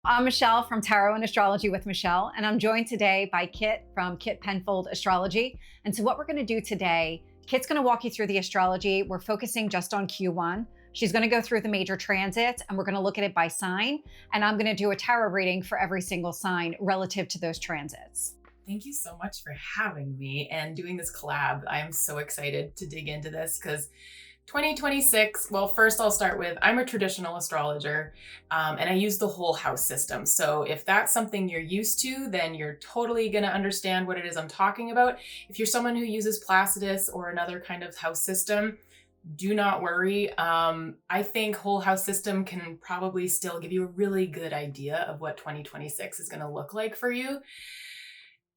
I'm Michelle from Tarot and Astrology with Michelle, and I'm joined today by Kitt from Kitt Penfold Astrology. And so what we're going to do today, Kitt's going to walk you through the astrology. We're focusing just on Q1. She's going to go through the major transits, and we're going to look at it by sign. And I'm going to do a tarot reading for every single sign relative to those transits. Thank you so much for having me and doing this collab. I am so excited to dig into this because 2026, well, first I'll start with, I'm a traditional astrologer and I use the whole house system. So if that's something you're used to, then you're totally gonna understand what it is I'm talking about. If you're someone who uses Placidus or another kind of house system, do not worry. I think whole house system can probably still give you a really good idea of what 2026 is gonna look like for you.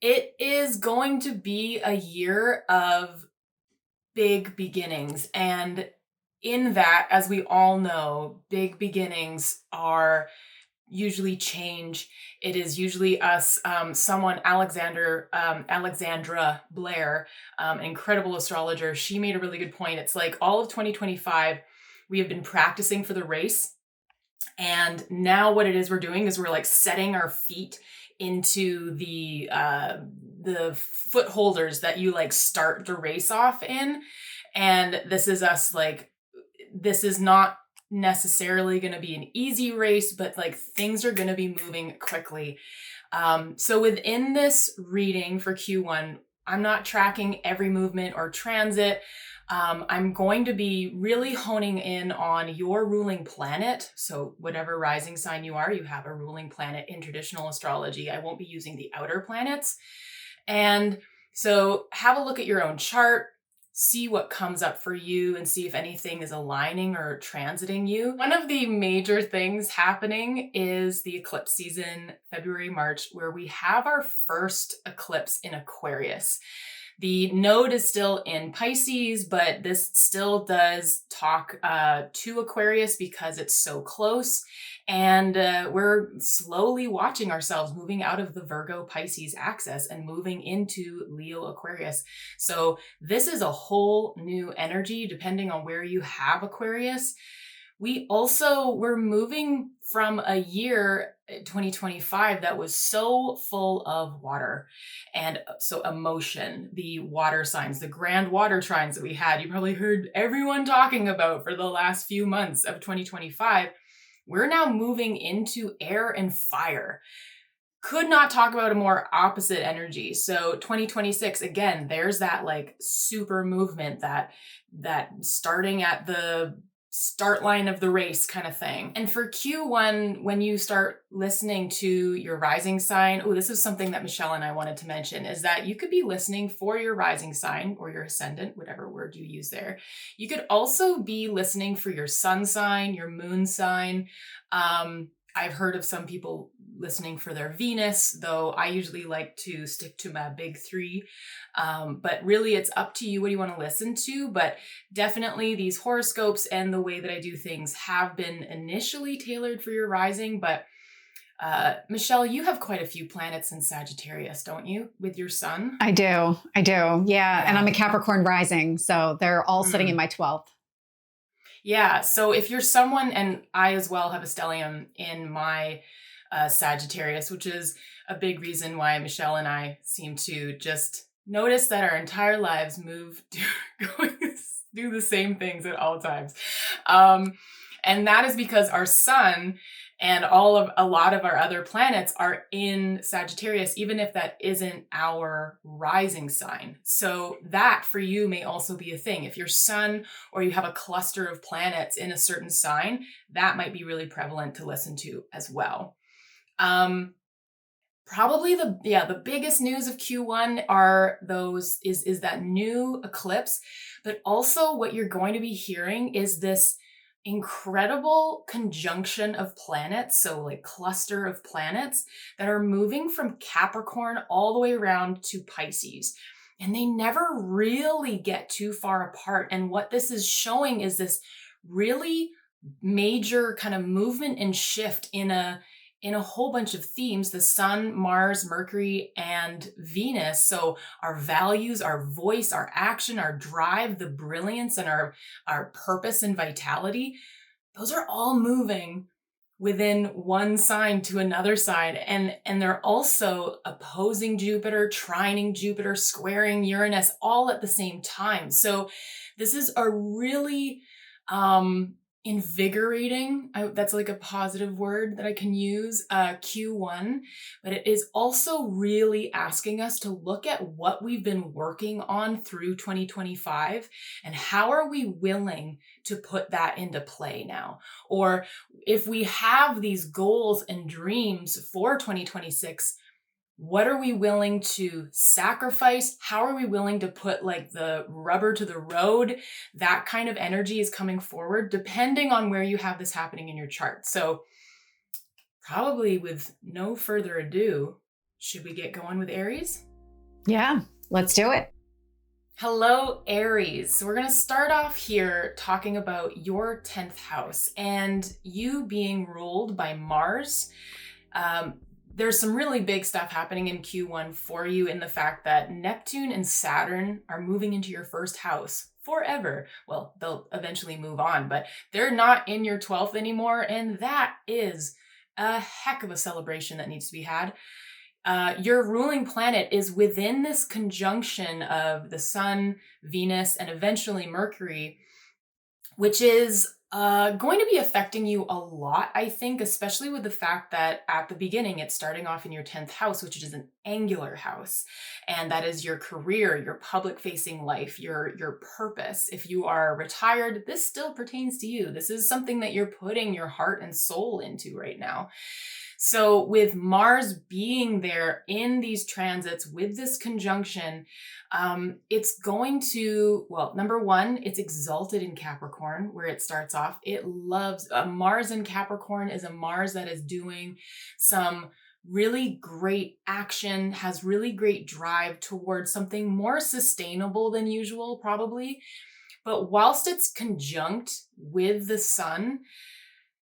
It is going to be a year of big beginnings. And in that, as we all know, big beginnings are usually change. It is usually us, Alexandra Blair, incredible astrologer. She made a really good point. It's like all of 2025, we have been practicing for the race. And now what it is we're doing is we're like setting our feet into the foot holders that you like start the race off in. And this is us like, this is not necessarily going to be an easy race, but like things are going to be moving quickly. So within this reading for Q1, I'm not tracking every movement or transit. I'm going to be really honing in on your ruling planet. So whatever rising sign you are, you have a ruling planet in traditional astrology. I won't be using the outer planets. And so have a look at your own chart, see what comes up for you and see if anything is aligning or transiting you. One of the major things happening is the eclipse season, February, March, where we have our first eclipse in Aquarius. The node is still in Pisces, but this still does talk to Aquarius because it's so close. And we're slowly watching ourselves moving out of the Virgo Pisces axis and moving into Leo Aquarius. So this is a whole new energy depending on where you have Aquarius. We're moving from a year, 2025, that was so full of water and so emotion, the water signs, the grand water trines that we had, you probably heard everyone talking about for the last few months of 2025. We're now moving into air and fire. Could not talk about a more opposite energy. So 2026, again, there's that like super movement, that starting at the start line of the race kind of thing. And for Q1, when you start listening to your rising sign, this is something that Michelle and I wanted to mention, is that you could be listening for your rising sign or your ascendant, whatever word you use there. You could also be listening for your sun sign, your moon sign. I've heard of some people listening for their Venus, though I usually like to stick to my big three. But really it's up to you what you want to listen to. But definitely these horoscopes and the way that I do things have been initially tailored for your rising. But Michelle, you have quite a few planets in Sagittarius, don't you, with your sun? I do. Yeah. And I'm a Capricorn rising, so they're all sitting in my 12th. Yeah. So if you're someone, and I as well have a stellium in my Sagittarius, which is a big reason why Michelle and I seem to just notice that our entire lives do the same things at all times. And that is because our sun and a lot of our other planets are in Sagittarius, even if that isn't our rising sign. So that for you may also be a thing. If your sun or you have a cluster of planets in a certain sign, that might be really prevalent to listen to as well. Probably the biggest news of Q1 is that new eclipse, but also what you're going to be hearing is this incredible conjunction of planets, so like cluster of planets that are moving from Capricorn all the way around to Pisces. And they never really get too far apart. And what this is showing is this really major kind of movement and shift in a whole bunch of themes: the sun, Mars, Mercury, and Venus. So our values, our voice, our action, our drive, the brilliance, and our purpose and vitality, those are all moving within one sign to another sign. And they're also opposing Jupiter, trining Jupiter, squaring Uranus all at the same time. So this is a really invigorating, that's like a positive word that I can use, Q1, but it is also really asking us to look at what we've been working on through 2025 and how are we willing to put that into play now? Or if we have these goals and dreams for 2026, what are we willing to sacrifice? How are we willing to put like the rubber to the road? That kind of energy is coming forward depending on where you have this happening in your chart. So probably with no further ado, should we get going with Aries? Yeah, let's do it. Hello, Aries. So we're going to start off here talking about your 10th house and you being ruled by Mars. There's some really big stuff happening in Q1 for you in the fact that Neptune and Saturn are moving into your first house forever. Well, they'll eventually move on, but they're not in your 12th anymore. And that is a heck of a celebration that needs to be had. Your ruling planet is within this conjunction of the Sun, Venus, and eventually Mercury, which is going to be affecting you a lot, I think, especially with the fact that at the beginning, it's starting off in your 10th house, which is an angular house. And that is your career, your public facing life, your purpose. If you are retired, this still pertains to you. This is something that you're putting your heart and soul into right now. So with Mars being there in these transits with this conjunction, it's going to, well, number one, it's exalted in Capricorn where it starts off. It loves, Mars in Capricorn is a Mars that is doing some really great action, has really great drive towards something more sustainable than usual, probably. But whilst it's conjunct with the Sun,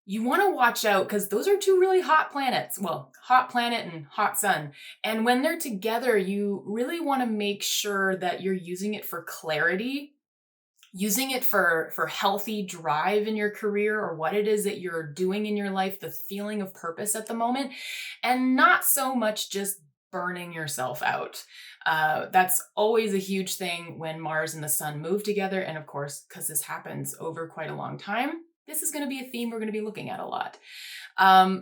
you want to watch out because those are two really hot planets. Well, hot planet and hot sun. And when they're together, you really want to make sure that you're using it for clarity, using it for healthy drive in your career or what it is that you're doing in your life, the feeling of purpose at the moment, and not so much just burning yourself out. That's always a huge thing when Mars and the Sun move together. And of course, because this happens over quite a long time, this is going to be a theme we're going to be looking at a lot.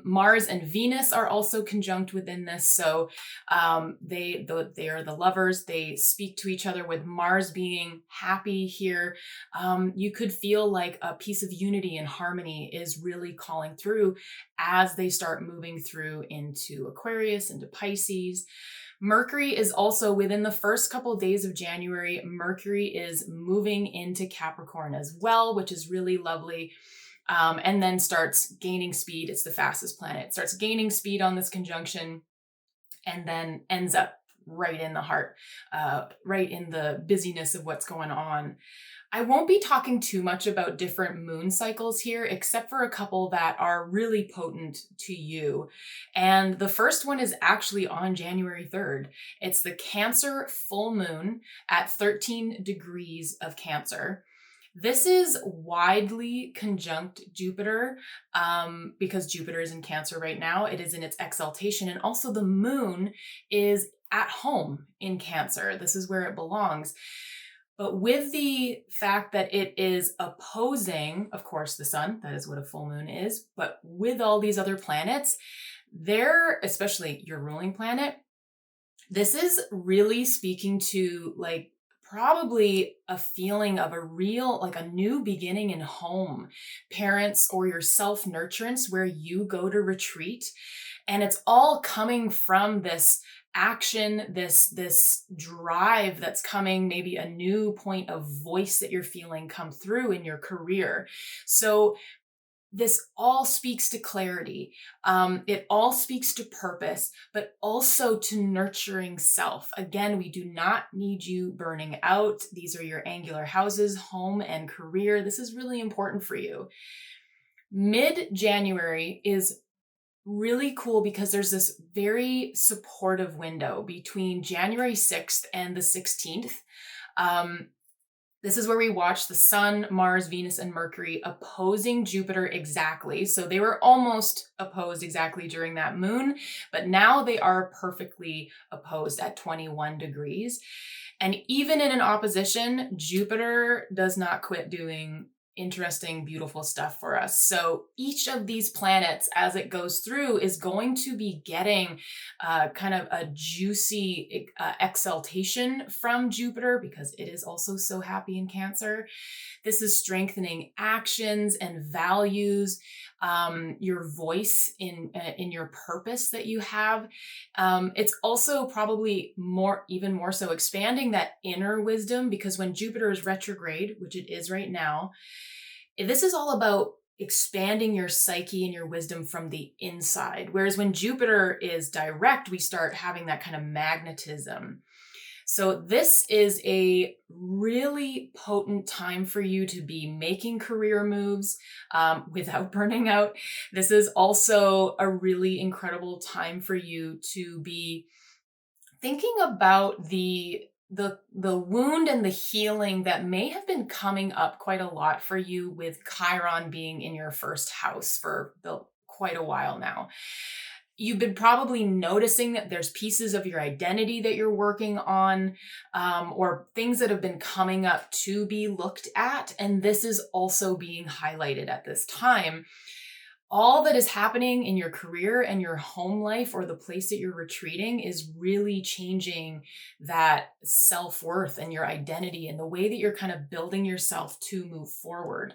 Mars and Venus are also conjunct within this. So they are the lovers. They speak to each other with Mars being happy here. You could feel like a piece of unity and harmony is really calling through as they start moving through into Aquarius, into Pisces. Mercury is also within the first couple of days of January. Mercury is moving into Capricorn as well, which is really lovely. And then starts gaining speed. It's the fastest planet. It starts gaining speed on this conjunction and then ends up right in the heart, right in the busyness of what's going on. I won't be talking too much about different moon cycles here, except for a couple that are really potent to you. And the first one is actually on January 3rd. It's the Cancer full moon at 13 degrees of Cancer. This is widely conjunct Jupiter because Jupiter is in Cancer right now. It is in its exaltation. And also the moon is at home in Cancer. This is where it belongs. But with the fact that it is opposing, of course, the Sun, that is what a full moon is, but with all these other planets, they're, especially your ruling planet, this is really speaking to like probably a feeling of a real, like a new beginning in home, parents or your self-nurturance where you go to retreat. And it's all coming from this action, this drive that's coming, maybe a new point of voice that you're feeling come through in your career. So this all speaks to clarity. It all speaks to purpose, but also to nurturing self. Again, we do not need you burning out. These are your angular houses, home and career. This is really important for you. Mid-January is really cool because there's this very supportive window between January 6th and the 16th. This is where we watch the Sun, Mars, Venus, and Mercury opposing Jupiter exactly. So they were almost opposed exactly during that moon, but now they are perfectly opposed at 21 degrees. And even in an opposition, Jupiter does not quit doing interesting, beautiful stuff for us. So each of these planets, as it goes through, is going to be getting kind of a juicy exaltation from Jupiter because it is also so happy in Cancer. This is strengthening actions and values, your voice in your purpose that you have. It's also probably even more so expanding that inner wisdom, because when Jupiter is retrograde, which it is right now, this is all about expanding your psyche and your wisdom from the inside. Whereas when Jupiter is direct, we start having that kind of magnetism. So this is a really potent time for you to be making career moves without burning out. This is also a really incredible time for you to be thinking about the wound and the healing that may have been coming up quite a lot for you with Chiron being in your first house for quite a while now. You've been probably noticing that there's pieces of your identity that you're working on, or things that have been coming up to be looked at. And this is also being highlighted at this time. All that is happening in your career and your home life or the place that you're retreating is really changing that self-worth and your identity and the way that you're kind of building yourself to move forward.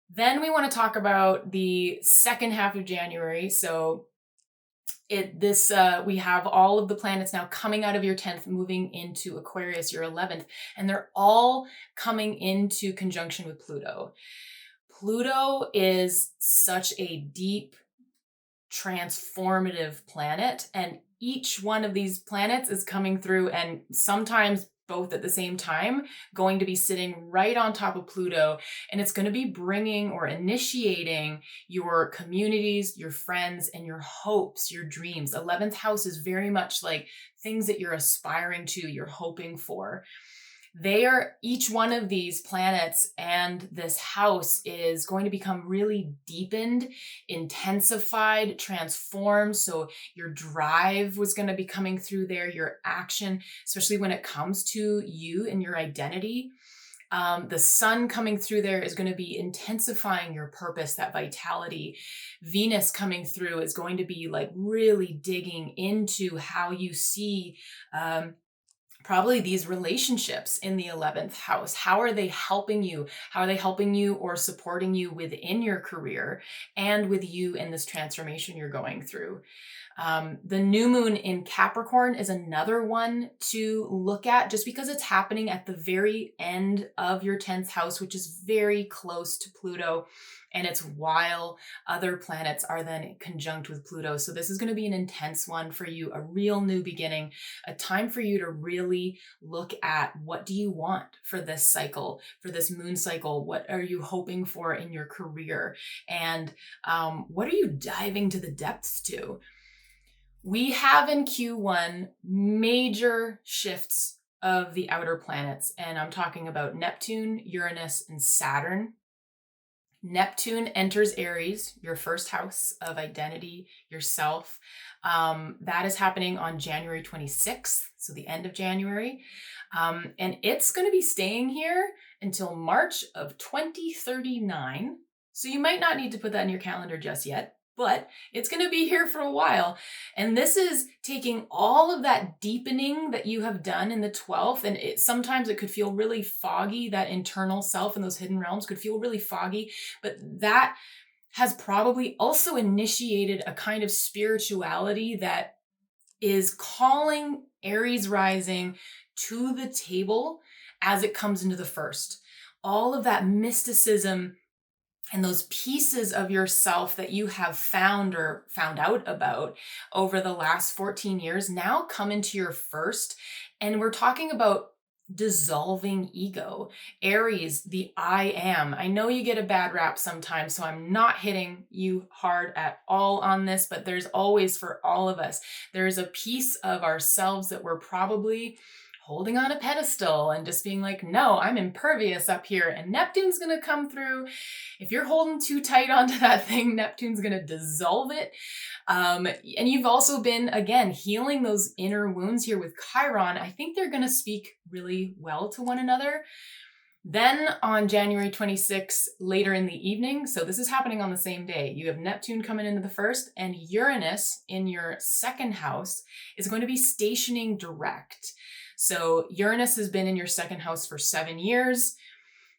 Then we want to talk about the second half of January. So we have all of the planets now coming out of your 10th, moving into Aquarius, your 11th, and they're all coming into conjunction with Pluto. Pluto is such a deep, transformative planet, and each one of these planets is coming through, and sometimes both at the same time, going to be sitting right on top of Pluto, and it's going to be bringing or initiating your communities, your friends, and your hopes, your dreams. 11th house is very much like things that you're aspiring to, you're hoping for. Each one of these planets and this house is going to become really deepened, intensified, transformed. So your drive was going to be coming through there, your action, especially when it comes to you and your identity. The sun coming through there is going to be intensifying your purpose, that vitality. Venus coming through is going to be like really digging into how you see probably these relationships in the 11th house. How are they helping you? How are they helping you or supporting you within your career and with you in this transformation you're going through? The new moon in Capricorn is another one to look at, just because it's happening at the very end of your 10th house, which is very close to Pluto. And it's while other planets are then conjunct with Pluto. So this is going to be an intense one for you, a real new beginning, a time for you to really look at what do you want for this cycle, for this moon cycle? What are you hoping for in your career? And what are you diving to the depths to? We have in Q1 major shifts of the outer planets, and I'm talking about Neptune, Uranus, and Saturn. Neptune enters Aries, your first house of identity, yourself. That is happening on January 26th, so the end of January. And it's going to be staying here until March of 2039. So you might not need to put that in your calendar just yet, but it's going to be here for a while. And this is taking all of that deepening that you have done in the 12th. And sometimes it could feel really foggy, that internal self and those hidden realms could feel really foggy, but that has probably also initiated a kind of spirituality that is calling Aries rising to the table as it comes into the first. All of that mysticism and those pieces of yourself that you have found or found out about over the last 14 years now come into your first. And we're talking about dissolving ego. Aries, the I am. I know you get a bad rap sometimes, so I'm not hitting you hard at all on this, but there's always, for all of us, there's a piece of ourselves that we're probably holding on a pedestal and just being like, no, I'm impervious up here. And Neptune's going to come through. If you're holding too tight onto that thing, Neptune's going to dissolve it. And you've also been, again, healing those inner wounds here with Chiron. I think they're going to speak really well to one another. Then on January 26th, later in the evening, so this is happening on the same day, you have Neptune coming into the first, and Uranus in your second house is going to be stationing direct. So Uranus has been in your second house for 7 years.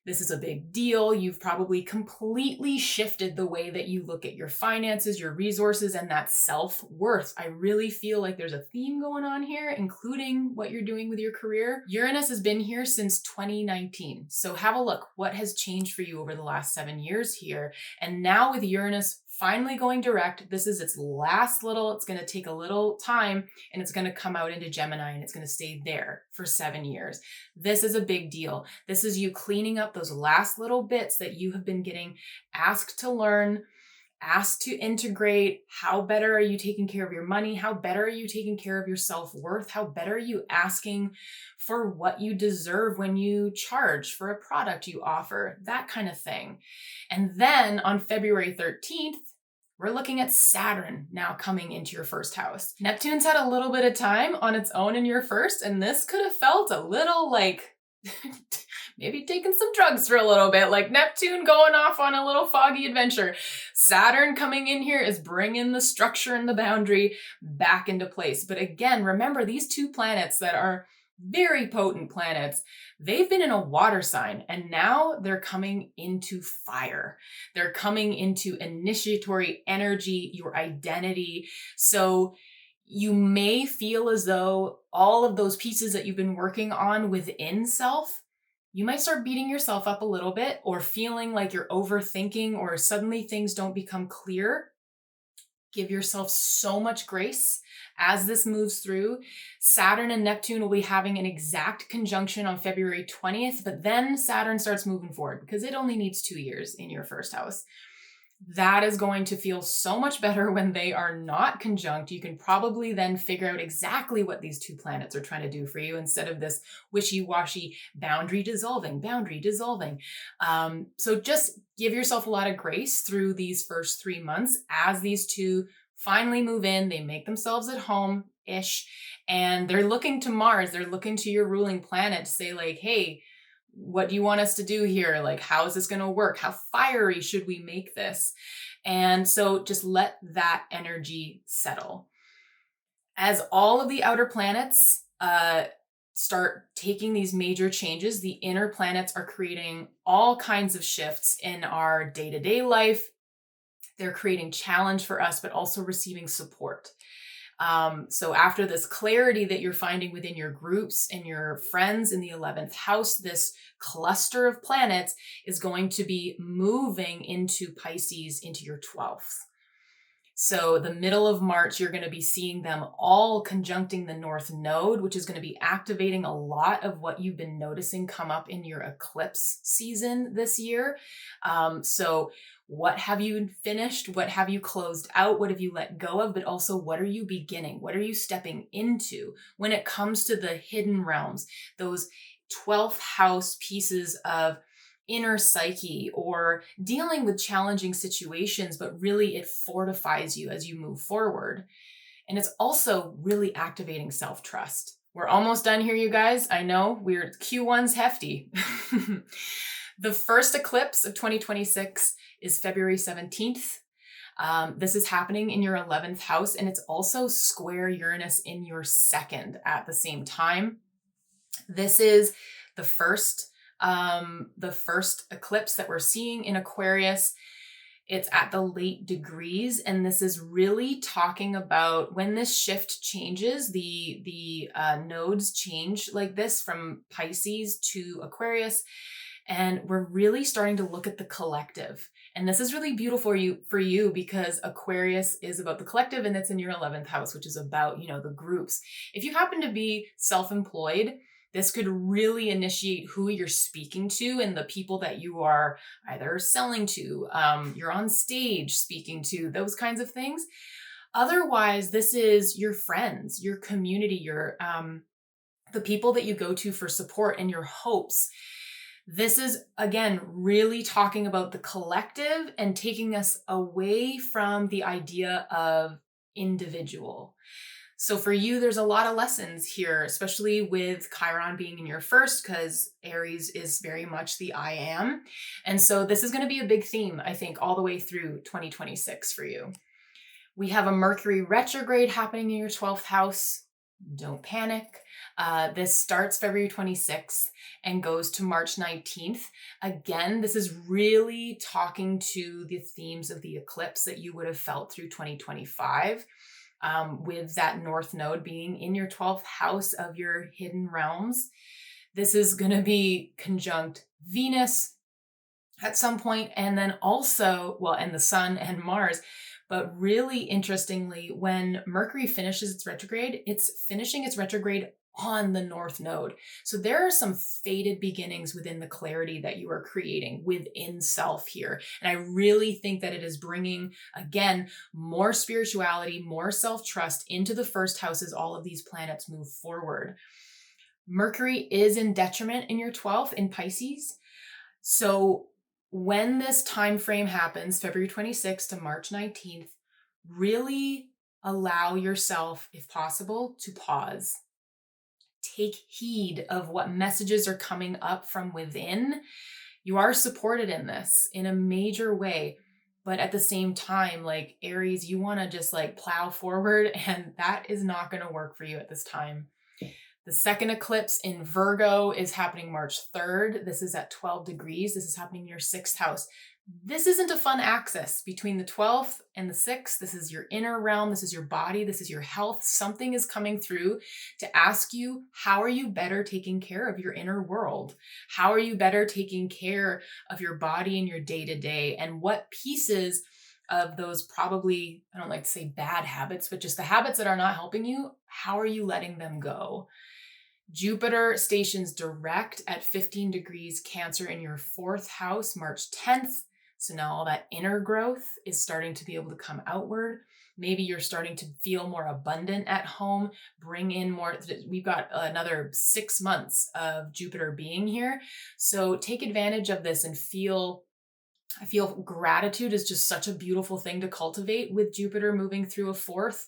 This is a big deal. You've probably completely shifted the way that you look at your finances, your resources, and that self-worth. I really feel like there's a theme going on here, including what you're doing with your career. Uranus has been here since 2019. So have a look. What has changed for you over the last 7 years here? And now with Uranus finally going direct, this is its last little, it's going to take a little time, and it's going to come out into Gemini, and it's going to stay there for 7 years. This is a big deal. This is you cleaning up those last little bits that you have been getting asked to learn, asked to integrate. How better are you taking care of your money? How better are you taking care of your self-worth? How better are you asking for what you deserve when you charge for a product you offer? That kind of thing. And then on February 13th, we're looking at Saturn now coming into your first house. Neptune's had a little bit of time on its own in your first, and this could have felt a little like maybe taking some drugs for a little bit, like Neptune going off on a little foggy adventure. Saturn coming in here is bringing the structure and the boundary back into place. But again, remember these two planets that are very potent planets, they've been in a water sign, and now they're coming into fire. They're coming into initiatory energy, your identity. So you may feel as though all of those pieces that you've been working on within self, you might start beating yourself up a little bit, or feeling like you're overthinking, or suddenly things don't become clear. Give yourself so much grace as this moves through. Saturn and Neptune will be having an exact conjunction on February 20th, but then Saturn starts moving forward because it only needs 2 years in your first house. That is going to feel so much better when they are not conjunct. You can probably then figure out exactly what these two planets are trying to do for you instead of this wishy-washy boundary dissolving. So just give yourself a lot of grace through these first 3 months as these two finally move in. They make themselves at home-ish, and they're looking to Mars. They're looking to your ruling planet to say like, hey, what do you want us to do here? Like, how is this going to work? How fiery should we make this? And so just let that energy settle. As all of the outer planets start taking these major changes, the inner planets are creating all kinds of shifts in our day-to-day life. They're creating challenge for us, but also receiving support. So after this clarity that you're finding within your groups and your friends in the 11th house, this cluster of planets is going to be moving into Pisces into your 12th. So the middle of March, you're going to be seeing them all conjuncting the North Node, which is going to be activating a lot of what you've been noticing come up in your eclipse season this year. So what have you finished? What have you closed out? What have you let go of? But also, what are you beginning? What are you stepping into when it comes to the hidden realms, those 12th house pieces of inner psyche, or dealing with challenging situations, but really it fortifies you as you move forward. And it's also really activating self-trust. We're almost done here, you guys. I know Q1's hefty. The first eclipse of 2026 is February 17th. This is happening in your 11th house, and it's also square Uranus in your second at the same time. This is the first eclipse that we're seeing in Aquarius. It's at the late degrees, and this is really talking about when this shift changes, the nodes change like this from Pisces to Aquarius, and we're really starting to look at the collective. And this is really beautiful for you because Aquarius is about the collective, and it's in your 11th house, which is about, the groups. If you happen to be self-employed, this could really initiate who you're speaking to and the people that you are either selling to, you're on stage speaking to, those kinds of things. Otherwise, this is your friends, your community, your the people that you go to for support and your hopes. This is, again, really talking about the collective and taking us away from the idea of individual. So for you, there's a lot of lessons here, especially with Chiron being in your first, because Aries is very much the I am. And so this is going to be a big theme, I think, all the way through 2026 for you. We have a Mercury retrograde happening in your 12th house. Don't panic. This starts February 26th and goes to March 19th. Again, this is really talking to the themes of the eclipse that you would have felt through 2025, with that North Node being in your 12th house of your hidden realms. This is going to be conjunct Venus at some point, and then also, well, and the Sun and Mars. But really interestingly, when Mercury finishes its retrograde, it's finishing its retrograde on the North Node. So there are some fated beginnings within the clarity that you are creating within self here. And I really think that it is bringing, again, more spirituality, more self-trust into the first house as all of these planets move forward. Mercury is in detriment in your 12th in Pisces. So when this time frame happens, February 26th to March 19th, really allow yourself, if possible, to pause. Take heed of what messages are coming up from within. You are supported in this in a major way, but at the same time, like Aries, you want to just like plow forward, and that is not going to work for you at this time. The second eclipse in Virgo is happening March 3rd. This is at 12 degrees. This is happening in your 6th house. This isn't a fun axis between the 12th and the 6th. This is your inner realm. This is your body. This is your health. Something is coming through to ask you, how are you better taking care of your inner world? How are you better taking care of your body and your day-to-day? And what pieces of those, probably, I don't like to say bad habits, but just the habits that are not helping you, how are you letting them go? Jupiter stations direct at 15 degrees Cancer in your 4th house, March 10th. So now all that inner growth is starting to be able to come outward. Maybe you're starting to feel more abundant at home, bring in more. We've got another 6 months of Jupiter being here. So take advantage of this and I feel gratitude is just such a beautiful thing to cultivate with Jupiter moving through a 4th.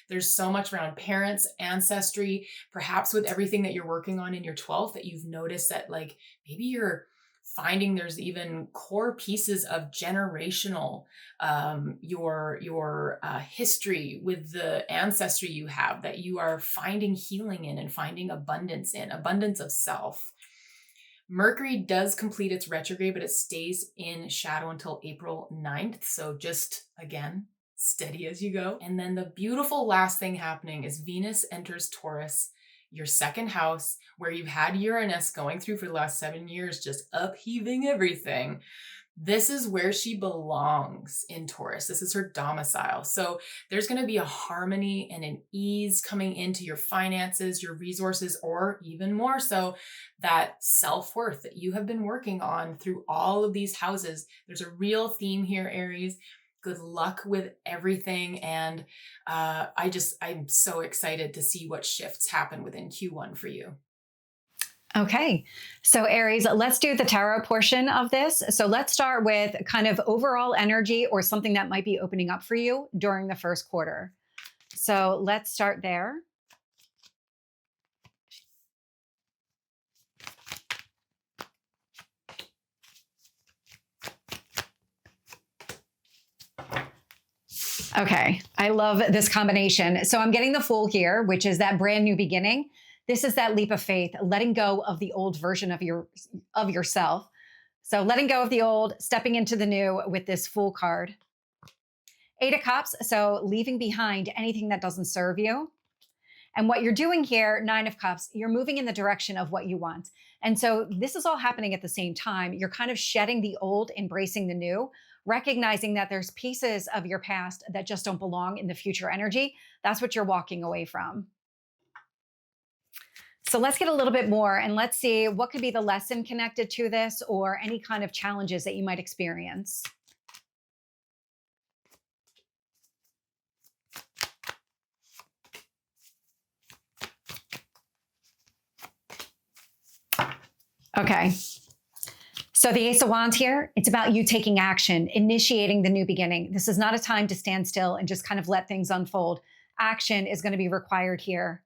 There's so much around parents, ancestry, perhaps with everything that you're working on in your 12th that you've noticed that like maybe you're finding there's even core pieces of generational, your history with the ancestry you have that you are finding healing in and finding abundance in, abundance of self. Mercury does complete its retrograde, but it stays in shadow until April 9th. So just, again, steady as you go. And then the beautiful last thing happening is Venus enters Taurus, your 2nd house, where you've had Uranus going through for the last 7 years, just upheaving everything. This is where she belongs in Taurus. This is her domicile. So there's going to be a harmony and an ease coming into your finances, your resources, or even more so, that self-worth that you have been working on through all of these houses. There's a real theme here, Aries. Good luck with everything. And I'm so excited to see what shifts happen within Q1 for you. Okay, so Aries, let's do the tarot portion of this. So let's start with kind of overall energy or something that might be opening up for you during the first quarter. So let's start there. Okay, I love this combination. So I'm getting the Fool here, which is that brand new beginning. This is that leap of faith, letting go of the old version of yourself. So letting go of the old, stepping into the new with this Fool card. 8 of Cups, so leaving behind anything that doesn't serve you. And what you're doing here, 9 of Cups, you're moving in the direction of what you want. And so this is all happening at the same time. You're kind of shedding the old, embracing the new, recognizing that there's pieces of your past that just don't belong in the future energy. That's what you're walking away from. So let's get a little bit more and let's see what could be the lesson connected to this or any kind of challenges that you might experience. Okay. So the Ace of Wands here, it's about you taking action, initiating the new beginning. This is not a time to stand still and just kind of let things unfold. Action is going to be required here.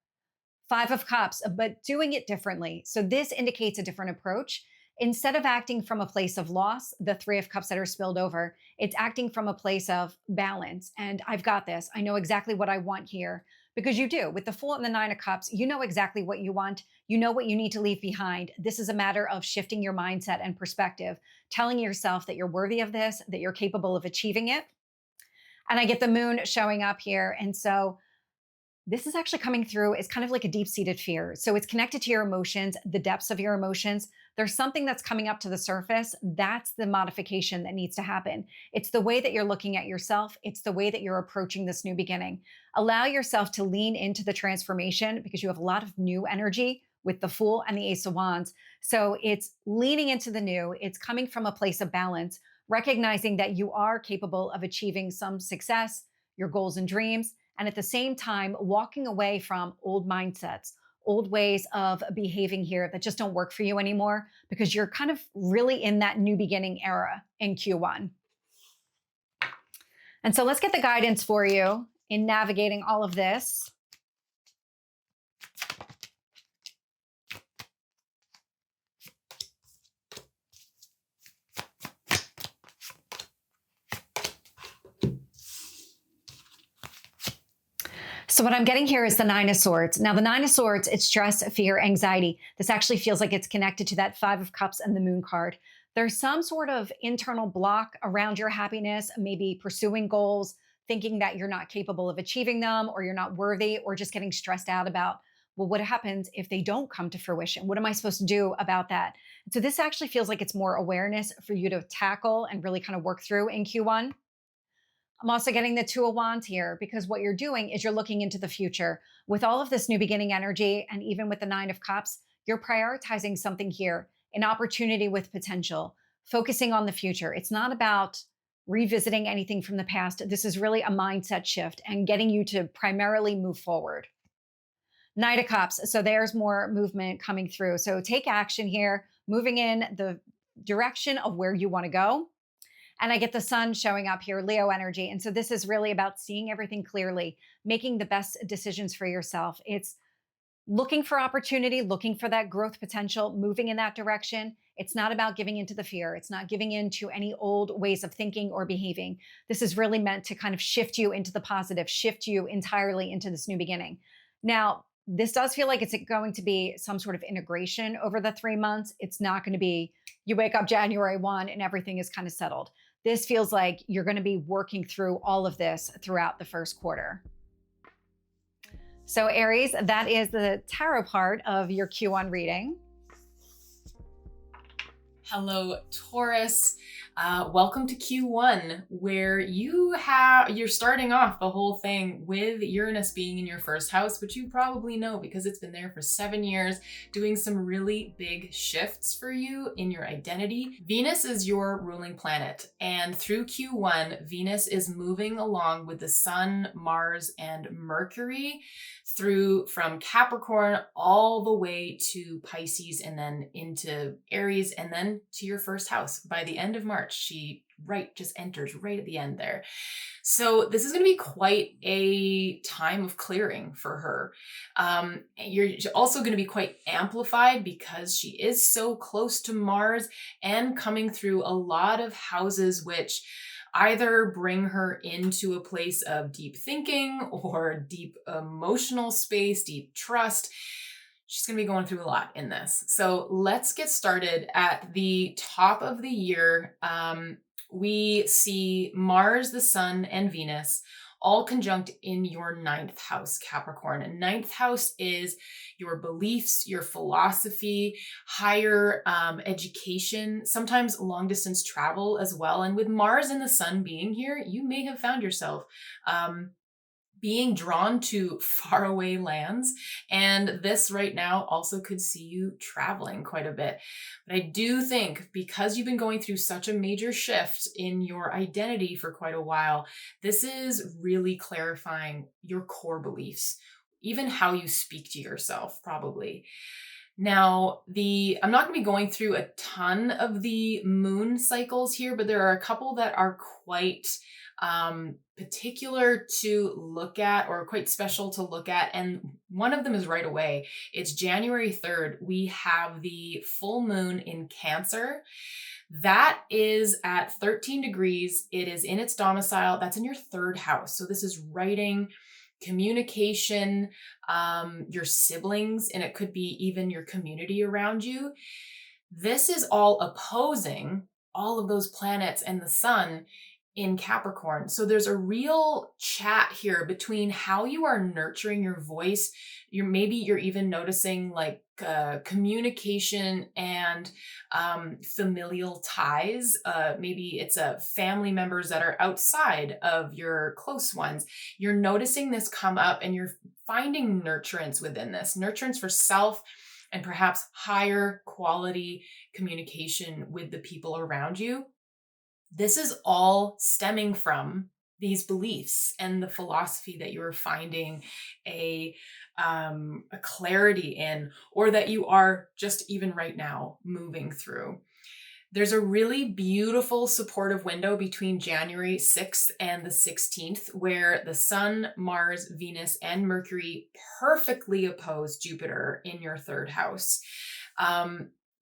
Five of Cups, but doing it differently. So this indicates a different approach. Instead of acting from a place of loss, the Three of Cups that are spilled over, it's acting from a place of balance. And I've got this. I know exactly what I want here, because you do. With the Fool and the Nine of Cups, you know exactly what you want. You know what you need to leave behind. This is a matter of shifting your mindset and perspective, telling yourself that you're worthy of this, that you're capable of achieving it. And I get the Moon showing up here. And so this is actually coming through as kind of like a deep-seated fear. So it's connected to your emotions, the depths of your emotions. There's something that's coming up to the surface. That's the modification that needs to happen. It's the way that you're looking at yourself. It's the way that you're approaching this new beginning. Allow yourself to lean into the transformation because you have a lot of new energy with the Fool and the Ace of Wands. So it's leaning into the new. It's coming from a place of balance, recognizing that you are capable of achieving some success, your goals and dreams, and at the same time, walking away from old mindsets, old ways of behaving here that just don't work for you anymore because you're kind of really in that new beginning era in Q1. And so let's get the guidance for you in navigating all of this. So what I'm getting here is the Nine of Swords. Now the Nine of Swords, it's stress, fear, anxiety. This actually feels like it's connected to that Five of Cups and the Moon card. There's some sort of internal block around your happiness, maybe pursuing goals, thinking that you're not capable of achieving them or you're not worthy, or just getting stressed out about, well, what happens if they don't come to fruition? What am I supposed to do about that? So this actually feels like it's more awareness for you to tackle and really kind of work through in Q1. I'm also getting the Two of Wands here because what you're doing is you're looking into the future. With all of this new beginning energy, and even with the Nine of Cups, you're prioritizing something here, an opportunity with potential, focusing on the future. It's not about revisiting anything from the past. This is really a mindset shift and getting you to primarily move forward. Knight of Cups. So there's more movement coming through. So take action here, moving in the direction of where you want to go. And I get the Sun showing up here, Leo energy. And so this is really about seeing everything clearly, making the best decisions for yourself. It's looking for opportunity, looking for that growth potential, moving in that direction. It's not about giving into the fear. It's not giving in to any old ways of thinking or behaving. This is really meant to kind of shift you into the positive, shift you entirely into this new beginning. Now, this does feel like it's going to be some sort of integration over the 3 months. It's not going to be you wake up January 1 and everything is kind of settled. This feels like you're going to be working through all of this throughout the first quarter. So Aries, that is the tarot part of your Q1 reading. Hello, Taurus. Welcome to Q1, where you're starting off the whole thing with Uranus being in your first house, which you probably know because it's been there for 7 years, doing some really big shifts for you in your identity. Venus is your ruling planet, and through Q1, Venus is moving along with the Sun, Mars, and Mercury from Capricorn all the way to Pisces and then into Aries and then to your first house. By the end of March, she just enters right at the end there. So this is going to be quite a time of clearing for her. You're also going to be quite amplified because she is so close to Mars and coming through a lot of houses which either bring her into a place of deep thinking or deep emotional space, deep trust. She's going to be going through a lot in this. So let's get started. At the top of the year, we see Mars, the Sun, and Venus all conjunct in your 9th house, Capricorn. And 9th house is your beliefs, your philosophy, higher education, sometimes long distance travel as well. And with Mars and the Sun being here, you may have found yourself being drawn to faraway lands. And this right now also could see you traveling quite a bit. But I do think because you've been going through such a major shift in your identity for quite a while, this is really clarifying your core beliefs, even how you speak to yourself, probably. Now, I'm not going to be going through a ton of the moon cycles here, but there are a couple that are quite particular to look at, or quite special to look at. And one of them is right away. It's January 3rd. We have the full moon in Cancer. That is at 13 degrees. It is in its domicile. That's in your third house. So this is writing, communication, your siblings, and it could be even your community around you. This is all opposing all of those planets and the sun in Capricorn. So there's a real chat here between how you are nurturing your voice. Maybe you're even noticing like communication and familial ties. Maybe it's family members that are outside of your close ones. You're noticing this come up and you're finding nurturance within this, nurturance for self and perhaps higher quality communication with the people around you. This is all stemming from these beliefs and the philosophy that you're finding a clarity in, or that you are just even right now moving through. There's a really beautiful supportive window between January 6th and the 16th where the Sun, Mars, Venus, and Mercury perfectly oppose Jupiter in your third house.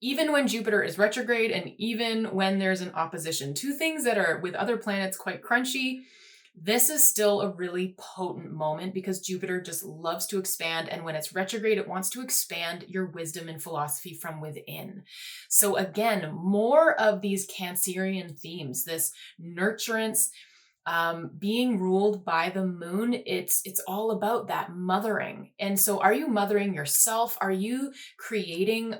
Even when Jupiter is retrograde and even when there's an opposition, two things that are with other planets quite crunchy, this is still a really potent moment because Jupiter just loves to expand. And when it's retrograde, it wants to expand your wisdom and philosophy from within. So again, more of these Cancerian themes, this nurturance, being ruled by the moon, it's all about that mothering. And so are you mothering yourself? Are you creating,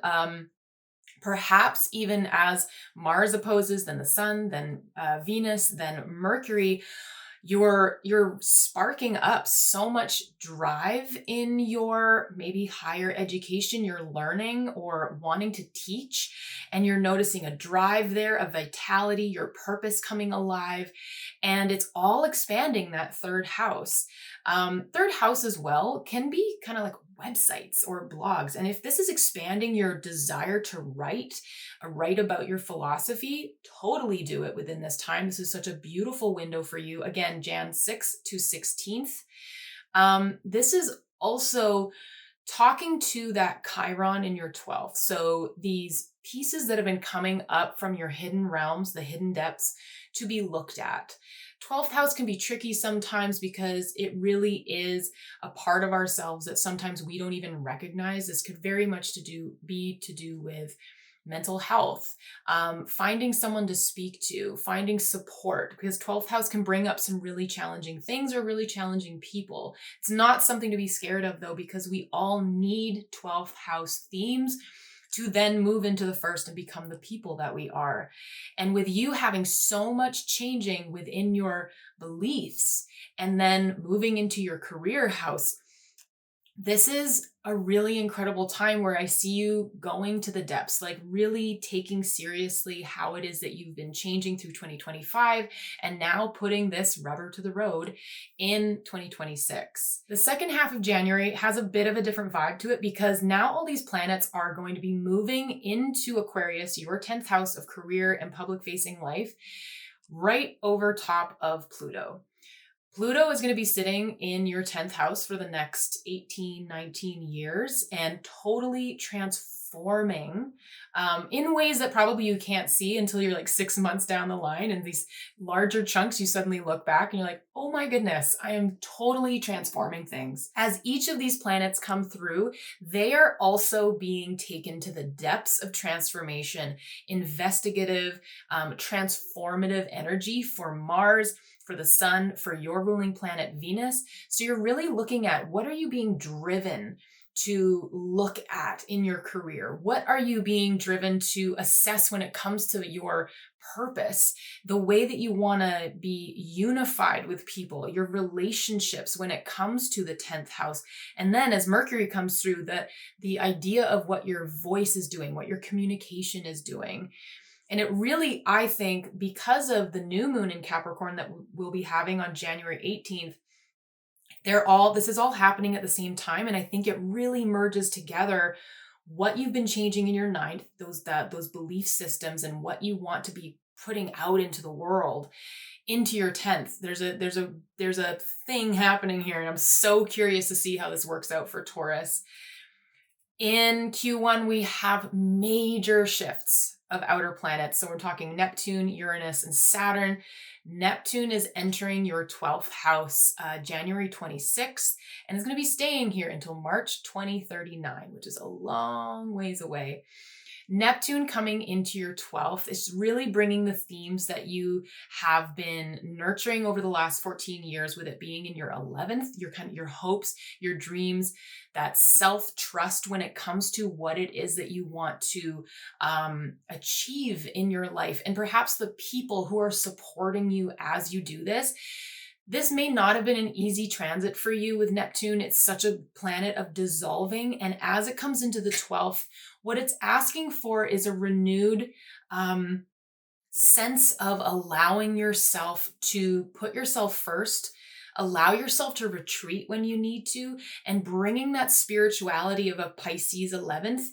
perhaps even as Mars opposes, then the Sun, then Venus, then Mercury, you're sparking up so much drive in your maybe higher education, you're learning or wanting to teach, and you're noticing a drive there, a vitality, your purpose coming alive, and it's all expanding that third house. Third house as well can be kind of like websites or blogs. And if this is expanding your desire to write about your philosophy, totally do it within this time. This is such a beautiful window for you. Again, Jan 6th to 16th. This is also talking to that Chiron in your 12th. So these pieces that have been coming up from your hidden realms, the hidden depths, to be looked at. 12th house can be tricky sometimes because it really is a part of ourselves that sometimes we don't even recognize. This could very much be to do with mental health, finding someone to speak to, finding support, because 12th house can bring up some really challenging things or really challenging people. It's not something to be scared of though, because we all need 12th house themes to then move into the first and become the people that we are. And with you having so much changing within your beliefs and then moving into your career house, this is a really incredible time where I see you going to the depths, like really taking seriously how it is that you've been changing through 2025 and now putting this rubber to the road in 2026. The second half of January has a bit of a different vibe to it because now all these planets are going to be moving into Aquarius, your 10th house of career and public facing life, right over top of Pluto. Pluto is going to be sitting in your 10th house for the next 18, 19 years and totally transforming in ways that probably you can't see until you're like 6 months down the line. And these larger chunks, you suddenly look back and you're like, oh my goodness, I am totally transforming things. As each of these planets come through, they are also being taken to the depths of transformation, investigative, transformative energy for Mars, for the Sun, for your ruling planet Venus. So you're really looking at what are you being driven to look at in your career? What are you being driven to assess when it comes to your purpose, the way that you want to be unified with people, your relationships when it comes to the 10th house. And then as Mercury comes through, the idea of what your voice is doing, what your communication is doing. And it really, I think, because of the new moon in Capricorn that we'll be having on January 18th, this is all happening at the same time. And I think it really merges together what you've been changing in your ninth, those belief systems and what you want to be putting out into the world, into your 10th. There's a thing happening here, and I'm so curious to see how this works out for Taurus. In Q1, we have major shifts of outer planets. So we're talking Neptune, Uranus, and Saturn. Neptune is entering your 12th house January 26th, and is going to be staying here until March 2039, which is a long ways away. Neptune coming into your 12th is really bringing the themes that you have been nurturing over the last 14 years, with it being in your 11th, your hopes, your dreams, that self-trust when it comes to what it is that you want to achieve in your life, and perhaps the people who are supporting you as you do this. This may not have been an easy transit for you with Neptune. It's such a planet of dissolving. And as it comes into the 12th, what it's asking for is a renewed sense of allowing yourself to put yourself first, allow yourself to retreat when you need to, and bringing that spirituality of a Pisces 11th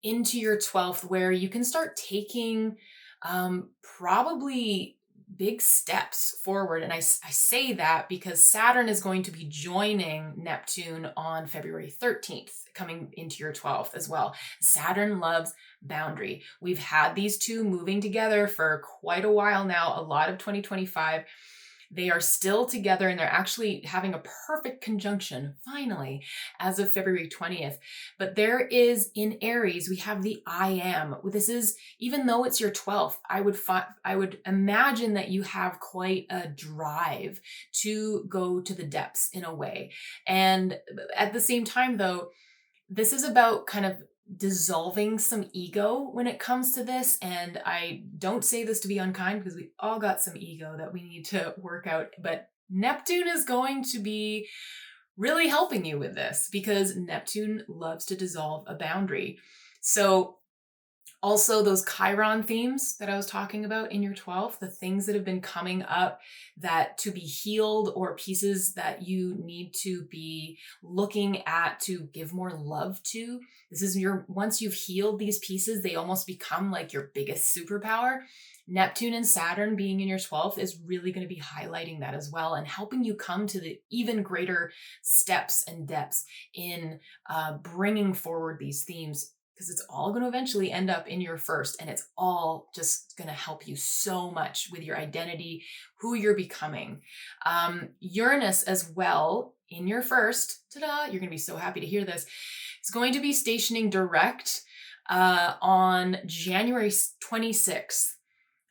into your 12th, where you can start taking probably big steps forward. And I say that because Saturn is going to be joining Neptune on February 13th, coming into your 12th as well. Saturn loves boundary. We've had these two moving together for quite a while now, a lot of 2025. They are still together, and they're actually having a perfect conjunction, finally, as of February 20th. But there is, in Aries, we have the I am. This is, even though it's your 12th, I would imagine that you have quite a drive to go to the depths in a way. And at the same time, though, this is about kind of dissolving some ego when it comes to this. And I don't say this to be unkind, because we all got some ego that we need to work out. But Neptune is going to be really helping you with this, because Neptune loves to dissolve a boundary. So also those Chiron themes that I was talking about in your 12th, the things that have been coming up that to be healed, or pieces that you need to be looking at to give more love to. This is once you've healed these pieces, they almost become like your biggest superpower. Neptune and Saturn being in your 12th is really going to be highlighting that as well, and helping you come to the even greater steps and depths in bringing forward these themes, because it's all going to eventually end up in your first, and it's all just going to help you so much with your identity, who you're becoming. Uranus as well in your first, ta-da, you're going to be so happy to hear this. It's going to be stationing direct on January 26th.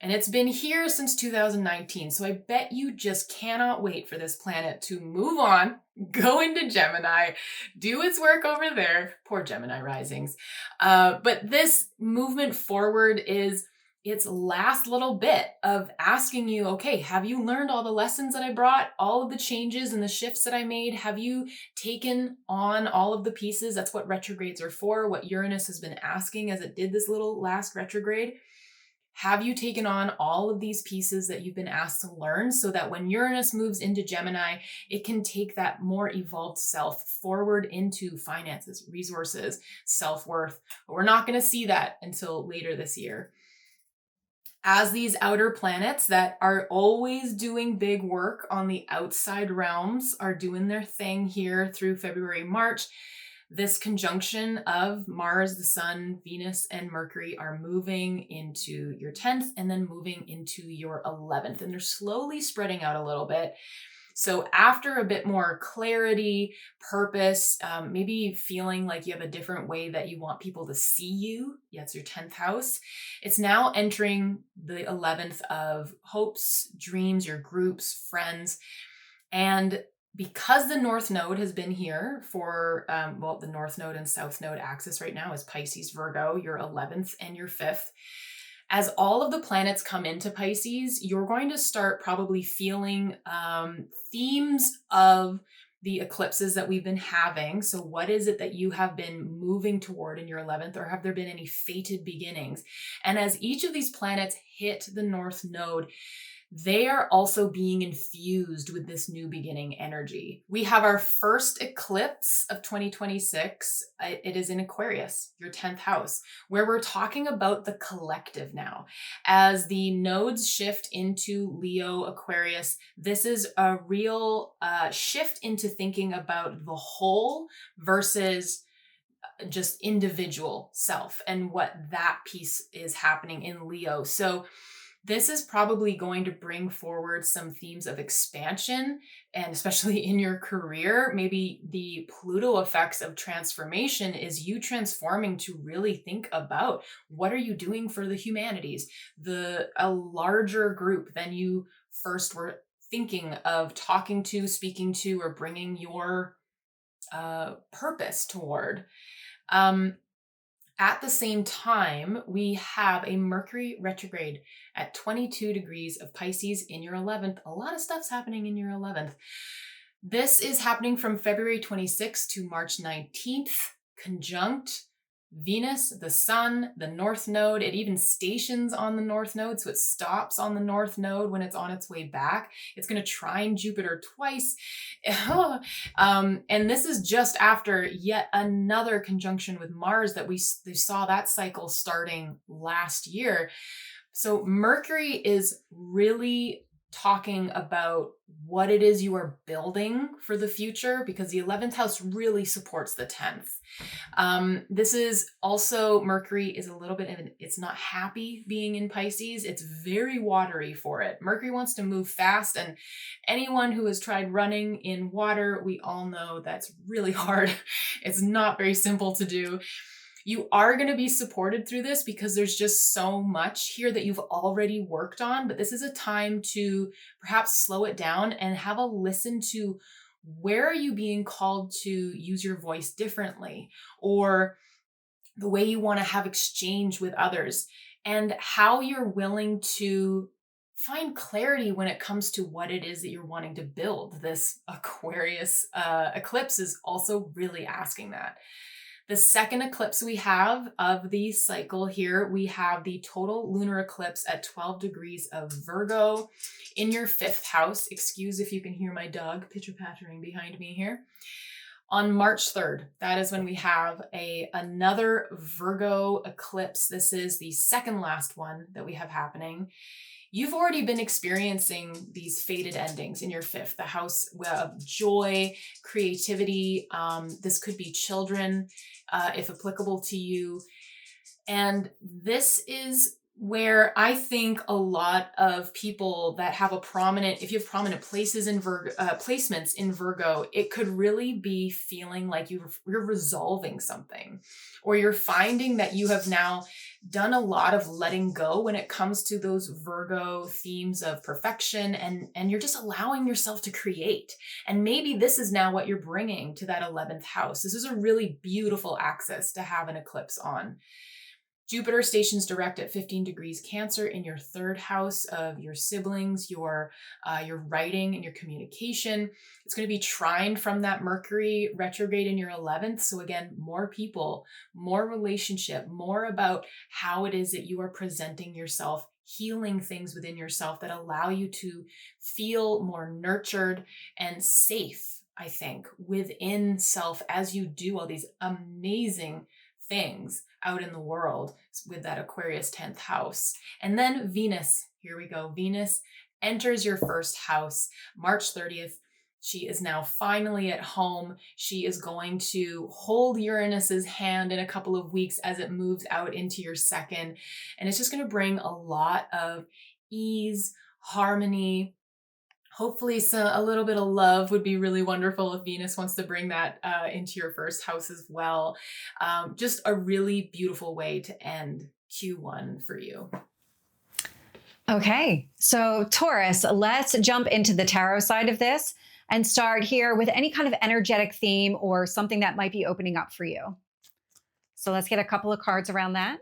And it's been here since 2019. So I bet you just cannot wait for this planet to move on, go into Gemini, do its work over there. Poor Gemini risings. But this movement forward is its last little bit of asking you, okay, have you learned all the lessons that I brought, all of the changes and the shifts that I made? Have you taken on all of the pieces? That's what retrogrades are for, what Uranus has been asking as it did this little last retrograde. Have you taken on all of these pieces that you've been asked to learn, so that when Uranus moves into Gemini, it can take that more evolved self forward into finances, resources, self-worth? But we're not going to see that until later this year. As these outer planets that are always doing big work on the outside realms are doing their thing here through February, March, this conjunction of Mars, the Sun, Venus, and Mercury are moving into your 10th and then moving into your 11th. And they're slowly spreading out a little bit. So after a bit more clarity, purpose, maybe feeling like you have a different way that you want people to see you. Yeah, it's your 10th house. It's now entering the 11th of hopes, dreams, your groups, friends. And because the North Node has been here for, the North Node and South Node axis right now is Pisces, Virgo, your 11th and your 5th. As all of the planets come into Pisces, you're going to start probably feeling themes of the eclipses that we've been having. So what is it that you have been moving toward in your 11th, or have there been any fated beginnings? And as each of these planets hit the North Node, they are also being infused with this new beginning energy. We have our first eclipse of 2026. It is in Aquarius, your 10th house, where we're talking about the collective now. As the nodes shift into Leo, Aquarius, this is a real shift into thinking about the whole versus just individual self and what that piece is happening in Leo. So this is probably going to bring forward some themes of expansion, and especially in your career, maybe the Pluto effects of transformation is you transforming to really think about what are you doing for the humanities, a larger group than you first were thinking of talking to, speaking to, or bringing your purpose toward. At the same time, we have a Mercury retrograde at 22 degrees of Pisces in your 11th. A lot of stuff's happening in your 11th. This is happening from February 26th to March 19th, conjunct Venus, the Sun, the North Node. It even stations on the North Node, so it stops on the North Node when it's on its way back. It's going to trine Jupiter twice. And this is just after yet another conjunction with Mars that we saw that cycle starting last year. So Mercury is really talking about what it is you are building for the future, because the 11th house really supports the 10th. This is also, Mercury is a little bit, it's not happy being in Pisces. It's very watery for it. Mercury wants to move fast, and anyone who has tried running in water, we all know that's really hard. It's not very simple to do. You are going to be supported through this because there's just so much here that you've already worked on, but this is a time to perhaps slow it down and have a listen to where are you being called to use your voice differently, or the way you want to have exchange with others, and how you're willing to find clarity when it comes to what it is that you're wanting to build. This Aquarius eclipse is also really asking that. The second eclipse we have of the cycle here, we have the total lunar eclipse at 12 degrees of Virgo in your 5th house. Excuse if you can hear my dog pitter-pattering behind me here. On March 3rd, that is when we have another Virgo eclipse. This is the second last one that we have happening. You've already been experiencing these fated endings in your 5th, the house of joy, creativity. This could be children, if applicable to you. And this is where I think a lot of people that have if you have prominent places in Virgo, placements in Virgo, it could really be feeling like you're resolving something, or you're finding that you have now done a lot of letting go when it comes to those Virgo themes of perfection, and you're just allowing yourself to create. And maybe this is now what you're bringing to that 11th house. This is a really beautiful axis to have an eclipse on. Jupiter stations direct at 15 degrees Cancer in your 3rd house of your siblings, your writing and your communication. It's going to be trined from that Mercury retrograde in your 11th. So again, more people, more relationship, more about how it is that you are presenting yourself, healing things within yourself that allow you to feel more nurtured and safe, I think, within self as you do all these amazing things out in the world with that Aquarius 10th house. And then Venus, here we go. Venus enters your 1st house, March 30th. She is now finally at home. She is going to hold Uranus's hand in a couple of weeks as it moves out into your 2nd. And it's just going to bring a lot of ease, harmony. Hopefully a little bit of love would be really wonderful if Venus wants to bring that into your 1st house as well. Just a really beautiful way to end Q1 for you. Okay, so Taurus, let's jump into the tarot side of this and start here with any kind of energetic theme or something that might be opening up for you. So let's get a couple of cards around that.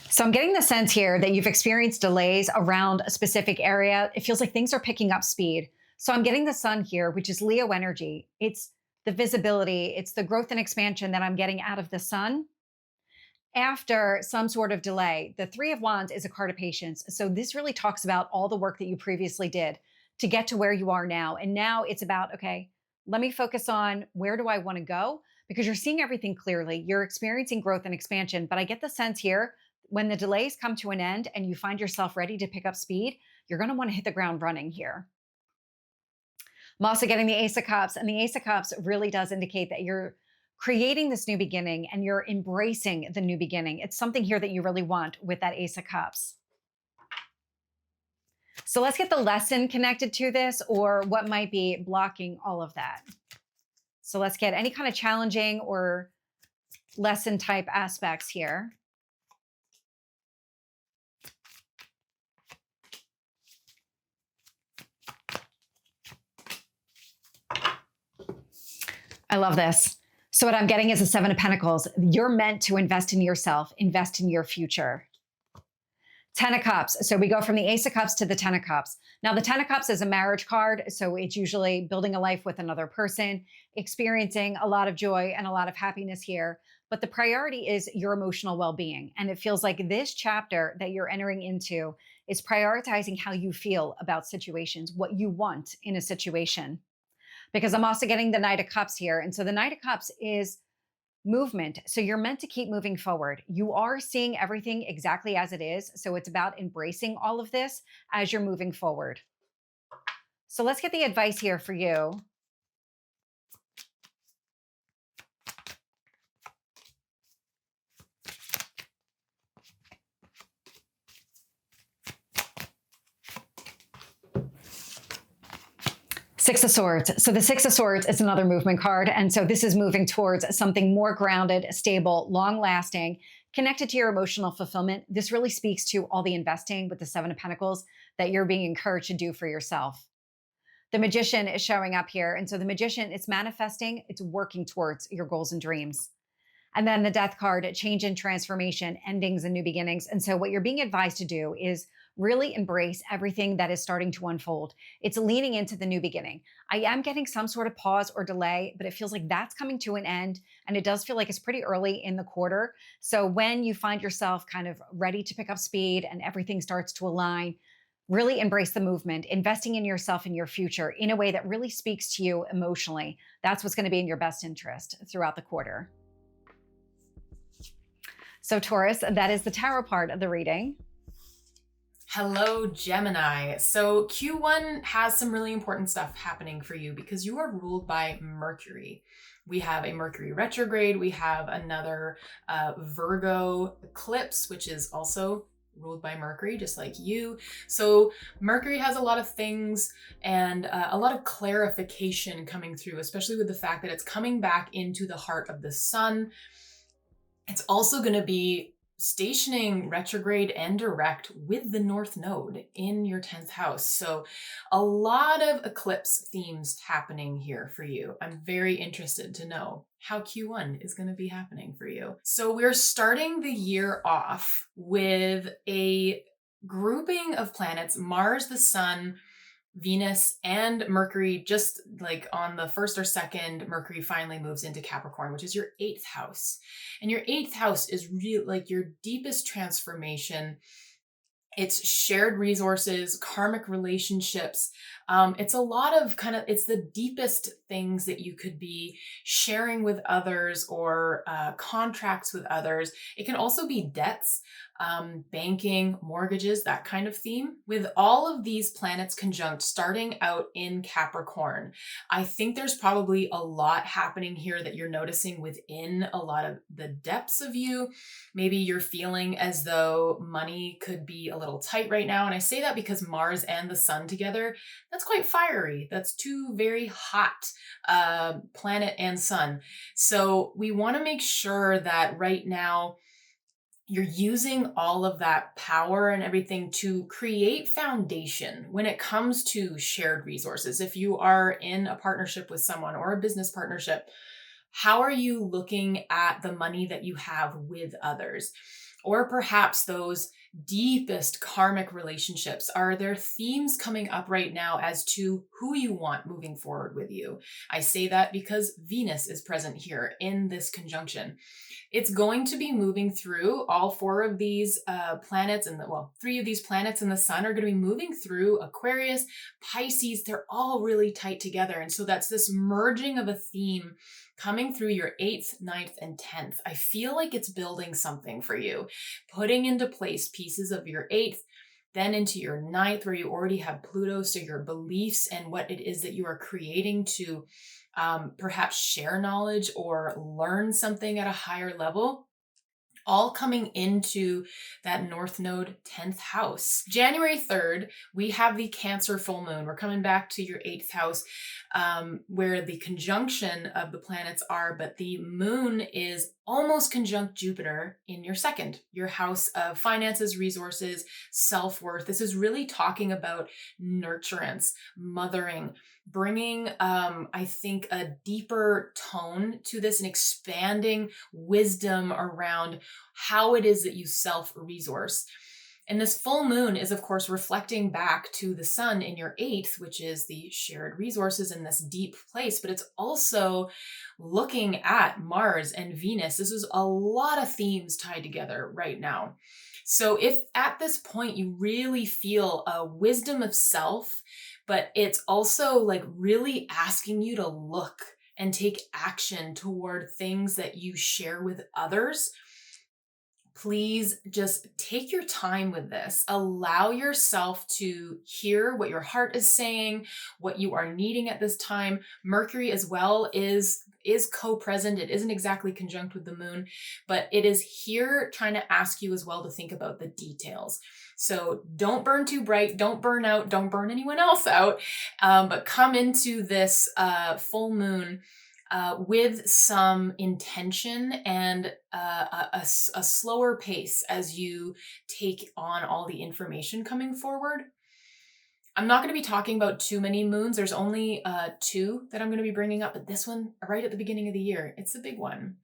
So I'm getting the sense here that you've experienced delays around a specific area. It feels like things are picking up speed. So I'm getting the Sun here, which is Leo energy. It's the visibility, it's the growth and expansion that I'm getting out of the sun after some sort of delay. The Three of Wands is a card of patience. So this really talks about all the work that you previously did to get to where you are now. And now it's about, okay, let me focus on where do I want to go? Because you're seeing everything clearly. You're experiencing growth and expansion. But I get the sense here, when the delays come to an end and you find yourself ready to pick up speed, you're going to want to hit the ground running here. I'm also getting the Ace of Cups, and the Ace of Cups really does indicate that you're creating this new beginning and you're embracing the new beginning. It's something here that you really want with that Ace of Cups. So let's get the lesson connected to this, or what might be blocking all of that. So let's get any kind of challenging or lesson type aspects here. I love this. So what I'm getting is a Seven of Pentacles. You're meant to invest in yourself, invest in your future. Ten of Cups. So we go from the Ace of Cups to the Ten of Cups. Now the Ten of Cups is a marriage card. So it's usually building a life with another person, experiencing a lot of joy and a lot of happiness here. But the priority is your emotional well-being. And it feels like this chapter that you're entering into is prioritizing how you feel about situations, what you want in a situation. Because I'm also getting the Knight of Cups here. And so the Knight of Cups is movement. So you're meant to keep moving forward. You are seeing everything exactly as it is. So it's about embracing all of this as you're moving forward. So let's get the advice here for you. Six of Swords. So the Six of Swords is another movement card. And so this is moving towards something more grounded, stable, long lasting, connected to your emotional fulfillment. This really speaks to all the investing with the Seven of Pentacles that you're being encouraged to do for yourself. The Magician is showing up here. And so the Magician, it's manifesting, it's working towards your goals and dreams. And then the Death card, change and transformation, endings and new beginnings. And so what you're being advised to do is really embrace everything that is starting to unfold. It's leaning into the new beginning. I am getting some sort of pause or delay, but it feels like that's coming to an end. And it does feel like it's pretty early in the quarter. So when you find yourself kind of ready to pick up speed and everything starts to align, really embrace the movement, investing in yourself and your future in a way that really speaks to you emotionally. That's what's going to be in your best interest throughout the quarter. So Taurus, that is the tarot part of the reading. Hello, Gemini. So Q1 has some really important stuff happening for you because you are ruled by Mercury. We have a Mercury retrograde. We have another Virgo eclipse, which is also ruled by Mercury, just like you. So Mercury has a lot of things and a lot of clarification coming through, especially with the fact that it's coming back into the heart of the sun. It's also going to be stationing retrograde and direct with the North Node in your 10th house. So a lot of eclipse themes happening here for you. I'm very interested to know how Q1 is going to be happening for you. So we're starting the year off with a grouping of planets, Mars, the Sun, Venus, and Mercury. Just like on the 1st or 2nd, Mercury finally moves into Capricorn, which is your 8th house. And your 8th house is really like your deepest transformation. It's shared resources, karmic relationships. It's a lot of it's the deepest things that you could be sharing with others or contracts with others. It can also be debts, banking, mortgages, that kind of theme. With all of these planets conjunct starting out in Capricorn, I think there's probably a lot happening here that you're noticing within a lot of the depths of you. Maybe you're feeling as though money could be a little tight right now. And I say that because Mars and the Sun together, that's quite fiery. That's two very hot planet and sun. So we want to make sure that right now you're using all of that power and everything to create foundation when it comes to shared resources. If you are in a partnership with someone or a business partnership, how are you looking at the money that you have with others? Or perhaps those deepest karmic relationships? Are there themes coming up right now as to who you want moving forward with you? I say that because Venus is present here in this conjunction. It's going to be moving through all four of these planets, and three of these planets in the sun are going to be moving through Aquarius, Pisces. They're all really tight together. And so that's this merging of a theme coming through your 8th, 9th, and 10th. I feel like it's building something for you, putting into place pieces of your 8th, then into your 9th, where you already have Pluto. So your beliefs and what it is that you are creating to perhaps share knowledge or learn something at a higher level, all coming into that North Node 10th house. January 3rd, we have the Cancer full moon. We're coming back to your 8th house, where the conjunction of the planets are, but the moon is almost conjunct Jupiter in your 2nd, your house of finances, resources, self-worth. This is really talking about nurturance, mothering, bringing, I think, a deeper tone to this and expanding wisdom around how it is that you self-resource. And this full moon is, of course, reflecting back to the sun in your 8th, which is the shared resources in this deep place, but it's also looking at Mars and Venus. This is a lot of themes tied together right now. So if at this point you really feel a wisdom of self, but it's also like really asking you to look and take action toward things that you share with others, please just take your time with this. Allow yourself to hear what your heart is saying, what you are needing at this time. Mercury as well is co-present. It isn't exactly conjunct with the moon, but it is here trying to ask you as well to think about the details. So don't burn too bright, don't burn out, don't burn anyone else out, but come into this full moon with some intention and a slower pace as you take on all the information coming forward. I'm not going to be talking about too many moons. There's only 2 that I'm going to be bringing up, but this one right at the beginning of the year, it's a big one.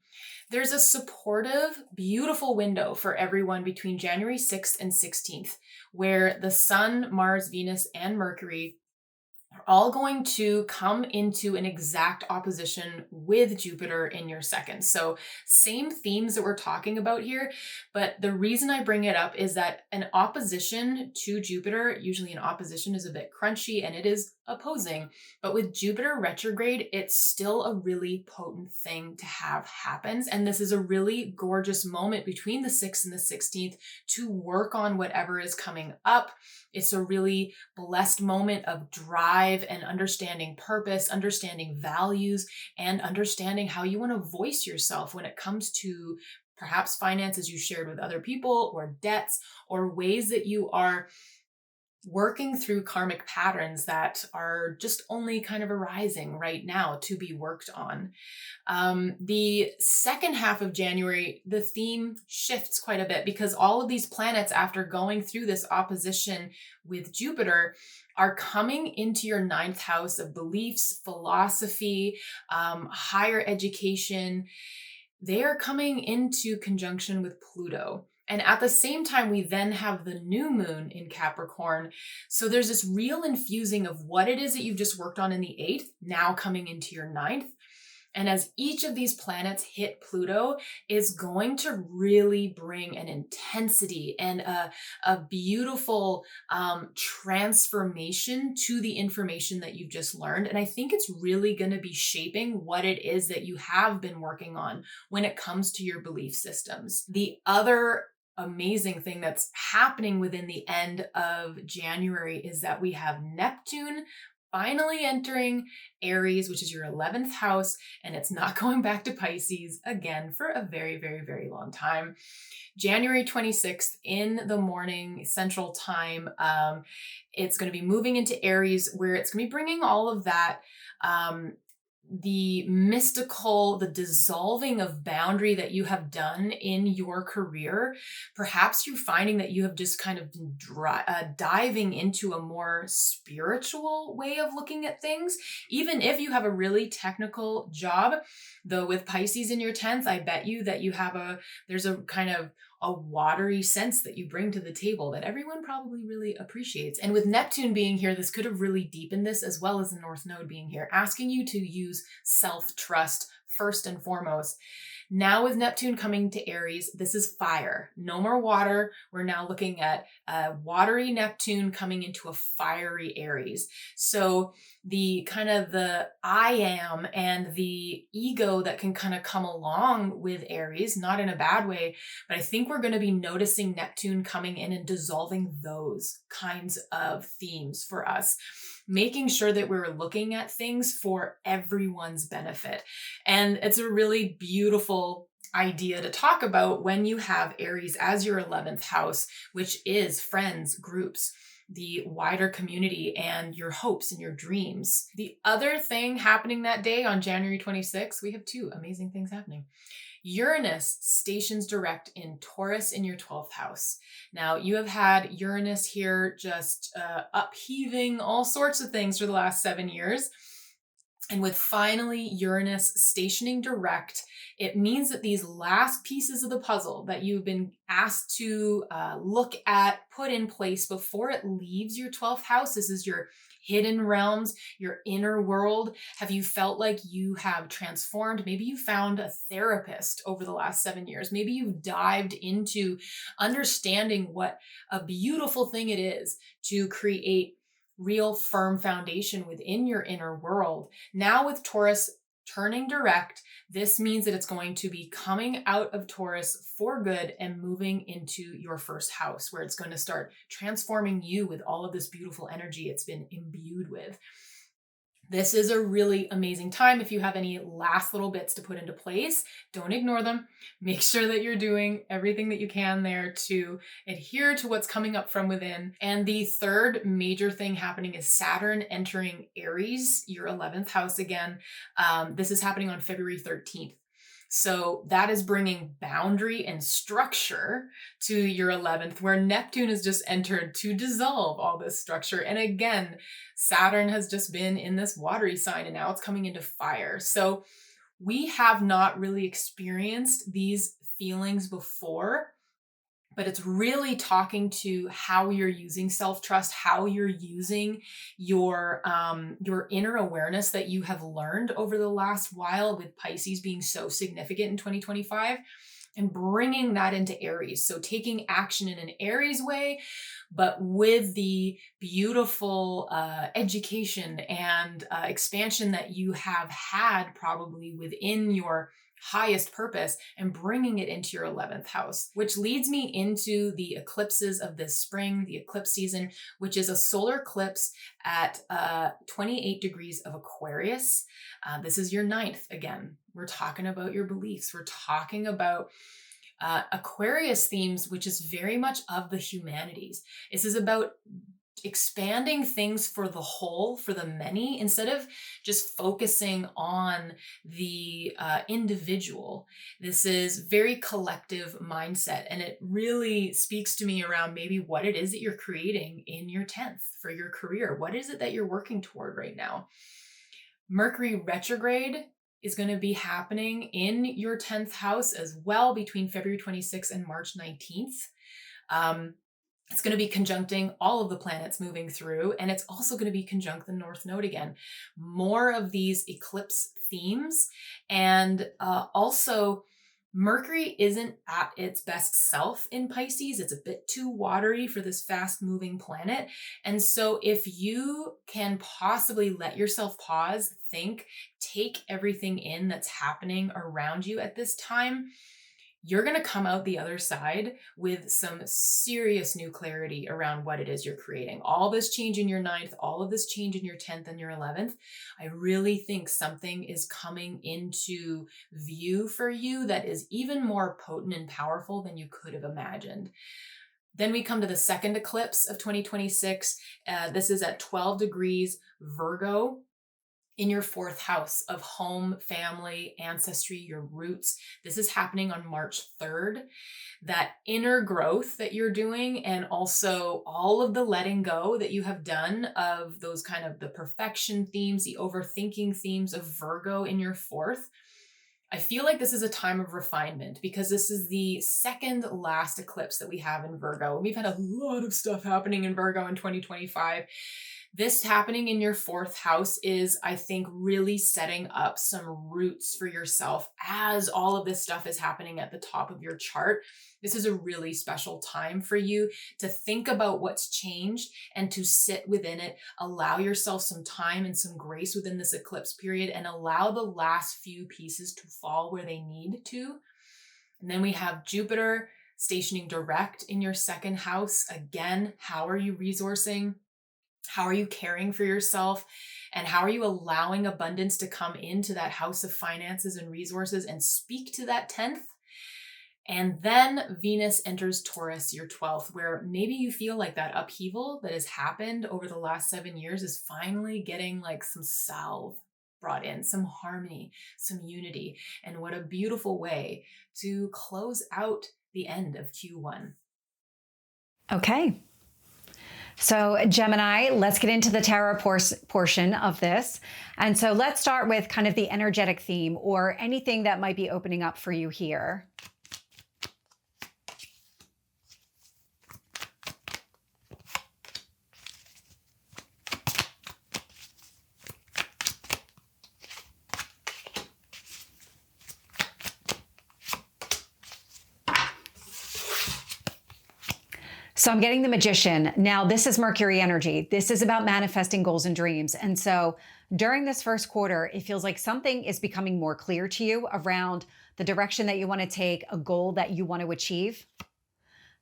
There's a supportive, beautiful window for everyone between January 6th and 16th, where the Sun, Mars, Venus, and Mercury are all going to come into an exact opposition with Jupiter in your 2nd. So same themes that we're talking about here, but the reason I bring it up is that an opposition to Jupiter, usually an opposition is a bit crunchy and it is opposing, but with Jupiter retrograde, it's still a really potent thing to have happen. And this is a really gorgeous moment between the 6th and the 16th to work on whatever is coming up. It's a really blessed moment of drive and understanding purpose, understanding values, and understanding how you want to voice yourself when it comes to perhaps finances you shared with other people, or debts, or ways that you are working through karmic patterns that are just only kind of arising right now to be worked on. The second half of January, the theme shifts quite a bit because all of these planets, after going through this opposition with Jupiter, are coming into your 9th house of beliefs, philosophy, higher education. They are coming into conjunction with Pluto. And at the same time, we then have the new moon in Capricorn. So there's this real infusing of what it is that you've just worked on in the 8th, now coming into your 9th. And as each of these planets hit Pluto, is going to really bring an intensity and a beautiful transformation to the information that you've just learned. And I think it's really going to be shaping what it is that you have been working on when it comes to your belief systems. The other amazing thing that's happening within the end of January is that we have Neptune finally entering Aries, which is your 11th house, and it's not going back to Pisces again for a very, very, very long time. January 26th in the morning Central Time, it's going to be moving into Aries, where it's going to be bringing all of that the mystical, the dissolving of boundary that you have done in your career. Perhaps you're finding that you have just kind of been diving into a more spiritual way of looking at things. Even if you have a really technical job, though with Pisces in your 10th, I bet you that you have there's a kind of a watery sense that you bring to the table that everyone probably really appreciates. And with Neptune being here, this could have really deepened this, as well as the North Node being here, asking you to use self-trust first and foremost. Now with Neptune coming to Aries, this is fire. No more water. We're now looking at a watery Neptune coming into a fiery Aries. So the kind of the I am and the ego that can kind of come along with Aries, not in a bad way, but I think we're going to be noticing Neptune coming in and dissolving those kinds of themes for us, making sure that we're looking at things for everyone's benefit. And it's a really beautiful idea to talk about when you have Aries as your 11th house, which is friends, groups, the wider community, and your hopes and your dreams. The other thing happening that day on January 26th, we have two amazing things happening. Uranus stations direct in Taurus in your 12th house. Now, you have had Uranus here just upheaving all sorts of things for the last 7 years. And with finally Uranus stationing direct, it means that these last pieces of the puzzle that you've been asked to look at, put in place before it leaves your 12th house. This is your hidden realms, your inner world. Have you felt like you have transformed? Maybe you found a therapist over the last 7 years. Maybe you've dived into understanding what a beautiful thing it is to create real firm foundation within your inner world. Now with Taurus turning direct, this means that it's going to be coming out of Taurus for good and moving into your first house, where it's going to start transforming you with all of this beautiful energy it's been imbued with. This is a really amazing time. If you have any last little bits to put into place, don't ignore them. Make sure that you're doing everything that you can there to adhere to what's coming up from within. And the third major thing happening is Saturn entering Aries, your 11th house again. This is happening on February 13th. So that is bringing boundary and structure to your 11th, where Neptune has just entered to dissolve all this structure. And again, Saturn has just been in this watery sign and now it's coming into fire. So we have not really experienced these feelings before, but it's really talking to how you're using self-trust, how you're using your inner awareness that you have learned over the last while, with Pisces being so significant in 2025, and bringing that into Aries. So taking action in an Aries way, but with the beautiful education and expansion that you have had probably within your highest purpose, and bringing it into your 11th house, which leads me into the eclipses of this spring, the eclipse season, which is a solar eclipse at 28 degrees of Aquarius. This is your 9th again. We're talking about your beliefs. We're talking about Aquarius themes, which is very much of the humanities. This is about expanding things for the whole, for the many, instead of just focusing on the individual. This is very collective mindset, and it really speaks to me around maybe what it is that you're creating in your 10th for your career. What is it that you're working toward right now? Mercury retrograde is going to be happening in your 10th house as well between February 26th and March 19th. It's going to be conjuncting all of the planets moving through, and it's also going to be conjunct the North Node again. More of these eclipse themes, and also Mercury isn't at its best self in Pisces. It's a bit too watery for this fast-moving planet. And so if you can possibly let yourself pause, think, take everything in that's happening around you at this time, you're going to come out the other side with some serious new clarity around what it is you're creating. All this change in your 9th, all of this change in your 10th and your 11th, I really think something is coming into view for you that is even more potent and powerful than you could have imagined. Then we come to the second eclipse of 2026. This is at 12 degrees Virgo, in your 4th house of home, family, ancestry, your roots. This is happening on March 3rd. That inner growth that you're doing, and also all of the letting go that you have done of those kind of the perfection themes, the overthinking themes of Virgo in your 4th. I feel like this is a time of refinement because this is the second last eclipse that we have in Virgo. We've had a lot of stuff happening in Virgo in 2025. This happening in your fourth house is, I think, really setting up some roots for yourself as all of this stuff is happening at the top of your chart. This is a really special time for you to think about what's changed and to sit within it. Allow yourself some time and some grace within this eclipse period and allow the last few pieces to fall where they need to. And then we have Jupiter stationing direct in your second house. Again, how are you resourcing? How are you caring for yourself? And how are you allowing abundance to come into that house of finances and resources and speak to that 10th? And then Venus enters Taurus, your 12th, where maybe you feel like that upheaval that has happened over the last 7 years is finally getting like some salve brought in, some harmony, some unity. And what a beautiful way to close out the end of Q1. Okay. So Gemini, let's get into the tarot portion of this. And so let's start with kind of the energetic theme or anything that might be opening up for you here. So I'm getting the Magician. Now, this is Mercury energy. This is about manifesting goals and dreams. And so during this first quarter, it feels like something is becoming more clear to you around the direction that you want to take, a goal that you want to achieve.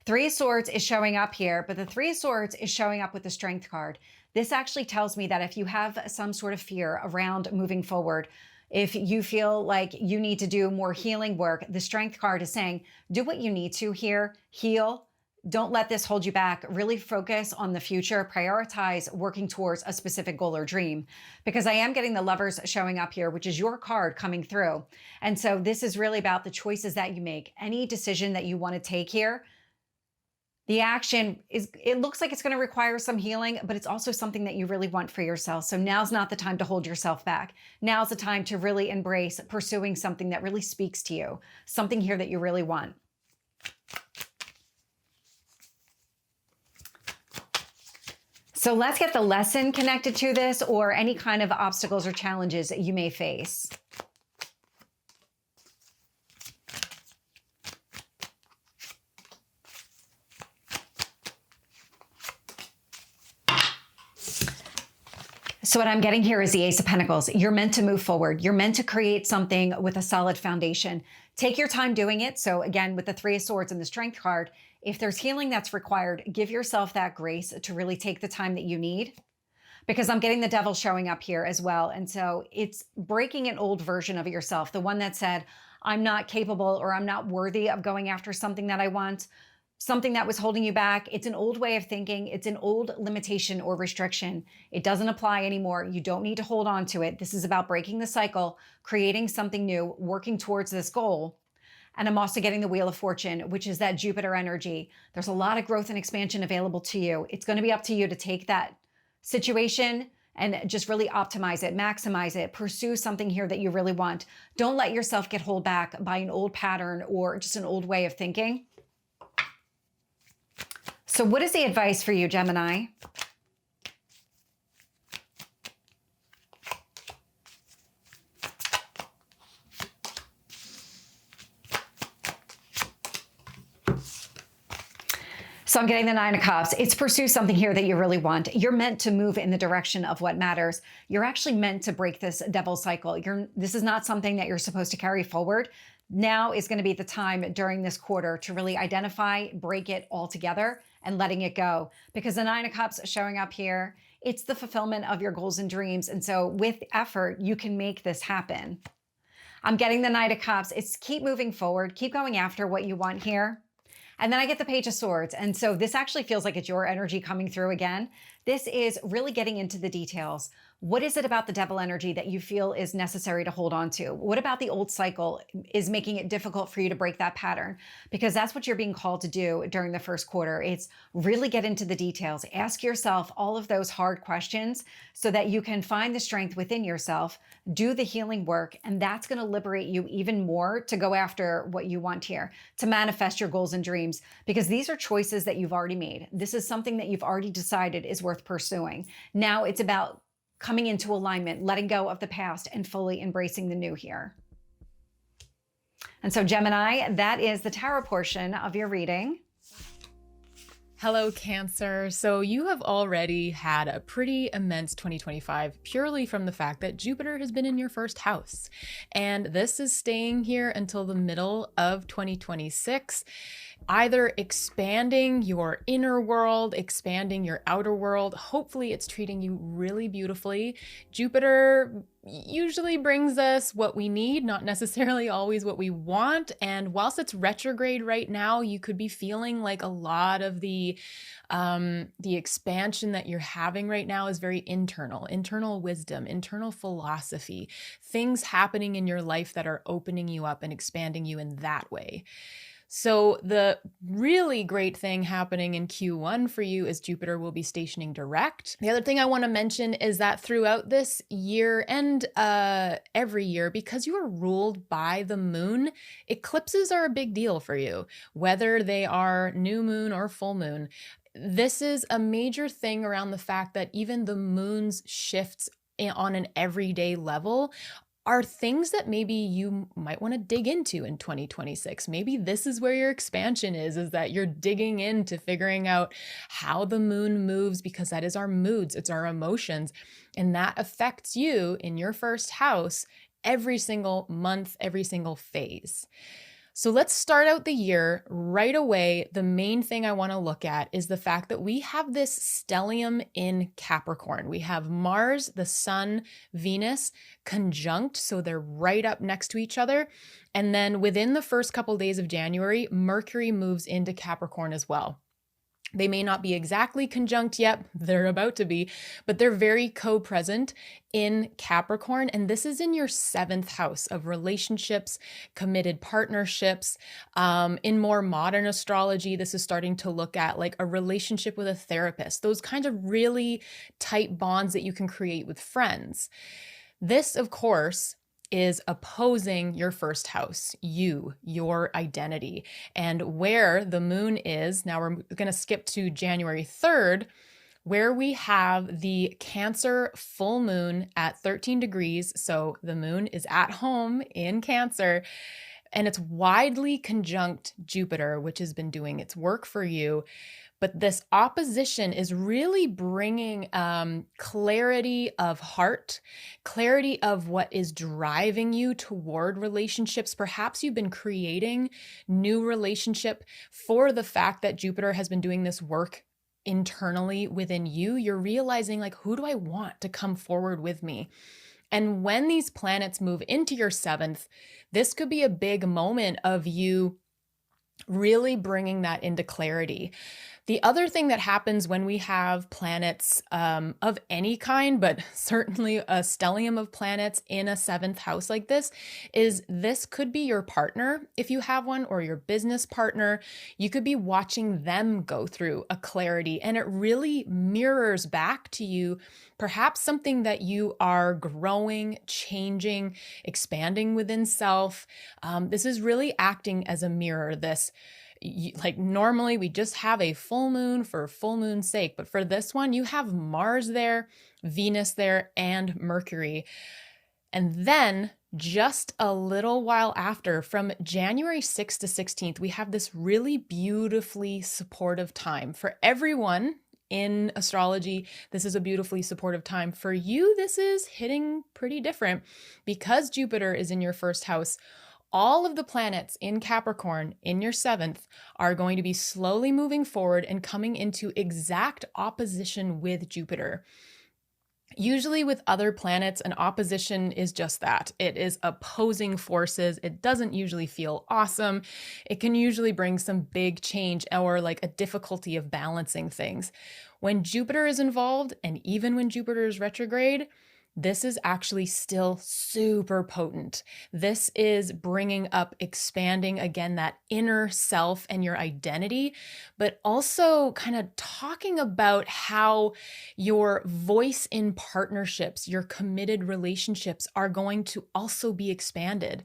Three of Swords is showing up here, but the Three of Swords is showing up with the Strength card. This actually tells me that if you have some sort of fear around moving forward, if you feel like you need to do more healing work, the Strength card is saying, do what you need to here, heal. Don't let this hold you back. Really focus on the future. Prioritize working towards a specific goal or dream, because I am getting the Lovers showing up here, which is your card coming through. And so this is really about the choices that you make. Any decision that you want to take here, the action is, it looks like it's going to require some healing, but it's also something that you really want for yourself. So now's not the time to hold yourself back. Now's the time to really embrace pursuing something that really speaks to you, something here that you really want. So let's get the lesson connected to this or any kind of obstacles or challenges that you may face. So what I'm getting here is the Ace of Pentacles. You're meant to move forward. You're meant to create something with a solid foundation. Take your time doing it. So again, with the Three of Swords and the Strength card, if there's healing that's required, give yourself that grace to really take the time that you need, because I'm getting the Devil showing up here as well. And so it's breaking an old version of yourself, the one that said, I'm not capable or I'm not worthy of going after something that I want, something that was holding you back. It's an old way of thinking. It's an old limitation or restriction. It doesn't apply anymore. You don't need to hold on to it. This is about breaking the cycle, creating something new, working towards this goal. And I'm also getting the Wheel of Fortune, which is that Jupiter energy. There's a lot of growth and expansion available to you. It's going to be up to you to take that situation and just really optimize it, maximize it, pursue something here that you really want. Don't let yourself get held back by an old pattern or just an old way of thinking. So what is the advice for you, Gemini? So I'm getting the Nine of Cups. It's pursue something here that you really want. You're meant to move in the direction of what matters. You're actually meant to break this devil cycle. This is not something that you're supposed to carry forward. Now is going to be the time during this quarter to really identify, break it all together and letting it go. Because the Nine of Cups showing up here, it's the fulfillment of your goals and dreams. And so with effort, you can make this happen. I'm getting the Knight of Cups. It's keep moving forward, keep going after what you want here. And then I get the Page of Swords. And so this actually feels like it's your energy coming through again. This is really getting into the details. What is it about the devil energy that you feel is necessary to hold on to? What about the old cycle is making it difficult for you to break that pattern? Because that's what you're being called to do during the first quarter. It's really get into the details. Ask yourself all of those hard questions so that you can find the strength within yourself, do the healing work, and that's going to liberate you even more to go after what you want here, to manifest your goals and dreams, because these are choices that you've already made. This is something that you've already decided is worth pursuing. Now it's about coming into alignment, letting go of the past, and fully embracing the new here. And so Gemini, that is the tarot portion of your reading. Hello, Cancer. So you have already had a pretty immense 2025 purely from the fact that Jupiter has been in your first house. And this is staying here until the middle of 2026, either expanding your inner world, expanding your outer world. Hopefully it's treating you really beautifully. Jupiter usually brings us what we need, not necessarily always what we want. And whilst it's retrograde right now, you could be feeling like a lot of the expansion that you're having right now is very internal wisdom, internal philosophy, things happening in your life that are opening you up and expanding you in that way. So the really great thing happening in Q1 for you is Jupiter will be stationing direct. The other thing I want to mention is that throughout this year and every year, because you are ruled by the moon, eclipses are a big deal for you, whether they are new moon or full moon. This is a major thing around the fact that even the moon's shifts on an everyday level are things that maybe you might want to dig into in 2026. Maybe this is where your expansion is that you're digging into figuring out how the moon moves, because that is our moods, it's our emotions, and that affects you in your first house every single month, every single phase. So let's start out the year right away. The main thing I want to look at is the fact that we have this stellium in Capricorn. We have Mars, the Sun, Venus conjunct, so they're right up next to each other. And then within the first couple days of January, Mercury moves into Capricorn as well. They may not be exactly conjunct yet, they're about to be, but they're very co-present in Capricorn. And this is in your 7th house of relationships, committed partnerships. In more modern astrology, this is starting to look at like a relationship with a therapist, those kinds of really tight bonds that you can create with friends. This, of course, is opposing your first house, your identity. And where the moon is, now we're going to skip to January 3rd, where we have the Cancer full moon at 13 degrees. So the moon is at home in Cancer, and it's widely conjunct Jupiter, which has been doing its work for you. But this opposition is really bringing clarity of heart, clarity of what is driving you toward relationships. Perhaps you've been creating new relationship for the fact that Jupiter has been doing this work internally within you. You're realizing like, who do I want to come forward with me? And when these planets move into your 7th, this could be a big moment of you really bringing that into clarity. The other thing that happens when we have planets of any kind, but certainly a stellium of planets in a 7th house like this, is this could be your partner, if you have one, or your business partner. You could be watching them go through a clarity, and it really mirrors back to you perhaps something that you are growing, changing, expanding within self. This is really acting as a mirror. Like normally we just have a full moon for full moon's sake, but for this one, you have Mars there, Venus there, and Mercury. And then just a little while after, from January 6th to 16th, we have this really beautifully supportive time for everyone. In astrology, this is a beautifully supportive time. For you, this is hitting pretty different because Jupiter is in your first house. All of the planets in Capricorn in your 7th are going to be slowly moving forward and coming into exact opposition with Jupiter. Usually with other planets, an opposition is just that. It is opposing forces. It doesn't usually feel awesome. It can usually bring some big change or like a difficulty of balancing things. When Jupiter is involved, and even when Jupiter is retrograde, this is actually still super potent. This is bringing up, expanding again that inner self and your identity, but also kind of talking about how your voice in partnerships, your committed relationships are going to also be expanded.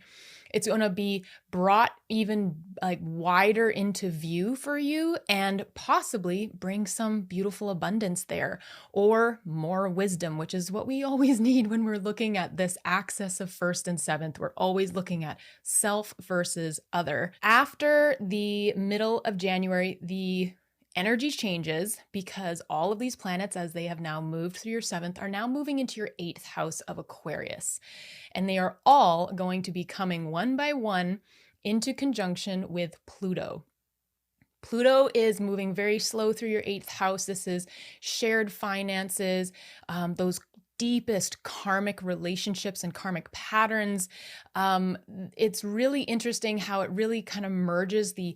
It's going to be brought even like wider into view for you and possibly bring some beautiful abundance there or more wisdom, which is what we always need when we're looking at this axis of first and seventh. We're always looking at self versus other. After the middle of January, the energy changes because all of these planets, as they have now moved through your seventh, are now moving into your eighth house of Aquarius. And they are all going to be coming one by one into conjunction with Pluto. Pluto is moving very slow through your eighth house. This is shared finances, those deepest karmic relationships and karmic patterns. It's really interesting how it really kind of merges the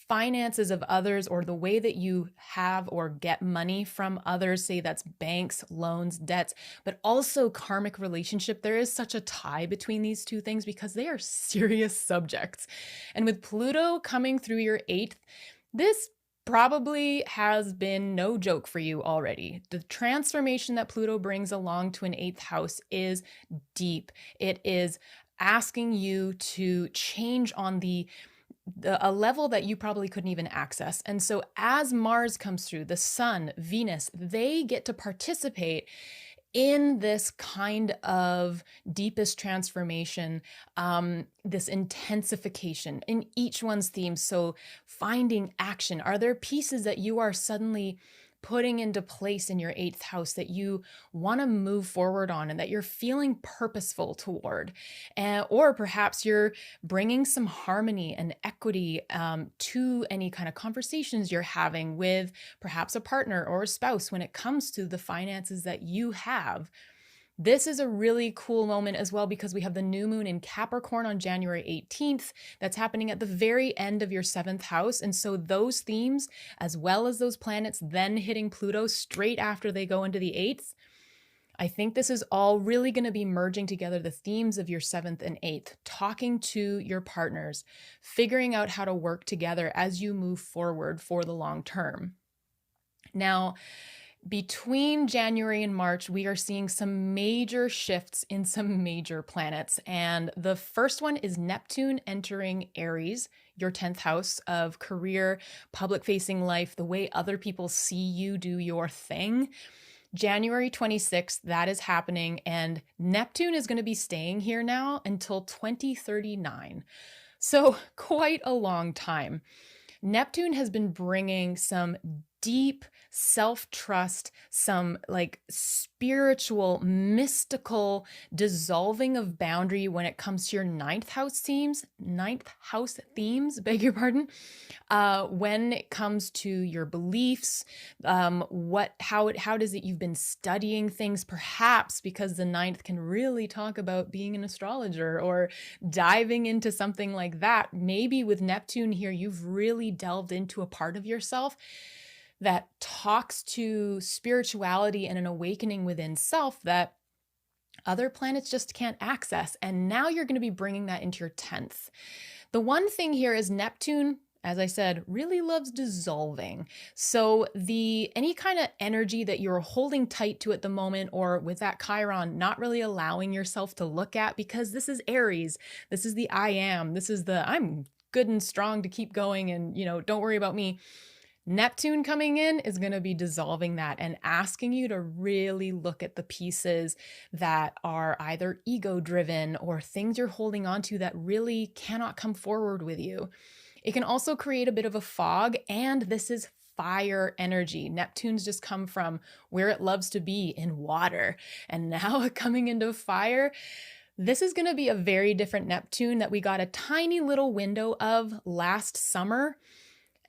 finances of others or the way that you have or get money from others, say that's banks, loans, debts, but also karmic relationship. There is such a tie between these two things because they are serious subjects. And with Pluto coming through your eighth, this probably has been no joke for you already. The transformation that Pluto brings along to an eighth house is deep. It is asking you to change on a level that you probably couldn't even access. And so as Mars comes through, the Sun, Venus, they get to participate in this kind of deepest transformation, this intensification in each one's theme. So finding action. Are there pieces that you are suddenly putting into place in your eighth house that you want to move forward on and that you're feeling purposeful toward? Or perhaps you're bringing some harmony and equity to any kind of conversations you're having with perhaps a partner or a spouse when it comes to the finances that you have. This is a really cool moment as well because we have the new moon in Capricorn on January 18th. That's happening at the very end of your seventh house. And so those themes, as well as those planets then hitting Pluto straight after they go into the eighth, I think this is all really going to be merging together the themes of your seventh and eighth, talking to your partners, figuring out how to work together as you move forward for the long term. Now, between January and March, we are seeing some major shifts in some major planets. And the first one is Neptune entering Aries, your 10th house of career, public-facing life, the way other people see you do your thing. January 26th, that is happening. And Neptune is going to be staying here now until 2039. So quite a long time. Neptune has been bringing some deep self-trust, some like spiritual, mystical dissolving of boundary when it comes to your ninth house themes, beg your pardon. When it comes to your beliefs, how does it, you've been studying things, perhaps because the ninth can really talk about being an astrologer or diving into something like that. Maybe with Neptune here, you've really delved into a part of yourself that talks to spirituality and an awakening within self that other planets just can't access. And now you're going to be bringing that into your 10th. The one thing here is Neptune, as I said, really loves dissolving. So any kind of energy that you're holding tight to at the moment, or with that Chiron, not really allowing yourself to look at, because this is Aries, this is the I am, this is the I'm good and strong to keep going and, don't worry about me. Neptune coming in is going to be dissolving that and asking you to really look at the pieces that are either ego-driven or things you're holding on to that really cannot come forward with you. It can also create a bit of a fog, and this is fire energy. Neptune's just come from where it loves to be in water, and now coming into fire. This is going to be a very different Neptune that we got a tiny little window of last summer.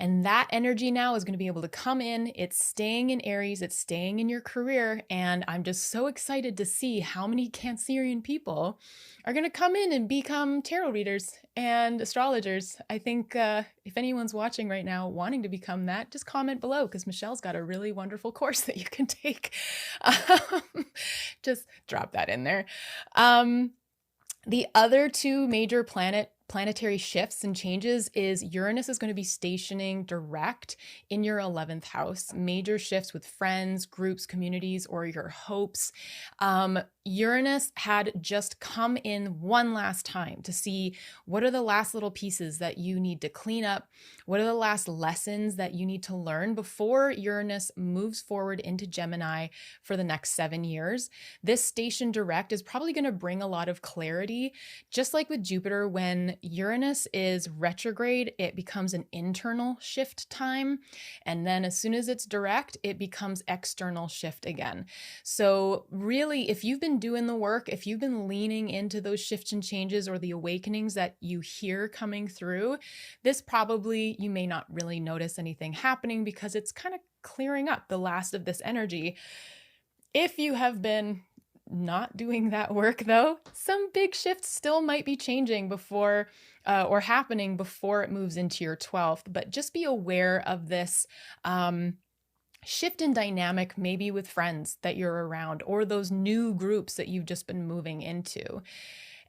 And that energy now is going to be able to come in. It's staying in Aries, it's staying in your career. And I'm just so excited to see how many Cancerian people are going to come in and become tarot readers and astrologers. I think if anyone's watching right now wanting to become that, just comment below, because Michelle's got a really wonderful course that you can take. Just drop that in there. The other two major planetary shifts and changes is Uranus is going to be stationing direct in your 11th house. Major shifts with friends, groups, communities, or your hopes. Uranus had just come in one last time to see what are the last little pieces that you need to clean up. What are the last lessons that you need to learn before Uranus moves forward into Gemini for the next 7 years. This station direct is probably going to bring a lot of clarity. Just like with Jupiter, when Uranus is retrograde, it becomes an internal shift time. And then as soon as it's direct, it becomes external shift again. So really, if you've been doing the work, if you've been leaning into those shifts and changes or the awakenings that you hear coming through, this probably, you may not really notice anything happening because it's kind of clearing up the last of this energy. If you have been not doing that work though, some big shifts still might be changing before or happening before it moves into your 12th, but just be aware of this shift in dynamic, maybe with friends that you're around or those new groups that you've just been moving into.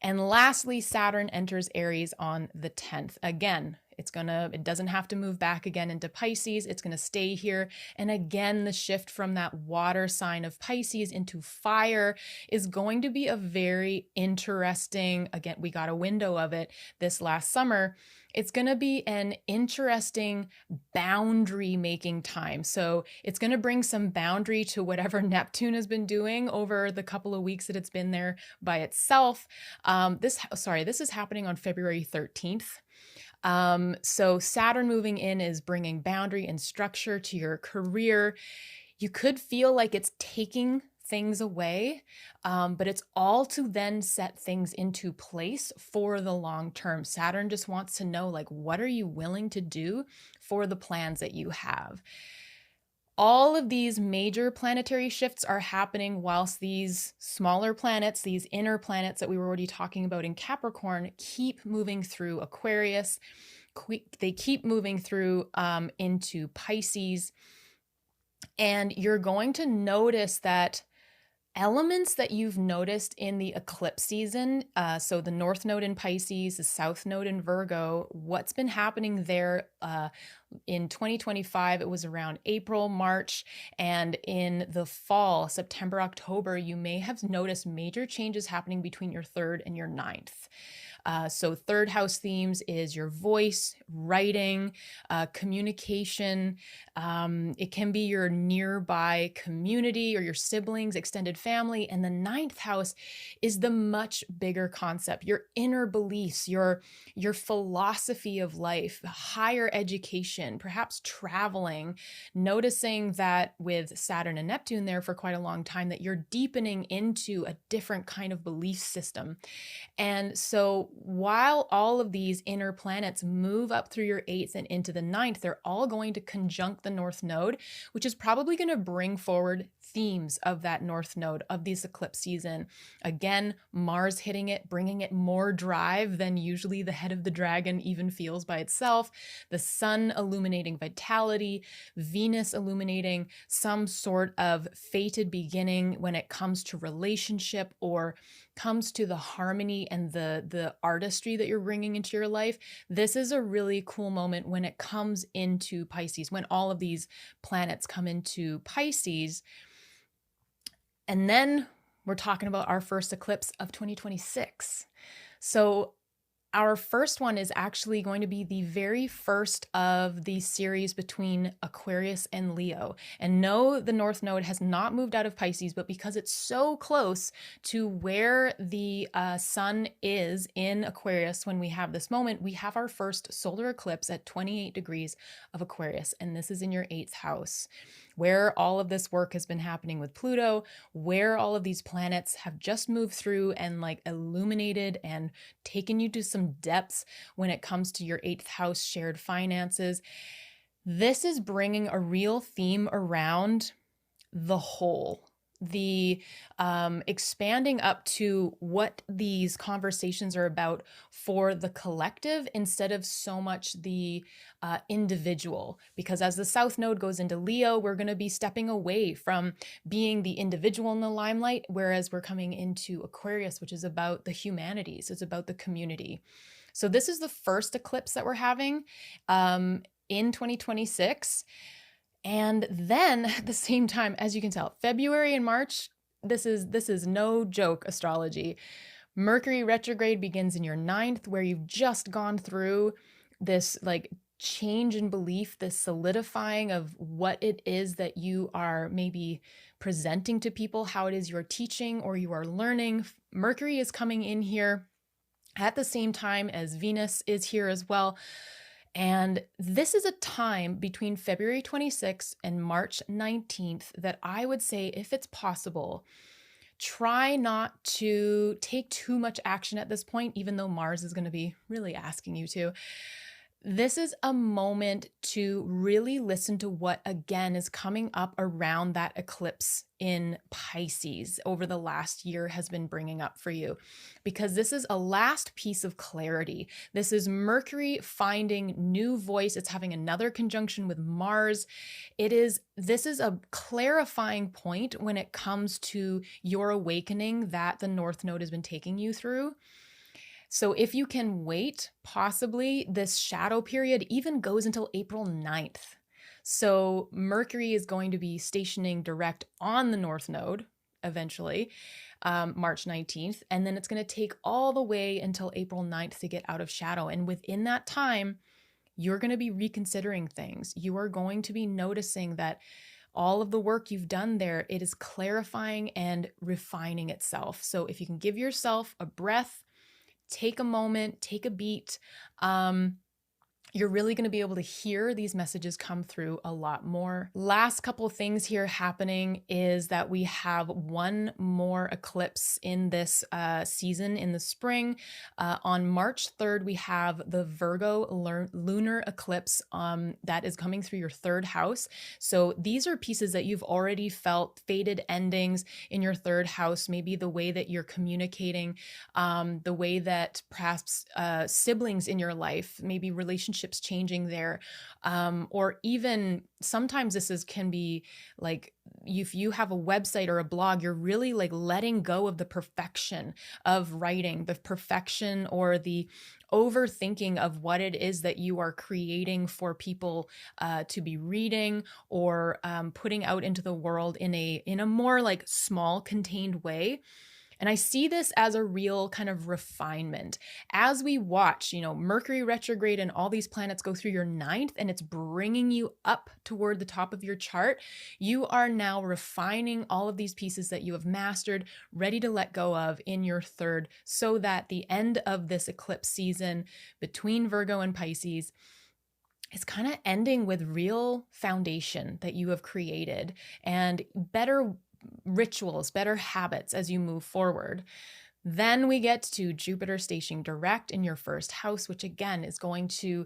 And lastly, Saturn enters Aries on the 10th. Again, it doesn't have to move back again into Pisces. It's going to stay here. And again, the shift from that water sign of Pisces into fire is going to be a very interesting, again, we got a window of it this last summer. It's going to be an interesting boundary making time. So it's going to bring some boundary to whatever Neptune has been doing over the couple of weeks that it's been there by itself. This is happening on February 13th. So Saturn moving in is bringing boundary and structure to your career. You could feel like it's taking things away, but it's all to then set things into place for the long term. Saturn just wants to know, like, what are you willing to do for the plans that you have? All of these major planetary shifts are happening whilst these smaller planets, these inner planets that we were already talking about in Capricorn, keep moving through Aquarius. They keep moving through into Pisces. And you're going to notice that elements that you've noticed in the eclipse season, so the North Node in Pisces, the South Node in Virgo, what's been happening there in 2025, it was around April, March, and in the fall, September, October, you may have noticed major changes happening between your 3rd and your 9th. So 3rd house themes is your voice, writing, communication. It can be your nearby community or your siblings, extended family. And the 9th house is the much bigger concept, your inner beliefs, your philosophy of life, higher education, perhaps traveling, noticing that with Saturn and Neptune there for quite a long time, that you're deepening into a different kind of belief system. And so while all of these inner planets move up through your 8th and into the 9th, they're all going to conjunct the North Node, which is probably going to bring forward themes of that North Node of this eclipse season. Again, Mars hitting it, bringing it more drive than usually the head of the dragon even feels by itself. The sun illuminating vitality, Venus illuminating some sort of fated beginning when it comes to relationship or comes to the harmony and the artistry that you're bringing into your life. This is a really cool moment when it comes into Pisces, when all of these planets come into Pisces. And then we're talking about our first eclipse of 2026. So our first one is actually going to be the very first of the series between Aquarius and Leo. And no, the North Node has not moved out of Pisces, but because it's so close to where the sun is in Aquarius when we have this moment, we have our first solar eclipse at 28 degrees of Aquarius. And this is in your 8th house, where all of this work has been happening with Pluto, where all of these planets have just moved through and like illuminated and taken you to some depths when it comes to your 8th house shared finances. This is bringing a real theme around the whole, the expanding up to what these conversations are about for the collective instead of so much the individual. Because as the South Node goes into Leo, we're going to be stepping away from being the individual in the limelight, whereas we're coming into Aquarius, which is about the humanities. It's about the community. So this is the first eclipse that we're having in 2026. And then at the same time, as you can tell, February and March, this is no joke astrology. Mercury retrograde begins in your 9th, where you've just gone through this like change in belief, this solidifying of what it is that you are maybe presenting to people, how it is you're teaching or you are learning. Mercury is coming in here at the same time as Venus is here as well. And this is a time between February 26th and March 19th that I would say, if it's possible, try not to take too much action at this point, even though Mars is going to be really asking you to. This is a moment to really listen to what, again, is coming up around that eclipse in Pisces over the last year has been bringing up for you, because this is a last piece of clarity. This is Mercury finding new voice. It's having another conjunction with Mars. This is a clarifying point when it comes to your awakening that the North Node has been taking you through. So if you can wait, possibly this shadow period even goes until April 9th. So Mercury is going to be stationing direct on the North Node eventually, March 19th. And then it's going to take all the way until April 9th to get out of shadow. And within that time, you're going to be reconsidering things. You are going to be noticing that all of the work you've done there, it is clarifying and refining itself. So if you can give yourself a breath, take a moment, take a beat, you're really going to be able to hear these messages come through a lot more. Last couple of things here happening is that we have one more eclipse in this season in the spring. On March 3rd, we have the Virgo lunar eclipse that is coming through your 3rd house. So these are pieces that you've already felt fated endings in your 3rd house, maybe the way that you're communicating, the way that perhaps siblings in your life, maybe relationships changing there, or even sometimes can be like if you have a website or a blog, you're really like letting go of the perfection of writing, the perfection or the overthinking of what it is that you are creating for people to be reading or putting out into the world in a more like small contained way. And I see this as a real kind of refinement. As we watch, Mercury retrograde and all these planets go through your 9th and it's bringing you up toward the top of your chart, you are now refining all of these pieces that you have mastered, ready to let go of in your 3rd, so that the end of this eclipse season between Virgo and Pisces is kind of ending with real foundation that you have created and better rituals, better habits as you move forward. Then we get to Jupiter stationing direct in your 1st house, which again is going to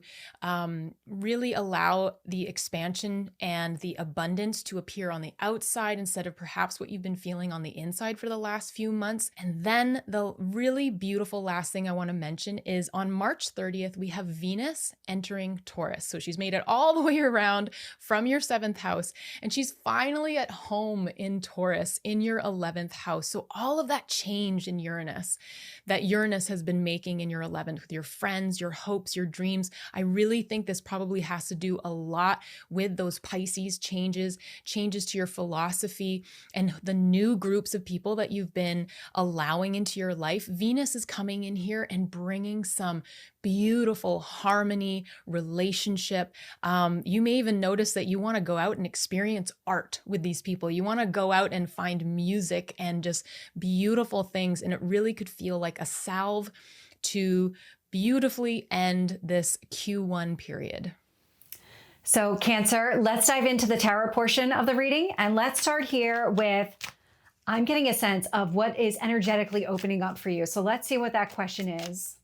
really allow the expansion and the abundance to appear on the outside instead of perhaps what you've been feeling on the inside for the last few months. And then the really beautiful last thing I want to mention is on March 30th, we have Venus entering Taurus. So she's made it all the way around from your 7th house, and she's finally at home in Taurus in your 11th house. So all of that change in Uranus that Uranus has been making in your 11th with your friends, your hopes, your dreams. I really think this probably has to do a lot with those Pisces changes to your philosophy and the new groups of people that you've been allowing into your life. Venus is coming in here and bringing some beautiful harmony, relationship. You may even notice that you want to go out and experience art with these people. You want to go out and find music and just beautiful things. And it really could feel like a salve to beautifully end this Q1 period. So Cancer, let's dive into the tarot portion of the reading. And let's start here with, I'm getting a sense of what is energetically opening up for you. So let's see what that question is.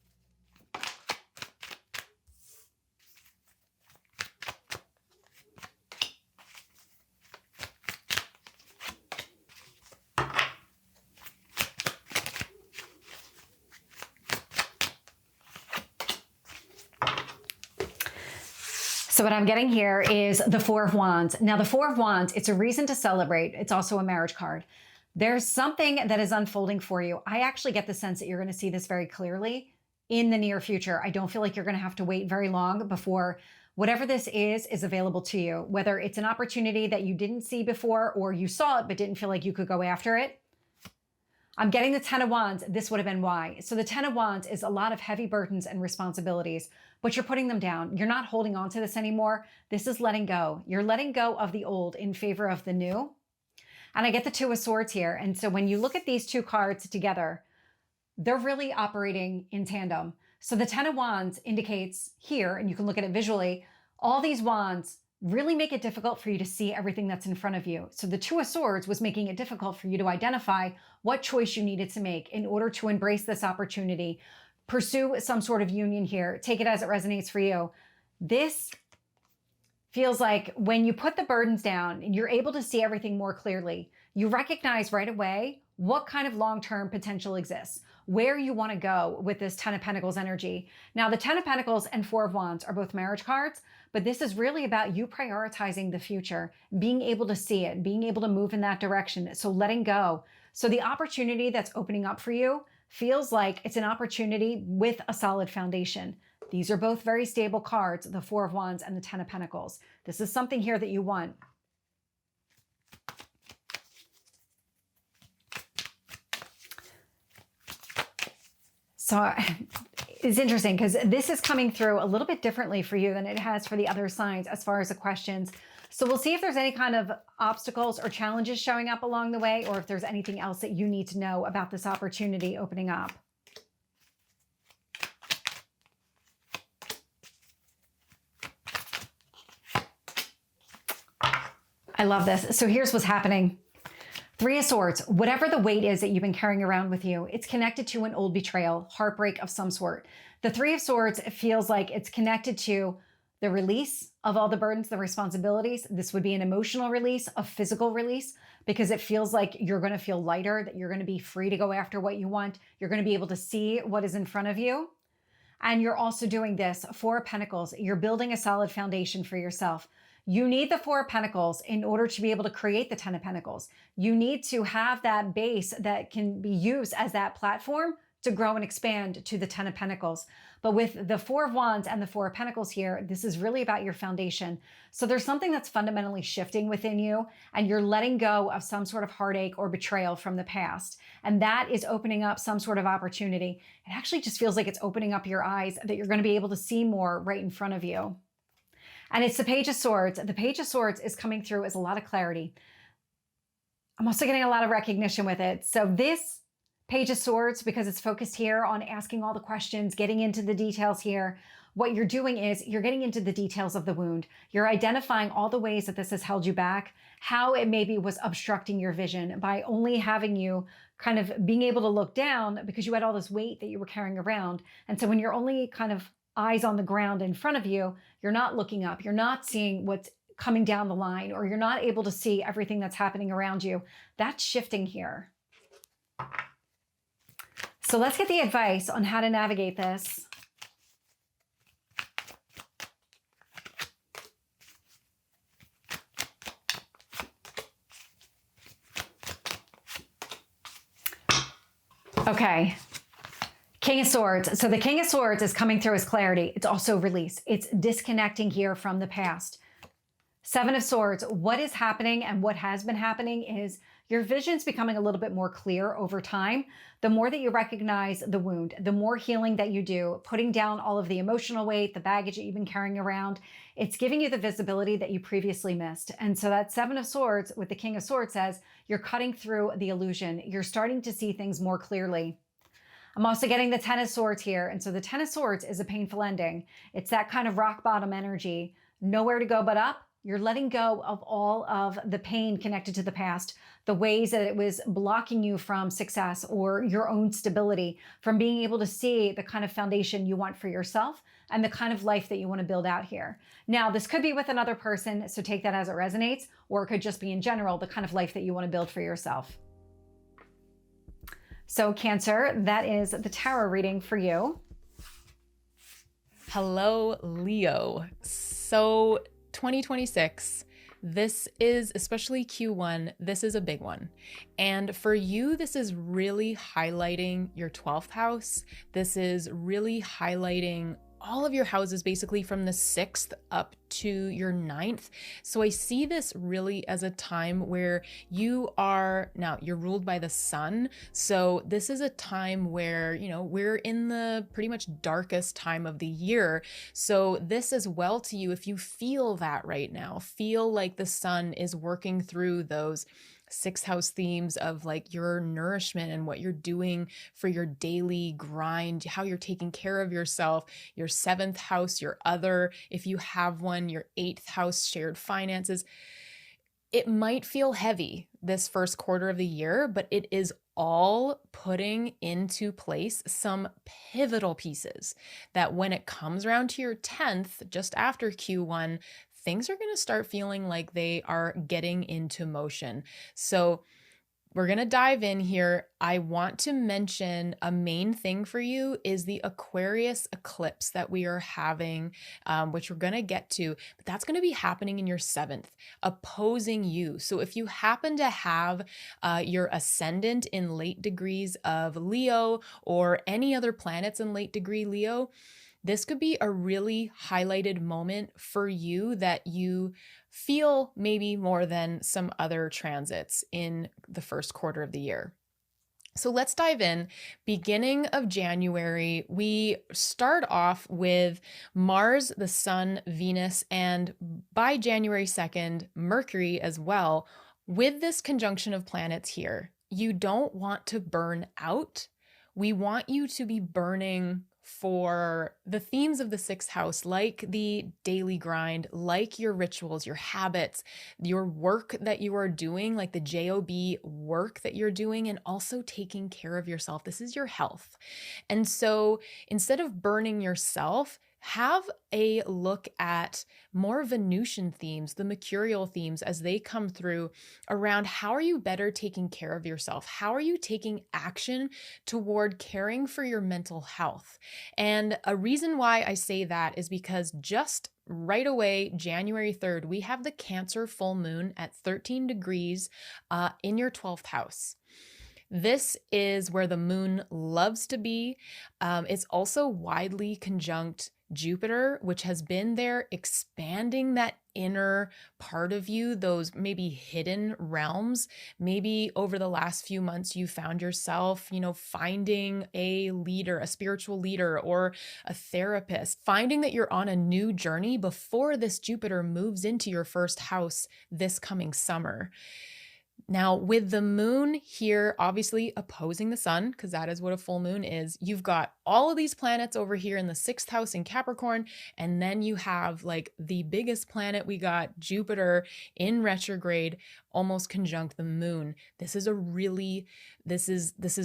So what I'm getting here is the Four of Wands. Now the Four of Wands, it's a reason to celebrate. It's also a marriage card. There's something that is unfolding for you. I actually get the sense that you're going to see this very clearly in the near future. I don't feel like you're going to have to wait very long before whatever this is available to you, whether it's an opportunity that you didn't see before or you saw it but didn't feel like you could go after it. I'm getting the Ten of Wands. This would have been why. So the Ten of Wands is a lot of heavy burdens and responsibilities, but you're putting them down. You're not holding on to this anymore. This is letting go. You're letting go of the old in favor of the new. And I get the Two of Swords here. And so when you look at these two cards together, they're really operating in tandem. So the Ten of Wands indicates here, and you can look at it visually, all these wands really make it difficult for you to see everything that's in front of you. So the Two of Swords was making it difficult for you to identify what choice you needed to make in order to embrace this opportunity, pursue some sort of union here, take it as it resonates for you. This feels like when you put the burdens down and you're able to see everything more clearly, you recognize right away what kind of long-term potential exists, where you want to go with this Ten of Pentacles energy. Now, the Ten of Pentacles and Four of Wands are both marriage cards, but this is really about you prioritizing the future, being able to see it, being able to move in that direction. So letting go. So the opportunity that's opening up for you feels like it's an opportunity with a solid foundation. These are both very stable cards, the Four of Wands and the Ten of Pentacles. This is something here that you want. So it's interesting because this is coming through a little bit differently for you than it has for the other signs as far as the questions. So we'll see if there's any kind of obstacles or challenges showing up along the way, or if there's anything else that you need to know about this opportunity opening up. I love this. So here's what's happening. Three of Swords, whatever the weight is that you've been carrying around with you, it's connected to an old betrayal, heartbreak of some sort. The Three of Swords feels like it's connected to the release of all the burdens, the responsibilities. This would be an emotional release, a physical release, because it feels like you're going to feel lighter, that you're going to be free to go after what you want. You're going to be able to see what is in front of you. And you're also doing this, Four of Pentacles. You're building a solid foundation for yourself. You need the Four of Pentacles in order to be able to create the Ten of Pentacles. You need to have that base that can be used as that platform to grow and expand to the Ten of Pentacles. But with the Four of Wands and the Four of Pentacles here, this is really about your foundation. So there's something that's fundamentally shifting within you, and you're letting go of some sort of heartache or betrayal from the past. And that is opening up some sort of opportunity. It actually just feels like it's opening up your eyes, that you're going to be able to see more right in front of you. And it's the Page of Swords. The Page of Swords is coming through as a lot of clarity. I'm also getting a lot of recognition with it. So this Page of Swords, because it's focused here on asking all the questions, getting into the details here, what you're doing is you're getting into the details of the wound. You're identifying all the ways that this has held you back, how it maybe was obstructing your vision by only having you kind of being able to look down because you had all this weight that you were carrying around. And so when you're only kind of eyes on the ground in front of you, you're not looking up, you're not seeing what's coming down the line, or you're not able to see everything that's happening around you. That's shifting here. So let's get the advice on how to navigate this. Okay. King of Swords. So the King of Swords is coming through as clarity. It's also release. It's disconnecting here from the past. Seven of Swords. What is happening and what has been happening is your vision's becoming a little bit more clear over time. The more that you recognize the wound, the more healing that you do, putting down all of the emotional weight, the baggage that you've been carrying around, it's giving you the visibility that you previously missed. And so that Seven of Swords with the King of Swords says you're cutting through the illusion. You're starting to see things more clearly. I'm also getting the Ten of Swords here. And so the Ten of Swords is a painful ending. It's that kind of rock bottom energy, nowhere to go but up. You're letting go of all of the pain connected to the past, the ways that it was blocking you from success or your own stability, from being able to see the kind of foundation you want for yourself and the kind of life that you want to build out here. Now, this could be with another person, so take that as it resonates, or it could just be in general, the kind of life that you want to build for yourself. So Cancer, that is the tarot reading for you. Hello, Leo. So 2026, this is, especially Q1, this is a big one. And for you, this is really highlighting your 12th house. This is really highlighting all of your houses, basically from the 6th up to your 9th. So I see this really as a time where you're ruled by the sun. So this is a time where, we're in the pretty much darkest time of the year. So this as well to you, if you feel that right now, feel like the sun is working through those 6th house themes of like your nourishment and what you're doing for your daily grind, how you're taking care of yourself, your 7th house, your other, if you have one, your 8th house, shared finances. It might feel heavy this first quarter of the year, but it is all putting into place some pivotal pieces that when it comes around to your 10th, just after Q1, things are going to start feeling like they are getting into motion. So we're going to dive in here. I want to mention a main thing for you is the Aquarius eclipse that we are having, which we're going to get to, but that's going to be happening in your 7th, opposing you. So if you happen to have your ascendant in late degrees of Leo or any other planets in late degree Leo, this could be a really highlighted moment for you that you feel maybe more than some other transits in the first quarter of the year. So let's dive in. Beginning of January, we start off with Mars, the Sun, Venus, and by January 2nd, Mercury as well. With this conjunction of planets here, you don't want to burn out. We want you to be burning for the themes of the 6th house, like the daily grind, like your rituals, your habits, your work that you are doing, like the job work that you're doing, and also taking care of yourself. This is your health. And so instead of burning yourself, have a look at more Venusian themes, the mercurial themes as they come through around how are you better taking care of yourself? How are you taking action toward caring for your mental health? And a reason why I say that is because just right away, January 3rd, we have the Cancer full moon at 13 degrees in your 12th house. This is where the moon loves to be. It's also widely conjunct Jupiter, which has been there expanding that inner part of you, those maybe hidden realms. Maybe over the last few months, you found yourself, finding a leader, a spiritual leader, or a therapist, finding that you're on a new journey before this Jupiter moves into your first house this coming summer. Now, with the moon here, obviously opposing the sun, because that is what a full moon is, you've got all of these planets over here in the 6th house in Capricorn, and then you have like the biggest planet we got, Jupiter in retrograde, almost conjunct the moon. This is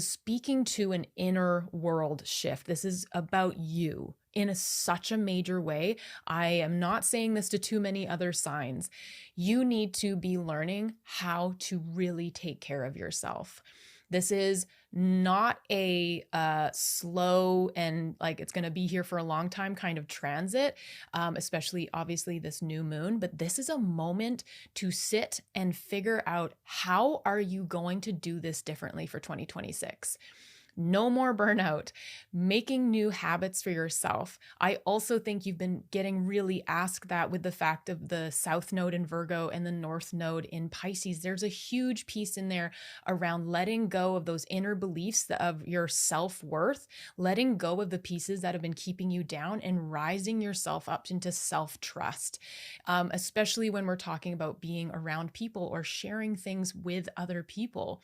speaking to an inner world shift. This is about you in such a major way. I am not saying this to too many other signs. You need to be learning how to really take care of yourself. This is not a slow and like it's going to be here for a long time kind of transit, especially obviously this new moon, but this is a moment to sit and figure out how are you going to do this differently for 2026. No more burnout, making new habits for yourself. I also think you've been getting really asked that with the fact of the South Node in Virgo and the North Node in Pisces. There's a huge piece in there around letting go of those inner beliefs of your self-worth, letting go of the pieces that have been keeping you down and rising yourself up into self-trust, especially when we're talking about being around people or sharing things with other people.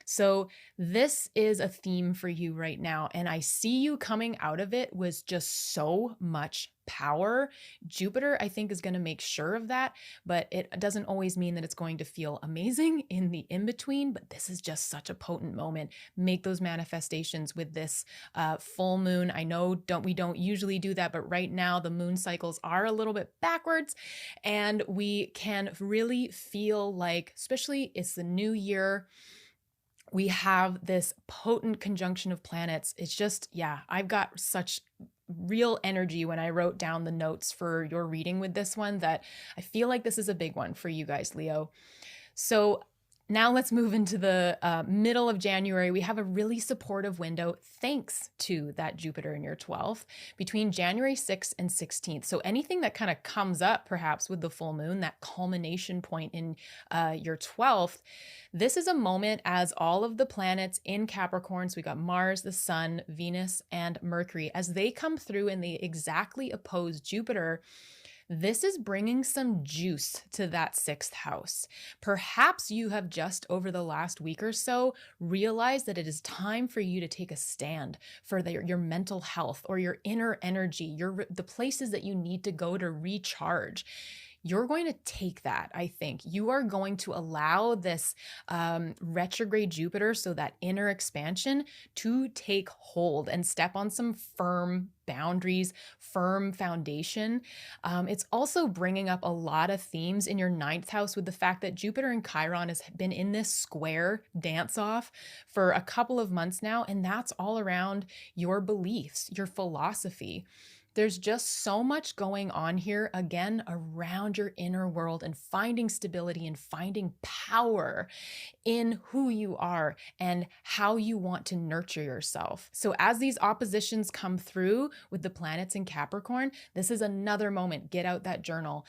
So this is a theme for you right now. And I see you coming out of it with just so much power. Jupiter, I think, is going to make sure of that, but it doesn't always mean that it's going to feel amazing in the in-between, but this is just such a potent moment. Make those manifestations with this full moon. I know we don't usually do that, but right now the moon cycles are a little bit backwards, and we can really feel like, especially it's the new year, we have this potent conjunction of planets. It's just, I've got such real energy when I wrote down the notes for your reading with this one that I feel like this is a big one for you guys, Leo. So now let's move into the middle of January. We have a really supportive window thanks to that Jupiter in your 12th between January 6th and 16th. So anything that kind of comes up perhaps with the full moon, that culmination point in your 12th, this is a moment as all of the planets in Capricorn, so we got Mars, the Sun, Venus, and Mercury, as they come through and they exactly oppose Jupiter. This is bringing some juice to that 6th house. Perhaps you have just over the last week or so realized that it is time for you to take a stand for your mental health or your inner energy, the places that you need to go to recharge. You're going to take that, I think. You are going to allow this retrograde Jupiter, so that inner expansion, to take hold and step on some firm boundaries, firm foundation. It's also bringing up a lot of themes in your 9th house with the fact that Jupiter and Chiron has been in this square dance-off for a couple of months now, and that's all around your beliefs, your philosophy. There's just so much going on here, again, around your inner world and finding stability and finding power in who you are and how you want to nurture yourself. So as these oppositions come through with the planets in Capricorn, this is another moment. Get out that journal.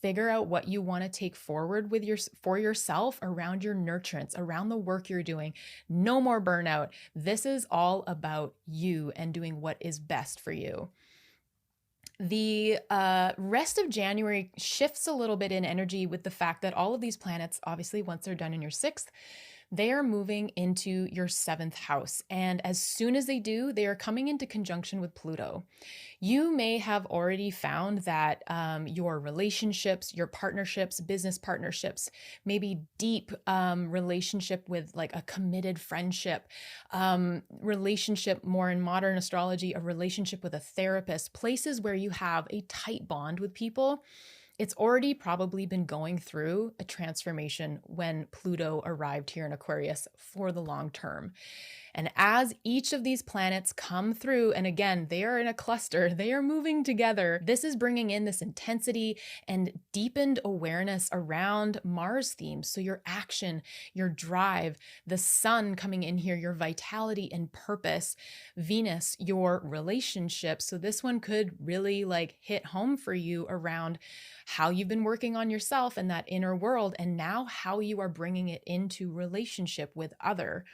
Figure out what you want to take forward for yourself around your nurturance, around the work you're doing. No more burnout. This is all about you and doing what is best for you. The rest of January shifts a little bit in energy with the fact that all of these planets, obviously, once they're done in your 6th, they are moving into your 7th house. And as soon as they do, they are coming into conjunction with Pluto. You may have already found that your relationships, your partnerships, business partnerships, maybe deep relationship with like a committed friendship, relationship more in modern astrology, a relationship with a therapist, places where you have a tight bond with people. It's already probably been going through a transformation when Pluto arrived here in Aquarius for the long term. And as each of these planets come through, and again, they are in a cluster, they are moving together, this is bringing in this intensity and deepened awareness around Mars themes. So your action, your drive, the Sun coming in here, your vitality and purpose, Venus, your relationships. So this one could really like hit home for you around how you've been working on yourself and that inner world, and now how you are bringing it into relationship with other.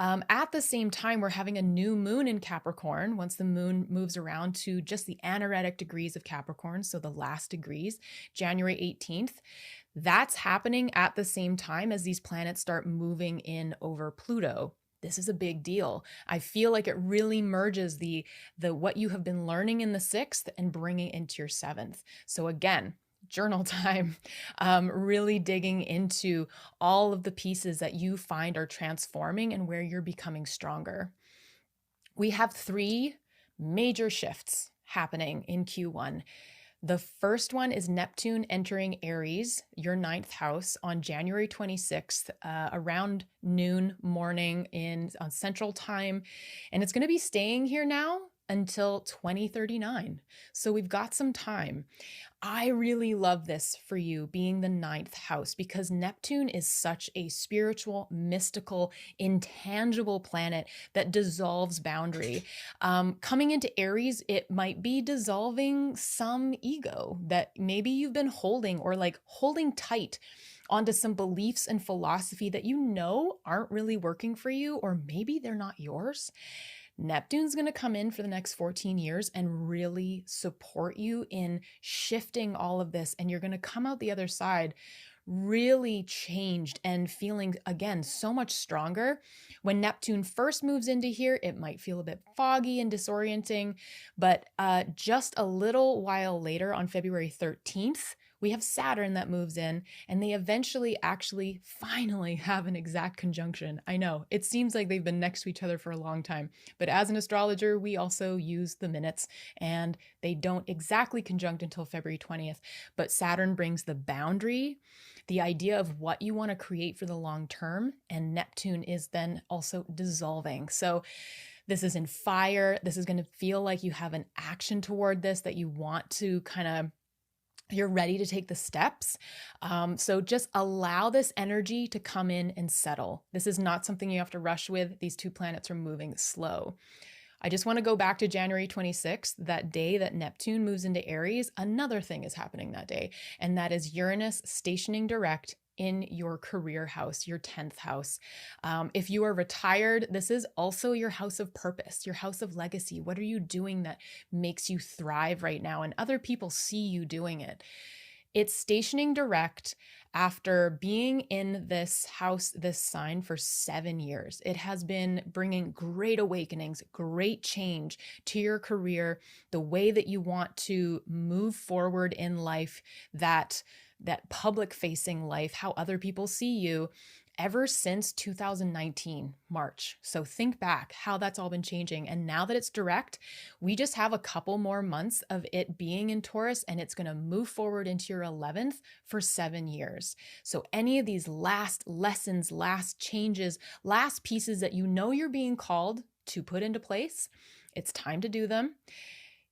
At the same time, we're having a new moon in Capricorn. Once the moon moves around to just the anaretic degrees of Capricorn, so the last degrees, January 18th, that's happening at the same time as these planets start moving in over Pluto. This is a big deal. I feel like it really merges the what you have been learning in the 6th and bringing into your 7th. So again, journal time, really digging into all of the pieces that you find are transforming and where you're becoming stronger. We have 3 major shifts happening in Q1. The first one is Neptune entering Aries, your 9th house, on January 26th, around noon morning on Central Time. And it's going to be staying here now until 2039. So we've got some time. I really love this for you being the 9th house because Neptune is such a spiritual, mystical, intangible planet that dissolves boundary. Coming into Aries, it might be dissolving some ego that maybe you've been holding or like holding tight onto some beliefs and philosophy that you know aren't really working for you, or maybe they're not yours. Neptune's going to come in for the next 14 years and really support you in shifting all of this. And you're going to come out the other side really changed and feeling, again, so much stronger. When Neptune first moves into here, it might feel a bit foggy and disorienting, but just a little while later on February 13th, we have Saturn that moves in, and they eventually actually finally have an exact conjunction. I know, it seems like they've been next to each other for a long time, but as an astrologer, we also use the minutes, and they don't exactly conjunct until February 20th. But Saturn brings the boundary, the idea of what you want to create for the long term, and Neptune is then also dissolving. So This is in fire. This is going to feel like you have an action toward this, that you want to you're ready to take the steps. So just allow this energy to come in and settle. This is not something you have to rush with. These two planets are moving slow. I just want to go back to January 26th, that day that Neptune moves into Aries. Another thing is happening that day, and that is Uranus stationing direct in your career house, your 10th house. If you are retired, this is also your house of purpose, your house of legacy. What are you doing that makes you thrive right now? And other people see you doing it. It's stationing direct after being in this house, this sign, for 7 years. It has been bringing great awakenings, great change to your career, the way that you want to move forward in life, that public facing life, how other people see you, ever since 2019, March. So think back how that's all been changing. And now that it's direct, we just have a couple more months of it being in Taurus, and it's going to move forward into your 11th for 7 years. So any of these last lessons, last changes, last pieces that you know you're being called to put into place, it's time to do them.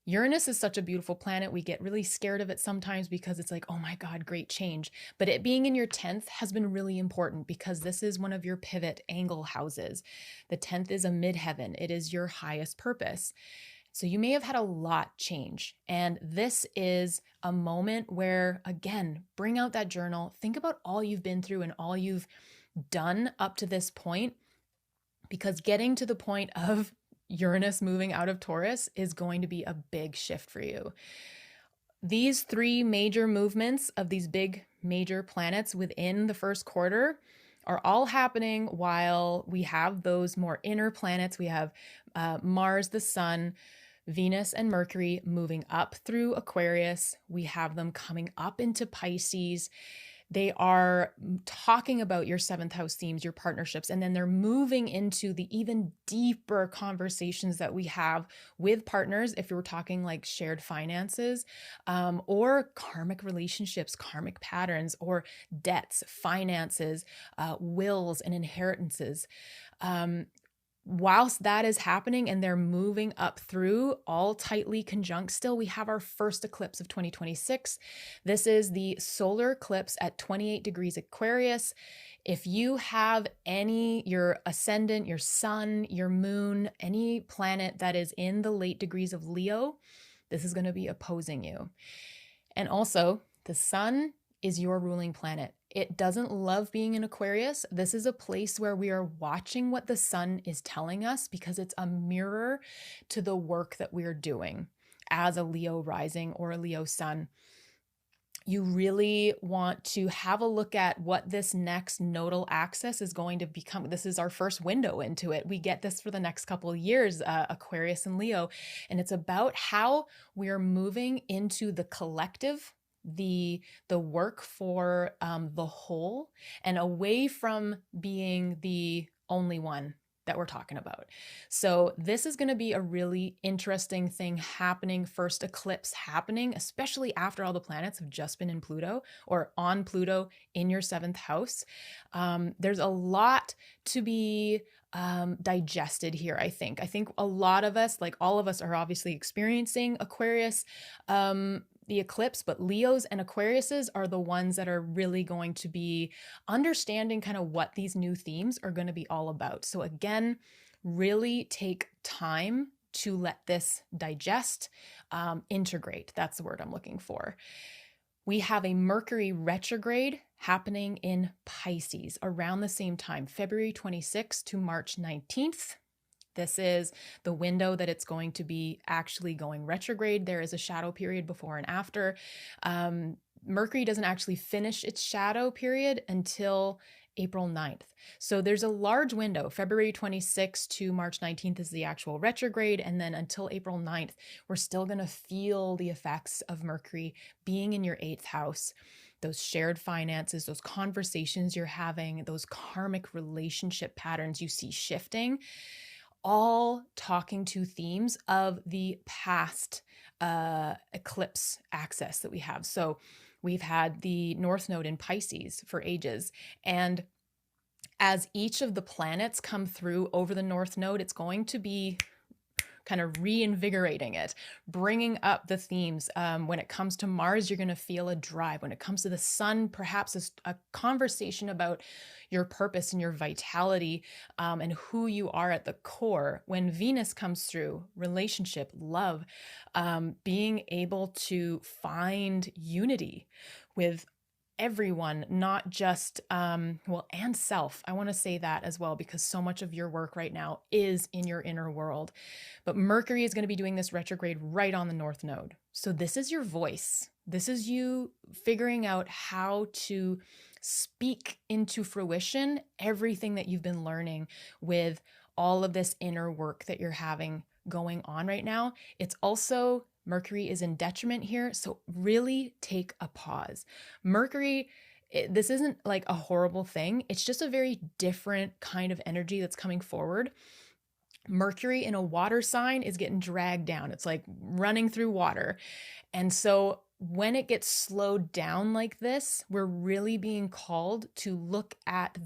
Uranus is such a beautiful planet. We get really scared of it sometimes because it's like, oh my God, great change. But it being in your 10th has been really important because this is one of your pivot angle houses. The 10th is a midheaven. It is your highest purpose. So you may have had a lot change. And this is a moment where, again, bring out that journal. Think about all you've been through and all you've done up to this point, because getting to the point of Uranus moving out of Taurus is going to be a big shift for you. These three major movements of these big major planets within the first quarter are all happening while we have those more inner planets. We have Mars, the Sun, Venus, and Mercury moving up through Aquarius. We have them coming up into Pisces. They are talking about your 7th house themes, your partnerships, and then they're moving into the even deeper conversations that we have with partners, if we're talking like shared finances, or karmic relationships, karmic patterns, or debts, finances, wills, and inheritances. Whilst that is happening and they're moving up through, all tightly conjunct still, we have our first eclipse of 2026. This is the solar eclipse at 28 degrees Aquarius. If you have your ascendant, your sun, your moon, any planet that is in the late degrees of Leo, this is going to be opposing you. And also, the sun is your ruling planet. It doesn't love being in Aquarius. This is a place where we are watching what the sun is telling us because it's a mirror to the work that we're doing as a Leo rising or a Leo sun. You really want to have a look at what this next nodal axis is going to become. This is our first window into it. We get this for the next couple of years, Aquarius and Leo, and it's about how we are moving into the collective, the work for the whole, and away from being the only one that we're talking about. So this is going to be a really interesting thing happening, first eclipse happening, especially after all the planets have just been in Pluto or on Pluto in your 7th house. There's a lot to be digested here, I think. I think a lot of us, like all of us, are obviously experiencing Aquarius, the eclipse, but Leos and Aquariuses are the ones that are really going to be understanding kind of what these new themes are going to be all about. So again, really take time to let this digest, integrate. That's the word I'm looking for. We have a Mercury retrograde happening in Pisces around the same time, February 26th to March 19th. This is the window that it's going to be actually going retrograde. There is a shadow period before and after. Mercury doesn't actually finish its shadow period until April 9th. So there's a large window. February 26th to March 19th is the actual retrograde. And then until April 9th, we're still going to feel the effects of Mercury being in your 8th house. Those shared finances, those conversations you're having, those karmic relationship patterns you see shifting, all talking to themes of the past eclipse axis that we have. So we've had the North Node in Pisces for ages. And as each of the planets come through over the North Node, it's going to be kind of reinvigorating it, bringing up the themes. When it comes to Mars, you're going to feel a drive. When it comes to the Sun, perhaps a conversation about your purpose and your vitality, and who you are at the core. When Venus comes through, relationship, love, being able to find unity with everyone, not just, and self. I want to say that as well, because so much of your work right now is in your inner world. But Mercury is going to be doing this retrograde right on the North Node. So this is your voice. This is you figuring out how to speak into fruition everything that you've been learning with all of this inner work that you're having going on right now. It's also Mercury is in detriment here, so really take a pause. Mercury, this isn't like a horrible thing. It's just a very different kind of energy that's coming forward. Mercury in a water sign is getting dragged down. It's like running through water. And so when it gets slowed down like this, we're really being called to look at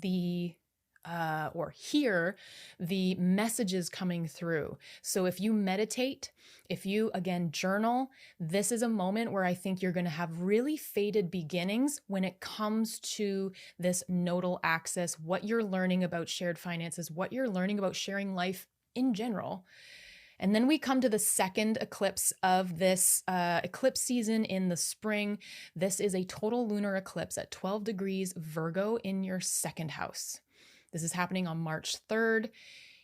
or hear the messages coming through. So if you meditate, if you again journal, this is a moment where I think you're going to have really faded beginnings when it comes to this nodal axis, what you're learning about shared finances, what you're learning about sharing life in general. And then we come to the second eclipse of this eclipse season in the spring. This is a total lunar eclipse at 12 degrees Virgo in your second house. This is happening on March 3rd.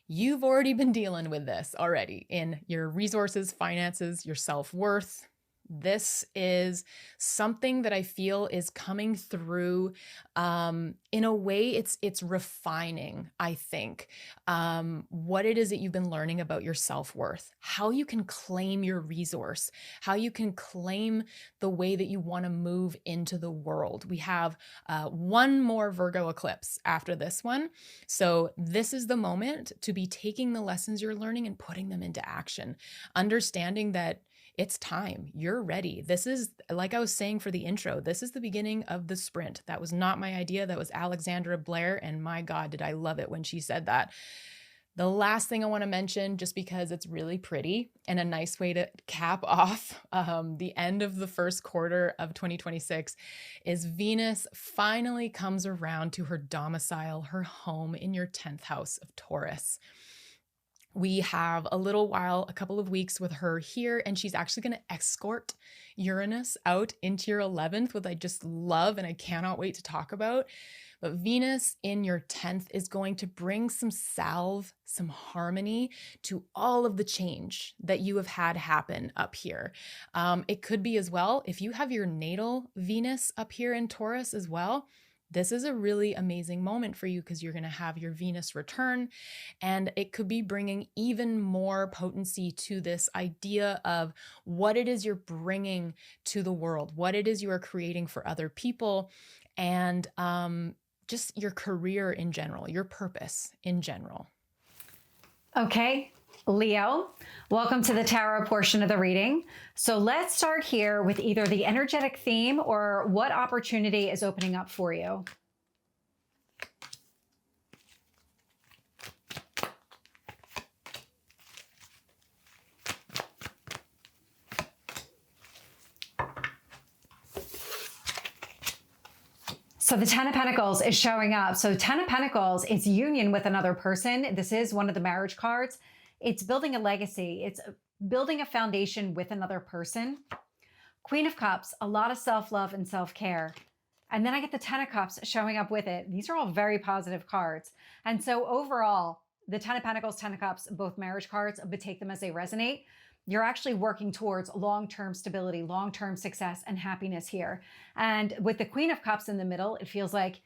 You've already been dealing with this already in your resources, finances, your self-worth. This is something that I feel is coming through in a way it's refining, I think, what it is that you've been learning about your self-worth, how you can claim your resource, how you can claim the way that you want to move into the world. We have one more Virgo eclipse after this one. So this is the moment to be taking the lessons you're learning and putting them into action, understanding that it's time. You're ready. This is, like I was saying for the intro, this is the beginning of the sprint. That was not my idea. That was Alexandra Blair. And my God, did I love it when she said that. The last thing I want to mention, just because it's really pretty and a nice way to cap off the end of the first quarter of 2026, is Venus finally comes around to her domicile, her home in your 10th house of Taurus. We have a little while, a couple of weeks with her here, and she's actually going to escort Uranus out into your 11th, which I just love and I cannot wait to talk about. But Venus in your 10th is going to bring some salve, some harmony to all of the change that you have had happen up here. It could be as well, if you have your natal Venus up here in Taurus as well, this is a really amazing moment for you because you're going to have your Venus return, and it could be bringing even more potency to this idea of what it is you're bringing to the world, what it is you are creating for other people, and just your career in general, your purpose in general. Okay, Leo, welcome to the tarot portion of the reading. So let's start here with either the energetic theme or what opportunity is opening up for you. So the 10 of Pentacles is showing up. So 10 of Pentacles, it's union with another person. This is one of the marriage cards. It's building a legacy. It's building a foundation with another person. Queen of Cups, a lot of self-love and self-care. And then I get the 10 of Cups showing up with it. These are all very positive cards. And so overall, the 10 of Pentacles, 10 of Cups, both marriage cards, but take them as they resonate. You're actually working towards long-term stability, long-term success and happiness here. And with the Queen of Cups in the middle, it feels like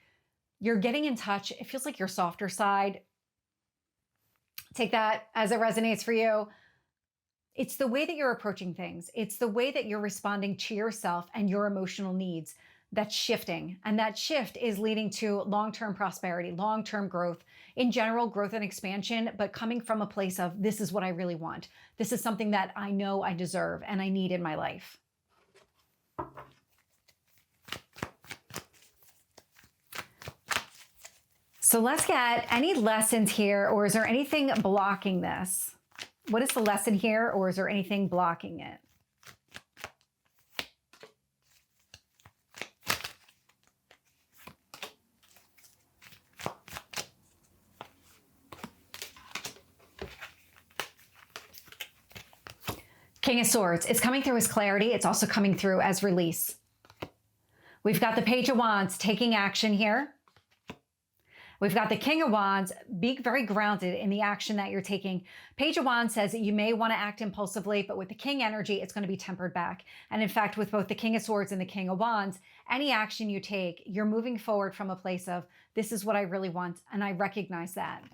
you're getting in touch. It feels like your softer side. Take that as it resonates for you. It's the way that you're approaching things. It's the way that you're responding to yourself and your emotional needs that's shifting. And that shift is leading to long-term prosperity, long-term growth, in general, growth and expansion, but coming from a place of, this is what I really want. This is something that I know I deserve and I need in my life. So let's get any lessons here, or is there anything blocking this? What is the lesson here, or is there anything blocking it? King of Swords. It's coming through as clarity. It's also coming through as release. We've got the Page of Wands taking action here. We've got the King of Wands. Be very grounded in the action that you're taking. Page of Wands says that you may want to act impulsively, but with the King energy, it's going to be tempered back. And in fact, with both the King of Swords and the King of Wands, any action you take, you're moving forward from a place of, this is what I really want, and I recognize that.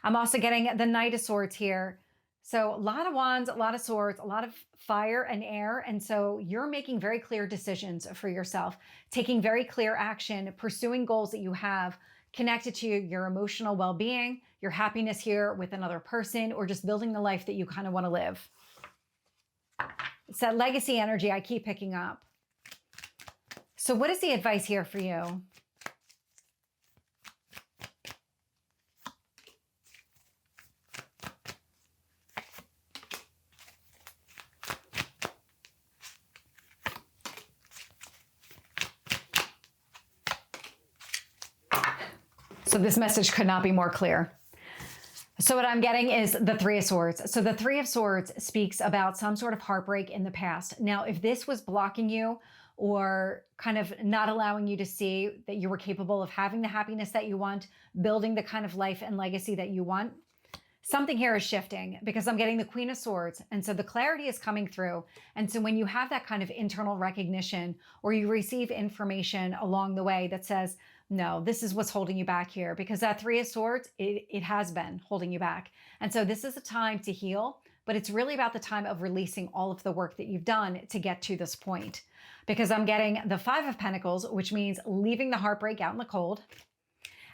I'm also getting the Knight of Swords here. So a lot of wands, a lot of swords, a lot of fire and air. And so you're making very clear decisions for yourself, taking very clear action, pursuing goals that you have connected to your emotional well-being, your happiness here with another person, or just building the life that you kind of want to live. It's that legacy energy I keep picking up. So what is the advice here for you? So this message could not be more clear. So what I'm getting is the Three of Swords. So the Three of Swords speaks about some sort of heartbreak in the past. Now, if this was blocking you or kind of not allowing you to see that you were capable of having the happiness that you want, building the kind of life and legacy that you want, something here is shifting, because I'm getting the Queen of Swords. And so the clarity is coming through. And so when you have that kind of internal recognition, or you receive information along the way that says, no, this is what's holding you back here, because that Three of Swords, it has been holding you back. And so this is a time to heal, but it's really about the time of releasing all of the work that you've done to get to this point. Because I'm getting the Five of Pentacles, which means leaving the heartbreak out in the cold.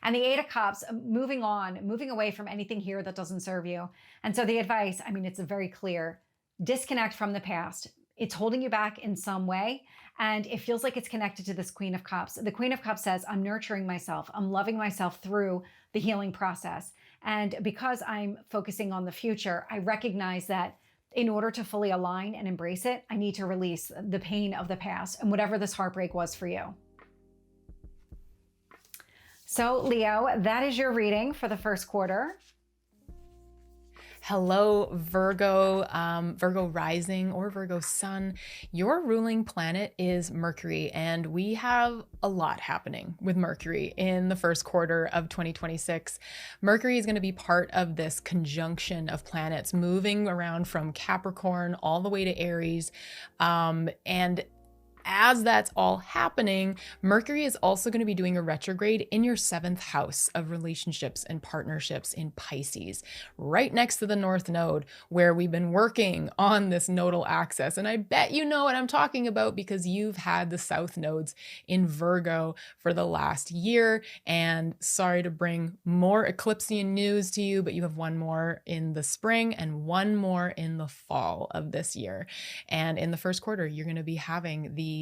And the Eight of Cups, moving on, moving away from anything here that doesn't serve you. And so the advice, I mean, it's very clear. Disconnect from the past. It's holding you back in some way. And it feels like it's connected to this Queen of Cups. The Queen of Cups says, I'm nurturing myself. I'm loving myself through the healing process. And because I'm focusing on the future, I recognize that in order to fully align and embrace it, I need to release the pain of the past and whatever this heartbreak was for you. So Leo, that is your reading for the first quarter. Hello, Virgo, Virgo rising or Virgo sun. Your ruling planet is Mercury, and we have a lot happening with Mercury in the first quarter of 2026. Mercury is going to be part of this conjunction of planets moving around from Capricorn all the way to Aries. And as that's all happening, Mercury is also going to be doing a retrograde in your 7th house of relationships and partnerships in Pisces, right next to the North Node, where we've been working on this nodal axis. And I bet you know what I'm talking about, because you've had the South nodes in Virgo for the last year. And sorry to bring more eclipsean news to you, but you have one more in the spring and one more in the fall of this year. And in the first quarter, you're going to be having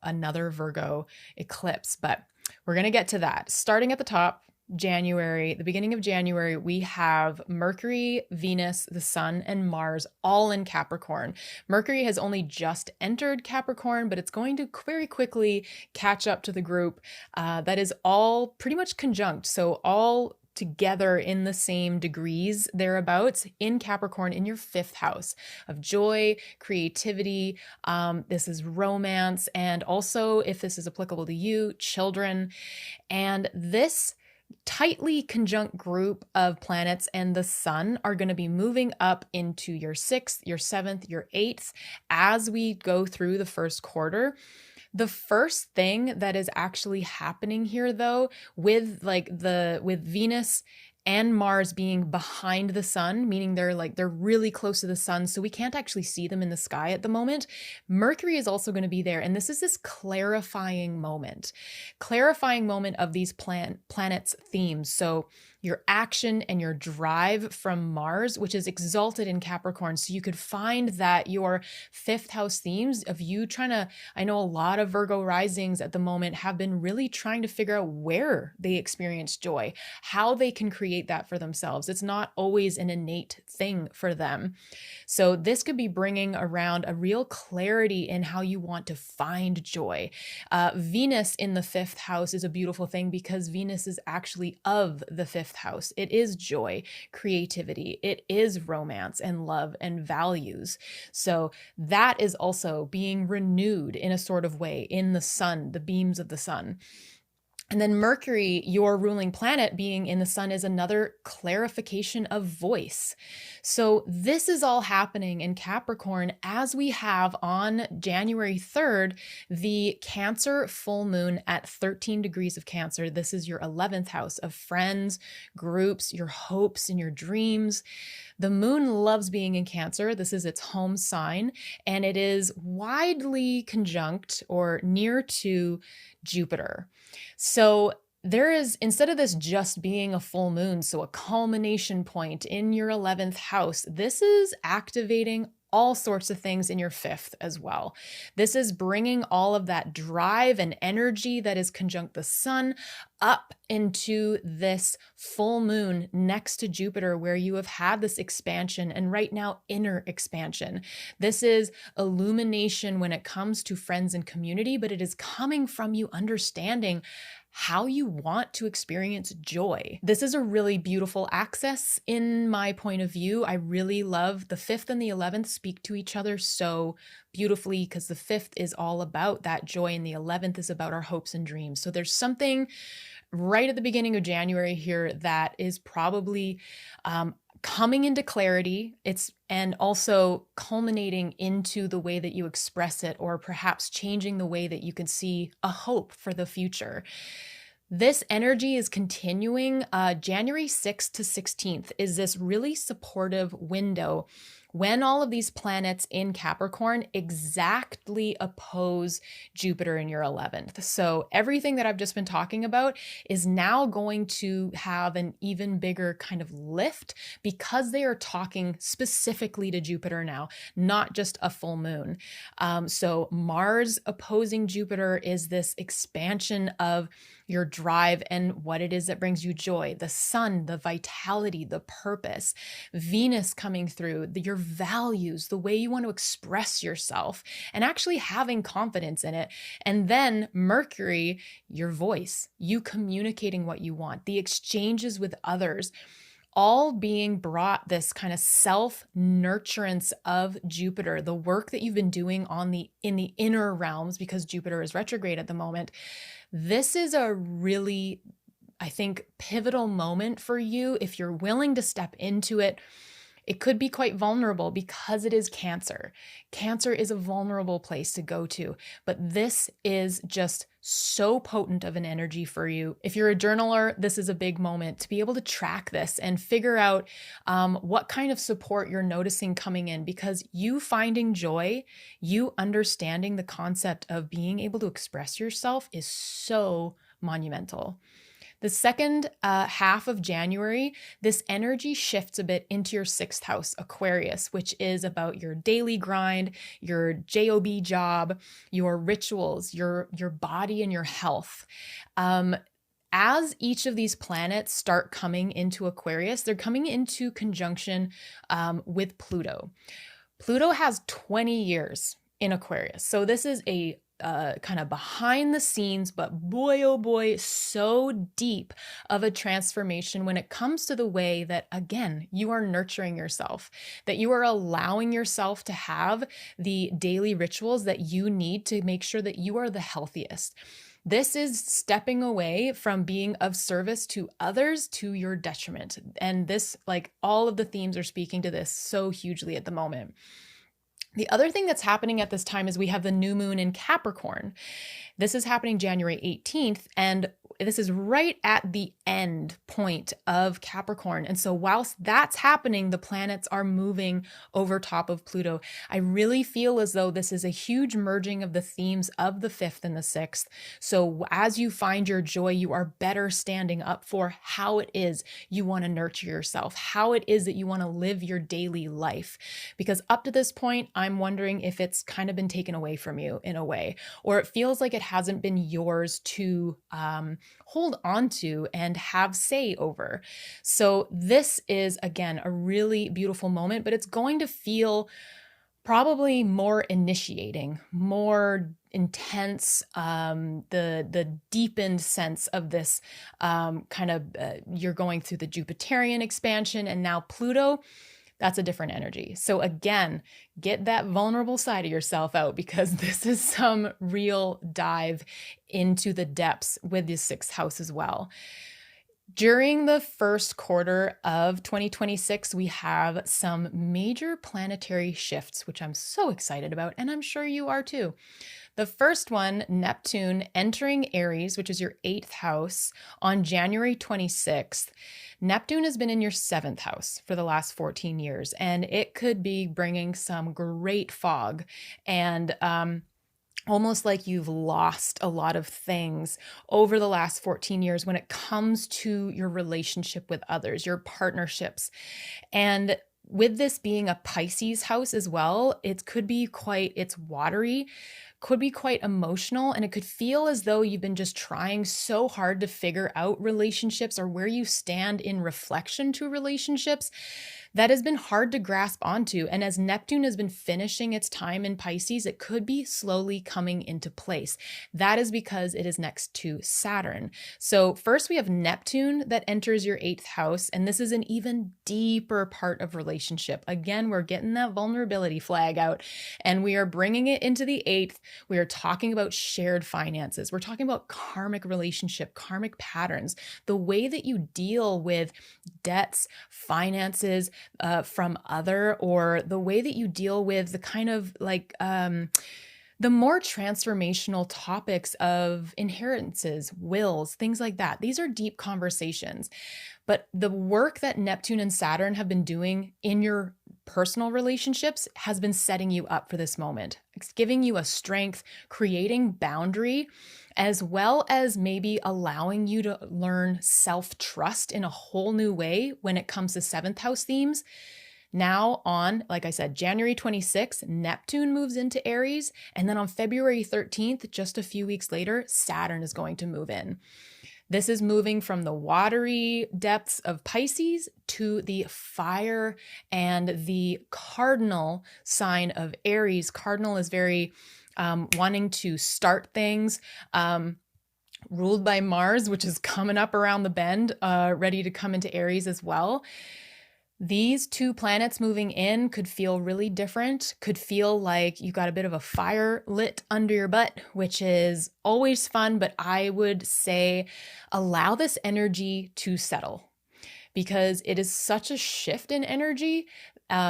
another Virgo eclipse, but we're going to get to that. Starting at the top, January, the beginning of January, we have Mercury, Venus, the Sun, and Mars all in Capricorn. Mercury has only just entered Capricorn, but it's going to very quickly catch up to the group that is all pretty much conjunct. So all together in the same degrees thereabouts in Capricorn, in your 5th house of joy, creativity. This is romance, and also, if this is applicable to you, children. And this tightly conjunct group of planets and the sun are going to be moving up into your 6th, your 7th, your 8th as we go through the first quarter. The first thing that is actually happening here, though, with Venus and Mars being behind the sun, meaning they're really close to the sun, so we can't actually see them in the sky at the moment. Mercury is also going to be there, and this is this clarifying moment of these planets' themes. So your action and your drive from Mars, which is exalted in Capricorn. So you could find that your fifth house themes of you trying to, I know a lot of Virgo risings at the moment have been really trying to figure out where they experience joy, how they can create that for themselves. It's not always an innate thing for them. So this could be bringing around a real clarity in how you want to find joy. Venus in the fifth house is a beautiful thing because Venus is actually of the fifth house. It is joy, creativity, it is romance and love and values. So that is also being renewed in a sort of way in the sun, the beams of the sun. And then Mercury, your ruling planet being in the sun, is another clarification of voice. So this is all happening in Capricorn as we have on January 3rd, the Cancer full moon at 13 degrees of Cancer. This is your 11th house of friends, groups, your hopes and your dreams. The moon loves being in Cancer. This is its home sign, and it is widely conjunct or near to Jupiter. So there is, instead of this just being a full moon, so a culmination point in your 11th house, this is activating all sorts of things in your fifth as well. This is bringing all of that drive and energy that is conjunct the sun up into this full moon next to Jupiter, where you have had this expansion and right now inner expansion. This is illumination when it comes to friends and community, but it is coming from you understanding how you want to experience joy. This is a really beautiful axis in my point of view. I really love the 5th and the 11th speak to each other so beautifully because the 5th is all about that joy and the 11th is about our hopes and dreams. So there's something right at the beginning of January here that is probably coming into clarity. And also culminating into the way that you express it, or perhaps changing the way that you can see a hope for the future. This energy is continuing. January 6th to 16th is this really supportive window when all of these planets in Capricorn exactly oppose Jupiter in your 11th. So everything that I've just been talking about is now going to have an even bigger kind of lift because they are talking specifically to Jupiter now, not just a full moon. So Mars opposing Jupiter is this expansion of your drive and what it is that brings you joy. The sun, the vitality, the purpose. Venus coming through, your values, the way you want to express yourself, and actually having confidence in it. And then Mercury, your voice, you communicating what you want, the exchanges with others, all being brought this kind of self-nurturance of Jupiter, the work that you've been doing in the inner realms because Jupiter is retrograde at the moment. This is a really, I think, pivotal moment for you. If you're willing to step into it, it could be quite vulnerable because it is Cancer. Cancer is a vulnerable place to go to, but this is just so potent of an energy for you. If you're a journaler, this is a big moment to be able to track this and figure out what kind of support you're noticing coming in, because you finding joy, you understanding the concept of being able to express yourself is so monumental. The second half of January, this energy shifts a bit into your 6th house, Aquarius, which is about your daily grind, your job job, your rituals, your body and your health. As each of these planets start coming into Aquarius, they're coming into conjunction with Pluto. Pluto has 20 years in Aquarius. So this is a kind of behind the scenes, but boy, oh boy, so deep of a transformation when it comes to the way that, again, you are nurturing yourself, that you are allowing yourself to have the daily rituals that you need to make sure that you are the healthiest. This is stepping away from being of service to others to your detriment. And this, like, all of the themes are speaking to this so hugely at the moment. The other thing that's happening at this time is we have the new moon in Capricorn. This is happening January 18th. And this is right at the end point of Capricorn. And so whilst that's happening, the planets are moving over top of Pluto. I really feel as though this is a huge merging of the themes of the 5th and the 6th. So as you find your joy, you are better standing up for how it is you want to nurture yourself, how it is that you want to live your daily life. Because up to this point, I'm wondering if it's kind of been taken away from you in a way, or it feels like it hasn't been yours to hold on to and have say over. So this is, again, a really beautiful moment, but it's going to feel probably more initiating, more intense, the deepened sense of this you're going through the Jupiterian expansion, and now Pluto, that's a different energy. So again, get that vulnerable side of yourself out, because this is some real dive into the depths with the 6th house as well. During the first quarter of 2026, we have some major planetary shifts, which I'm so excited about, and I'm sure you are too. The first one, Neptune entering Aries, which is your 8th house, on January 26th. Neptune has been in your 7th house for the last 14 years, and it could be bringing some great fog and almost like you've lost a lot of things over the last 14 years when it comes to your relationship with others, your partnerships. And with this being a Pisces house as well, it could be it's watery, could be quite emotional, and it could feel as though you've been just trying so hard to figure out relationships or where you stand in reflection to relationships. That has been hard to grasp onto. And as Neptune has been finishing its time in Pisces, it could be slowly coming into place. That is because it is next to Saturn. So first we have Neptune that enters your 8th house, and this is an even deeper part of relationship. Again, we're getting that vulnerability flag out and we are bringing it into the 8th. We are talking about shared finances. We're talking about karmic relationship, karmic patterns, the way that you deal with debts, finances, from other, or the way that you deal with the kind of the more transformational topics of inheritances, wills, things like that. These are deep conversations. But the work that Neptune and Saturn have been doing in your personal relationships has been setting you up for this moment. It's giving you a strength, creating boundary, as well as maybe allowing you to learn self-trust in a whole new way when it comes to 7th house themes. Now on, like I said, January 26th, Neptune moves into Aries. And then on February 13th, just a few weeks later, Saturn is going to move in. This is moving from the watery depths of Pisces to the fire and the cardinal sign of Aries. Cardinal is very wanting to start things, ruled by Mars, which is coming up around the bend, ready to come into Aries as well. These two planets moving in could feel really different, could feel like you got a bit of a fire lit under your butt, which is always fun, but I would say allow this energy to settle, because it is such a shift in energy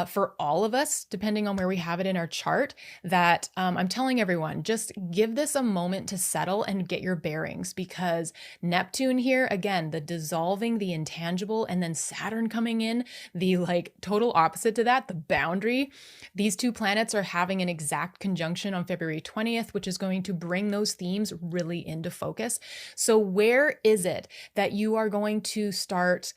for all of us, depending on where we have it in our chart, that I'm telling everyone, just give this a moment to settle and get your bearings, because Neptune here, again, the dissolving, the intangible, and then Saturn coming in, the total opposite to that, the boundary. These two planets are having an exact conjunction on February 20th, which is going to bring those themes really into focus. So where is it that you are going to start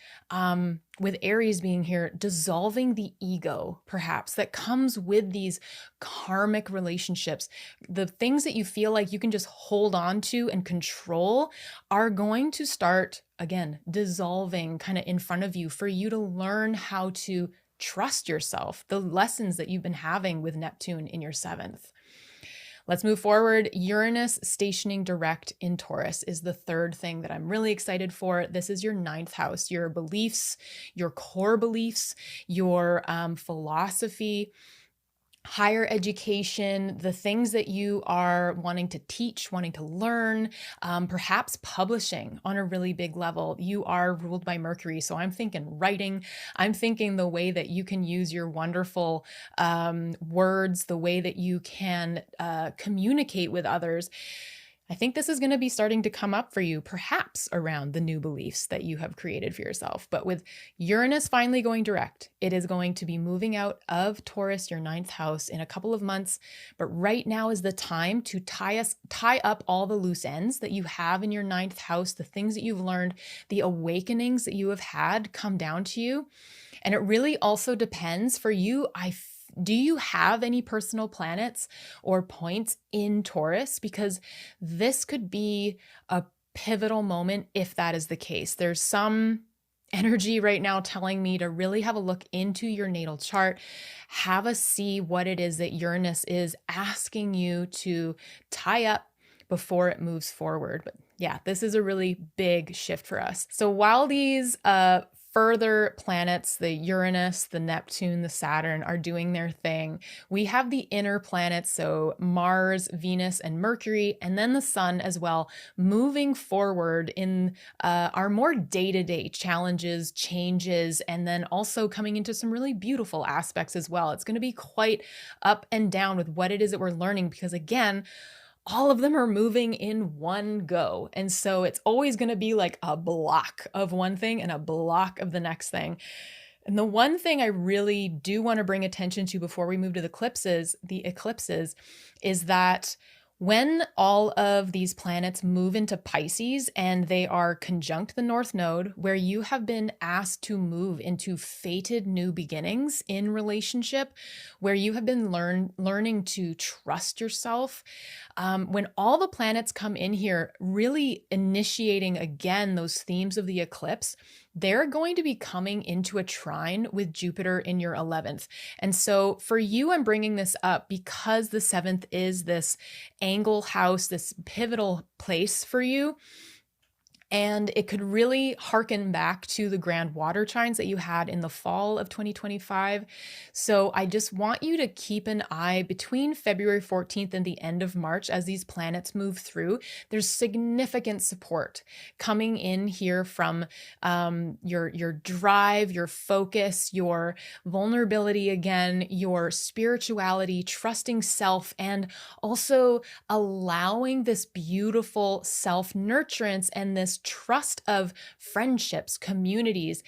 with Aries being here, dissolving the ego, perhaps, that comes with these karmic relationships? The things that you feel like you can just hold on to and control are going to start, again, dissolving kind of in front of you for you to learn how to trust yourself, the lessons that you've been having with Neptune in your 7th. Let's move forward. Uranus stationing direct in Taurus is the third thing that I'm really excited for. This is your 9th house, your beliefs, your core beliefs, your philosophy, higher education, the things that you are wanting to teach, wanting to learn, perhaps publishing on a really big level. You are ruled by Mercury. So I'm thinking writing. I'm thinking the way that you can use your wonderful words, the way that you can communicate with others. I think this is going to be starting to come up for you, perhaps around the new beliefs that you have created for yourself. But with Uranus finally going direct, it is going to be moving out of Taurus, your ninth house, in a couple of months. But right now is the time to tie up all the loose ends that you have in your ninth house, the things that you've learned, the awakenings that you have had come down to you. And it really also depends for you. Do you have any personal planets or points in Taurus? Because this could be a pivotal moment if that is the case. There's some energy right now telling me to really have a look into your natal chart, have a see what it is that Uranus is asking you to tie up before it moves forward. But yeah, this is a really big shift for us. So while these further planets, the Uranus, the Neptune, the Saturn, are doing their thing, we have the inner planets, so Mars, Venus, and Mercury, and then the Sun as well, moving forward in our more day-to-day challenges, changes, and then also coming into some really beautiful aspects as well. It's going to be quite up and down with what it is that we're learning, because again, all of them are moving in one go. And so it's always going to be like a block of one thing and a block of the next thing. And the one thing I really do want to bring attention to before we move to the eclipses, is that when all of these planets move into Pisces and they are conjunct the North Node, where you have been asked to move into fated new beginnings in relationship, where you have been learning to trust yourself, when all the planets come in here, really initiating again those themes of the eclipse, they're going to be coming into a trine with Jupiter in your 11th. And so for you, I'm bringing this up because the 7th is this angle house, this pivotal place for you. And it could really harken back to the grand water trines that you had in the fall of 2025. So I just want you to keep an eye between February 14th and the end of March as these planets move through. There's significant support coming in here from your drive, your focus, your vulnerability again, your spirituality, trusting self, and also allowing this beautiful self-nurturance and this trust of friendships, communities.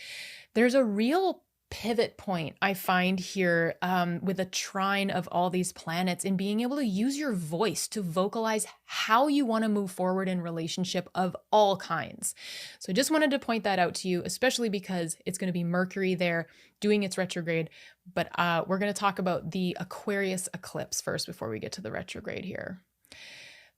There's a real pivot point I find here with a trine of all these planets in being able to use your voice to vocalize how you want to move forward in relationship of all kinds. So I just wanted to point that out to you, especially because it's going to be Mercury there doing its retrograde. But we're going to talk about the Aquarius eclipse first before we get to the retrograde here.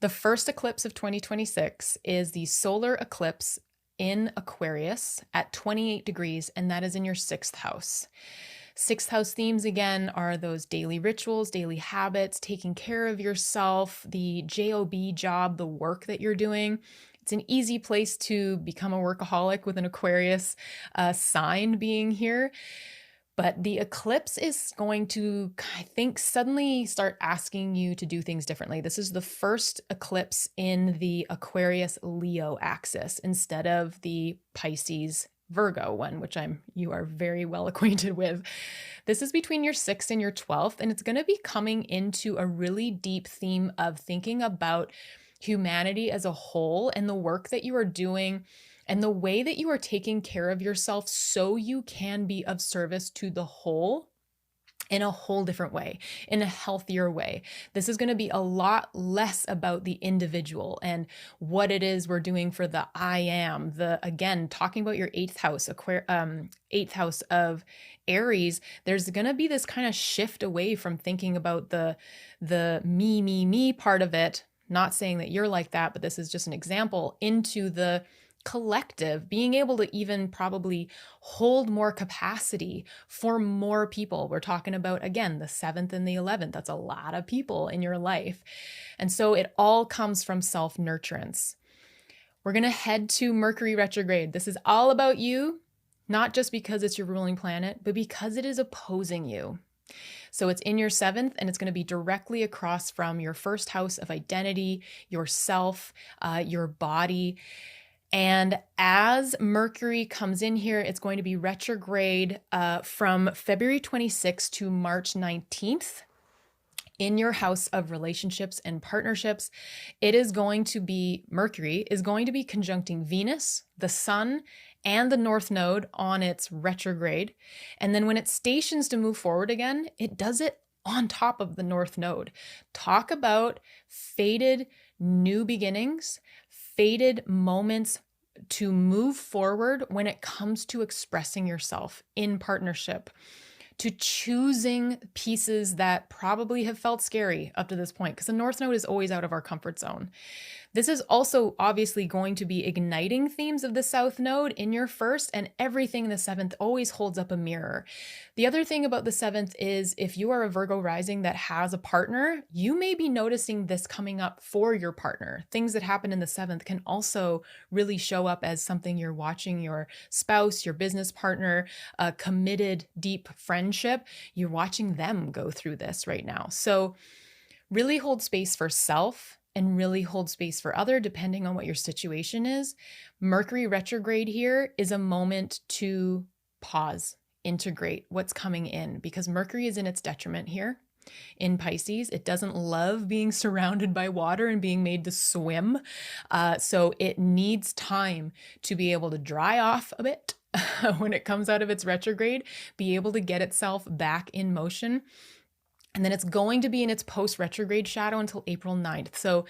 The first eclipse of 2026 is the solar eclipse in Aquarius at 28 degrees, and that is in your 6th house. 6th house themes again are those daily rituals, daily habits, taking care of yourself, the job, the work that you're doing. It's an easy place to become a workaholic with an Aquarius sign being here. But the eclipse is going to, I think, suddenly start asking you to do things differently. This is the first eclipse in the Aquarius Leo axis instead of the Pisces Virgo one, which you are very well acquainted with. This is between your 6th and your 12th, and it's going to be coming into a really deep theme of thinking about humanity as a whole and the work that you are doing and the way that you are taking care of yourself so you can be of service to the whole in a whole different way, in a healthier way. This is going to be a lot less about the individual and what it is we're doing for the I am, again, talking about your 8th house, 8th house of Aries. There's going to be this kind of shift away from thinking about the me part of it. Not saying that you're like that, but this is just an example, into the collective, being able to even probably hold more capacity for more people. We're talking about, again, the 7th and the 11th. That's a lot of people in your life. And so it all comes from self-nurturance. We're going to head to Mercury retrograde. This is all about you, not just because it's your ruling planet, but because it is opposing you. So it's in your 7th, and it's going to be directly across from your 1st house of identity, yourself, your body. And as Mercury comes in here, it's going to be retrograde from February 26th to March 19th. in your house of relationships and partnerships, it is going to be, Mercury is going to be conjuncting Venus, the Sun, and the North Node on its retrograde. And then when it stations to move forward again, it does it on top of the North Node. Talk about fated new beginnings, fated moments to move forward when it comes to expressing yourself in partnership, to choosing pieces that probably have felt scary up to this point, because the North Node is always out of our comfort zone. This is also obviously going to be igniting themes of the South Node in your first, and everything in the seventh always holds up a mirror. The other thing about the seventh is if you are a Virgo rising that has a partner, you may be noticing this coming up for your partner. Things that happen in the seventh can also really show up as something you're watching your spouse, your business partner, a committed, deep friendship. You're watching them go through this right now. So really hold space for self and really hold space for other, depending on what your situation is. Mercury retrograde here is a moment to pause, integrate what's coming in, because Mercury is in its detriment here in Pisces. It doesn't love being surrounded by water and being made to swim. So it needs time to be able to dry off a bit when it comes out of its retrograde, be able to get itself back in motion. And then it's going to be in its post-retrograde shadow until April 9th. So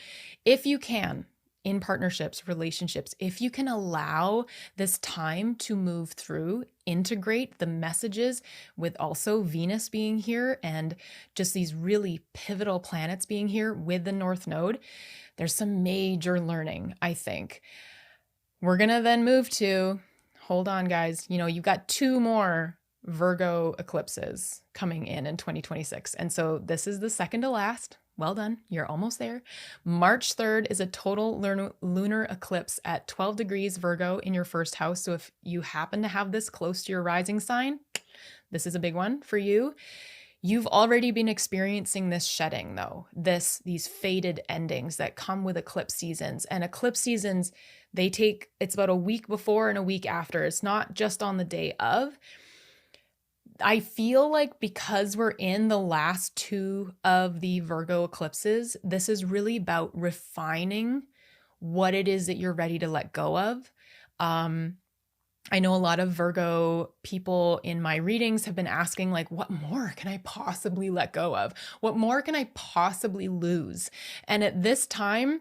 if you can, in partnerships, relationships, if you can allow this time to move through, integrate the messages with also Venus being here and just these really pivotal planets being here with the North Node, there's some major learning, I think. We're going to then move to, hold on guys, you've got 2 more Virgo eclipses coming in 2026. And so this is the second to last. Well done. You're almost there. March 3rd is a total lunar eclipse at 12 degrees Virgo in your first house. So if you happen to have this close to your rising sign, this is a big one for you. You've already been experiencing this shedding though, these faded endings that come with eclipse seasons. And eclipse seasons, it's about a week before and a week after. It's not just on the day of. I feel like because we're in the last 2 of the Virgo eclipses, this is really about refining what it is that you're ready to let go of. I know a lot of Virgo people in my readings have been asking, like, what more can I possibly let go of? What more can I possibly lose? And at this time,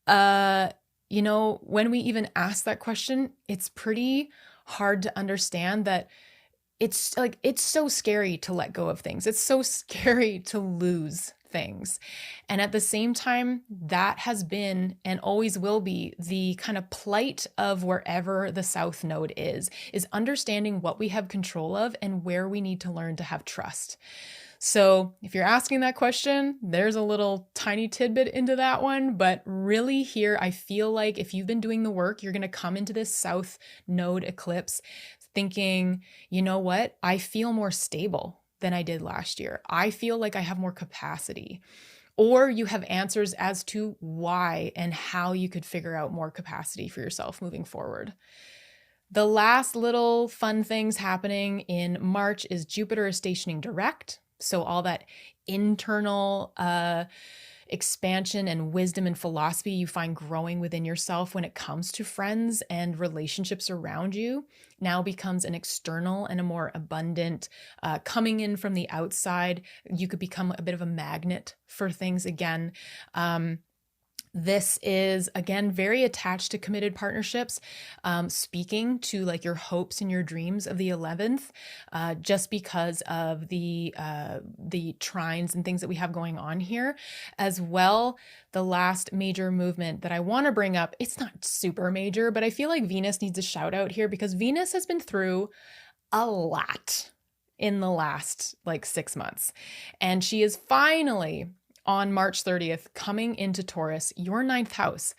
when we even ask that question, it's pretty hard to understand that it's so scary to let go of things. It's so scary to lose things. And at the same time, that has been and always will be the kind of plight of wherever the South Node is understanding what we have control of and where we need to learn to have trust. So if you're asking that question, there's a little tiny tidbit into that one, but really here, I feel like if you've been doing the work, you're going to come into this South Node eclipse thinking, you know what? I feel more stable than I did last year. I feel like I have more capacity. Or you have answers as to why and how you could figure out more capacity for yourself moving forward. The last little fun things happening in March is Jupiter is stationing direct. So all that internal expansion and wisdom and philosophy you find growing within yourself when it comes to friends and relationships around you now becomes an external and a more abundant coming in from the outside. You could become a bit of a magnet for things again. This is, again, very attached to committed partnerships, speaking to like your hopes and your dreams of the 11th, just because of the trines and things that we have going on here. As well, the last major movement that I want to bring up, it's not super major, but I feel like Venus needs a shout out here because Venus has been through a lot in the last 6 months. And she is finally on March 30th, coming into Taurus, your 9th house.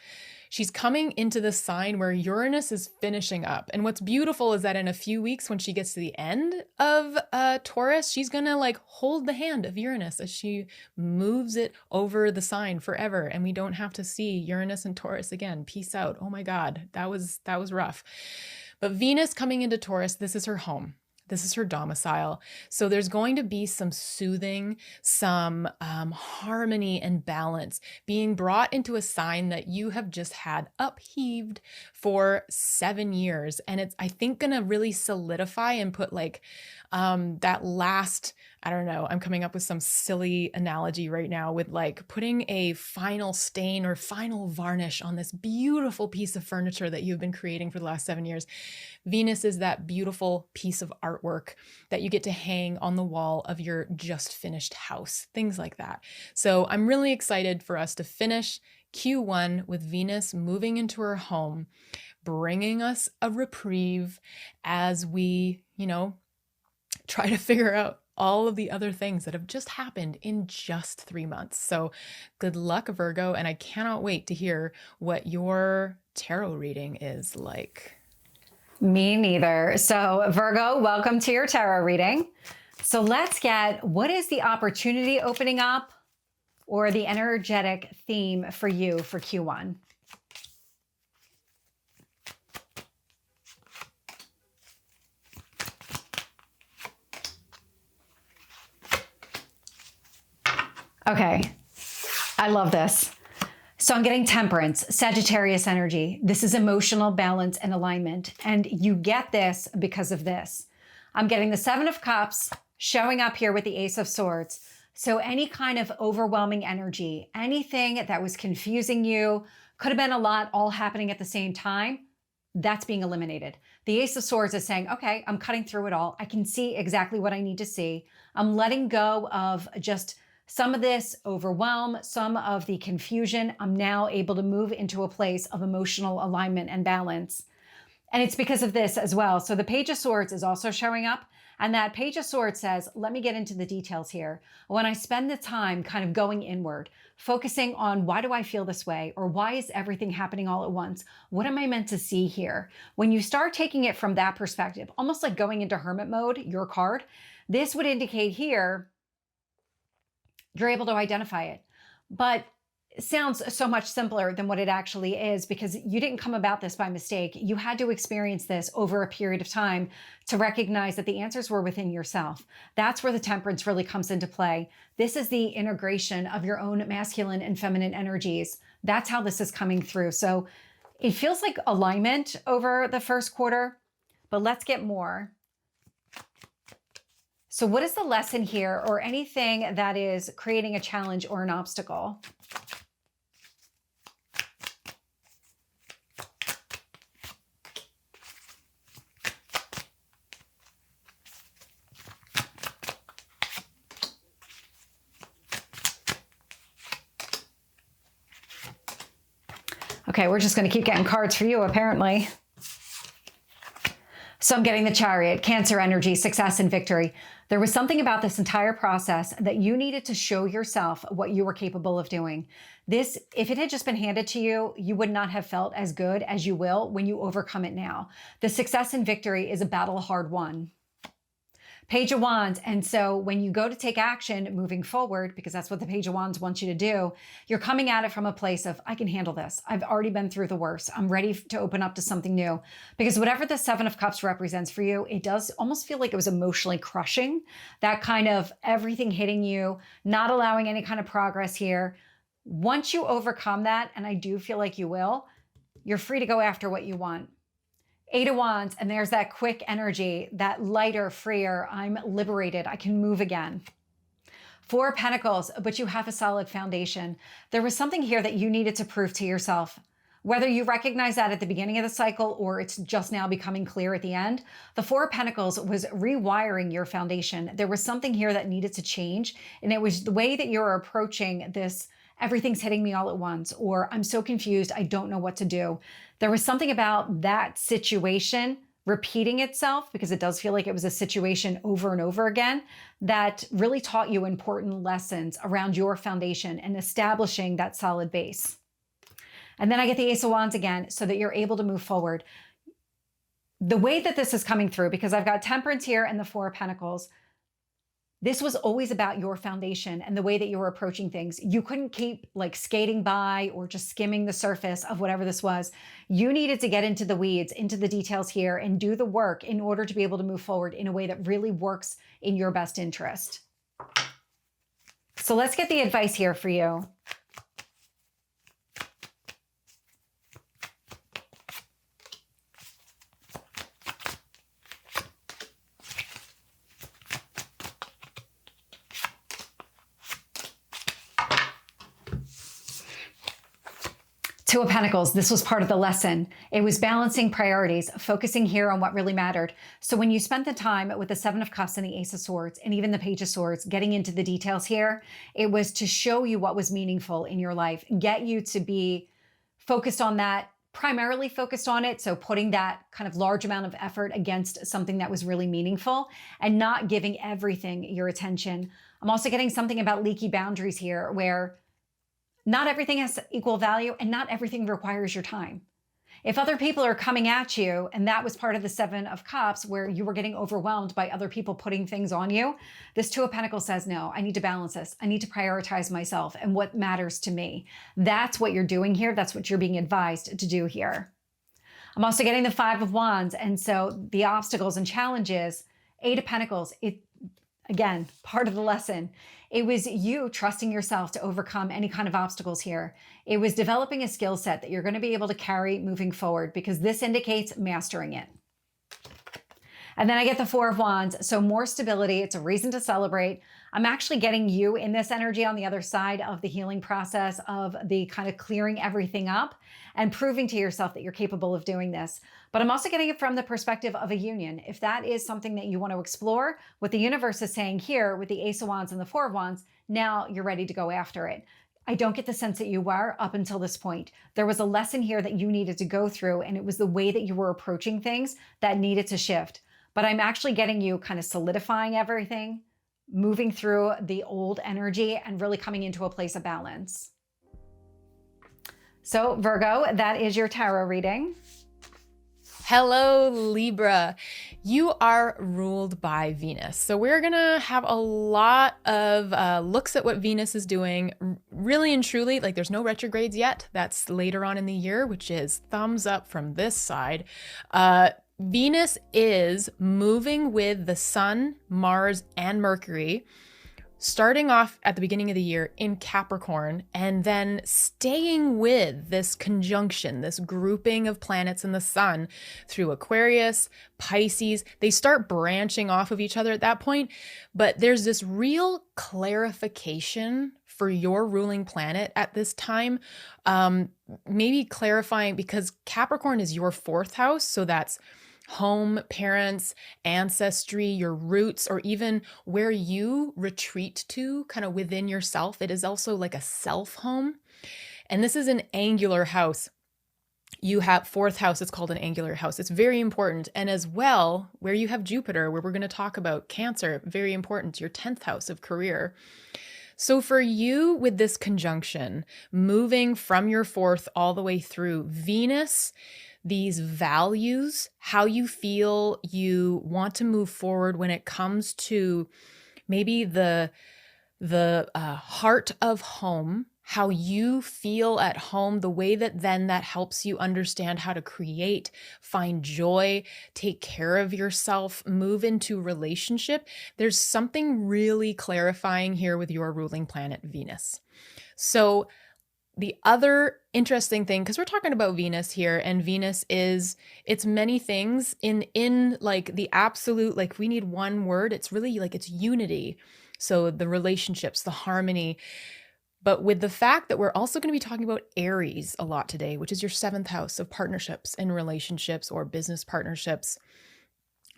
She's coming into the sign where Uranus is finishing up. And what's beautiful is that in a few weeks, when she gets to the end of Taurus, she's going to hold the hand of Uranus as she moves it over the sign forever. And we don't have to see Uranus and Taurus again. Peace out. Oh my God, that was rough. But Venus coming into Taurus, this is her home. This is her domicile. So there's going to be some soothing, some harmony and balance being brought into a sign that you have just had upheaved for 7 years. And it's, I think, going to really solidify and put like that last, I don't know, I'm coming up with some silly analogy right now with like putting a final stain or final varnish on this beautiful piece of furniture that you've been creating for the last 7 years. Venus is that beautiful piece of artwork that you get to hang on the wall of your just finished house, things like that. So I'm really excited for us to finish Q1 with Venus moving into her home, bringing us a reprieve as we, try to figure out all of the other things that have just happened in just 3 months. So good luck, Virgo, and I cannot wait to hear what your tarot reading is like. Me neither. So Virgo, welcome to your tarot reading. So let's get, what is the opportunity opening up or the energetic theme for you for Q1? Okay, I love this. So I'm getting Temperance, Sagittarius energy. This is emotional balance and alignment. And you get this because of this. I'm getting the Seven of Cups showing up here with the Ace of Swords. So any kind of overwhelming energy, anything that was confusing you, could have been a lot all happening at the same time, that's being eliminated. The Ace of Swords is saying, okay, I'm cutting through it all. I can see exactly what I need to see. I'm letting go of just some of this overwhelm, some of the confusion. I'm now able to move into a place of emotional alignment and balance. And it's because of this as well. So the Page of Swords is also showing up. And that Page of Swords says, let me get into the details here. When I spend the time kind of going inward, focusing on why do I feel this way? Or why is everything happening all at once? What am I meant to see here? When you start taking it from that perspective, almost like going into hermit mode, your card, this would indicate here, you're able to identify it. But it sounds so much simpler than what it actually is because you didn't come about this by mistake. You had to experience this over a period of time to recognize that the answers were within yourself. That's where the Temperance really comes into play. This is the integration of your own masculine and feminine energies. That's how this is coming through. So it feels like alignment over the first quarter, but let's get more. So what is the lesson here or anything that is creating a challenge or an obstacle? Okay, we're just going to keep getting cards for you, apparently. So I'm getting the Chariot, Cancer energy, success and victory. There was something about this entire process that you needed to show yourself what you were capable of doing. This, if it had just been handed to you, you would not have felt as good as you will when you overcome it now. The success and victory is a battle hard won. Page of Wands. And so when you go to take action moving forward, because that's what the Page of Wands wants you to do, you're coming at it from a place of, I can handle this. I've already been through the worst. I'm ready to open up to something new. Because whatever the Seven of Cups represents for you, it does almost feel like it was emotionally crushing. That kind of everything hitting you, not allowing any kind of progress here. Once you overcome that, and I do feel like you will, you're free to go after what you want. Eight of Wands, and there's that quick energy, that lighter, freer, I'm liberated, I can move again. Four of Pentacles, but you have a solid foundation. There was something here that you needed to prove to yourself. Whether you recognize that at the beginning of the cycle or it's just now becoming clear at the end, the Four of Pentacles was rewiring your foundation. There was something here that needed to change, and it was the way that you're approaching this, everything's hitting me all at once, or I'm so confused, I don't know what to do. There was something about that situation repeating itself, because it does feel like it was a situation over and over again, that really taught you important lessons around your foundation and establishing that solid base. And then I get the Ace of Wands again, so that you're able to move forward. The way that this is coming through, because I've got Temperance here and the Four of Pentacles, This was always about your foundation and the way that you were approaching things. You couldn't keep like skating by or just skimming the surface of whatever this was. You needed to get into the weeds, into the details here, and do the work in order to be able to move forward in a way that really works in your best interest. So let's get the advice here for you. Two of Pentacles, this was part of the lesson. It was balancing priorities, focusing here on what really mattered. So when you spent the time with the Seven of Cups and the Ace of Swords and even the Page of Swords, getting into the details here, it was to show you what was meaningful in your life, get you to be focused on that, primarily focused on it. So putting that kind of large amount of effort against something that was really meaningful and not giving everything your attention. I'm also getting something about leaky boundaries here where not everything has equal value and not everything requires your time. If other people are coming at you, and that was part of the Seven of Cups where you were getting overwhelmed by other people putting things on you, this Two of Pentacles says, no, I need to balance this. I need to prioritize myself and what matters to me. That's what you're doing here. That's what you're being advised to do here. I'm also getting the Five of Wands. And so the obstacles and challenges, Eight of Pentacles, again, part of the lesson. It was you trusting yourself to overcome any kind of obstacles here. It was developing a skill set that you're going to be able to carry moving forward because this indicates mastering it. And then I get the Four of Wands. So more stability. It's a reason to celebrate. I'm actually getting you in this energy on the other side of the healing process of the kind of clearing everything up and proving to yourself that you're capable of doing this. But I'm also getting it from the perspective of a union. If that is something that you want to explore, what the universe is saying here with the Ace of Wands and the Four of Wands, now you're ready to go after it. I don't get the sense that you were up until this point. There was a lesson here that you needed to go through, and it was the way that you were approaching things that needed to shift. But I'm actually getting you kind of solidifying everything, moving through the old energy and really coming into a place of balance. So Virgo, that is your tarot reading. Hello, Libra. You are ruled by Venus. So we're going to have a lot of looks at what Venus is doing. Really and truly, like there's no retrogrades yet. That's later on in the year, which is thumbs up from this side. Venus is moving with the Sun, Mars, and Mercury, starting off at the beginning of the year in Capricorn, and then staying with this conjunction, this grouping of planets in the Sun through Aquarius, Pisces. They start branching off of each other at that point, but there's this real clarification for your ruling planet at this time. Maybe clarifying because Capricorn is your fourth house, so that's home, parents, ancestry, your roots, or even where you retreat to kind of within yourself. It is also like a self home. And this is an angular house. You have fourth house, it's called an angular house. It's very important. And as well, where you have Jupiter, where we're going to talk about Cancer, very important, your 10th house of career. So for you with this conjunction, moving from your fourth all the way through Venus, these values, how you feel you want to move forward when it comes to maybe the heart of home, how you feel at home, the way that then that helps you understand how to create, find joy, take care of yourself, move into relationship. There's something really clarifying here with your ruling planet, Venus. So the other interesting thing, because we're talking about Venus here, and Venus is, it's many things in like the absolute, like we need one word. It's really like it's unity. So the relationships, the harmony. But with the fact that we're also going to be talking about Aries a lot today, which is your 7th house of partnerships and relationships or business partnerships,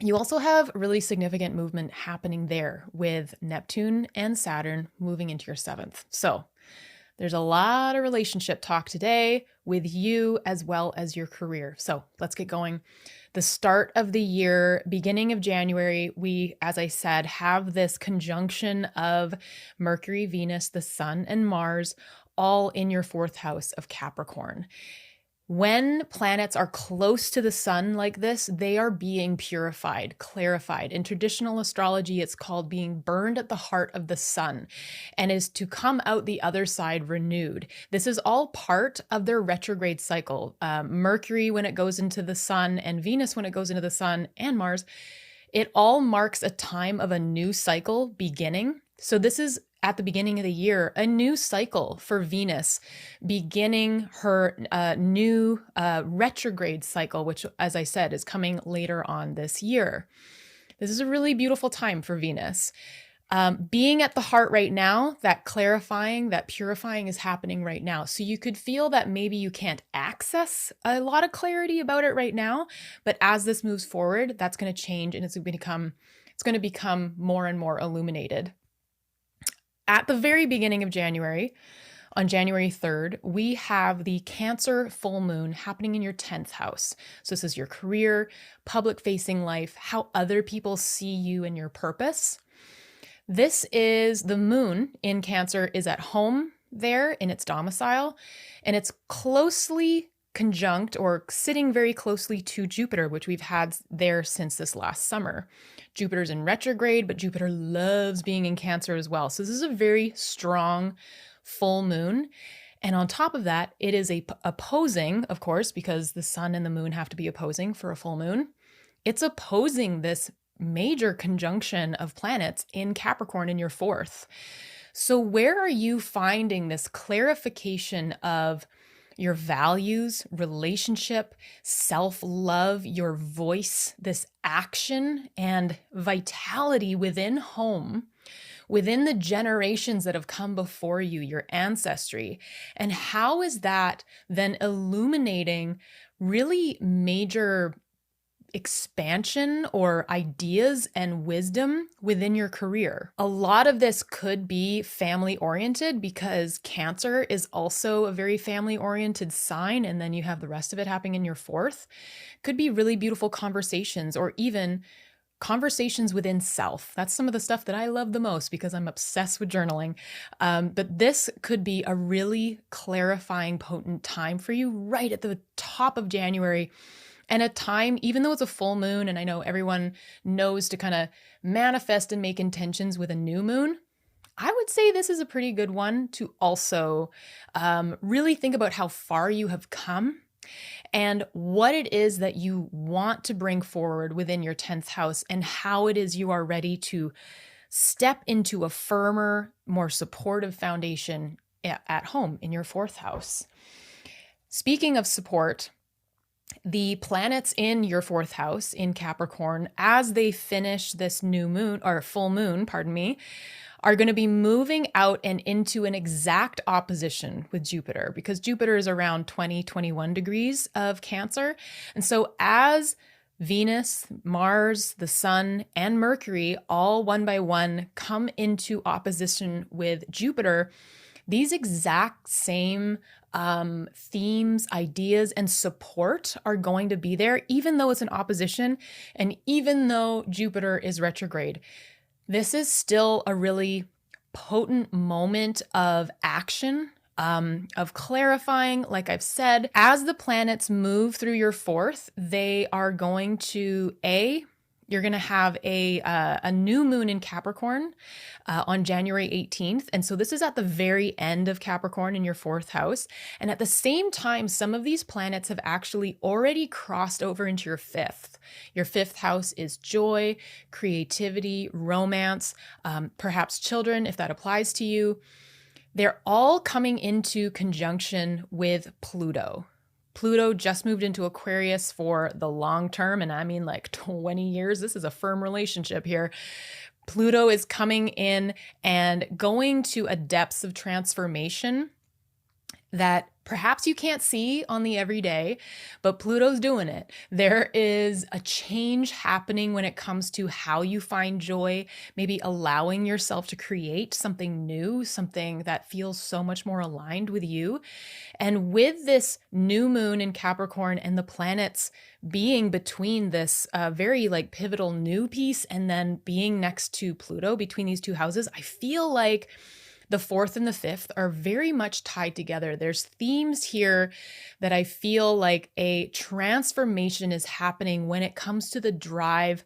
you also have really significant movement happening there with Neptune and Saturn moving into your 7th. So there's a lot of relationship talk today with you as well as your career. So let's get going. The start of the year, beginning of January, we, as I said, have this conjunction of Mercury, Venus, the Sun, and Mars, all in your 4th house of Capricorn. When planets are close to the sun like this, they are being purified, clarified. In traditional astrology, it's called being burned at the heart of the sun and is to come out the other side renewed. This is all part of their retrograde cycle. Mercury when it goes into the sun, and Venus when it goes into the sun, and Mars, it all marks a time of a new cycle beginning. So this is at the beginning of the year, a new cycle for Venus, beginning her new retrograde cycle, which, as I said, is coming later on this year. This is a really beautiful time for Venus. Being at the heart right now, that clarifying, that purifying is happening right now. So you could feel that maybe you can't access a lot of clarity about it right now, but as this moves forward, that's going to change and it's going to become more and more illuminated. At the very beginning of January, on January 3rd, we have the Cancer full moon happening in your 10th house. So this is your career, public-facing life, how other people see you and your purpose. This is the moon in Cancer is at home there in its domicile, and it's closely conjunct or sitting very closely to Jupiter, which we've had there since this last summer. Jupiter's in retrograde, but Jupiter loves being in Cancer as well. So this is a very strong full moon. And on top of that, it is opposing, of course, because the sun and the moon have to be opposing for a full moon. It's opposing this major conjunction of planets in Capricorn in your 4th. So where are you finding this clarification of your values, relationship, self-love, your voice, this action and vitality within home, within the generations that have come before you, your ancestry? And how is that then illuminating really major expansion or ideas and wisdom within your career? A lot of this could be family oriented because Cancer is also a very family oriented sign. And then you have the rest of it happening in your 4th. Could be really beautiful conversations or even conversations within self. That's some of the stuff that I love the most because I'm obsessed with journaling. But this could be a really clarifying, potent time for you right at the top of January. And a time, even though it's a full moon, and I know everyone knows to kind of manifest and make intentions with a new moon, I would say this is a pretty good one to also really think about how far you have come and what it is that you want to bring forward within your 10th house and how it is you are ready to step into a firmer, more supportive foundation at home in your 4th house. Speaking of support, the planets in your 4th house in Capricorn, as they finish this new moon or full moon, are going to be moving out and into an exact opposition with Jupiter because Jupiter is around 21 degrees of Cancer. And so as Venus, Mars, the Sun, and Mercury all one by one come into opposition with Jupiter, these exact same themes, ideas, and support are going to be there, even though it's an opposition and even though Jupiter is retrograde. This is still a really potent moment of action, of clarifying. Like I've said, as the planets move through your 4th, they are going to you're going to have a new moon in Capricorn on January 18th. And so this is at the very end of Capricorn in your 4th house. And at the same time, some of these planets have actually already crossed over into your 5th. Your 5th house is joy, creativity, romance, perhaps children, if that applies to you. They're all coming into conjunction with Pluto. Pluto just moved into Aquarius for the long term, and I mean like 20 years. This is a firm relationship here. Pluto is coming in and going to a depths of transformation that perhaps you can't see on the everyday, but Pluto's doing it. There is a change happening when it comes to how you find joy, maybe allowing yourself to create something new, something that feels so much more aligned with you. And with this new moon in Capricorn and the planets being between this very like pivotal new piece and then being next to Pluto between these two houses, I feel like The 4th and the 5th are very much tied together. There's themes here that I feel like a transformation is happening when it comes to the drive,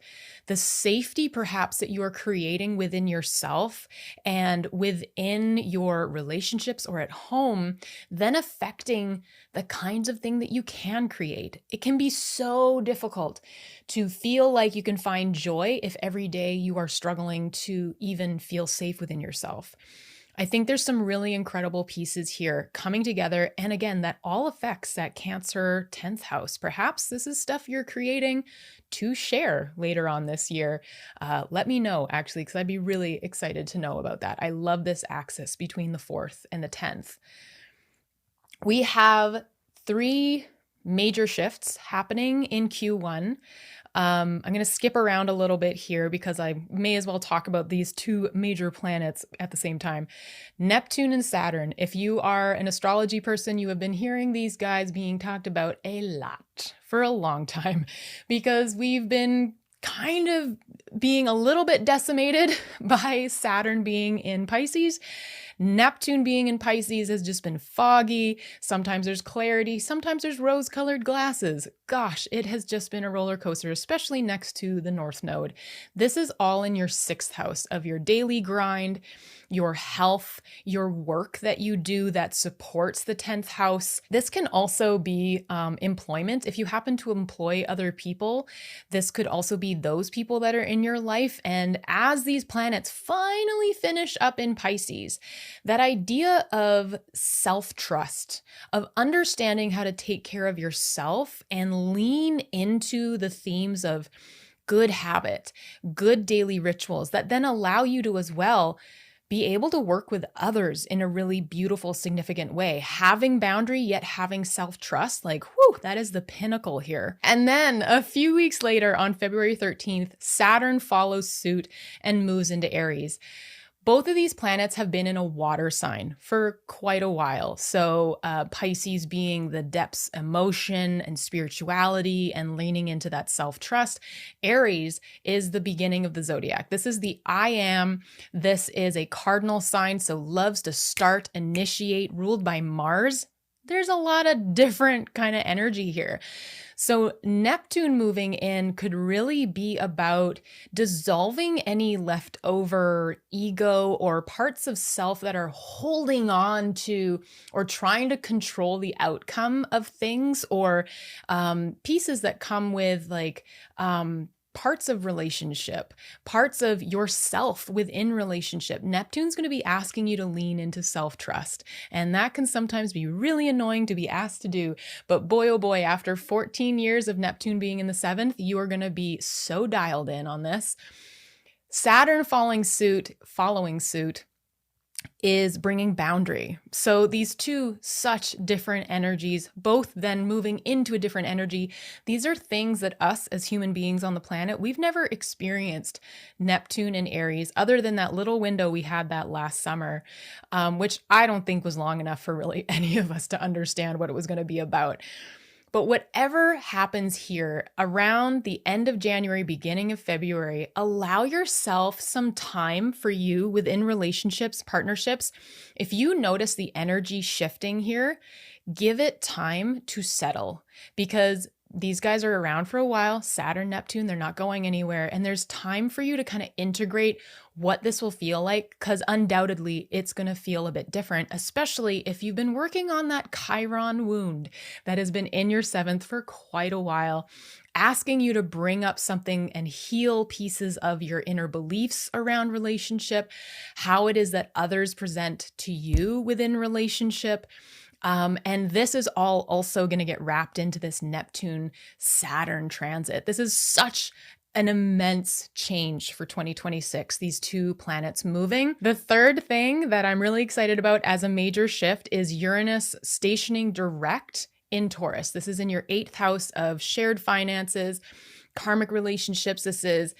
the safety perhaps that you are creating within yourself and within your relationships or at home, then affecting the kinds of thing that you can create. It can be so difficult to feel like you can find joy if every day you are struggling to even feel safe within yourself. I think there's some really incredible pieces here coming together. And again, that all affects that Cancer 10th house. Perhaps this is stuff you're creating to share later on this year. Let me know, actually, because I'd be really excited to know about that. I love this axis between the 4th and the 10th. We have 3 major shifts happening in Q1. I'm going to skip around a little bit here because I may as well talk about these 2 major planets at the same time. Neptune and Saturn. If you are an astrology person, you have been hearing these guys being talked about a lot for a long time because we've been kind of being a little bit decimated by Saturn being in Pisces. Neptune being in Pisces has just been foggy. Sometimes there's clarity. Sometimes there's rose-colored glasses. Gosh, it has just been a roller coaster, especially next to the North Node. This is all in your 6th house of your daily grind, your health, your work that you do that supports the 10th house. This can also be employment. If you happen to employ other people, this could also be those people that are in your life. And as these planets finally finish up in Pisces, that idea of self-trust, of understanding how to take care of yourself and lean into the themes of good habit, good daily rituals that then allow you to as well be able to work with others in a really beautiful, significant way. Having boundary, yet having self-trust, like, whew, that is the pinnacle here. And then a few weeks later, on February 13th, Saturn follows suit and moves into Aries. Both of these planets have been in a water sign for quite a while. So Pisces being the depths, emotion and spirituality and leaning into that self-trust. Aries is the beginning of the zodiac. This is the I am. This is a cardinal sign, so loves to start, initiate, ruled by Mars. There's a lot of different kind of energy here. So Neptune moving in could really be about dissolving any leftover ego or parts of self that are holding on to or trying to control the outcome of things, or pieces that come with like parts of relationship, parts of yourself within relationship. Neptune's going to be asking you to lean into self-trust. And that can sometimes be really annoying to be asked to do. But boy, oh boy, after 14 years of Neptune being in the 7th, you are going to be so dialed in on this. Saturn following suit is bringing boundary. So these 2 such different energies, both then moving into a different energy. These are things that us as human beings on the planet, we've never experienced Neptune and Aries other than that little window we had that last summer, which I don't think was long enough for really any of us to understand what it was going to be about. But whatever happens here around the end of January, beginning of February, allow yourself some time for you within relationships, partnerships. If you notice the energy shifting here, give it time to settle, because these guys are around for a while. Saturn, Neptune, they're not going anywhere. And there's time for you to kind of integrate what this will feel like, because undoubtedly it's going to feel a bit different, especially if you've been working on that Chiron wound that has been in your 7th for quite a while, asking you to bring up something and heal pieces of your inner beliefs around relationship, how it is that others present to you within relationship. And this is all also going to get wrapped into this Neptune-Saturn transit. This is such an immense change for 2026, these 2 planets moving. The third thing that I'm really excited about as a major shift is Uranus stationing direct in Taurus. This is in your 8th house of shared finances, karmic relationships. This is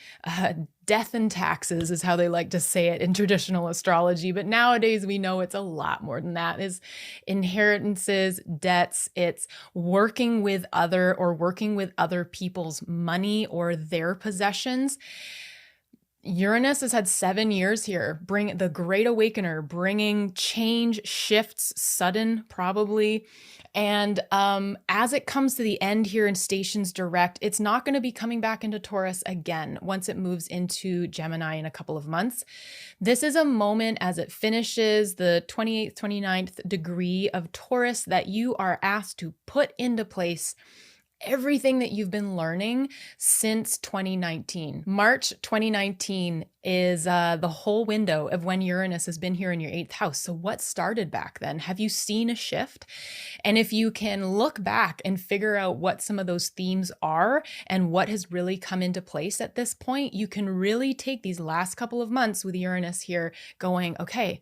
death and taxes is how they like to say it in traditional astrology. But nowadays we know it's a lot more than that. It's inheritances, debts, it's working with other people's money or their possessions. Uranus has had 7 years here, bring the Great Awakener, bringing change, shifts, sudden probably. And as it comes to the end here in stations direct, it's not going to be coming back into Taurus again once it moves into Gemini in a couple of months. This is a moment as it finishes the 28th, 29th degree of Taurus that you are asked to put into place everything that you've been learning since 2019. March 2019 is the whole window of when Uranus has been here in your 8th house. So what started back then? Have you seen a shift? And if you can look back and figure out what some of those themes are and what has really come into place at this point, you can really take these last couple of months with Uranus here going, okay,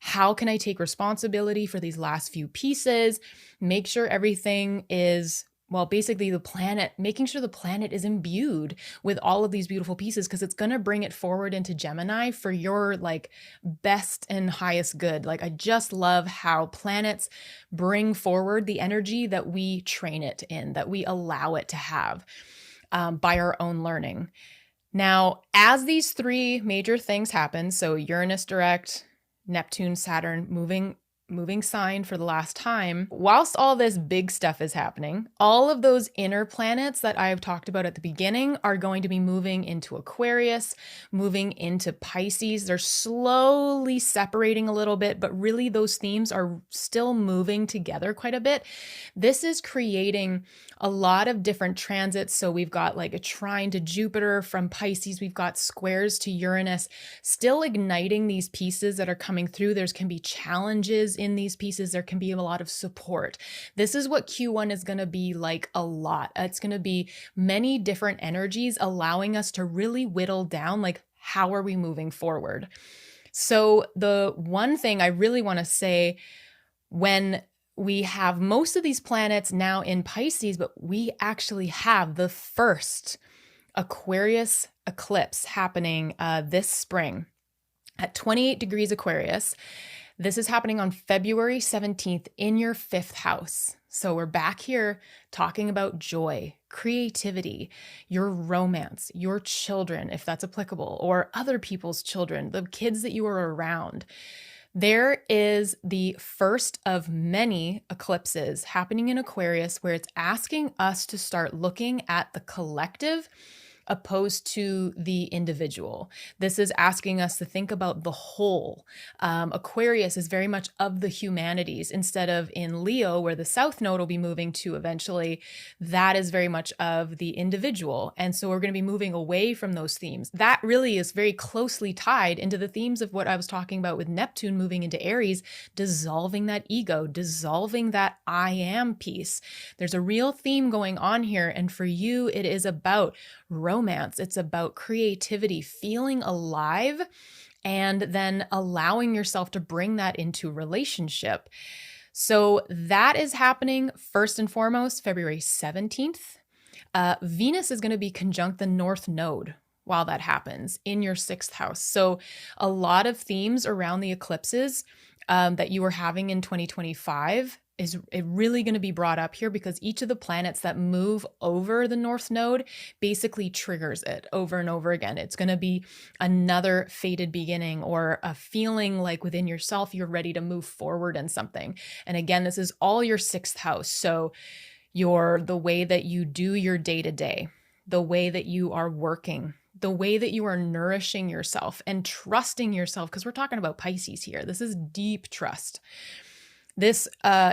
how can I take responsibility for these last few pieces? Make sure everything is basically the planet, making sure the planet is imbued with all of these beautiful pieces, because it's going to bring it forward into Gemini for your like best and highest good. Like, I just love how planets bring forward the energy that we train it in, that we allow it to have by our own learning. Now, as these 3 major things happen, so Uranus direct, Neptune, Saturn moving sign for the last time, whilst all this big stuff is happening, all of those inner planets that I have talked about at the beginning are going to be moving into Aquarius, moving into Pisces. They're slowly separating a little bit, but really those themes are still moving together quite a bit. This is creating a lot of different transits. So we've got like a trine to Jupiter from Pisces. We've got squares to Uranus, still igniting these pieces that are coming through. There's can be challenges in these pieces. There can be a lot of support. This is what Q1 is going to be like a lot. It's going to be many different energies allowing us to really whittle down, like, how are we moving forward? So the one thing I really want to say, when we have most of these planets now in Pisces, but we actually have the first Aquarius eclipse happening this spring at 28 degrees Aquarius. This is happening on February 17th in your 5th house. So we're back here talking about joy, creativity, your romance, your children, if that's applicable, or other people's children, the kids that you are around. There is the first of many eclipses happening in Aquarius where it's asking us to start looking at the collective opposed to the individual. This is asking us to think about the whole. Aquarius is very much of the humanities, instead of in Leo, where the South Node will be moving to eventually. That is very much of the individual. And so we're going to be moving away from those themes. That really is very closely tied into the themes of what I was talking about with Neptune moving into Aries, dissolving that ego, dissolving that I am piece. There's a real theme going on here. And for you, it is about romance. It's about creativity, feeling alive, and then allowing yourself to bring that into relationship. So that is happening first and foremost, February 17th. Venus is going to be conjunct the North Node while that happens in your 6th house. So a lot of themes around the eclipses that you were having in 2025 is really going to be brought up here, because each of the planets that move over the North Node basically triggers it over and over again. It's going to be another fated beginning, or a feeling like within yourself you're ready to move forward in something. And again, this is all your 6th house. So the way that you do your day-to-day, the way that you are working, the way that you are nourishing yourself and trusting yourself, because we're talking about Pisces here. This is deep trust. This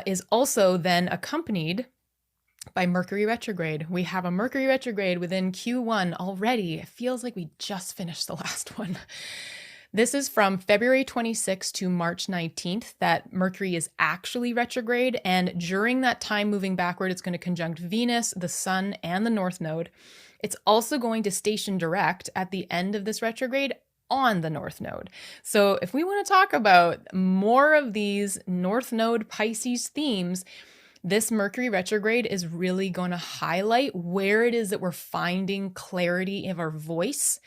is also then accompanied by Mercury retrograde. We have a Mercury retrograde within Q1 already. It feels like we just finished the last one. This is from February 26th to March 19th that Mercury is actually retrograde. And during that time moving backward, it's going to conjunct Venus, the Sun, and the North Node. It's also going to station direct at the end of this retrograde on the North Node. So if we want to talk about more of these North Node Pisces themes, this Mercury retrograde is really going to highlight where it is that we're finding clarity of our voice,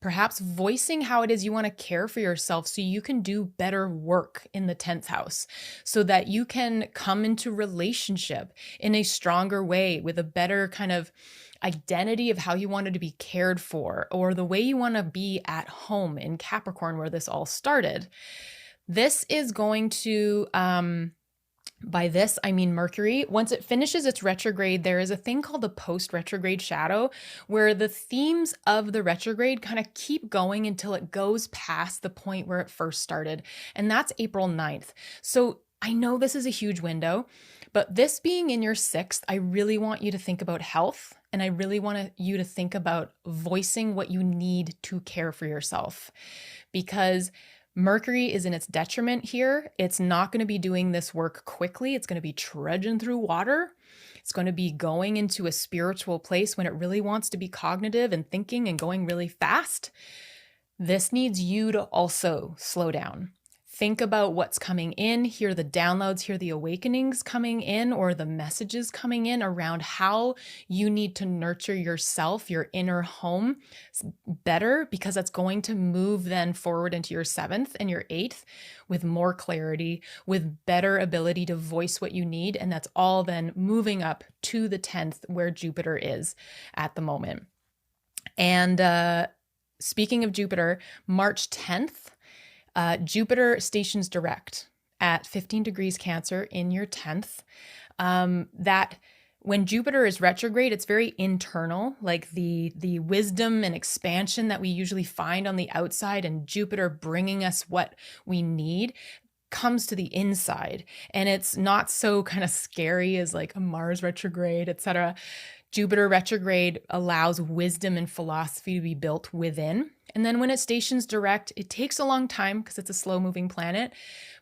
perhaps voicing how it is you want to care for yourself so you can do better work in the 10th house, so that you can come into relationship in a stronger way with a better kind of identity of how you wanted to be cared for, or the way you want to be at home in Capricorn, where this all started. This is going to, by this, I mean Mercury. Once it finishes its retrograde, there is a thing called the post-retrograde shadow, where the themes of the retrograde kind of keep going until it goes past the point where it first started. And that's April 9th. So I know this is a huge window, but this being in your 6th, I really want you to think about health. And I really want you to think about voicing what you need to care for yourself, because Mercury is in its detriment here. It's not going to be doing this work quickly. It's going to be trudging through water. It's going to be going into a spiritual place when it really wants to be cognitive and thinking and going really fast. This needs you to also slow down. Think about what's coming in, hear the downloads, hear the awakenings coming in, or the messages coming in around how you need to nurture yourself, your inner home better, because that's going to move then forward into your 7th and your 8th with more clarity, with better ability to voice what you need. And that's all then moving up to the 10th, where Jupiter is at the moment. And speaking of Jupiter, March 10th, Jupiter stations direct at 15 degrees Cancer in your 10th. That when Jupiter is retrograde, it's very internal, like the wisdom and expansion that we usually find on the outside, and Jupiter bringing us what we need comes to the inside. And it's not so kind of scary as like a Mars retrograde, etc. Jupiter retrograde allows wisdom and philosophy to be built within. And then when it stations direct, it takes a long time because it's a slow moving planet,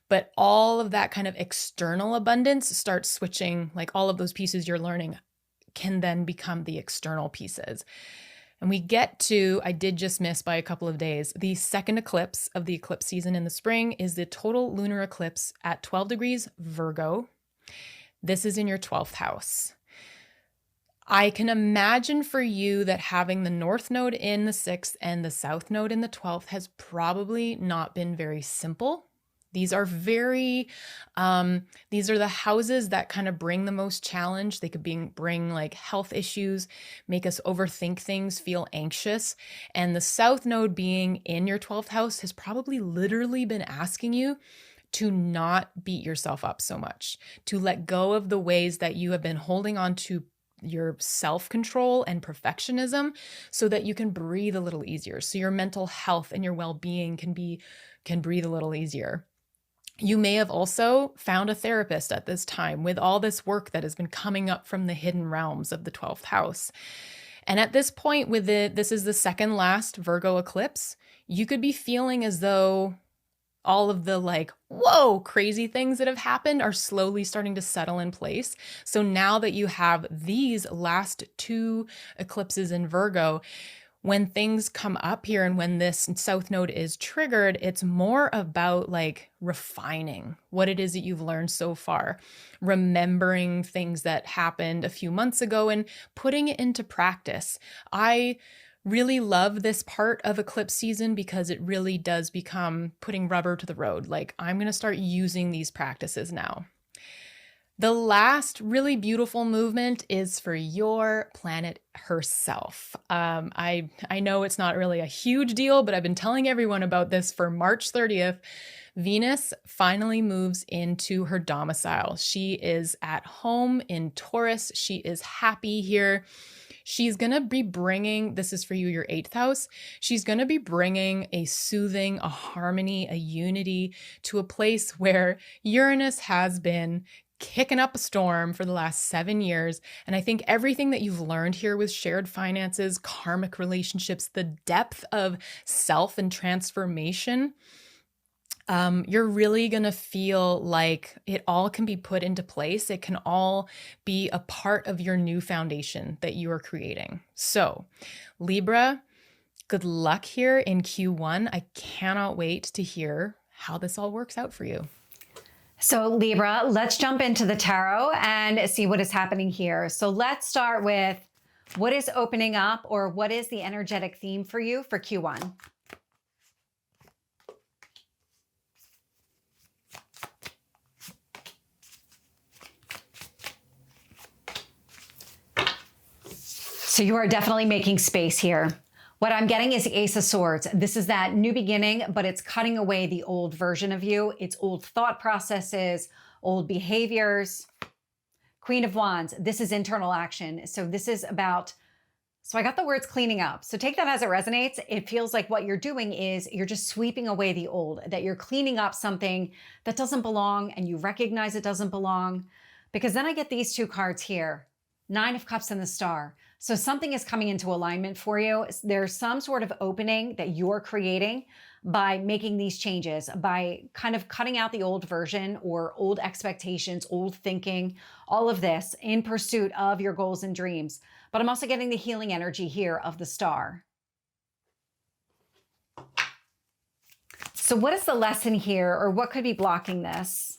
but all of that kind of external abundance starts switching, like all of those pieces you're learning can then become the external pieces. And we get to, I did just miss by a couple of days, the second eclipse of the eclipse season in the spring is the total lunar eclipse at 12 degrees Virgo. This is in your 12th house. I can imagine for you that having the North Node in the 6th and the South Node in the 12th has probably not been very simple. These are these are the houses that kind of bring the most challenge. They could bring like health issues, make us overthink things, feel anxious. And the South Node being in your 12th house has probably literally been asking you to not beat yourself up so much, to let go of the ways that you have been holding on to your self-control and perfectionism so that you can breathe a little easier. So your mental health and your well-being can breathe a little easier. You may have also found a therapist at this time with all this work that has been coming up from the hidden realms of the 12th house. And at this point this is the second last Virgo eclipse, you could be feeling as though all of the like, whoa, crazy things that have happened are slowly starting to settle in place. So now that you have these last 2 eclipses in Virgo, when things come up here and when this South Node is triggered, it's more about like refining what it is that you've learned so far, remembering things that happened a few months ago and putting it into practice. I really love this part of eclipse season because it really does become putting rubber to the road. Like, I'm going to start using these practices now. The last really beautiful movement is for your planet herself. I know it's not really a huge deal, but I've been telling everyone about this for March 30th. Venus finally moves into her domicile. She is at home in Taurus. She is happy here. She's going to be bringing, this is for you, your 8th house. She's going to be bringing a soothing, a harmony, a unity to a place where Uranus has been kicking up a storm for the last 7 years. And I think everything that you've learned here with shared finances, karmic relationships, the depth of self and transformation, you're really going to feel like it all can be put into place. It can all be a part of your new foundation that you are creating. So, Libra, good luck here in Q1. I cannot wait to hear how this all works out for you. So Libra, let's jump into the tarot and see what is happening here. So let's start with what is opening up, or what is the energetic theme for you for Q1? So you are definitely making space here. What I'm getting is the Ace of Swords. This is that new beginning, but it's cutting away the old version of you. It's old thought processes, old behaviors. Queen of Wands, this is internal action. So this is about, so I got the words cleaning up. So take that as it resonates. It feels like what you're doing is you're just sweeping away the old, that you're cleaning up something that doesn't belong and you recognize it doesn't belong. Because then I get these two cards here, Nine of Cups and the Star. So something is coming into alignment for you. There's some sort of opening that you're creating by making these changes, by kind of cutting out the old version or old expectations, old thinking, all of this in pursuit of your goals and dreams. But I'm also getting the healing energy here of the Star. So what is the lesson here, or what could be blocking this?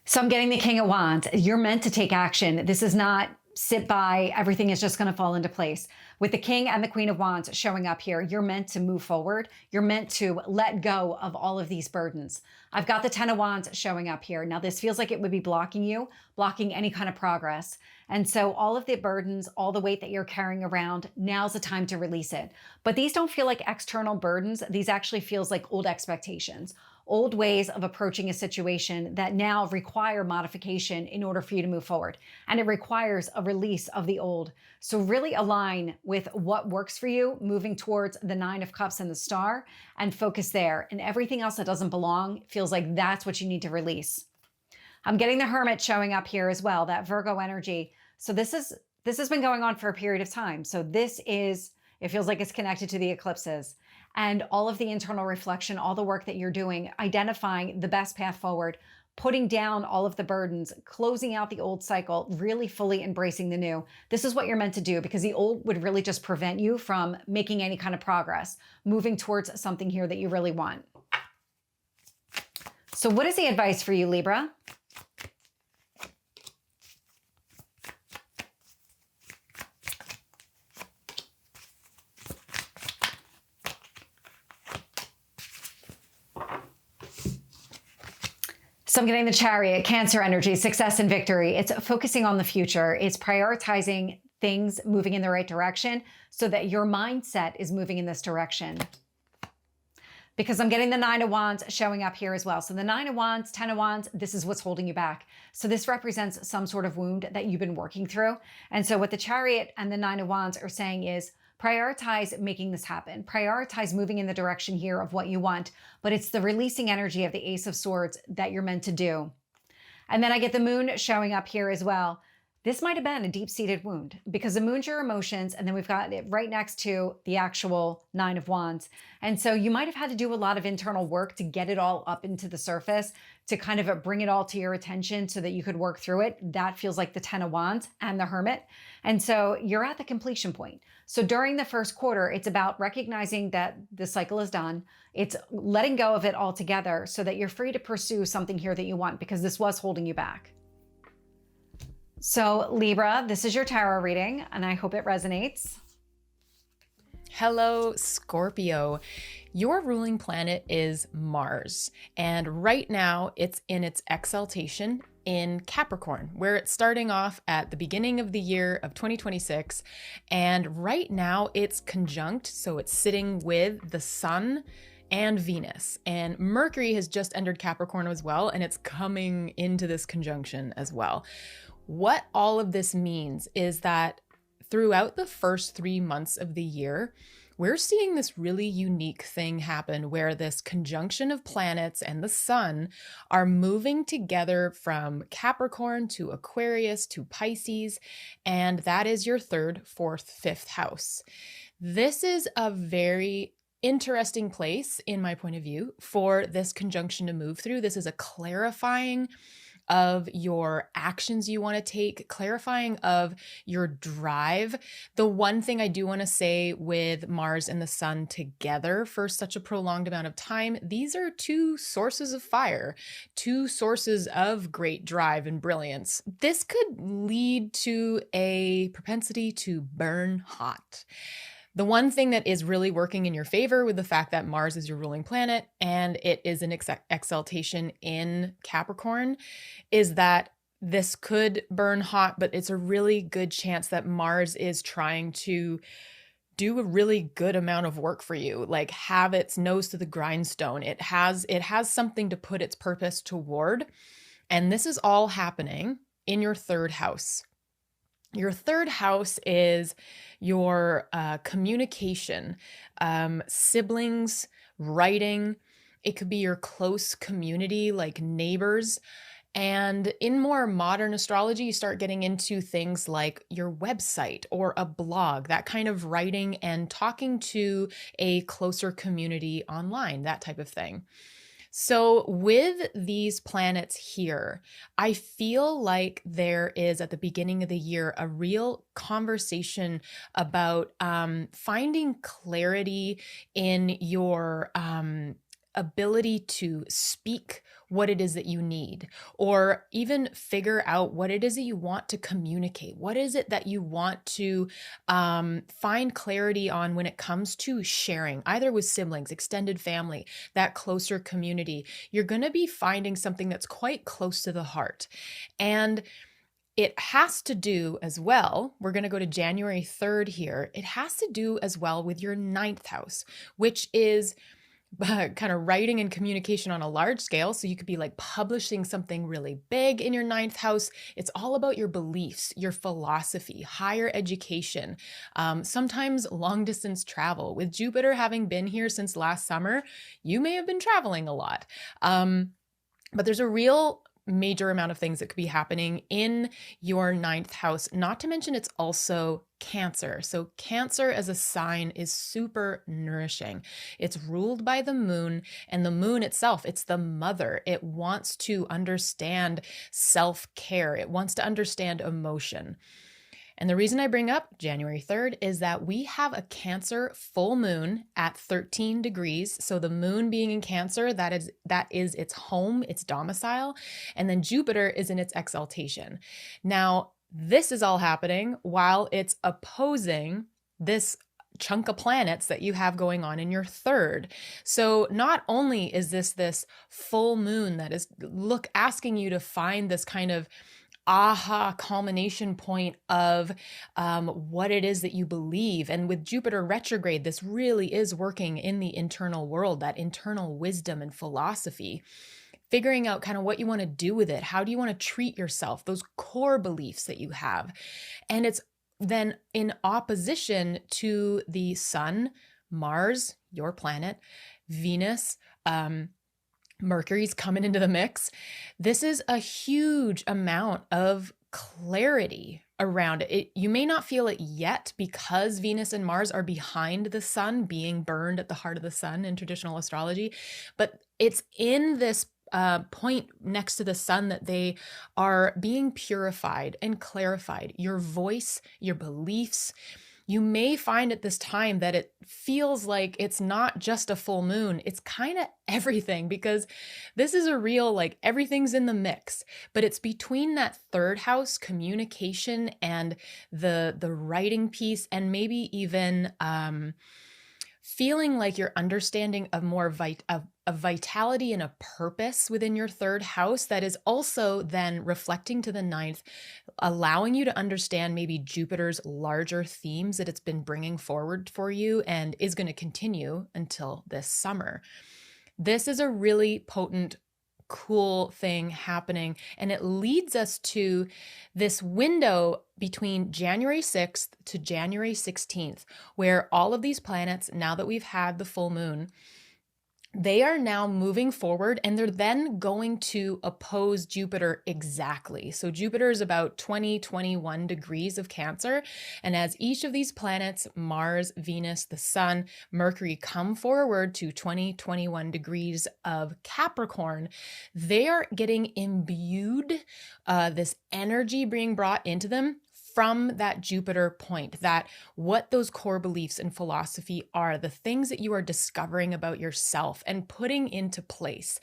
So I'm getting the King of Wands. You're meant to take action. This is not sit by, everything is just going to fall into place. With the King and the Queen of Wands showing up here, you're meant to move forward. You're meant to let go of all of these burdens. I've got the Ten of Wands showing up here. Now this feels like it would be blocking you, blocking any kind of progress. And so all of the burdens, all the weight that you're carrying around, now's the time to release it. But these don't feel like external burdens. These actually feels like old expectations, old ways of approaching a situation that now require modification in order for you to move forward. And it requires a release of the old. So really align with what works for you, moving towards the Nine of Cups and the Star, and focus there. And everything else that doesn't belong feels like that's what you need to release. I'm getting the Hermit showing up here as well, that Virgo energy. So this has been going on for a period of time. So it feels like it's connected to the eclipses. And all of the internal reflection, all the work that you're doing, identifying the best path forward, putting down all of the burdens, closing out the old cycle, really fully embracing the new. This is what you're meant to do, because the old would really just prevent you from making any kind of progress, moving towards something here that you really want. So what is the advice for you, Libra? So I'm getting the Chariot, Cancer energy, success and victory. It's focusing on the future. It's prioritizing things moving in the right direction so that your mindset is moving in this direction. Because I'm getting the Nine of Wands showing up here as well. So the Nine of Wands, Ten of Wands, this is what's holding you back. So this represents some sort of wound that you've been working through. And so what the Chariot and the Nine of Wands are saying is, prioritize making this happen. Prioritize moving in the direction here of what you want, but it's the releasing energy of the Ace of Swords that you're meant to do. And then I get the Moon showing up here as well. This might have been a deep-seated wound, because the Moon's your emotions, and then we've got it right next to the actual Nine of Wands. And so you might have had to do a lot of internal work to get it all up into the surface, to kind of bring it all to your attention so that you could work through it. That feels like the Ten of Wands and the Hermit. And so you're at the completion point. So during the first quarter, it's about recognizing that the cycle is done. It's letting go of it altogether so that you're free to pursue something here that you want, because this was holding you back. So Libra, this is your tarot reading, and I hope it resonates. Hello, Scorpio. Your ruling planet is Mars, and right now it's in its exaltation in Capricorn, where it's starting off at the beginning of the year of 2026, and right now it's conjunct, so it's sitting with the Sun and Venus, and Mercury has just entered Capricorn as well, and it's coming into this conjunction as well. What all of this means is that throughout the first 3 months of the year, we're seeing this really unique thing happen where this conjunction of planets and the Sun are moving together from Capricorn to Aquarius to Pisces, and that is your 3rd, 4th, 5th house. This is a very interesting place, in my point of view, for this conjunction to move through. This is a clarifying of your actions you want to take, clarifying of your drive. The one thing I do want to say with Mars and the Sun together for such a prolonged amount of time, these are two sources of fire, two sources of great drive and brilliance. This could lead to a propensity to burn hot. The one thing that is really working in your favor with the fact that Mars is your ruling planet and it is an exaltation in Capricorn is that this could burn hot, but it's a really good chance that Mars is trying to do a really good amount of work for you, like have its nose to the grindstone. It has something to put its purpose toward. And this is all happening in your third house. Your third house is your communication, siblings, writing. It could be your close community, like neighbors. And in more modern astrology, you start getting into things like your website or a blog, that kind of writing and talking to a closer community online, that type of thing. So with these planets here, I feel like there is at the beginning of the year a real conversation about finding clarity in your ability to speak what it is that you need, or even figure out what it is that you want to communicate. What is it that you want to find clarity on when it comes to sharing, either with siblings, extended family, that closer community? You're going to be finding something that's quite close to the heart. And it has to do as well, we're going to go to January 3rd here. It has to do as well with your 9th house, which is kind of writing and communication on a large scale. So you could be like publishing something really big in your 9th house. It's all about your beliefs, your philosophy, higher education, sometimes long distance travel. With Jupiter having been here since last summer, you may have been traveling a lot. But there's a real major amount of things that could be happening in your 9th house, not to mention it's also Cancer. So Cancer as a sign is super nourishing. It's ruled by the moon, and the moon itself, it's the mother. It wants to understand self-care. It wants to understand emotion. And the reason I bring up January 3rd is that we have a Cancer full moon at 13 degrees. So the moon being in Cancer, that is its home, its domicile. And then Jupiter is in its exaltation. Now, this is all happening while it's opposing this chunk of planets that you have going on in your third. So not only is this full moon that is asking you to find this kind of aha culmination point of what it is that you believe. And with Jupiter retrograde, this really is working in the internal world, that internal wisdom and philosophy, figuring out kind of what you want to do with it. How do you want to treat yourself? Those core beliefs that you have. And it's then in opposition to the sun, Mars, your planet, Venus, Mercury's coming into the mix. This is a huge amount of clarity around it. You may not feel it yet because Venus and Mars are behind the sun, being burned at the heart of the sun in traditional astrology, but it's in this point next to the sun that they are being purified and clarified. Your voice, your beliefs. You may find at this time that it feels like it's not just a full moon. It's kind of everything, because this is a real, like, everything's in the mix, but it's between that third house communication and the writing piece, and maybe even feeling like you're understanding of more a vitality and a purpose within your third house that is also then reflecting to the 9th, allowing you to understand maybe Jupiter's larger themes that it's been bringing forward for you and is going to continue until this summer. This is a really potent, cool thing happening, and it leads us to this window between January 6th to January 16th, where all of these planets, now that we've had the full moon, they are now moving forward, and they're then going to oppose Jupiter exactly. So Jupiter is about 21 degrees of Cancer. And as each of these planets, Mars, Venus, the Sun, Mercury, come forward to 21 degrees of Capricorn, they are getting imbued, this energy being brought into them from that Jupiter point, that what those core beliefs and philosophy are, the things that you are discovering about yourself and putting into place.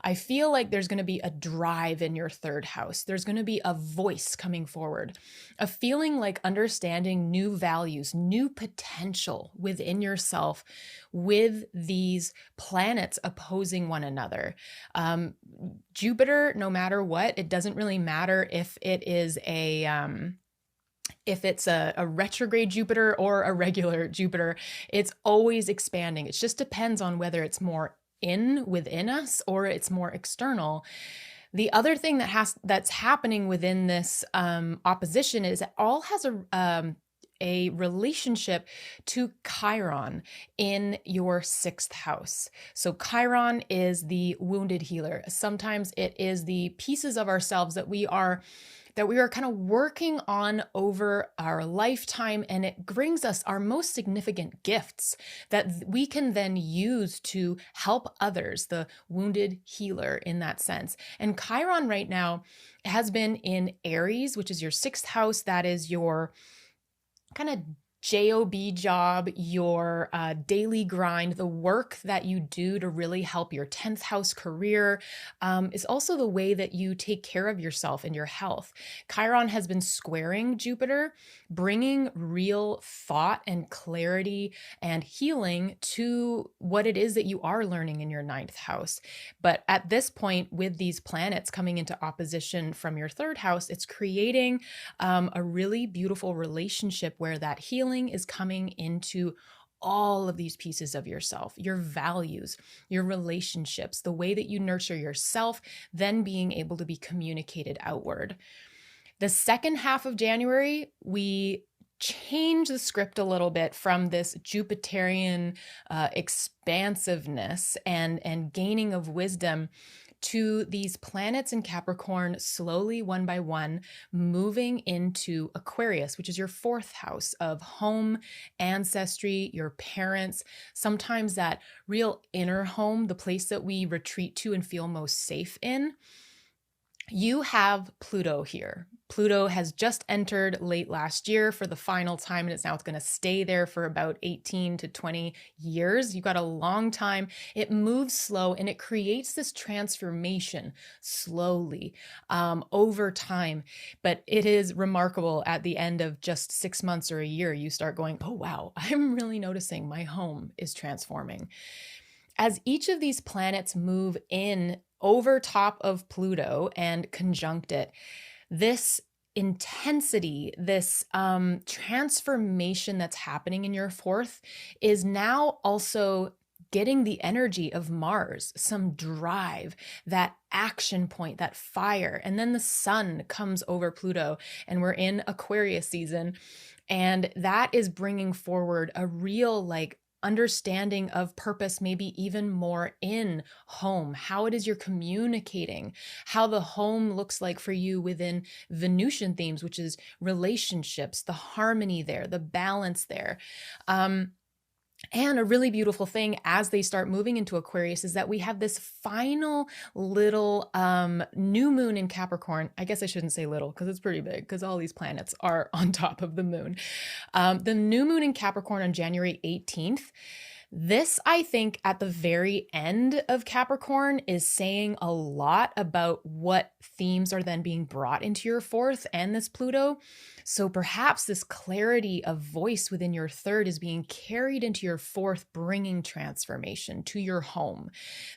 I feel like there's going to be a drive in your third house. There's going to be a voice coming forward, a feeling like understanding new values, new potential within yourself with these planets opposing one another. Jupiter, no matter what, it doesn't really matter if it is if it's a retrograde Jupiter or a regular Jupiter, it's always expanding. It just depends on whether it's more within us or it's more external. The other thing that's happening within this opposition is it all has a relationship to Chiron in your 6th house. So Chiron is the wounded healer. Sometimes it is the pieces of ourselves that we are kind of working on over our lifetime, and it brings us our most significant gifts that we can then use to help others, the wounded healer in that sense. And Chiron right now has been in Aries, which is your 6th house. That is your kind of job, your daily grind, the work that you do to really help your 10th house career, is also the way that you take care of yourself and your health. Chiron has been squaring Jupiter, bringing real thought and clarity and healing to what it is that you are learning in your 9th house. But at this point, with these planets coming into opposition from your 3rd house, it's creating a really beautiful relationship where that healing is coming into all of these pieces of yourself, your values, your relationships, the way that you nurture yourself, then being able to be communicated outward. The second half of January, we change the script a little bit from this Jupiterian expansiveness and gaining of wisdom to these planets in Capricorn slowly, one by one, moving into Aquarius, which is your 4th house of home, ancestry, your parents, sometimes that real inner home, the place that we retreat to and feel most safe in. You have Pluto here. Pluto has just entered late last year for the final time, and it's going to stay there for about 18 to 20 years. You've got a long time. It moves slow, and it creates this transformation slowly over time. But it is remarkable at the end of just 6 months or a year, you start going, oh, wow, I'm really noticing my home is transforming. As each of these planets move in over top of Pluto and conjunct it, this intensity, this transformation that's happening in your 4th is now also getting the energy of Mars, some drive, that action point, that fire. And then the sun comes over Pluto and we're in Aquarius season. And that is bringing forward a real understanding of purpose, maybe even more in home, how it is you're communicating, how the home looks like for you within Venusian themes, which is relationships, the harmony there, the balance there. And a really beautiful thing as they start moving into Aquarius is that we have this final little new moon in Capricorn. I guess I shouldn't say little because it's pretty big because all these planets are on top of the moon. The new moon in Capricorn on January 18th. This, I think, at the very end of Capricorn is saying a lot about what themes are then being brought into your 4th and this Pluto. So perhaps this clarity of voice within your 3rd is being carried into your 4th, bringing transformation to your home.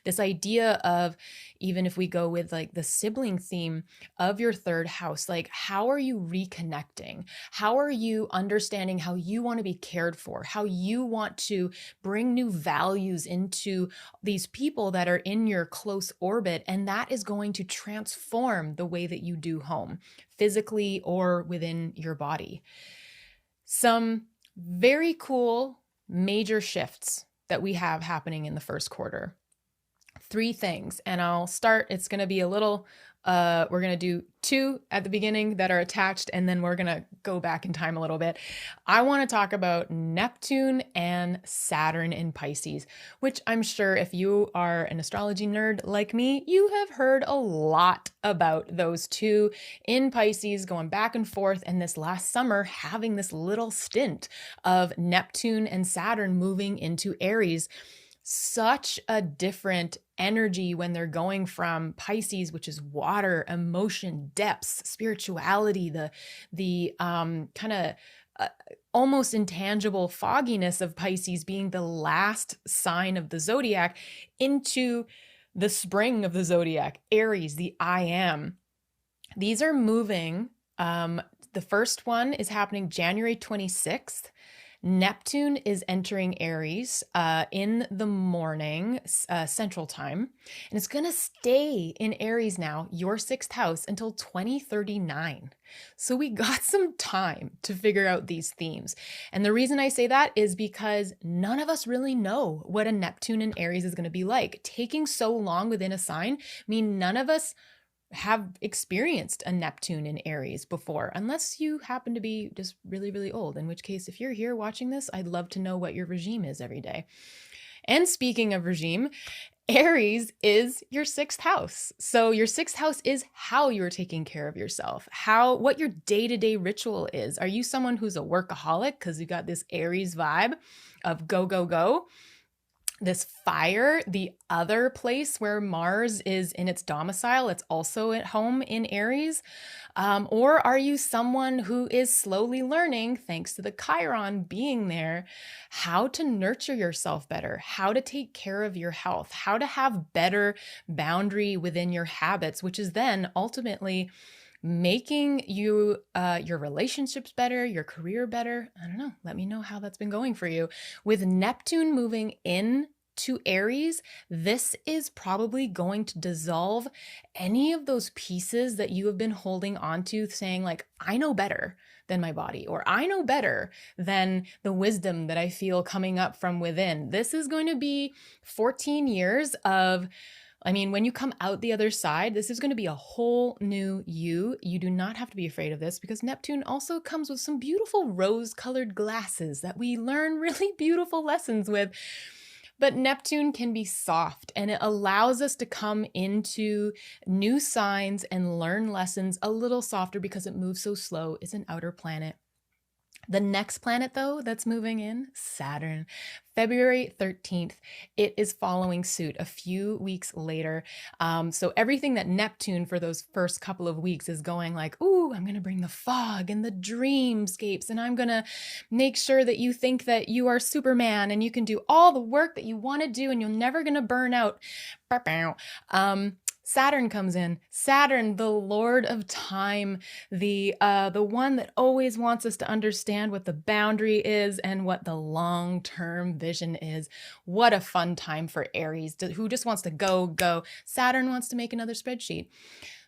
This idea of, even if we go with the sibling theme of your 3rd house, how are you reconnecting? How are you understanding how you want to be cared for? How you want to bring new values into these people that are in your close orbit, and that is going to transform the way that you do home, physically or within your body. Some very cool major shifts that we have happening in the first quarter. 3 things, and I'll start, it's going to be a little We're going to do 2 at the beginning that are attached, and then we're going to go back in time a little bit. I want to talk about Neptune and Saturn in Pisces, which I'm sure if you are an astrology nerd like me, you have heard a lot about those 2 in Pisces going back and forth, and this last summer having this little stint of Neptune and Saturn moving into Aries. Such a different energy when they're going from Pisces, which is water, emotion, depths, spirituality, the kind of almost intangible fogginess of Pisces being the last sign of the zodiac, into the spring of the zodiac, Aries, the I am. These are moving. The first one is happening January 26th. Neptune is entering Aries in the morning, Central Time, and it's going to stay in Aries now, your 6th house, until 2039. So we got some time to figure out these themes. And the reason I say that is because none of us really know what a Neptune in Aries is going to be like. Taking so long within a sign mean none of us have experienced a Neptune in Aries before, unless you happen to be just really, really old, in which case, if you're here watching this, I'd love to know what your regime is every day. And speaking of regime, Aries is your 6th house. So your 6th house is how you're taking care of yourself, what your day-to-day ritual is. Are you someone who's a workaholic because you got this Aries vibe of go, go, go? This fire, the other place where Mars is in its domicile, it's also at home in Aries. Or are you someone who is slowly learning, thanks to the Chiron being there, how to nurture yourself better, how to take care of your health, how to have better boundary within your habits, which is then ultimately making you your relationships better, your career better. I don't know. Let me know how that's been going for you. With Neptune moving in to Aries, this is probably going to dissolve any of those pieces that you have been holding onto, saying like, I know better than my body, or I know better than the wisdom that I feel coming up from within. This is going to be 14 years of, when you come out the other side, this is going to be a whole new you. You do not have to be afraid of this, because Neptune also comes with some beautiful rose-colored glasses that we learn really beautiful lessons with. But Neptune can be soft, and it allows us to come into new signs and learn lessons a little softer because it moves so slow. It's an outer planet. The next planet, though, that's moving in, Saturn, February 13th, it is following suit a few weeks later. So everything that Neptune for those first couple of weeks is going like, ooh, I'm going to bring the fog and the dreamscapes, and I'm going to make sure that you think that you are Superman and you can do all the work that you want to do and you're never going to burn out. Saturn comes in. Saturn, the Lord of Time, the one that always wants us to understand what the boundary is and what the long-term vision is. What a fun time for Aries, who just wants to go, go. Saturn wants to make another spreadsheet.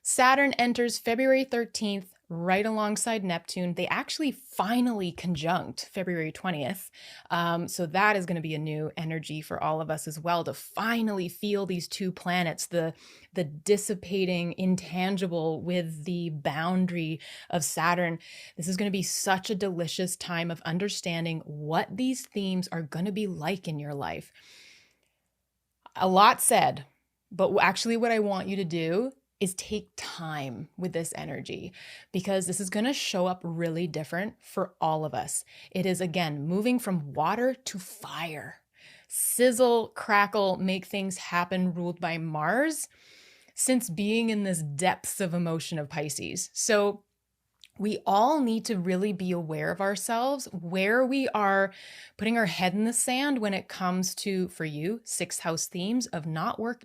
Saturn enters February 13th, right alongside Neptune. They actually finally conjunct February 20th. So that is going to be a new energy for all of us as well, to finally feel these 2 planets, the dissipating intangible with the boundary of Saturn. This is going to be such a delicious time of understanding what these themes are going to be like in your life. A lot said, but actually what I want you to do is take time with this energy, because this is going to show up really different for all of us. It is, again, moving from water to fire. Sizzle, crackle, make things happen, ruled by Mars, since being in this depths of emotion of Pisces. So we all need to really be aware of ourselves, where we are putting our head in the sand when it comes to, for you, 6th house themes of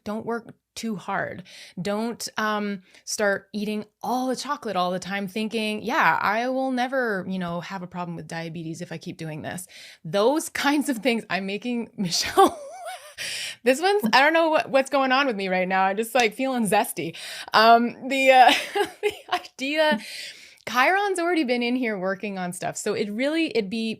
don't work too hard. Don't start eating all the chocolate all the time thinking, yeah, I will never, have a problem with diabetes if I keep doing this. Those kinds of things. I'm making Michelle this one's, I don't know what's going on with me right now. I'm just like feeling zesty. The idea, Chiron's already been in here working on stuff. So it'd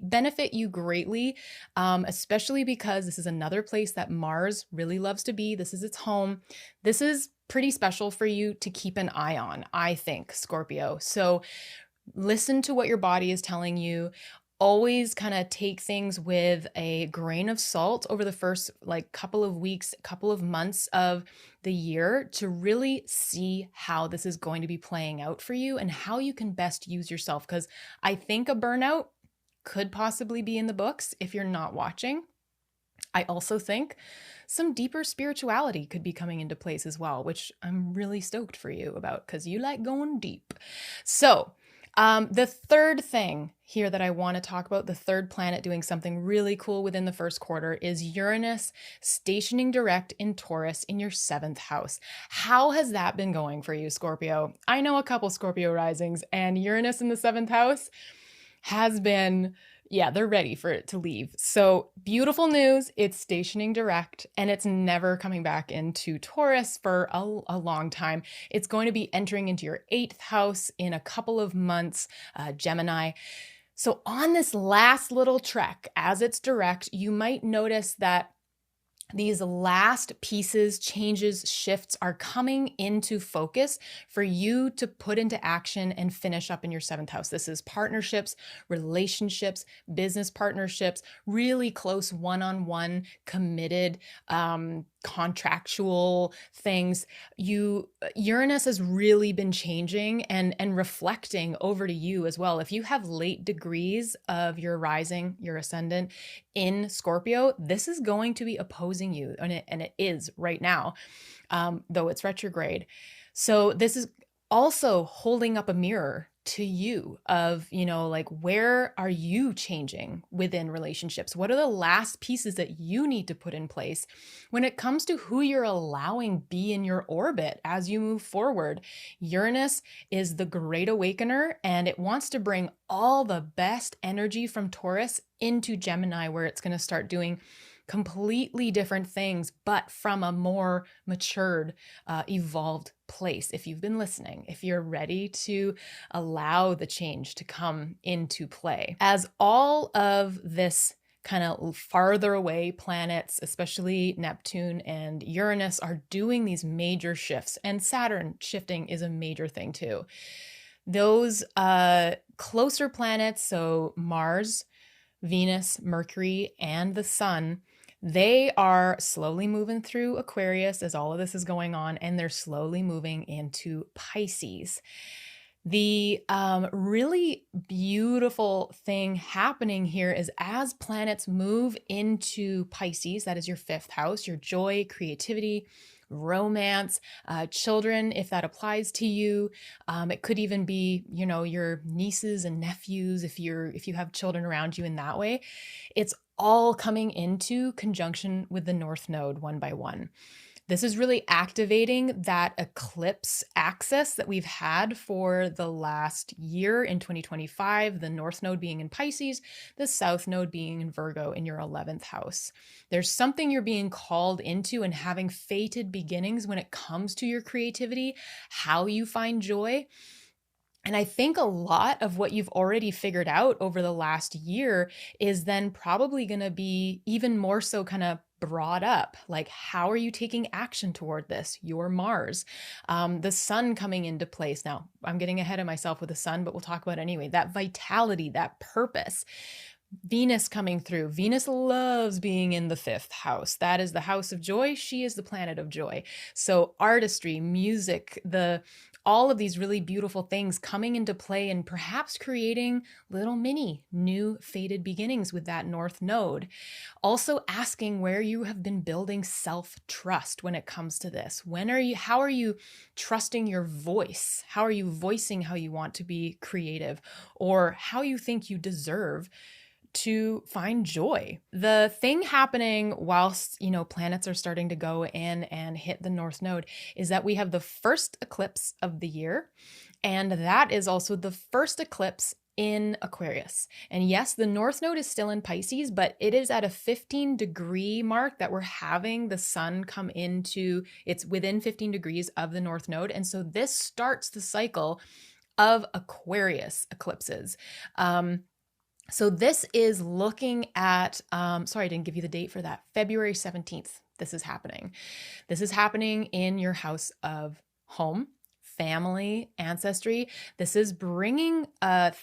benefit you greatly, especially because this is another place that Mars really loves to be. This is its home. This is pretty special for you to keep an eye on, I think, Scorpio. So listen to what your body is telling you. Always kind of take things with a grain of salt over the first like couple of weeks, couple of months of the year to really see how this is going to be playing out for you and how you can best use yourself. Because I think a burnout could possibly be in the books if you're not watching. I also think some deeper spirituality could be coming into place as well, which I'm really stoked for you about because you like going deep. So the third thing here that I want to talk about, the third planet doing something really cool within the first quarter, is Uranus stationing direct in Taurus in your 7th house. How has that been going for you, Scorpio? I know a couple Scorpio risings, and Uranus in the 7th house has been, they're ready for it to leave. So beautiful news, it's stationing direct and it's never coming back into Taurus for a long time. It's going to be entering into your 8th house in a couple of months, Gemini. So on this last little trek, as it's direct, you might notice that these last pieces, changes, shifts are coming into focus for you to put into action and finish up in your 7th house. This is partnerships, relationships, business partnerships, really close one-on-one, committed, contractual things. Uranus has really been changing and reflecting over to you as well. If you have late degrees of your rising, your ascendant in Scorpio, this is going to be opposing you, and it is right now, though it's retrograde. So this is also holding up a mirror to you of, like, where are you changing within relationships? What are the last pieces that you need to put in place when it comes to who you're allowing be in your orbit as you move forward? Uranus is the great awakener, and it wants to bring all the best energy from Taurus into Gemini, where it's going to start doing completely different things, but from a more matured, evolved place. If you've been listening, if you're ready to allow the change to come into play. As all of this kind of farther away planets, especially Neptune and Uranus, are doing these major shifts, and Saturn shifting is a major thing too. Those closer planets, so Mars, Venus, Mercury, and the Sun, they are slowly moving through Aquarius as all of this is going on, and they're slowly moving into Pisces. The really beautiful thing happening here is as planets move into Pisces, that is your 5th house, your joy, creativity, romance, children, if that applies to you. It could even be, your nieces and nephews if you have children around you in that way. It's all coming into conjunction with the North Node one by one. This is really activating that eclipse axis that we've had for the last year in 2025, the North Node being in Pisces, the South Node being in Virgo in your 11th house. There's something you're being called into and having fated beginnings when it comes to your creativity, how you find joy. And I think a lot of what you've already figured out over the last year is then probably going to be even more so kind of brought up. Like, how are you taking action toward this? Your Mars, the Sun coming into place. Now, I'm getting ahead of myself with the Sun, but we'll talk about it anyway. That vitality, that purpose. Venus coming through. Venus loves being in the 5th house. That is the house of joy. She is the planet of joy. So artistry, music, all of these really beautiful things coming into play and perhaps creating little mini new fated beginnings with that North Node. Also asking where you have been building self-trust when it comes to this. How are you trusting your voice? How are you voicing how you want to be creative, or how you think you deserve to find joy? The thing happening whilst, planets are starting to go in and hit the North Node is that we have the first eclipse of the year. And that is also the first eclipse in Aquarius. And yes, the North Node is still in Pisces, but it is at a 15-degree mark that we're having the Sun come into, it's within 15 degrees of the North Node. And so this starts the cycle of Aquarius eclipses. So this is looking at, sorry, I didn't give you the date for that, February 17th. this is happening. This is happening in your house of home, family, ancestry. This is bringing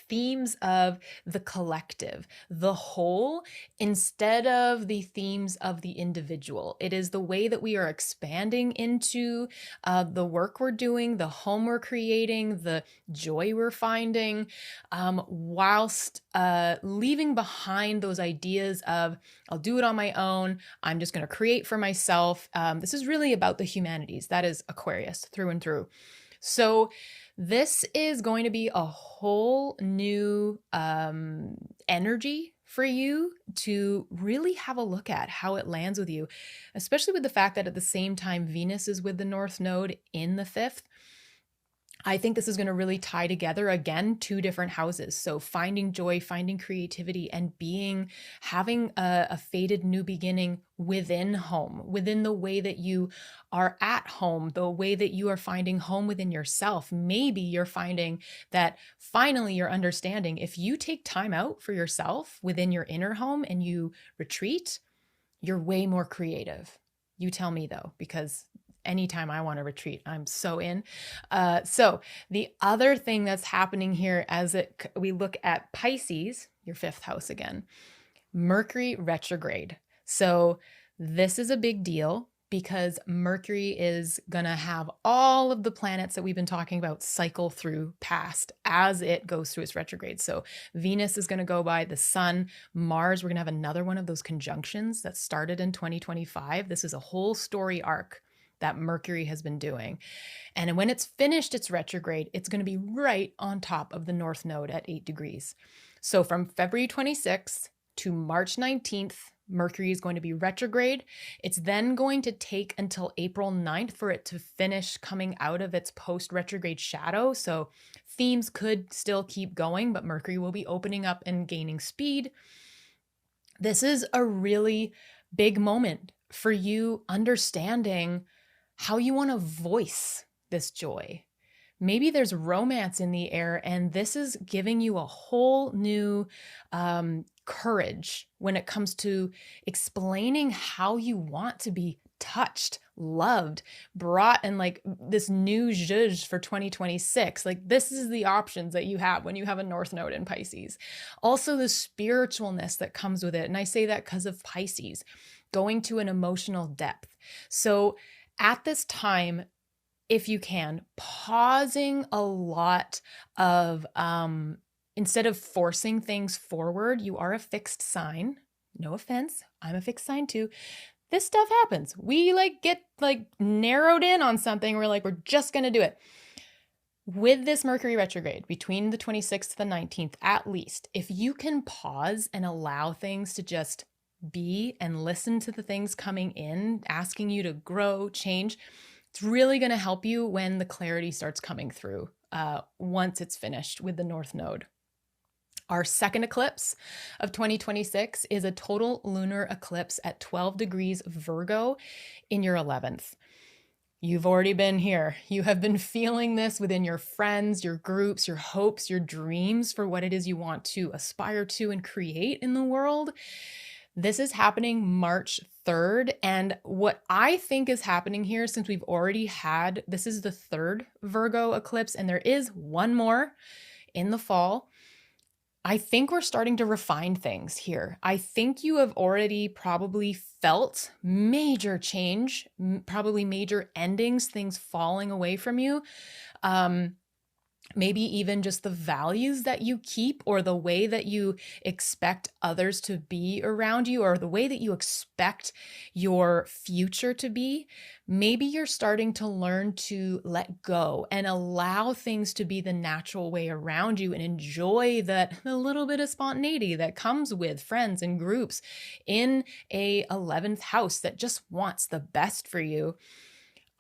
themes of the collective, the whole, instead of the themes of the individual. It is the way that we are expanding into the work we're doing, the home we're creating, the joy we're finding, whilst leaving behind those ideas of, I'll do it on my own, I'm just going to create for myself. This is really about the humanities. That is Aquarius through and through. So this is going to be a whole new energy for you to really have a look at how it lands with you, especially with the fact that at the same time, Venus is with the North Node in the 5th. I think this is going to really tie together, again, 2 different houses. So finding joy, finding creativity, and having a fated new beginning within home, within the way that you are at home, the way that you are finding home within yourself. Maybe you're finding that finally you're understanding if you take time out for yourself within your inner home and you retreat, you're way more creative. You tell me though, because anytime I want to retreat, I'm so in. So the other thing that's happening here as we look at Pisces, your 5th house again, Mercury retrograde. So this is a big deal because Mercury is going to have all of the planets that we've been talking about cycle through past as it goes through its retrograde. So Venus is going to go by, the Sun, Mars. We're going to have another one of those conjunctions that started in 2025. This is a whole story arc that Mercury has been doing. And when it's finished its retrograde, it's going to be right on top of the North Node at 8 degrees. So from February 26th to March 19th, Mercury is going to be retrograde. It's then going to take until April 9th for it to finish coming out of its post-retrograde shadow. So themes could still keep going, but Mercury will be opening up and gaining speed. This is a really big moment for you understanding how you want to voice this joy. Maybe there's romance in the air, and this is giving you a whole new courage when it comes to explaining how you want to be touched, loved, brought, and like this new zhuzh for 2026. Like this is the options that you have when you have a North Node in Pisces. Also the spiritualness that comes with it. And I say that because of Pisces, going to an emotional depth. So at this time, if you can, pausing a lot of, instead of forcing things forward, you are a fixed sign. No offense, I'm a fixed sign too. This stuff happens. We get narrowed in on something. We're just going to do it. With this Mercury retrograde between the 26th to the 19th, at least, if you can pause and allow things to just be and listen to the things coming in, asking you to grow, change, it's really going to help you when the clarity starts coming through once it's finished with the North Node. Our second eclipse of 2026 is a total lunar eclipse at 12 degrees Virgo in your 11th. You've already been here. You have been feeling this within your friends, your groups, your hopes, your dreams for what it is you want to aspire to and create in the world. This is happening March 3rd. And what I think is happening here, since we've already had, this is the 3rd Virgo eclipse, and there is one more in the fall. I think we're starting to refine things here. I think you have already probably felt major change, probably major endings, things falling away from you. Maybe even just the values that you keep or the way that you expect others to be around you or the way that you expect your future to be. Maybe you're starting to learn to let go and allow things to be the natural way around you and enjoy the little bit of spontaneity that comes with friends and groups in a 11th house that just wants the best for you.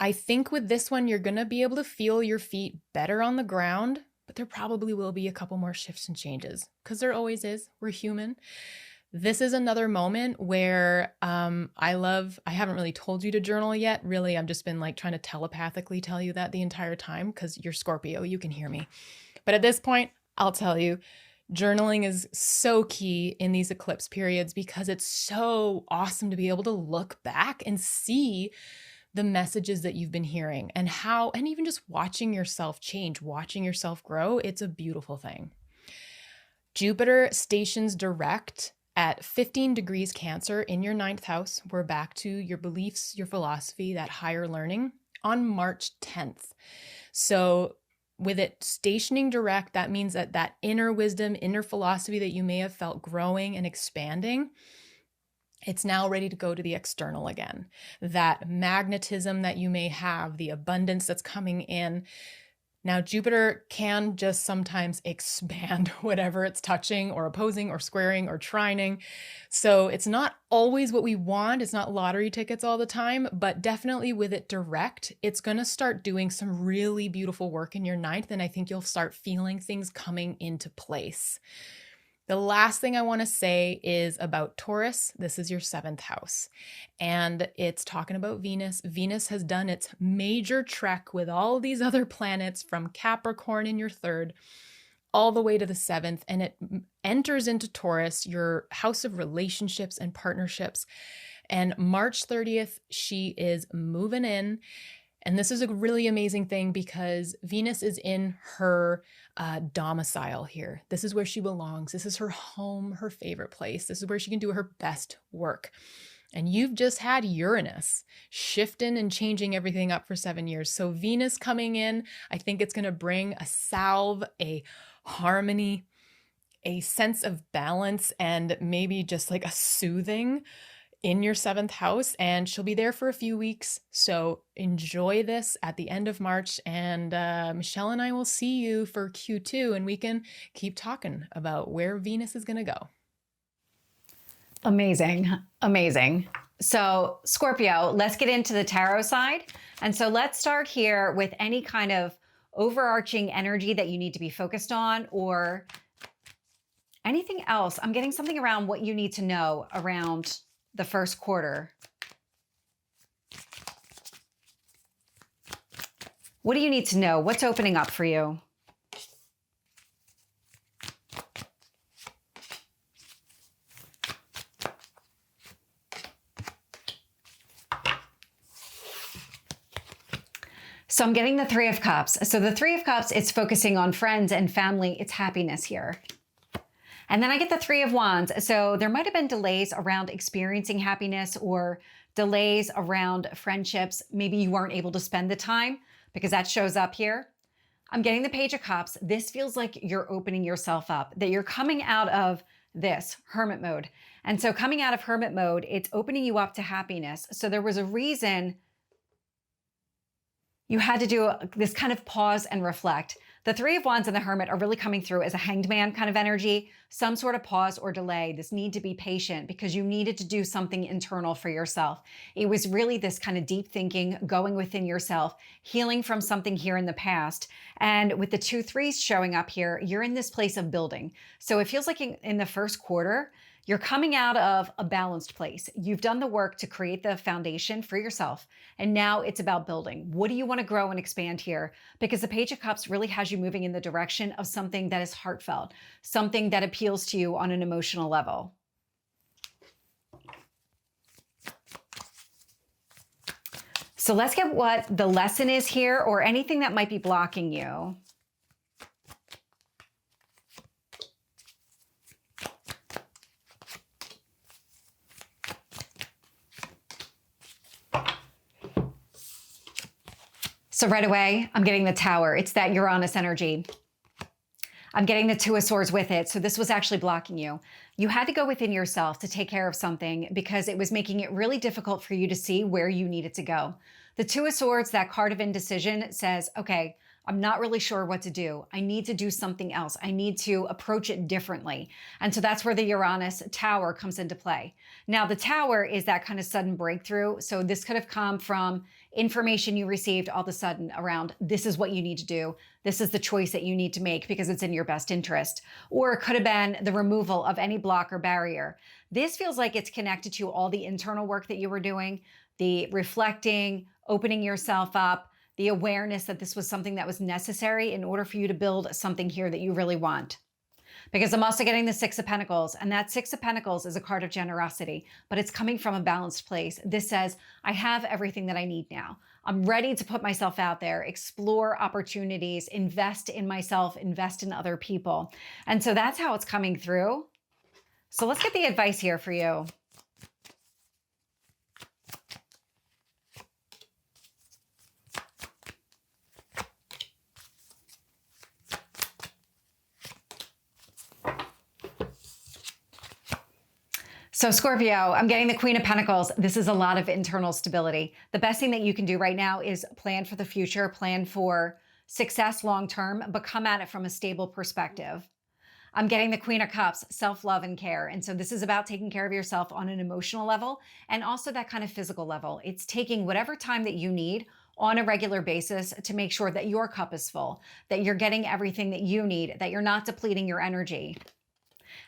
I think with this one, you're going to be able to feel your feet better on the ground, but there probably will be a couple more shifts and changes because there always is. We're human. This is another moment where I haven't really told you to journal yet. Really, I've just been trying to telepathically tell you that the entire time because you're Scorpio, you can hear me. But at this point, I'll tell you, Journaling is so key in these eclipse periods because it's so awesome to be able to look back and see the messages that you've been hearing and how, and even just watching yourself change, watching yourself grow. It's a beautiful thing. Jupiter stations direct at 15 degrees Cancer in your 9th house. We're back to your beliefs, your philosophy, that higher learning on March 10th. So with it stationing direct, that means that that inner wisdom, inner philosophy that you may have felt growing and expanding, it's now ready to go to the external again. That magnetism that you may have, the abundance that's coming in. Now, Jupiter can just sometimes expand whatever it's touching or opposing or squaring or trining. So it's not always what we want. It's not lottery tickets all the time, but definitely with it direct, it's going to start doing some really beautiful work in your 9th. And I think you'll start feeling things coming into place. The last thing I want to say is about Taurus. This is your 7th house, and it's talking about Venus. Venus has done its major trek with all of these other planets from Capricorn in your 3rd all the way to the 7th, and it enters into Taurus, your house of relationships and partnerships. And March 30th, she is moving in. And this is a really amazing thing because Venus is in her domicile here. This is where she belongs. This is her home, her favorite place. This is where she can do her best work. And you've just had Uranus shifting and changing everything up for 7 years. So Venus coming in, I think it's going to bring a salve, a harmony, a sense of balance, and maybe just like a soothing in your 7th house, and she'll be there for a few weeks. So enjoy this at the end of March, and Michelle and I will see you for Q2, and we can keep talking about where Venus is going to go. Amazing. Amazing. So Scorpio, let's get into the tarot side. And so let's start here with any kind of overarching energy that you need to be focused on or anything else. I'm getting something around what you need to know around the first quarter. What do you need to know? What's opening up for you? So I'm getting the 3 of Cups. So the 3 of Cups, it's focusing on friends and family. It's happiness here. And then I get the 3 of Wands. So there might have been delays around experiencing happiness or delays around friendships. Maybe you weren't able to spend the time because that shows up here. I'm getting the Page of Cups. This feels like you're opening yourself up, that you're coming out of this hermit mode. And so coming out of hermit mode, it's opening you up to happiness. So there was a reason you had to do this kind of pause and reflect. The 3 of Wands and the Hermit are really coming through as a hanged man kind of energy, some sort of pause or delay, this need to be patient because you needed to do something internal for yourself. It was really this kind of deep thinking, going within yourself, healing from something here in the past. And with the 2 3s showing up here, you're in this place of building. So it feels like in the first quarter, you're coming out of a balanced place. You've done the work to create the foundation for yourself. And now it's about building. What do you want to grow and expand here? Because the Page of Cups really has you moving in the direction of something that is heartfelt, something that appeals to you on an emotional level. So let's get what the lesson is here or anything that might be blocking you. So right away, I'm getting the Tower. It's that Uranus energy. I'm getting the 2 of Swords with it. So this was actually blocking you. You had to go within yourself to take care of something because it was making it really difficult for you to see where you needed to go. The 2 of Swords, that card of indecision, says, okay, I'm not really sure what to do. I need to do something else. I need to approach it differently. And so that's where the Uranus Tower comes into play. Now, the Tower is that kind of sudden breakthrough. So this could have come from information you received all of a sudden around this is what you need to do. This is the choice that you need to make because it's in your best interest. Or it could have been the removal of any block or barrier. This feels like it's connected to all the internal work that you were doing, the reflecting, opening yourself up, the awareness that this was something that was necessary in order for you to build something here that you really want. because I'm also getting the Six of Pentacles, and that Six of Pentacles is a card of generosity, but it's coming from a balanced place. This says, I have everything that I need now. I'm ready to put myself out there, explore opportunities, invest in myself, invest in other people. And so that's how it's coming through. So let's get the advice here for you. So Scorpio, I'm getting the Queen of Pentacles. This is a lot of internal stability. The best thing that you can do right now is plan for the future, plan for success long-term, but come at it from a stable perspective. I'm getting the Queen of Cups, self-love and care. And so this is about taking care of yourself on an emotional level and also that kind of physical level. It's taking whatever time that you need on a regular basis to make sure that your cup is full, that you're getting everything that you need, that you're not depleting your energy.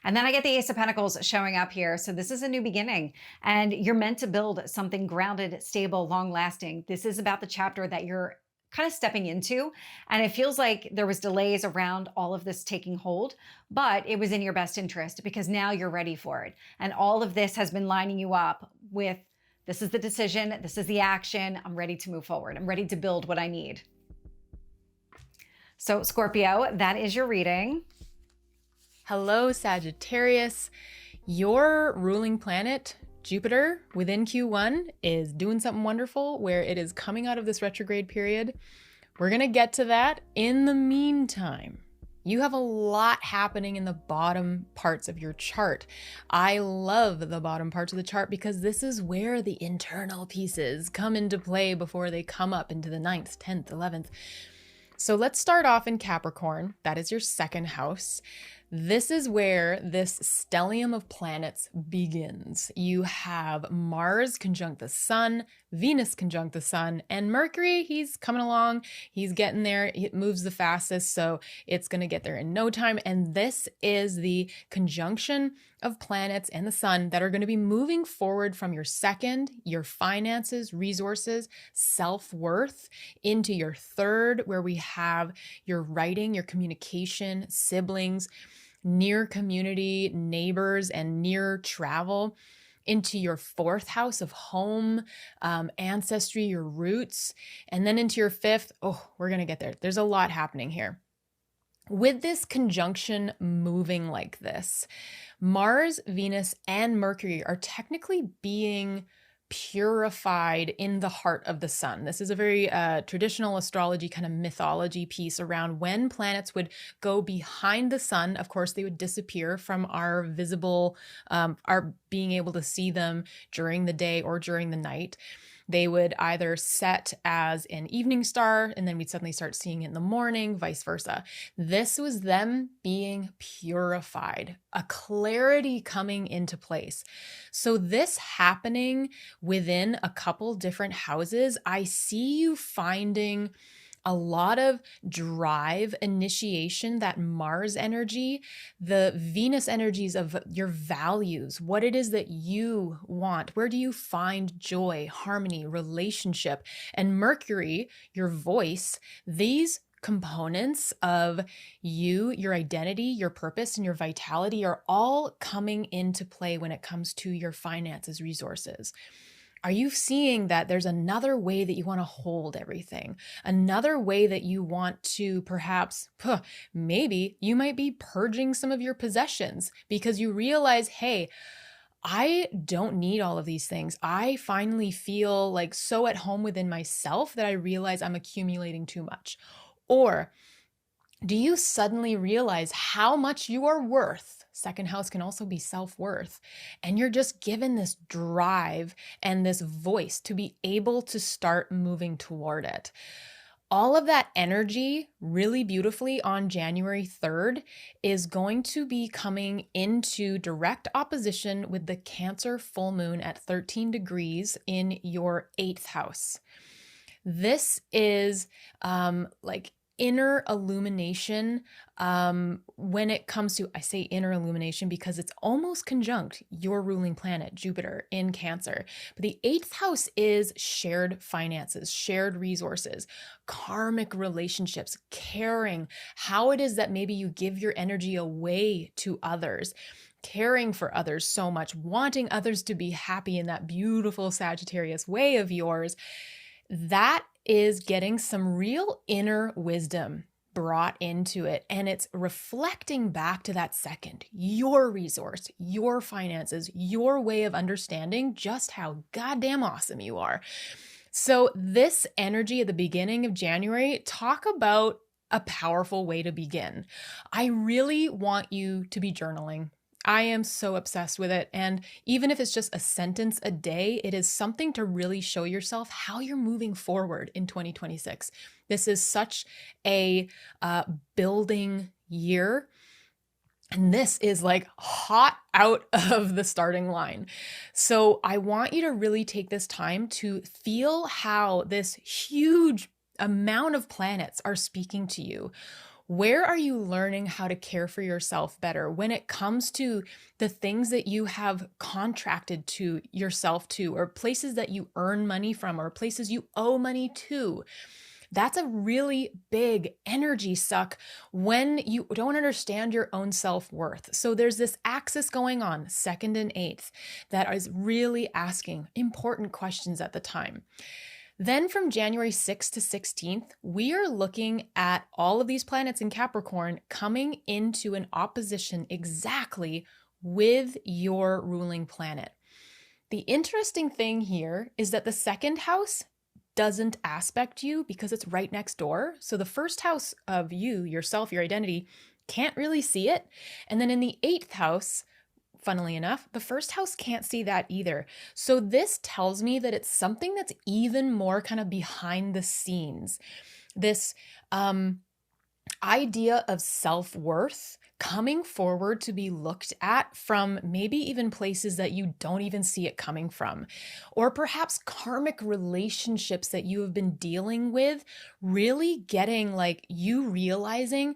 And then I get the Ace of Pentacles showing up here. So this is a new beginning and you're meant to build something grounded, stable, long lasting. This is about the chapter that you're kind of stepping into. And it feels like there was delays around all of this taking hold, but it was in your best interest because now you're ready for it. And all of this has been lining you up with, this is the decision, this is the action. I'm ready to move forward. I'm ready to build what I need. So Scorpio, that is your reading. Hello, Sagittarius. Your ruling planet, Jupiter, within Q1 is doing something wonderful where it is coming out of this retrograde period. We're going to get to that. In the meantime, you have a lot happening in the bottom parts of your chart. I love the bottom parts of the chart because this is where the internal pieces come into play before they come up into the 9th, 10th, 11th. So let's start off in Capricorn. That is your second house. This is where this stellium of planets begins. You have Mars conjunct the Sun, Venus conjunct the Sun, and Mercury, he's coming along. He's getting there. It moves the fastest, so it's going to get there in no time. And this is the conjunction of planets and the Sun that are going to be moving forward from your second, your finances, resources, self-worth, into your third, where we have your writing, your communication, siblings, near community, neighbors, and near travel, into your fourth house of home, ancestry, your roots, and then into your fifth. Oh, we're going to get there. There's a lot happening here. With this conjunction moving like this, Mars, Venus, and Mercury are technically being purified in the heart of the sun. This is a very traditional astrology kind of mythology piece around when planets would go behind the sun. Of course, they would disappear from our visible, our being able to see them during the day or during the night. They would either set as an evening star and then we'd suddenly start seeing it in the morning, vice versa. This was them being purified, a clarity coming into place. So this happening within a couple different houses, I see you finding a lot of drive, initiation, that Mars energy, the Venus energies of your values, what it is that you want. Where do you find joy, harmony, relationship? And Mercury, your voice, these components of you, your identity, your purpose, and your vitality are all coming into play when it comes to your finances, resources. Are you seeing that there's another way that you want to hold everything? Another way that you want to perhaps, maybe you might be purging some of your possessions because you realize, hey, I don't need all of these things. I finally feel like so at home within myself that I realize I'm accumulating too much. Or do you suddenly realize how much you are worth? Second house can also be self-worth. And you're just given this drive and this voice to be able to start moving toward it. All of that energy really beautifully on January 3rd is going to be coming into direct opposition with the Cancer full moon at 13 degrees in your 8th house. This is like inner illumination when it comes to, I say inner illumination because it's almost conjunct your ruling planet, Jupiter, in Cancer. But the 8th house is shared finances, shared resources, karmic relationships, caring, how it is that maybe you give your energy away to others, caring for others so much, wanting others to be happy in that beautiful Sagittarius way of yours. That is getting some real inner wisdom brought into it. And it's reflecting back to that second, your resource, your finances, your way of understanding just how goddamn awesome you are. So this energy at the beginning of January, talk about a powerful way to begin. I really want you to be journaling. I am so obsessed with it. And even if it's just a sentence a day, it is something to really show yourself how you're moving forward in 2026. This is such a building year. And this is like hot out of the starting line. So I want you to really take this time to feel how this huge amount of planets are speaking to you. Where are you learning how to care for yourself better when it comes to the things that you have contracted to yourself to, or places that you earn money from, or places you owe money to? That's a really big energy suck when you don't understand your own self-worth. So there's this axis going on, 2nd and 8th, that is really asking important questions at the time. Then from January 6th to 16th, we are looking at all of these planets in Capricorn coming into an opposition exactly with your ruling planet. The interesting thing here is that the 2nd house doesn't aspect you because it's right next door. So the 1st house of you, yourself, your identity, can't really see it. And then in the 8th house, funnily enough, the 1st house can't see that either. So this tells me that it's something that's even more kind of behind the scenes. This idea of self-worth coming forward to be looked at from maybe even places that you don't even see it coming from, or perhaps karmic relationships that you have been dealing with, really getting like you realizing,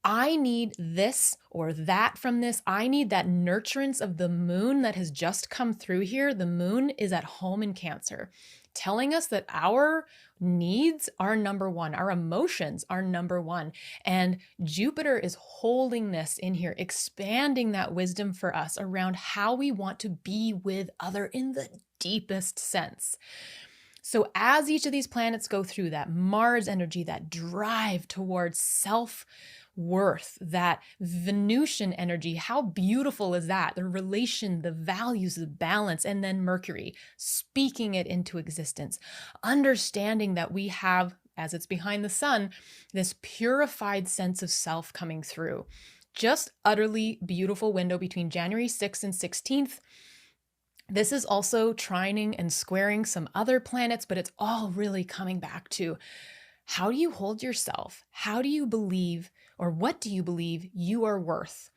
I need this or that from this. I need that nurturance of the moon that has just come through here. The moon is at home in Cancer, telling us that our needs are number one. Our emotions are number one. And Jupiter is holding this in here, expanding that wisdom for us around how we want to be with other in the deepest sense. So as each of these planets go through that Mars energy, that drive towards self-worth, that Venusian energy, how beautiful is that? The relation, the values, the balance, and then Mercury, speaking it into existence, understanding that we have, as it's behind the sun, this purified sense of self coming through. Just utterly beautiful window between January 6th and 16th. This is also trining and squaring some other planets, but it's all really coming back to how do you hold yourself? How do you believe, or what do you believe you are worth?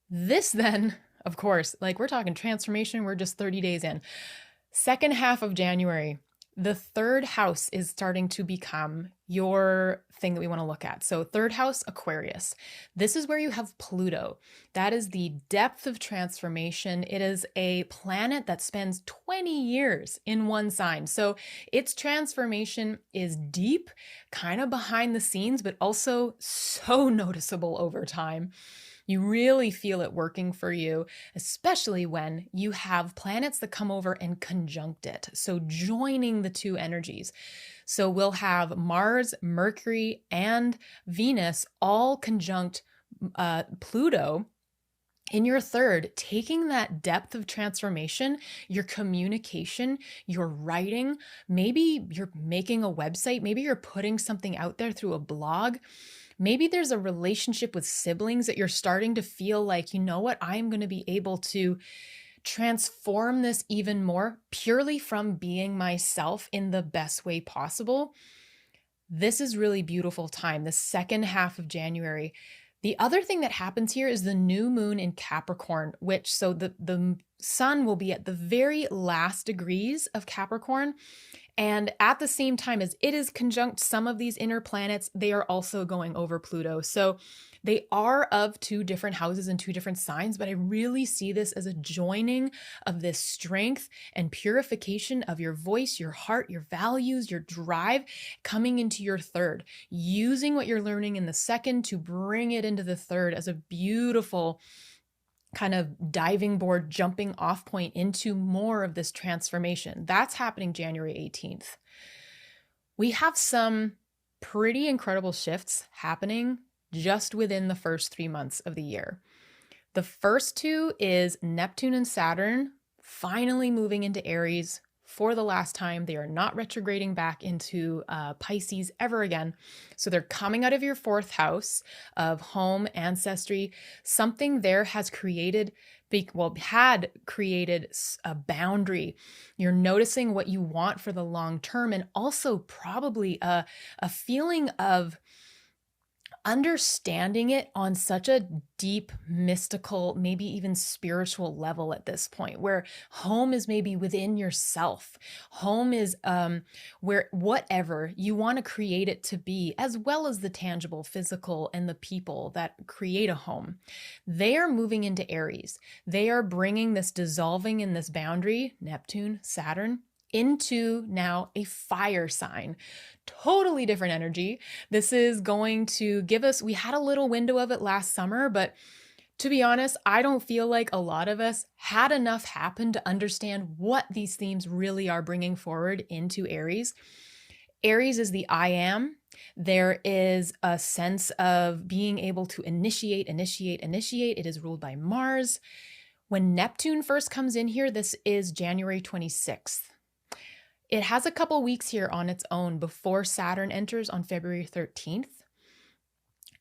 This then, of course, like we're talking transformation, we're just 30 days in. 2nd half of January, the 3rd house is starting to become your thing that we want to look at. So 3rd house, Aquarius. This is where you have Pluto. That is the depth of transformation. It is a planet that spends 20 years in one sign. So its transformation is deep, kind of behind the scenes, but also so noticeable over time. You really feel it working for you, especially when you have planets that come over and conjunct it. So joining the two energies. So we'll have Mars, Mercury, and Venus all conjunct Pluto in your 3rd, taking that depth of transformation, your communication, your writing, maybe you're making a website, maybe you're putting something out there through a blog. Maybe there's a relationship with siblings that you're starting to feel like, you know what, I'm going to be able to transform this even more purely from being myself in the best way possible. This is really beautiful time, the 2nd half of January. The other thing that happens here is the new moon in Capricorn, which so the sun will be at the very last degrees of Capricorn. And at the same time as it is conjunct some of these inner planets, they are also going over Pluto. So they are of two different houses and two different signs, but I really see this as a joining of this strength and purification of your voice, your heart, your values, your drive coming into your third, using what you're learning in the second to bring it into the third as a beautiful kind of diving board, jumping off point into more of this transformation. That's happening January 18th. We have some pretty incredible shifts happening just within the first 3 months of the year. The first two is Neptune and Saturn finally moving into Aries for the last time. They are not retrograding back into Pisces ever again. So they're coming out of your fourth house of home, ancestry. Something there has created, had created a boundary. You're noticing what you want for the long term, and also probably a feeling of understanding it on such a deep, mystical, maybe even spiritual level at this point, where home is maybe within yourself. Home is where whatever you want to create it to be, as well as the tangible, physical, and the people that create a home. They are moving into Aries. They are bringing this dissolving in this boundary, Neptune, Saturn, into now a fire sign. Totally different energy. This is going to give us, we had a little window of it last summer, but to be honest, I don't feel like a lot of us had enough happen to understand what these themes really are bringing forward into Aries. Aries is the I am. There is a sense of being able to initiate. It is ruled by Mars. When Neptune first comes in here, this is January 26th. It has a couple weeks here on its own before Saturn enters on February 13th.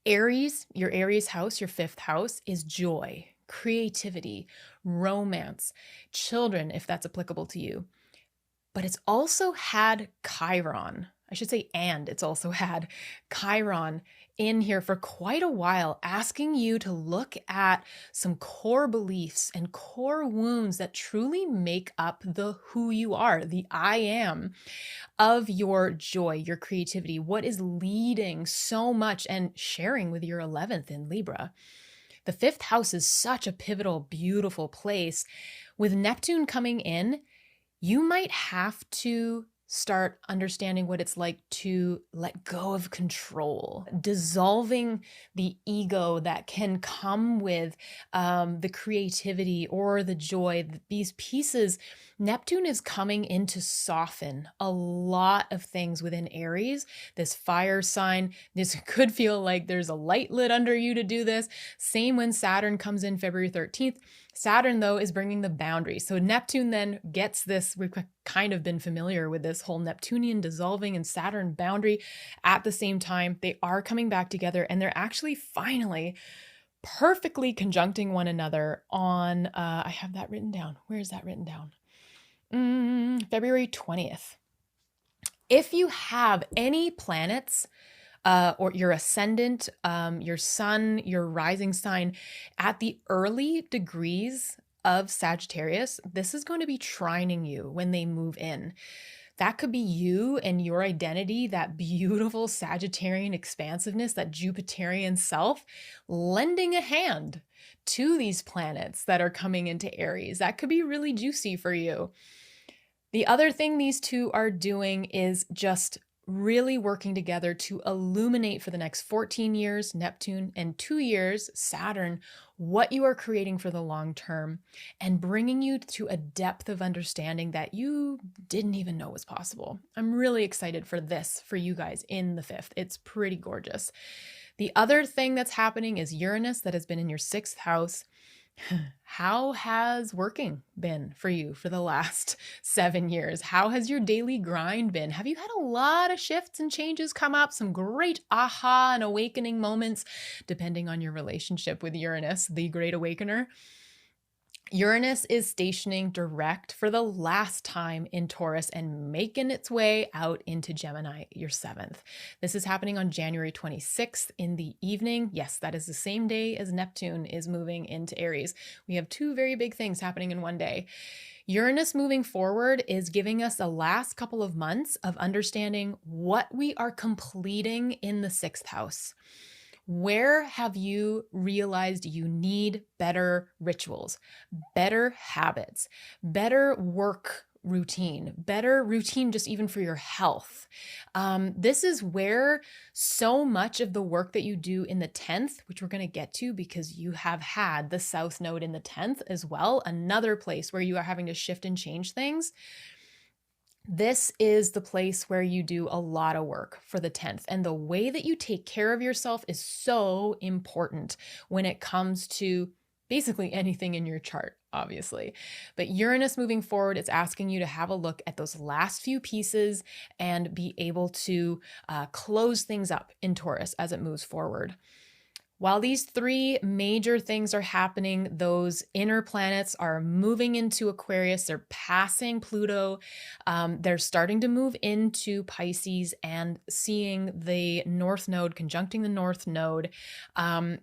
Aries, your Aries house, your fifth house, is joy, creativity, romance, children, if that's applicable to you. But it's also had Chiron. I should say, and it's also had Chiron in here for quite a while, asking you to look at some core beliefs and core wounds that truly make up the who you are, the I am of your joy, your creativity, what is leading so much and sharing with your 11th in Libra. The fifth house is such a pivotal, beautiful place. With Neptune coming in, you might have to start understanding what it's like to let go of control, dissolving the ego that can come with the creativity or the joy. These pieces, Neptune is coming in to soften a lot of things within Aries. This fire sign, this could feel like there's a light lit under you to do this. Same when Saturn comes in February 13th. Saturn, though, is bringing the boundary. So Neptune then gets this, we've kind of been familiar with this whole Neptunian dissolving and Saturn boundary at the same time. They are coming back together, and they're actually finally perfectly conjuncting one another on, I have that written down. Where is that written down? February 20th. If you have any planets or your ascendant, your sun, your rising sign at the early degrees of Sagittarius, this is going to be trining you when they move in. That could be you and your identity, that beautiful Sagittarian expansiveness, that Jupiterian self, lending a hand to these planets that are coming into Aries. That could be really juicy for you. The other thing these two are doing is just really working together to illuminate for the next 14 years, Neptune, and 2 years, Saturn, what you are creating for the long term and bringing you to a depth of understanding that you didn't even know was possible. I'm really excited for this for you guys in the fifth. It's pretty gorgeous. The other thing that's happening is Uranus, that has been in your sixth house. How has working been for you for the last 7 years? How has your daily grind been? Have you had a lot of shifts and changes come up? Some great aha and awakening moments, depending on your relationship with Uranus, the great awakener. Uranus is stationing direct for the last time in Taurus and making its way out into Gemini, your 7th. This is happening on January 26th in the evening. Yes, that is the same day as Neptune is moving into Aries. We have two very big things happening in one day. Uranus moving forward is giving us the last couple of months of understanding what we are completing in the 6th house. Where have you realized you need better rituals, better habits, better work routine just even for your health? This is where so much of the work that you do in the 10th, which we're going to get to because you have had the South Node in the 10th as well, another place where you are having to shift and change things. This is the place where you do a lot of work for the 10th. And the way that you take care of yourself is so important when it comes to basically anything in your chart, obviously. But Uranus moving forward is asking you to have a look at those last few pieces and be able to close things up in Taurus as it moves forward. While these three major things are happening, those inner planets are moving into Aquarius. They're passing Pluto. They're starting to move into Pisces and seeing the North Node, conjuncting the North Node.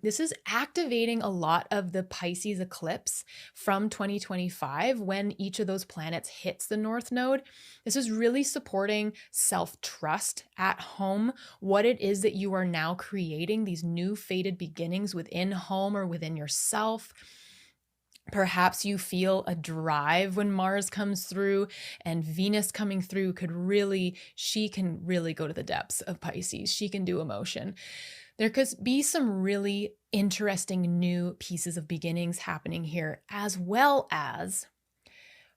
This is activating a lot of the Pisces eclipse from 2025 when each of those planets hits the North Node. This is really supporting self-trust at home, what it is that you are now creating, these new fated beginnings within home or within yourself. Perhaps you feel a drive when Mars comes through, and Venus coming through she can really go to the depths of Pisces. She can do emotion. There could be some really interesting new pieces of beginnings happening here, as well as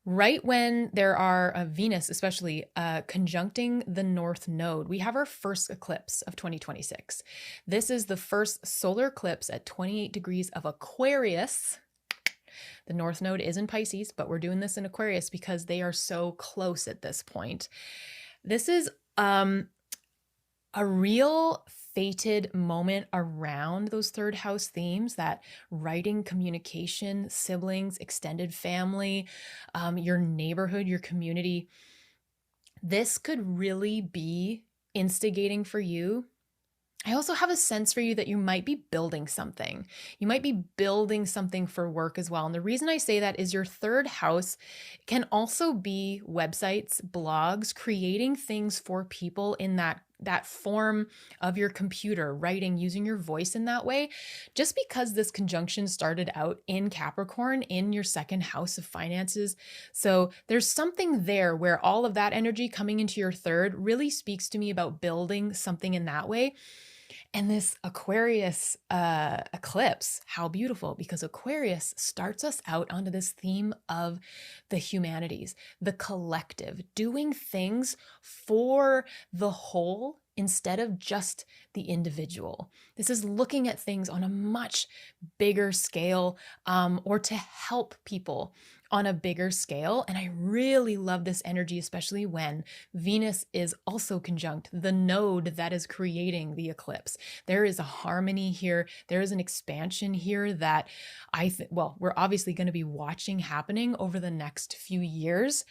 right when there are Venus, especially conjuncting the North Node, we have our first eclipse of 2026. This is the first solar eclipse at 28 degrees of Aquarius. The North Node is in Pisces, but we're doing this in Aquarius because they are so close at this point. This is a real fated moment around those third house themes, that writing, communication, siblings, extended family, your neighborhood, your community. This could really be instigating for you. I also have a sense for you that you might be building something. You might be building something for work as well. And the reason I say that is your third house can also be websites, blogs, creating things for people in that form of your computer, writing, using your voice in that way. Just because this conjunction started out in Capricorn, in your second house of finances. So there's something there where all of that energy coming into your third really speaks to me about building something in that way. And this Aquarius eclipse, how beautiful, because Aquarius starts us out onto this theme of the humanities, the collective, doing things for the whole instead of just the individual. This is looking at things on a much bigger scale, or to help people on a bigger scale. And I really love this energy, especially when Venus is also conjunct the node that is creating the eclipse. There is a harmony here. There is an expansion here that we're obviously going to be watching happening over the next few years.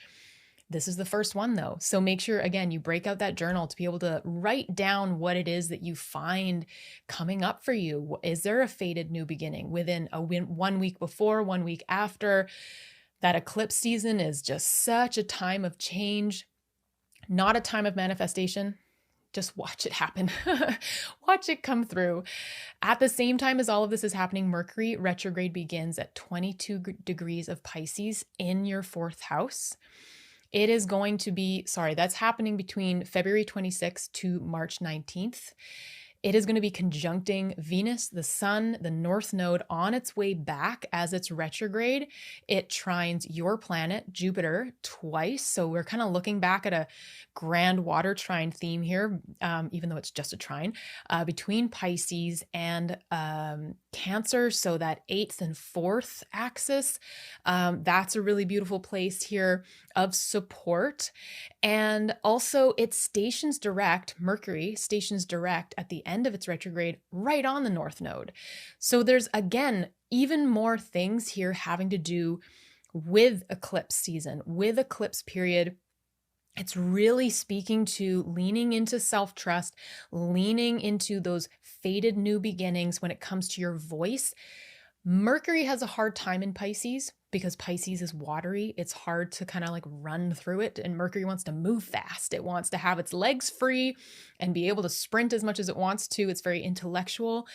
This is the first one though. So make sure, again, you break out that journal to be able to write down what it is that you find coming up for you. Is there a fated new beginning within 1 week before, 1 week after? That eclipse season is just such a time of change, not a time of manifestation. Just watch it happen. Watch it come through. At the same time as all of this is happening, Mercury retrograde begins at 22 degrees of Pisces in your fourth house. It is going to be, that's happening between February 26th to March 19th. It is going to be conjuncting Venus, the Sun, the North Node on its way back as it's retrograde. It trines your planet, Jupiter, twice. So we're kind of looking back at a grand water trine theme here, even though it's just a trine, between Pisces and Cancer, so that 8th and 4th axis, that's a really beautiful place here of support. And also it stations direct, Mercury stations direct at the end of its retrograde right on the North Node. So there's, again, even more things here having to do with eclipse season, with eclipse period. It's really speaking to leaning into self-trust, leaning into those fated new beginnings when it comes to your voice. Mercury has a hard time in Pisces because Pisces is watery. It's hard to kind of like run through it. And Mercury wants to move fast. It wants to have its legs free and be able to sprint as much as it wants to. It's very intellectual.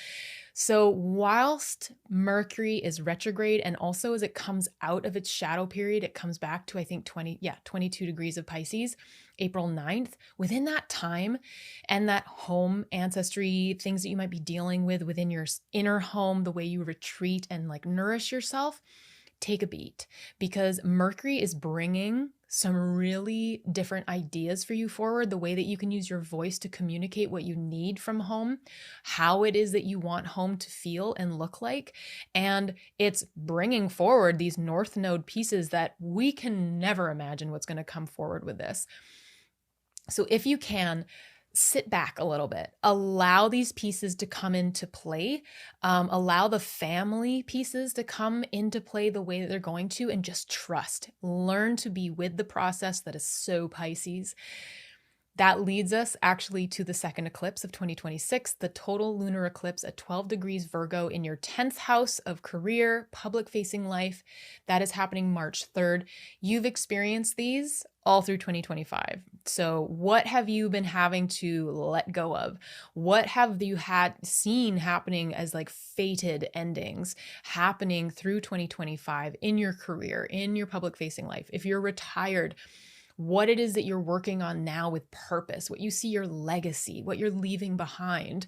So whilst Mercury is retrograde, and also as it comes out of its shadow period, it comes back to, I think, 22 degrees of Pisces, April 9th. Within that time and that home ancestry, things that you might be dealing with within your inner home, the way you retreat and like nourish yourself, take a beat, because Mercury is bringing some really different ideas for you forward, the way that you can use your voice to communicate what you need from home, how it is that you want home to feel and look like. And it's bringing forward these North Node pieces that we can never imagine what's going to come forward with this. So if you can, sit back a little bit, allow these pieces to come into play, allow the family pieces to come into play the way that they're going to, and just trust, learn to be with the process that is so Pisces. That leads us actually to the second eclipse of 2026, the total lunar eclipse at 12 degrees Virgo in your 10th house of career, public-facing life. That is happening March 3rd. You've experienced these all through 2025. So what have you been having to let go of? What have you seen happening as like fated endings happening through 2025 in your career, in your public-facing life? If you're retired, what it is that you're working on now with purpose, what you see your legacy, what you're leaving behind.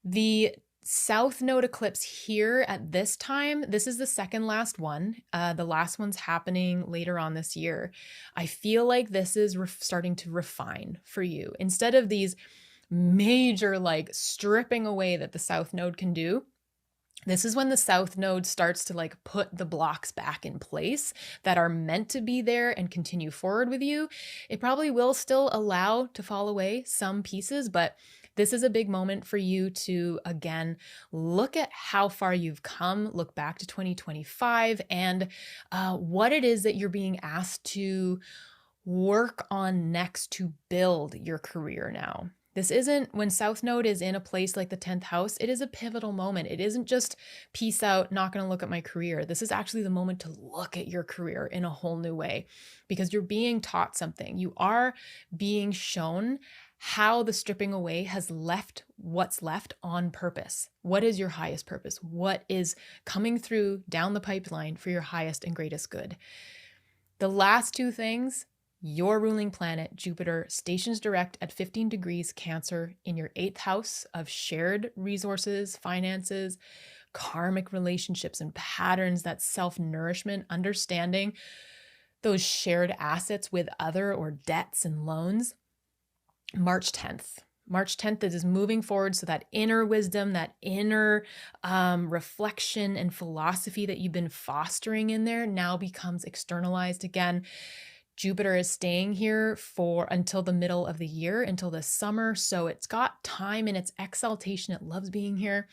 The South Node eclipse here at this time, this is the second last one. The last one's happening later on this year. I feel like this is starting to refine for you. Instead of these major like stripping away that the South Node can do, this is when the South Node starts to like put the blocks back in place that are meant to be there and continue forward with you. It probably will still allow to fall away some pieces, but this is a big moment for you to, again, look at how far you've come, look back to 2025 and what it is that you're being asked to work on next to build your career now. This isn't, when South Node is in a place like the 10th house, it is a pivotal moment. It isn't just peace out, not going to look at my career. This is actually the moment to look at your career in a whole new way, because you're being taught something. You are being shown how the stripping away has left what's left on purpose. What is your highest purpose? What is coming through down the pipeline for your highest and greatest good? The last two things, your ruling planet, Jupiter, stations direct at 15 degrees Cancer in your 8th house of shared resources, finances, karmic relationships, and patterns, that self-nourishment, understanding those shared assets with other or debts and loans. March 10th. March 10th is moving forward, so that inner wisdom, that inner reflection and philosophy that you've been fostering in there now becomes externalized again. Jupiter is staying here until the middle of the year, until the summer. So it's got time in its exaltation. It loves being here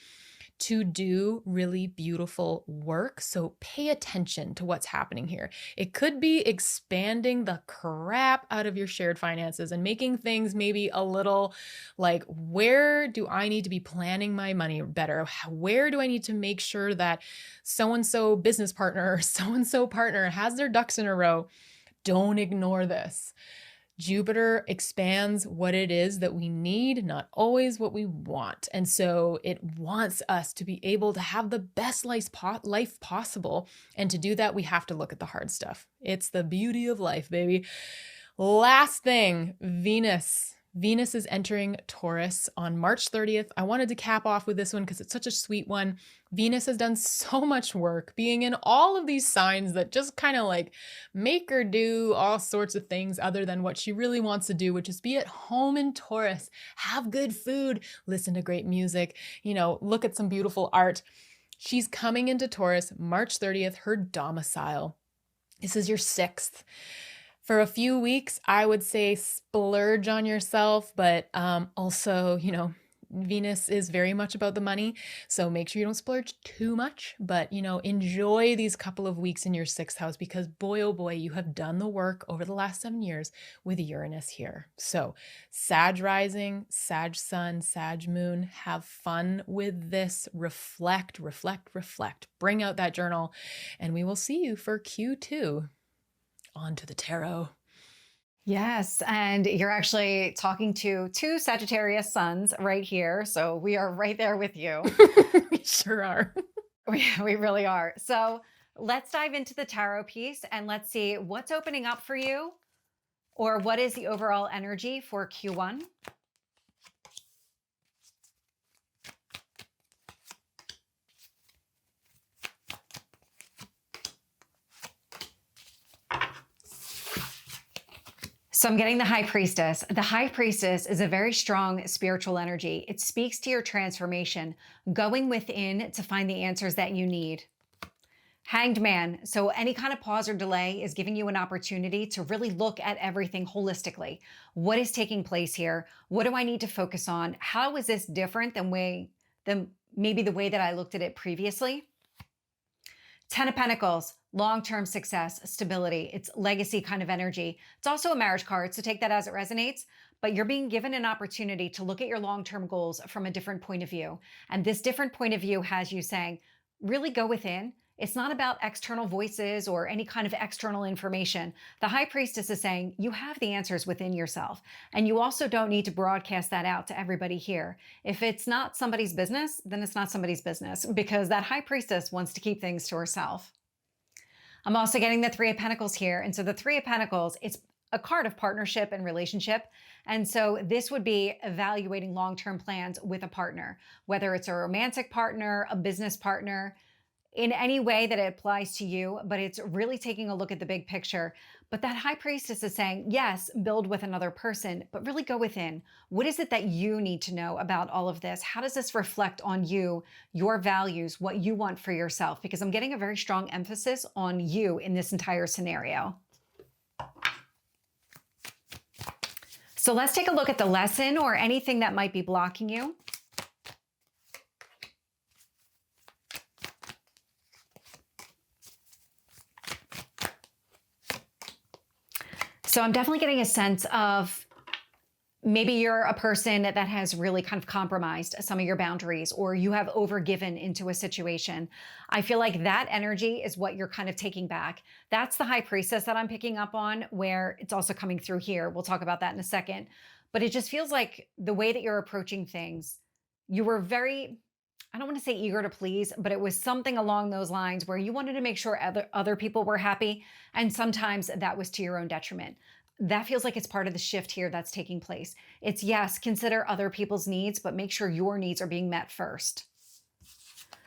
to do really beautiful work. So pay attention to what's happening here. It could be expanding the crap out of your shared finances and making things maybe a little like, where do I need to be planning my money better? Where do I need to make sure that so-and-so business partner or so-and-so partner has their ducks in a row? Don't ignore this. Jupiter expands what it is that we need, not always what we want. And so it wants us to be able to have the best life possible. And to do that, we have to look at the hard stuff. It's the beauty of life, baby. Last thing, Venus. Venus is entering Taurus on March 30th. I wanted to cap off with this one because it's such a sweet one. Venus has done so much work being in all of these signs that just kind of like make her do all sorts of things other than what she really wants to do, which is be at home in Taurus, have good food, listen to great music, look at some beautiful art. She's coming into Taurus March 30th, her domicile. This is your 6th. For a few weeks, I would say splurge on yourself, but also, Venus is very much about the money. So make sure you don't splurge too much, but, enjoy these couple of weeks in your 6th house because boy, oh boy, you have done the work over the last 7 years with Uranus here. So Sag rising, Sag sun, Sag moon, have fun with this. Reflect. Bring out that journal and we will see you for Q2. On to the tarot. Yes, and you're actually talking to 2 Sagittarius suns right here. So we are right there with you. We sure are. We really are. So let's dive into the tarot piece and let's see what's opening up for you or what is the overall energy for Q1. So I'm getting the High Priestess. The High Priestess is a very strong spiritual energy. It speaks to your transformation, going within to find the answers that you need. Hanged Man. So any kind of pause or delay is giving you an opportunity to really look at everything holistically. What is taking place here? What do I need to focus on? How is this different than maybe the way that I looked at it previously? 10 of Pentacles, long-term success, stability. It's legacy kind of energy. It's also a marriage card, so take that as it resonates. But you're being given an opportunity to look at your long-term goals from a different point of view. And this different point of view has you saying, really go within. It's not about external voices or any kind of external information. The High Priestess is saying you have the answers within yourself. And you also don't need to broadcast that out to everybody here. If it's not somebody's business, then it's not somebody's business because that High Priestess wants to keep things to herself. I'm also getting the 3 of Pentacles here. And so the 3 of Pentacles, it's a card of partnership and relationship. And so this would be evaluating long-term plans with a partner, whether it's a romantic partner, a business partner, in any way that it applies to you, but it's really taking a look at the big picture. But that High Priestess is saying, yes, build with another person, but really go within. What is it that you need to know about all of this? How does this reflect on you, your values, what you want for yourself? Because I'm getting a very strong emphasis on you in this entire scenario. So let's take a look at the lesson or anything that might be blocking you. So I'm definitely getting a sense of maybe you're a person that has really kind of compromised some of your boundaries or you have overgiven into a situation. I feel like that energy is what you're kind of taking back. That's the High Priestess that I'm picking up on, where it's also coming through here. We'll talk about that in a second. But it just feels like the way that you're approaching things, you were very, I don't want to say eager to please, but it was something along those lines where you wanted to make sure other people were happy. And sometimes that was to your own detriment. That feels like it's part of the shift here that's taking place. It's yes, consider other people's needs, but make sure your needs are being met first.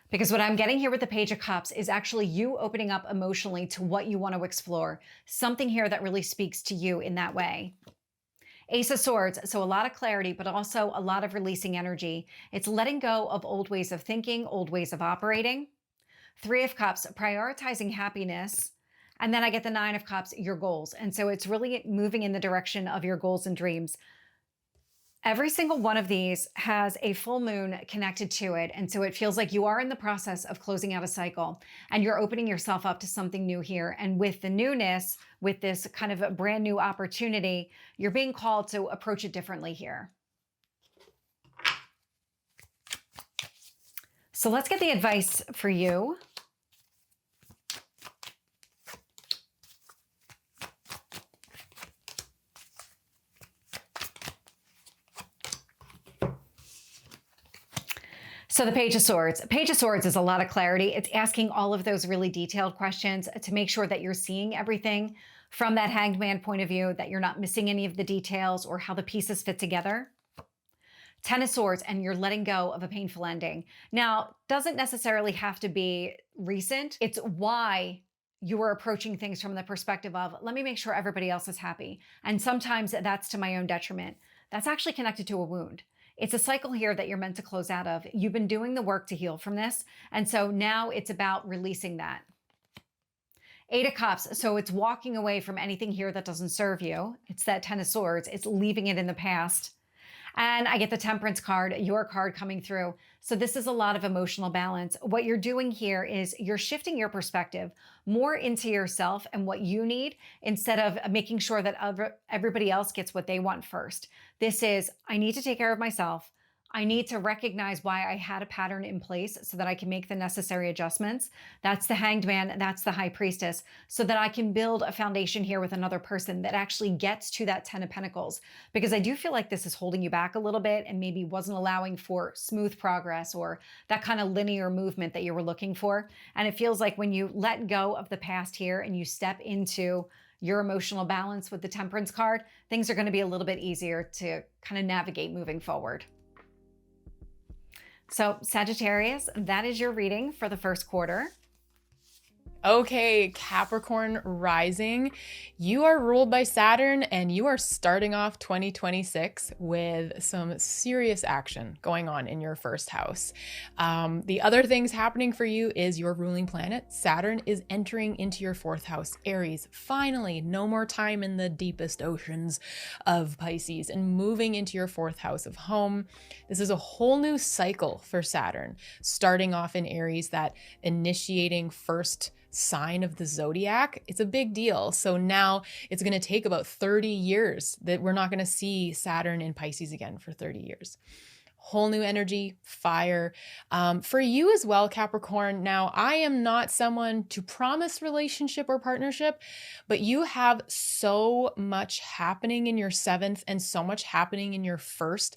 Because what I'm getting here with the Page of Cups is actually you opening up emotionally to what you want to explore. Something here that really speaks to you in that way. Ace of Swords, so a lot of clarity, but also a lot of releasing energy. It's letting go of old ways of thinking, old ways of operating. 3 of Cups, prioritizing happiness. And then I get the 9 of Cups, your goals. And so it's really moving in the direction of your goals and dreams. Every single one of these has a full moon connected to it. And so it feels like you are in the process of closing out a cycle and you're opening yourself up to something new here. And with the newness, with this kind of a brand new opportunity, you're being called to approach it differently here. So let's get the advice for you. So the Page of Swords. Page of Swords is a lot of clarity. It's asking all of those really detailed questions to make sure that you're seeing everything from that Hanged Man point of view, that you're not missing any of the details or how the pieces fit together. 10 of Swords, and you're letting go of a painful ending. Now, doesn't necessarily have to be recent. It's why you are approaching things from the perspective of, let me make sure everybody else is happy. And sometimes that's to my own detriment. That's actually connected to a wound. It's a cycle here that you're meant to close out of. You've been doing the work to heal from this. And so now it's about releasing that. 8 of Cups. So it's walking away from anything here that doesn't serve you. It's that 10 of Swords. It's leaving it in the past. And I get the Temperance card, your card coming through. So this is a lot of emotional balance. What you're doing here is you're shifting your perspective more into yourself and what you need instead of making sure that everybody else gets what they want first. This is, I need to take care of myself. I need to recognize why I had a pattern in place so that I can make the necessary adjustments. That's the Hanged Man, that's the High Priestess, so that I can build a foundation here with another person that actually gets to that 10 of Pentacles. Because I do feel like this is holding you back a little bit and maybe wasn't allowing for smooth progress or that kind of linear movement that you were looking for. And it feels like when you let go of the past here and you step into your emotional balance with the Temperance card, things are going to be a little bit easier to kind of navigate moving forward. So Sagittarius, that is your reading for the first quarter. Okay, Capricorn rising, you are ruled by Saturn and you are starting off 2026 with some serious action going on in your first house. The other things happening for you is your ruling planet, Saturn, is entering into your 4th house, Aries. Finally, no more time in the deepest oceans of Pisces and moving into your 4th house of home. This is a whole new cycle for Saturn, starting off in Aries, that initiating first sign of the Zodiac. It's a big deal. So now it's going to take about 30 years that we're not going to see Saturn in Pisces again for 30 years. Whole new energy, fire. For you as well, Capricorn. Now, I am not someone to promise relationship or partnership, but you have so much happening in your 7th and so much happening in your 1st.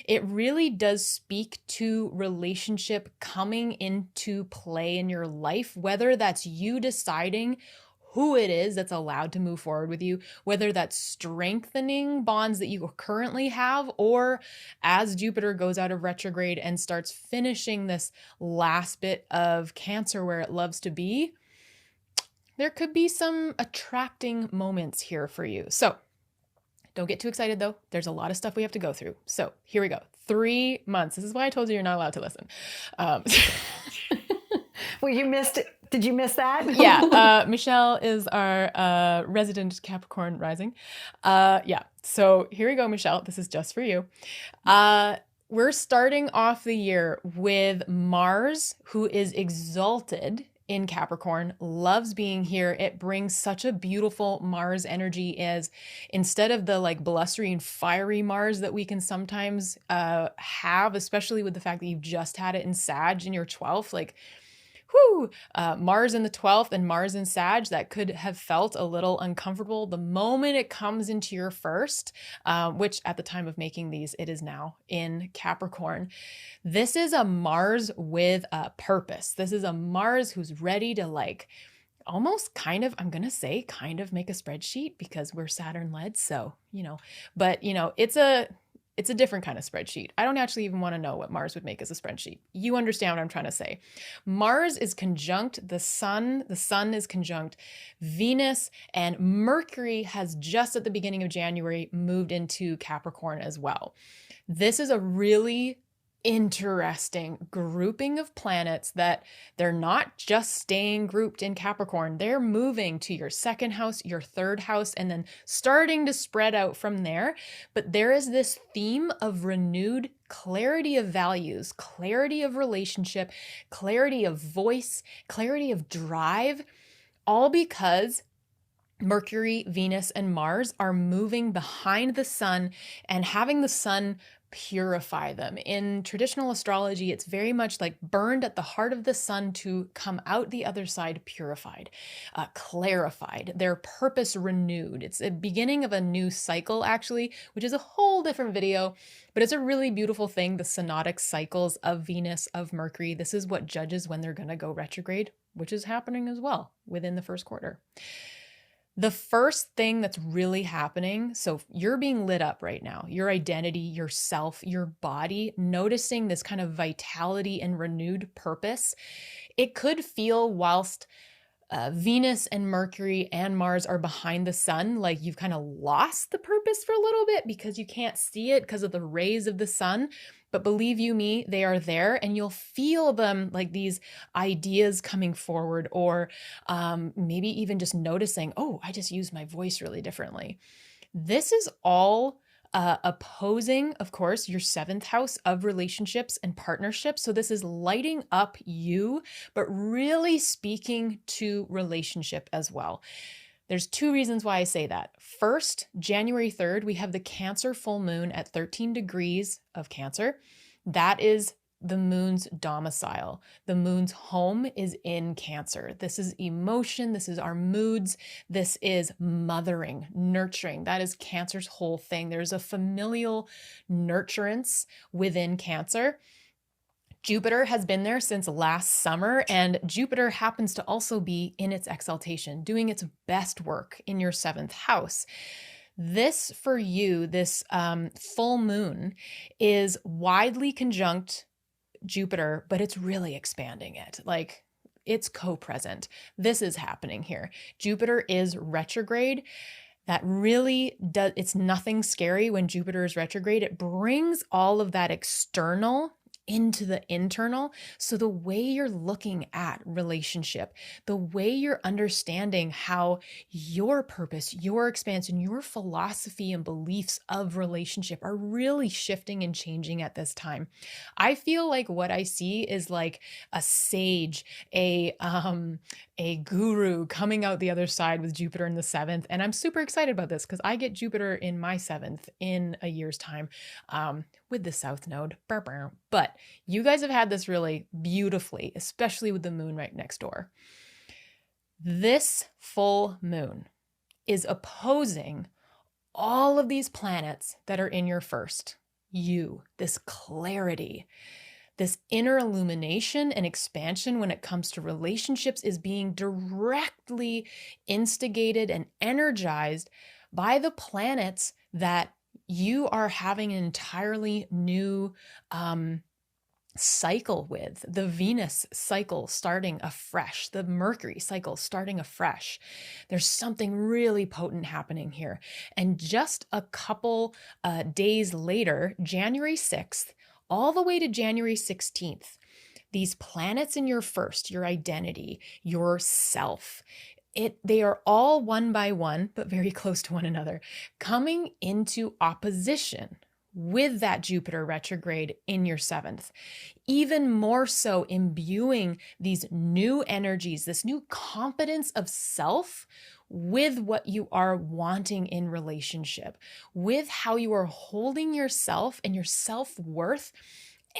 It really does speak to relationship coming into play in your life, whether that's you deciding who it is that's allowed to move forward with you, whether that's strengthening bonds that you currently have, or as Jupiter goes out of retrograde and starts finishing this last bit of Cancer where it loves to be, there could be some attracting moments here for you. So don't get too excited though. There's a lot of stuff we have to go through. So here we go. 3 months. This is why I told you you're not allowed to listen. Well, you missed it. Did you miss that? Yeah. Michelle is our resident Capricorn rising. Yeah. So here we go, Michelle. This is just for you. We're starting off the year with Mars, who is exalted in Capricorn, loves being here. It brings such a beautiful Mars energy, as instead of the like blustery and fiery Mars that we can sometimes have, especially with the fact that you've just had it in Sag in your 12th, like Mars in the 12th and Mars in Sag, that could have felt a little uncomfortable the moment it comes into your 1st, which at the time of making these, it is now in Capricorn. This is a Mars with a purpose. This is a Mars who's ready to like almost kind of, I'm going to say kind of make a spreadsheet, because we're Saturn led. So, but it's a different kind of spreadsheet. I don't actually even want to know what Mars would make as a spreadsheet. You understand what I'm trying to say. Mars is conjunct the sun. The sun is conjunct Venus, and Mercury has just at the beginning of January moved into Capricorn as well. This is a really interesting grouping of planets that they're not just staying grouped in Capricorn. They're moving to your 2nd house, your 3rd house, and then starting to spread out from there. But there is this theme of renewed clarity of values, clarity of relationship, clarity of voice, clarity of drive, all because Mercury, Venus, and Mars are moving behind the sun and having the sun purify them. In traditional astrology, it's very much like burned at the heart of the sun to come out the other side purified, clarified, their purpose renewed. It's a beginning of a new cycle, actually, which is a whole different video, but it's a really beautiful thing. The synodic cycles of Venus, of Mercury. This is what judges when they're going to go retrograde, which is happening as well within the first quarter. The first thing that's really happening, so you're being lit up right now, your identity, yourself, your body, noticing this kind of vitality and renewed purpose. It could feel whilst Venus and Mercury and Mars are behind the sun, like you've kind of lost the purpose for a little bit because you can't see it because of the rays of the sun. But believe you me, they are there, and you'll feel them, like these ideas coming forward, or maybe even just noticing, oh, I just used my voice really differently. This is all opposing, of course, your 7th house of relationships and partnerships. So this is lighting up you, but really speaking to relationship as well. There's 2 reasons why I say that. First, January 3rd, we have the Cancer full moon at 13 degrees of Cancer. That is the moon's domicile. The moon's home is in Cancer. This is emotion. This is our moods. This is mothering, nurturing. That is Cancer's whole thing. There's a familial nurturance within Cancer. Jupiter has been there since last summer, and Jupiter happens to also be in its exaltation, doing its best work in your 7th house. This for you, this full moon is widely conjunct Jupiter, but it's really expanding it. Like it's co-present. This is happening here. Jupiter is retrograde. That really does, it's nothing scary when Jupiter is retrograde. It brings all of that external into the internal. So the way you're looking at relationship, the way you're understanding how your purpose, your expansion, your philosophy and beliefs of relationship are really shifting and changing at this time. I feel like what I see is like a sage, a guru coming out the other side with Jupiter in the 7th. And I'm super excited about this because I get Jupiter in my 7th in a year's time with the South Node. But you guys have had this really beautifully, especially with the moon right next door. This full moon is opposing all of these planets that are in your first. You, this clarity, this inner illumination and expansion when it comes to relationships is being directly instigated and energized by the planets that you are having an entirely new cycle with. The Venus cycle starting afresh, the Mercury cycle starting afresh. There's something really potent happening here. And just a couple days later, January 6th, all the way to January 16th, these planets in your first, your identity, your self, they are all one by one, but very close to one another, coming into opposition with that Jupiter retrograde in your 7th, even more so imbuing these new energies, this new confidence of self with what you are wanting in relationship, with how you are holding yourself and your self-worth.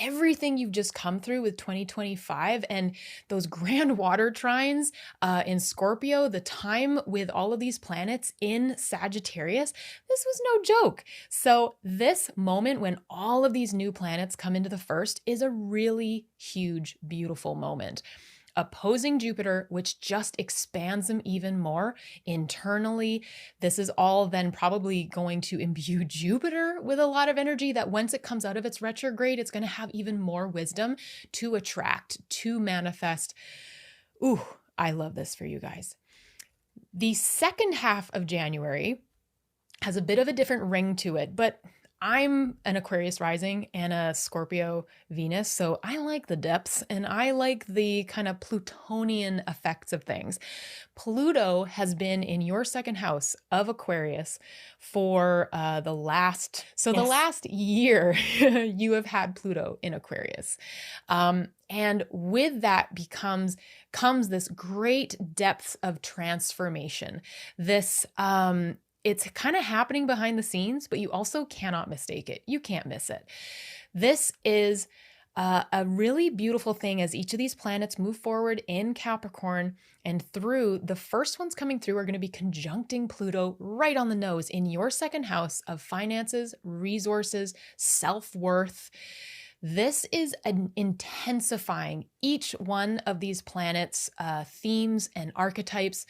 Everything you've just come through with 2025 and those grand water trines in Scorpio, the time with all of these planets in Sagittarius, this was no joke. So this moment when all of these new planets come into the first is a really huge, beautiful moment. Opposing Jupiter, which just expands them even more internally. This is all then probably going to imbue Jupiter with a lot of energy that once it comes out of its retrograde, it's going to have even more wisdom to attract, to manifest. Ooh, I love this for you guys. The second half of January has a bit of a different ring to it, but I'm an Aquarius rising and a Scorpio Venus, so I like the depths and I like the kind of Plutonian effects of things. Pluto has been in your 2nd house of Aquarius for the last year. You have had Pluto in Aquarius. And with that comes this great depth of transformation. This it's kind of happening behind the scenes, but you also cannot mistake it. You can't miss it. This is a really beautiful thing as each of these planets move forward in Capricorn and through. The first ones coming through are going to be conjuncting Pluto right on the nose in your 2nd house of finances, resources, self-worth. This is an intensifying each one of these planets' themes and archetypes.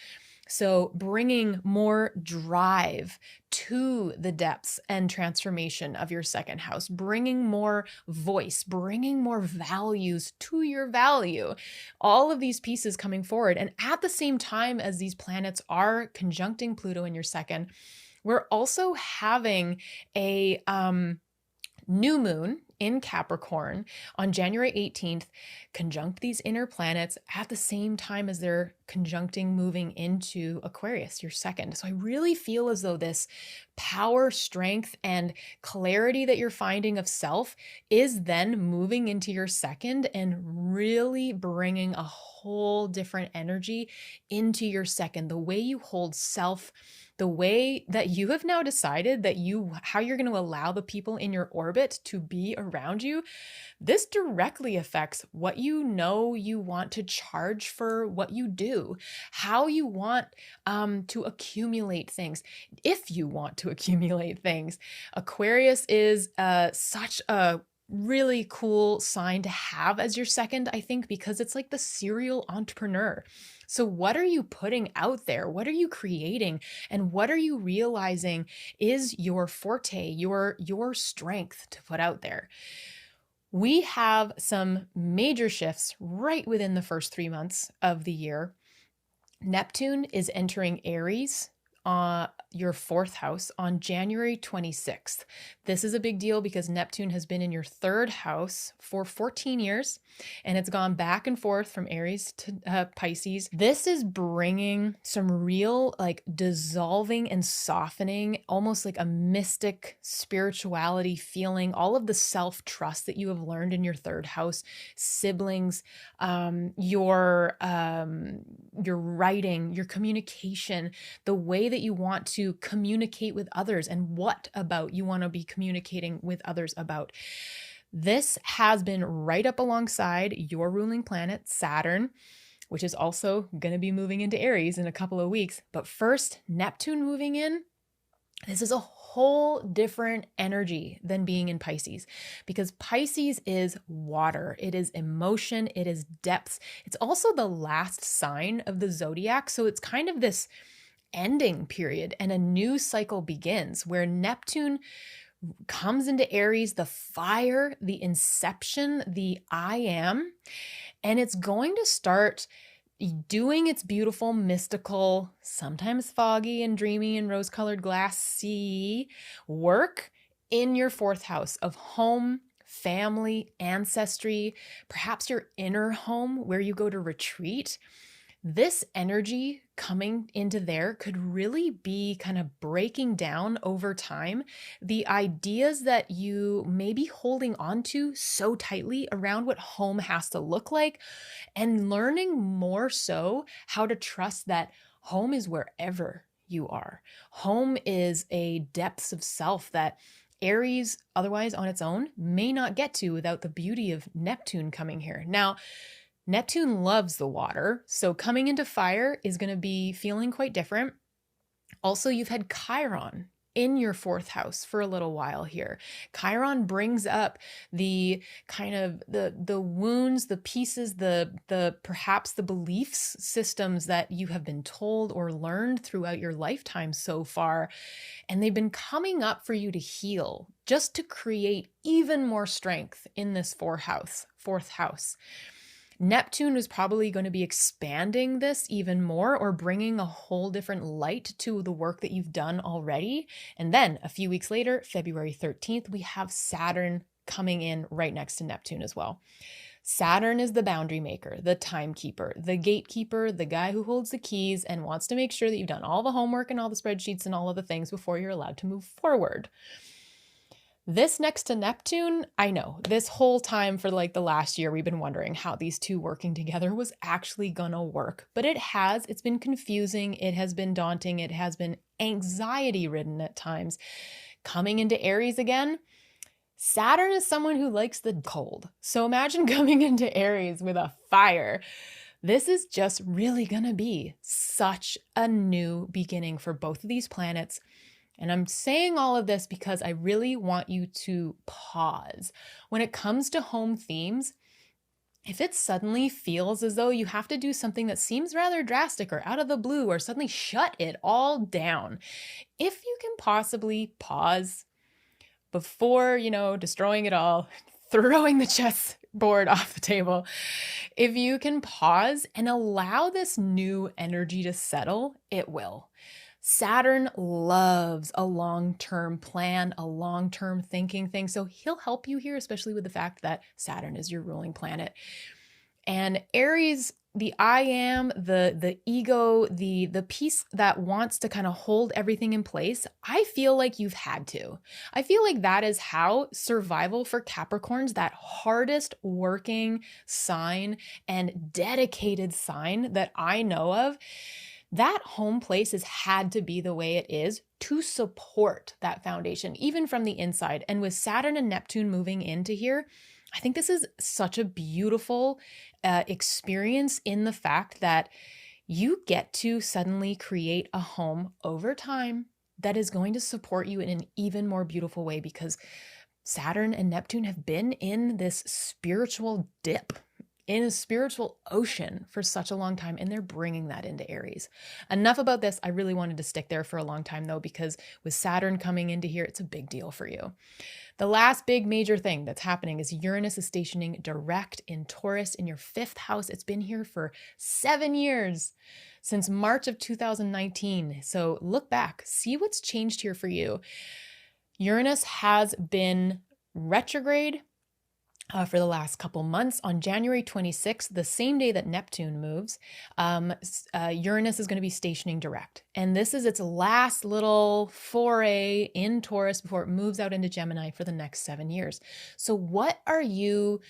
So bringing more drive to the depths and transformation of your second house, bringing more voice, bringing more values to your value, all of these pieces coming forward. And at the same time as these planets are conjuncting Pluto in your second, we're also having a new moon in Capricorn on January 18th, conjunct these inner planets at the same time as they're conjuncting moving into Aquarius, your second. So I really feel as though this power, strength, and clarity that you're finding of self is then moving into your second and really bringing a whole different energy into your second. The way you hold self, the way that you have now decided that how you're going to allow the people in your orbit to be around you, this directly affects what you know you want to charge for what you do, how you want to accumulate things, if you want to accumulate things. Aquarius is such a really cool sign to have as your second, I think, because it's like the serial entrepreneur. So what are you putting out there? What are you creating? And what are you realizing is your forte, your strength to put out there? We have some major shifts right within the first 3 months of the year. Neptune is entering Aries, your fourth house, on January 26th. This is a big deal because Neptune has been in your third house for 14 years, and it's gone back and forth from Aries to Pisces. This is bringing some real dissolving and softening, almost like a mystic spirituality feeling, all of the self-trust that you have learned in your third house, siblings, your writing, your communication, the way that you want to communicate with others, and what about you want to be communicating with others about. This has been right up alongside your ruling planet, Saturn, which is also going to be moving into Aries in a couple of weeks. But first, Neptune moving in, this is a whole different energy than being in Pisces, because Pisces is water. It is emotion. It is depth. It's also the last sign of the Zodiac. So it's kind of this ending period, and a new cycle begins where Neptune comes into Aries, the fire, the inception, the I am, and it's going to start doing its beautiful, mystical, sometimes foggy and dreamy and rose-colored glassy work in your fourth house of home, family, ancestry, perhaps your inner home where you go to retreat. This energy coming into there could really be kind of breaking down over time the ideas that you may be holding on to so tightly around what home has to look like, and learning more so how to trust that home is wherever you are. Home is a depths of self that Aries, otherwise on its own, may not get to without the beauty of Neptune coming here. Now, Neptune loves the water, so coming into fire is going to be feeling quite different. Also, you've had Chiron in your fourth house for a little while here. Chiron brings up the kind of the wounds, the pieces, the perhaps the beliefs systems that you have been told or learned throughout your lifetime so far, and they've been coming up for you to heal, just to create even more strength in this fourth house. Neptune is probably going to be expanding this even more, or bringing a whole different light to the work that you've done already. And then a few weeks later, February 13th, we have Saturn coming in right next to Neptune as well. Saturn is the boundary maker, the timekeeper, the gatekeeper, the guy who holds the keys and wants to make sure that you've done all the homework and all the spreadsheets and all of the things before you're allowed to move forward. This next to Neptune, I know this whole time for the last year, we've been wondering how these two working together was actually gonna work, but it's been confusing. It has been daunting. It has been anxiety ridden at times. Coming into Aries again, Saturn is someone who likes the cold. So imagine coming into Aries with a fire. This is just really gonna be such a new beginning for both of these planets. And I'm saying all of this because I really want you to pause. When it comes to home themes, if it suddenly feels as though you have to do something that seems rather drastic or out of the blue, or suddenly shut it all down, if you can possibly pause before, destroying it all, throwing the chess board off the table, if you can pause and allow this new energy to settle, it will. Saturn loves a long-term plan, a long-term thinking thing. So he'll help you here, especially with the fact that Saturn is your ruling planet. And Aries, the I am, the ego, the piece that wants to kind of hold everything in place, I feel like you've had to. I feel like that is how survival for Capricorns, that hardest working sign and dedicated sign that I know of, that home place has had to be the way it is to support that foundation, even from the inside. And with Saturn and Neptune moving into here, I think this is such a beautiful experience in the fact that you get to suddenly create a home over time that is going to support you in an even more beautiful way, because Saturn and Neptune have been in this spiritual dip, in a spiritual ocean for such a long time, and they're bringing that into Aries. Enough about this. I really wanted to stick there for a long time though, because with Saturn coming into here, it's a big deal for you. The last big major thing that's happening is Uranus is stationing direct in Taurus in your 5th house. It's been here for 7 years, since March of 2019. So look back, see what's changed here for you. Uranus has been retrograde for the last couple months. On January 26th, the same day that Neptune moves, Uranus is going to be stationing direct. And this is its last little foray in Taurus before it moves out into Gemini for the next 7 years. So what are you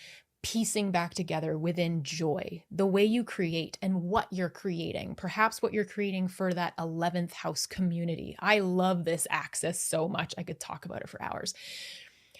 piecing back together within joy, the way you create and what you're creating, perhaps what you're creating for that 11th house community? I love this axis so much. I could talk about it for hours.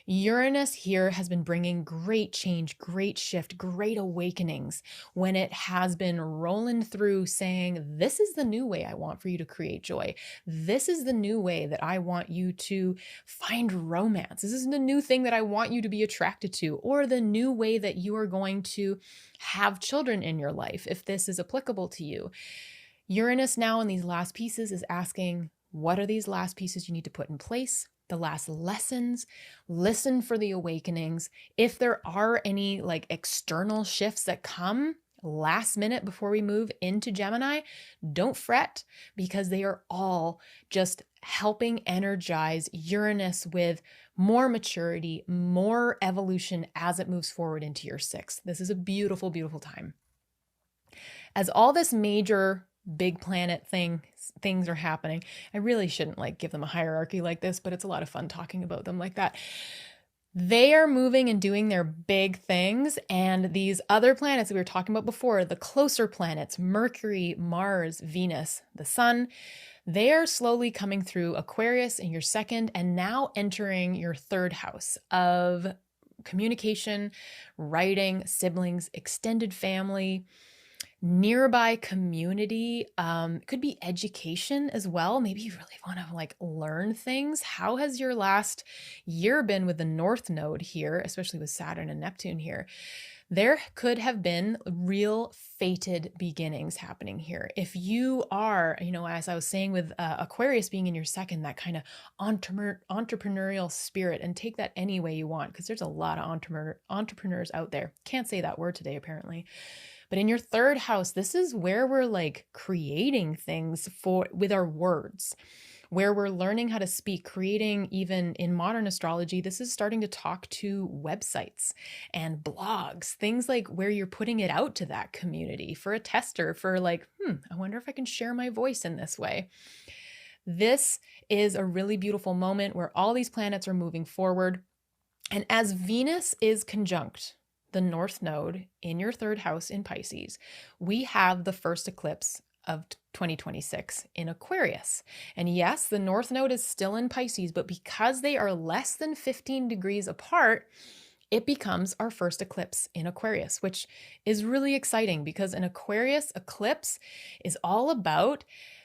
Uranus here has been bringing great change, great shift, great awakenings when it has been rolling through saying, this is the new way I want for you to create joy. This is the new way that I want you to find romance. This is the new thing that I want you to be attracted to, or the new way that you are going to have children in your life, if this is applicable to you. Uranus now in these last pieces is asking, what are these last pieces you need to put in place? The last lessons, listen for the awakenings. If there are any external shifts that come last minute before we move into Gemini, don't fret, because they are all just helping energize Uranus with more maturity, more evolution as it moves forward into your 6th. This is a beautiful, beautiful time. As all this major big planet things are happening. I really shouldn't give them a hierarchy like this, but it's a lot of fun talking about them like that. They are moving and doing their big things, and these other planets that we were talking about before, the closer planets, Mercury, Mars, Venus, the Sun, they are slowly coming through Aquarius in your 2nd and now entering your 3rd house of communication, writing, siblings, extended family, nearby community, could be education as well. Maybe you really want to learn things. How has your last year been with the North Node here, especially with Saturn and Neptune here? There could have been real fated beginnings happening here. If you are, as I was saying with Aquarius being in your 2nd, that kind of entrepreneurial spirit, and take that any way you want, because there's a lot of entrepreneurs out there. Can't say that word today, apparently. But in your 3rd house, this is where we're creating things with our words, where we're learning how to speak, creating. Even in modern astrology, this is starting to talk to websites and blogs, things where you're putting it out to that community for a tester, for I wonder if I can share my voice in this way. This is a really beautiful moment where all these planets are moving forward. And as Venus is conjunct the North Node in your 3rd house in Pisces, we have the first eclipse of 2026 in Aquarius. And yes, the North Node is still in Pisces, but because they are less than 15 degrees apart, it becomes our first eclipse in Aquarius, which is really exciting, because an Aquarius eclipse is all about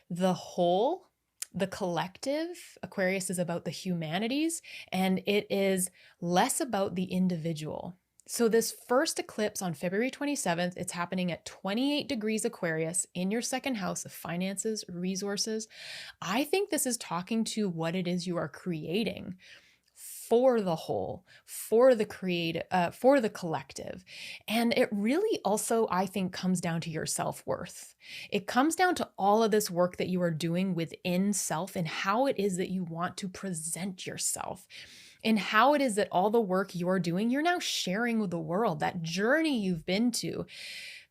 the whole, the collective. Aquarius is about the humanities, and it is less about the individual. So this first eclipse on February 27th, it's happening at 28 degrees Aquarius in your second house of finances, resources. I think this is talking to what it is you are creating for the whole, for the for the collective. And it really also, I think, comes down to your self-worth. It comes down to all of this work that you are doing within self and how it is that you want to present yourself. And how it is that all the work you're doing, you're now sharing with the world, that journey you've been to.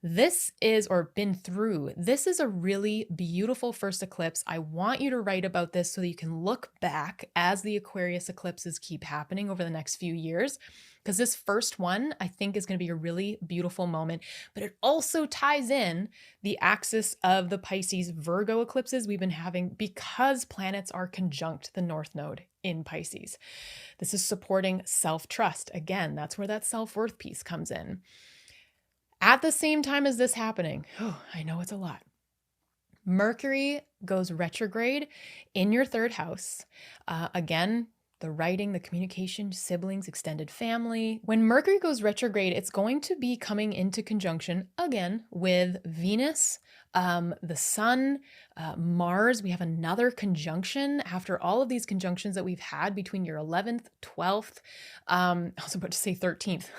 This is, or been through, this is a really beautiful first eclipse. I want you to write about this so that you can look back as the Aquarius eclipses keep happening over the next few years. Because this first one, I think, is going to be a really beautiful moment, but it also ties in the axis of the Pisces Virgo eclipses we've been having because planets are conjunct the North Node in Pisces. This is supporting self-trust. Again, that's where that self-worth piece comes in. At the same time as this happening, I know it's a lot. Mercury goes retrograde in your third house. Again, the writing, the communication, siblings, extended family. When Mercury goes retrograde, it's going to be coming into conjunction again with Venus, the Sun, Mars. We have another conjunction after all of these conjunctions that we've had between your 11th, 12th, I was about to say 13th,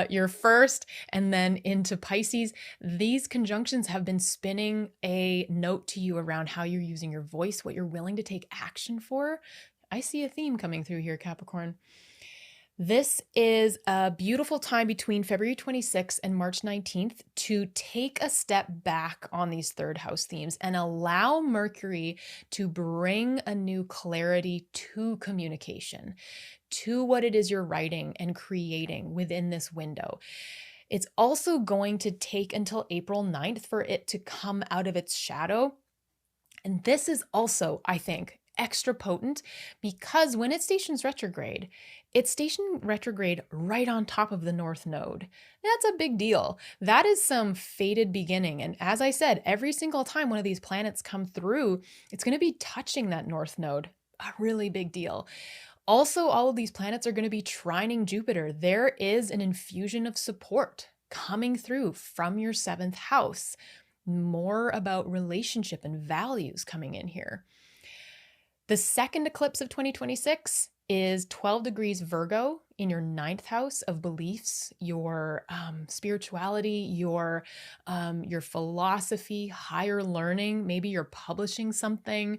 your first, and then into Pisces. These conjunctions have been spinning a note to you around how you're using your voice, what you're willing to take action for. I see a theme coming through here, Capricorn. This is a beautiful time between February 26th and March 19th to take a step back on these third house themes and allow Mercury to bring a new clarity to communication, to what it is you're writing and creating within this window. It's also going to take until April 9th for it to come out of its shadow. And this is also, I think, extra potent because when it stations retrograde, it's stationed retrograde right on top of the North Node. That's a big deal. That is some fated beginning. And as I said, every single time one of these planets come through, it's going to be touching that North Node. A really big deal. Also, all of these planets are going to be trining Jupiter. There is an infusion of support coming through from your seventh house. More about relationship and values coming in here. The second eclipse of 2026 is 12 degrees Virgo in your ninth house of beliefs, your spirituality, your philosophy, higher learning. Maybe you're publishing something.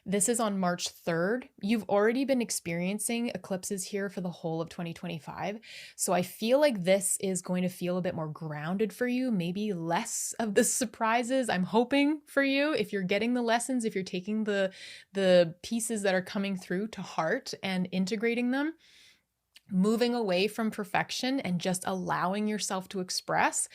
This is on March 3rd. You've already been experiencing eclipses here for the whole of 2025. So I feel like this is going to feel a bit more grounded for you, maybe less of the surprises. I'm hoping for you if you're getting the lessons, if you're taking the pieces that are coming through to heart and integrating them, moving away from perfection and just allowing yourself to express.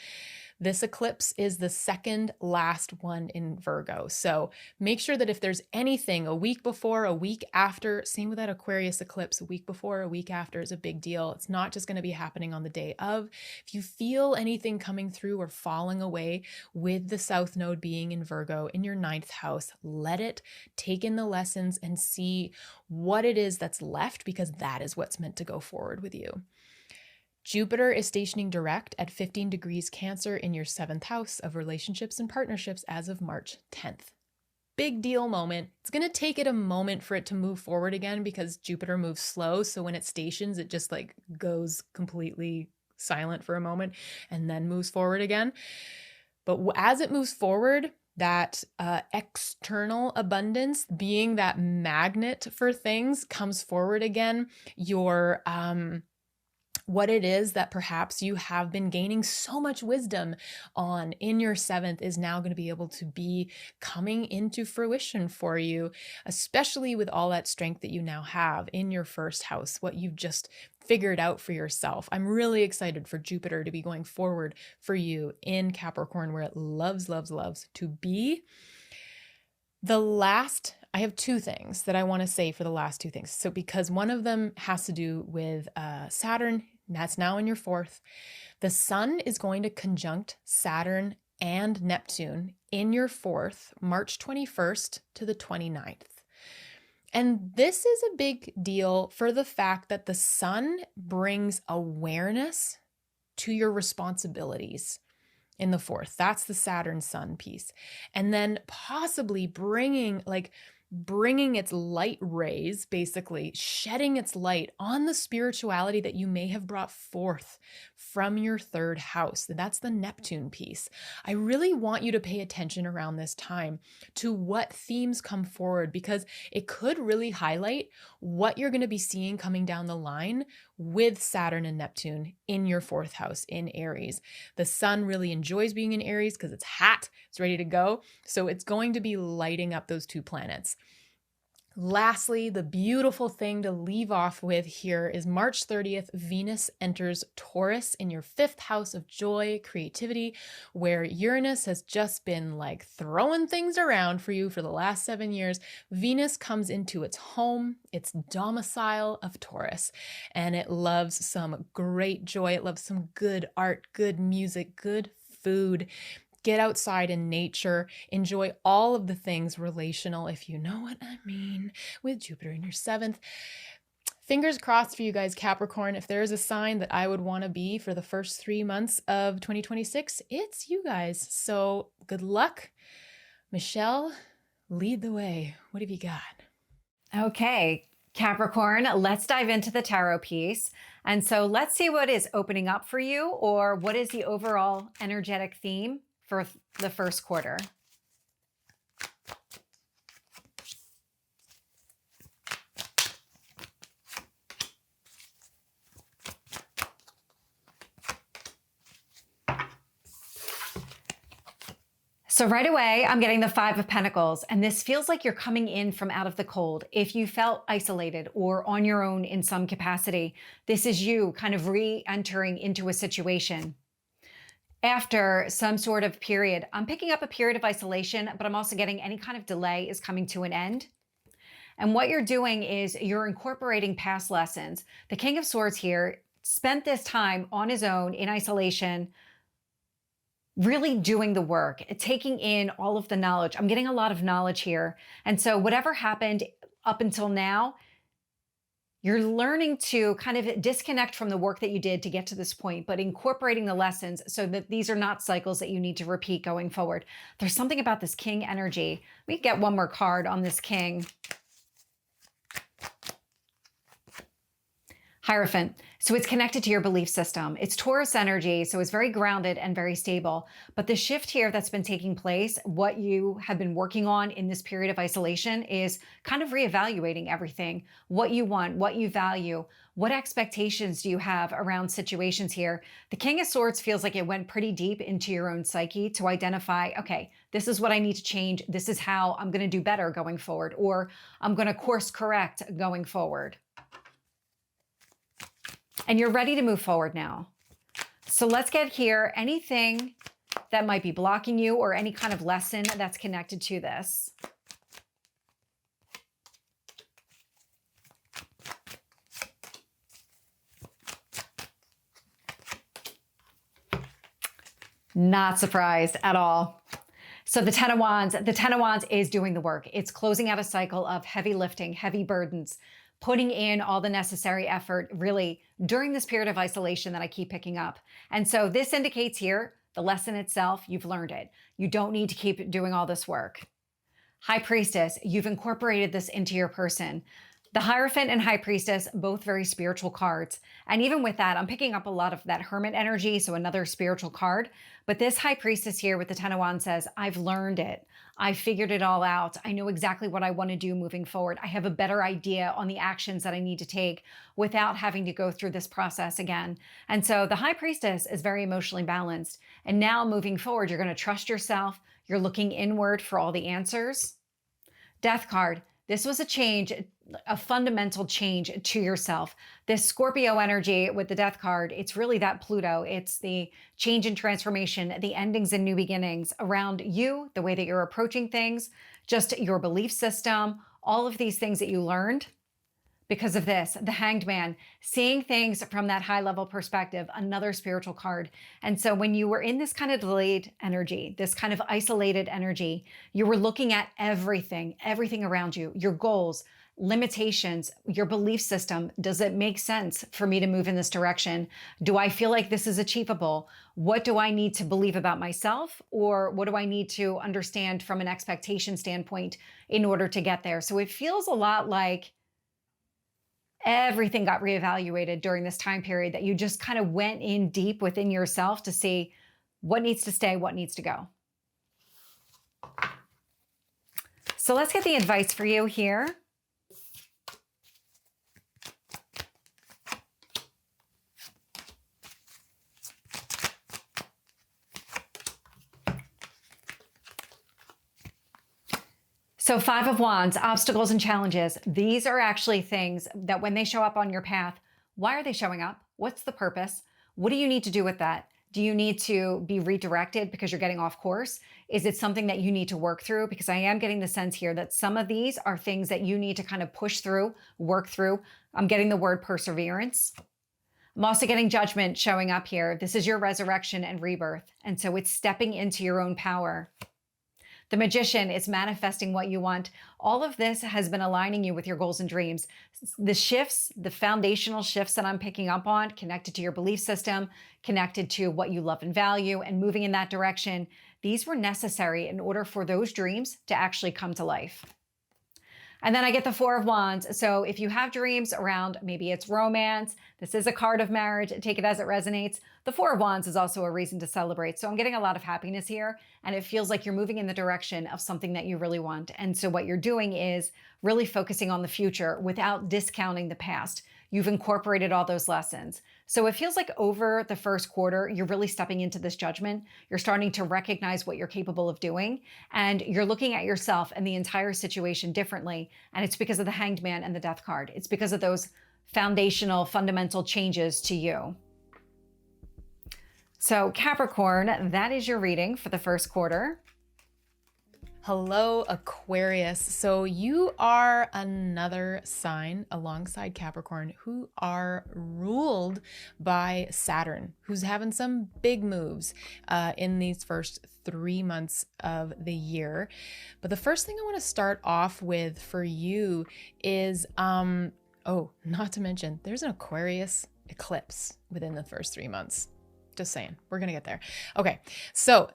This eclipse is the second last one in Virgo. So make sure that if there's anything a week before, a week after, same with that Aquarius eclipse, a week before, a week after is a big deal. It's not just going to be happening on the day of. If you feel anything coming through or falling away with the South Node being in Virgo in your ninth house, let it take in the lessons and see what it is that's left, because that is what's meant to go forward with you. Jupiter is stationing direct at 15 degrees Cancer in your seventh house of relationships and partnerships as of March 10th. Big deal moment. It's going to take it a moment for it to move forward again because Jupiter moves slow. So when it stations, it just like goes completely silent for a moment and then moves forward again. But as it moves forward, that external abundance, being that magnet for things, comes forward again. Your what it is that perhaps you have been gaining so much wisdom on in your seventh is now going to be able to be coming into fruition for you, especially with all that strength that you now have in your first house, what you've just figured out for yourself. I'm really excited for Jupiter to be going forward for you in Capricorn, where it loves, loves, loves to be. I have two things that I want to say for the last two things. So because one of them has to do with Saturn, that's now in your fourth. The Sun is going to conjunct Saturn and Neptune in your fourth, March 21st to the 29th. And this is a big deal for the fact that the sun brings awareness to your responsibilities in the fourth. That's the Saturn sun piece. And then possibly bringing its light rays, basically shedding its light on the spirituality that you may have brought forth from your third house. That's the Neptune piece. I really want you to pay attention around this time to what themes come forward, because it could really highlight what you're going to be seeing coming down the line with Saturn and Neptune in your fourth house in Aries. The sun really enjoys being in Aries because it's hot, it's ready to go. So it's going to be lighting up those two planets. Lastly, the beautiful thing to leave off with here is March 30th, Venus enters Taurus in your fifth house of joy, creativity, where Uranus has just been like throwing things around for you for the last 7 years. Venus comes into its home, its domicile of Taurus, and it loves some great joy. It loves some good art, good music, good food. Get outside in nature, enjoy all of the things relational, if you know what I mean, with Jupiter in your seventh. Fingers crossed for you guys, Capricorn. If there is a sign that I would want to be for the first 3 months of 2026, it's you guys. So good luck. Michelle, lead the way. What have you got? Okay, Capricorn, let's dive into the tarot piece. And so let's see what is opening up for you, or what is the overall energetic theme for the first quarter. So right away, I'm getting the Five of Pentacles, and this feels like you're coming in from out of the cold. If you felt isolated or on your own in some capacity, this is you kind of re-entering into a situation. After some sort of period, I'm picking up a period of isolation, but I'm also getting any kind of delay is coming to an end. And what you're doing is you're incorporating past lessons. The King of Swords here spent this time on his own in isolation, really doing the work, taking in all of the knowledge. I'm getting a lot of knowledge here. And so whatever happened up until now, you're learning to kind of disconnect from the work that you did to get to this point, but incorporating the lessons so that these are not cycles that you need to repeat going forward. There's something about this King energy. We can get one more card on this King. Hierophant. So it's connected to your belief system. It's Taurus energy, so it's very grounded and very stable. But the shift here that's been taking place, what you have been working on in this period of isolation, is kind of reevaluating everything, what you want, what you value, what expectations do you have around situations here. The King of Swords feels like it went pretty deep into your own psyche to identify, okay, this is what I need to change. This is how I'm going to do better going forward, or I'm going to course correct going forward. And you're ready to move forward now. So let's get here anything that might be blocking you, or any kind of lesson that's connected to this. Not surprised at all. So the Ten of Wands is doing the work. It's closing out a cycle of heavy lifting, heavy burdens, putting in all the necessary effort really during this period of isolation that I keep picking up. And so this indicates here, the lesson itself, you've learned it. You don't need to keep doing all this work. High Priestess, you've incorporated this into your person. The Hierophant and High Priestess, both very spiritual cards. And even with that, I'm picking up a lot of that Hermit energy, so another spiritual card. But this High Priestess here with the Ten of Wands says, I've learned it. I figured it all out. I know exactly what I want to do moving forward. I have a better idea on the actions that I need to take without having to go through this process again. And so the High Priestess is very emotionally balanced. And now moving forward, you're going to trust yourself. You're looking inward for all the answers. Death card. This was a change, a fundamental change to yourself. This Scorpio energy with the Death card, it's really that Pluto. It's the change and transformation, the endings and new beginnings around you, the way that you're approaching things, just your belief system, all of these things that you learned because of this. The Hanged Man, seeing things from that high level perspective, another spiritual card. And so when you were in this kind of delayed energy, this kind of isolated energy, you were looking at everything around you, your goals, limitations, your belief system. Does it make sense for me to move in this direction? Do I feel like this is achievable? What do I need to believe about myself? Or what do I need to understand from an expectation standpoint in order to get there? So it feels a lot like everything got reevaluated during this time period, that you just kind of went in deep within yourself to see what needs to stay, what needs to go. So let's get the advice for you here. So 5 of Wands, obstacles and challenges. These are actually things that when they show up on your path, why are they showing up? What's the purpose? What do you need to do with that? Do you need to be redirected because you're getting off course? Is it something that you need to work through? Because I am getting the sense here that some of these are things that you need to kind of push through, work through. I'm getting the word perseverance. I'm also getting judgment showing up here. This is your resurrection and rebirth. And so it's stepping into your own power. The Magician is manifesting what you want. All of this has been aligning you with your goals and dreams. The shifts, the foundational shifts that I'm picking up on, connected to your belief system, connected to what you love and value, and moving in that direction, these were necessary in order for those dreams to actually come to life. And then I get the 4 of Wands. So if you have dreams around, maybe it's romance, this is a card of marriage, take it as it resonates. The 4 of Wands is also a reason to celebrate. So I'm getting a lot of happiness here, and it feels like you're moving in the direction of something that you really want. And so what you're doing is really focusing on the future without discounting the past. You've incorporated all those lessons. So it feels like over the first quarter, you're really stepping into this judgment. You're starting to recognize what you're capable of doing, and you're looking at yourself and the entire situation differently. And it's because of the Hanged Man and the Death card. It's because of those foundational, fundamental changes to you. So Capricorn, that is your reading for the first quarter. Hello, Aquarius. So you are another sign alongside Capricorn who are ruled by Saturn, who's having some big moves in these first 3 months of the year. But the first thing I want to start off with for you is, not to mention, there's an Aquarius eclipse within the first 3 months. Just saying, we're going to get there. Okay, so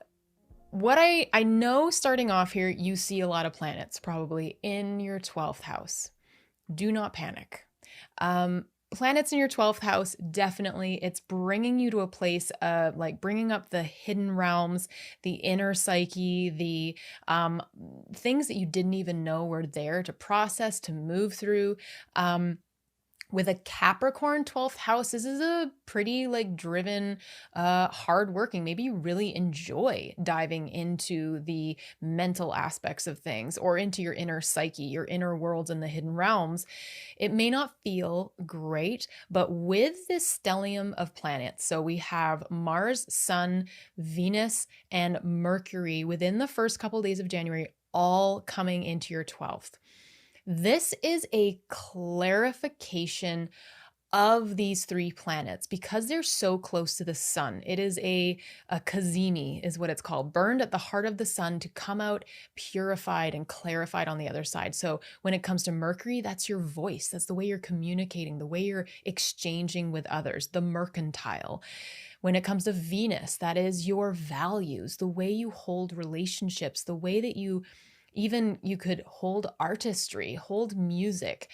what I know starting off here, you see a lot of planets probably in your 12th house. Do not panic. Planets in your 12th house, definitely, it's bringing you to a place of like bringing up the hidden realms, the inner psyche, the things that you didn't even know were there to process, to move through. With a Capricorn 12th house, this is a pretty like driven, hardworking, maybe you really enjoy diving into the mental aspects of things or into your inner psyche, your inner worlds and the hidden realms. It may not feel great, but with this stellium of planets, so we have Mars, Sun, Venus, and Mercury within the first couple of days of January, all coming into your 12th. This is a clarification of these 3 planets because they're so close to the sun. It is a kazemi is what it's called, burned at the heart of the sun to come out purified and clarified on the other side. So when it comes to Mercury, that's your voice. That's the way you're communicating, the way you're exchanging with others, the mercantile. When it comes to Venus, that is your values, the way you hold relationships, the way that you could hold artistry, hold music.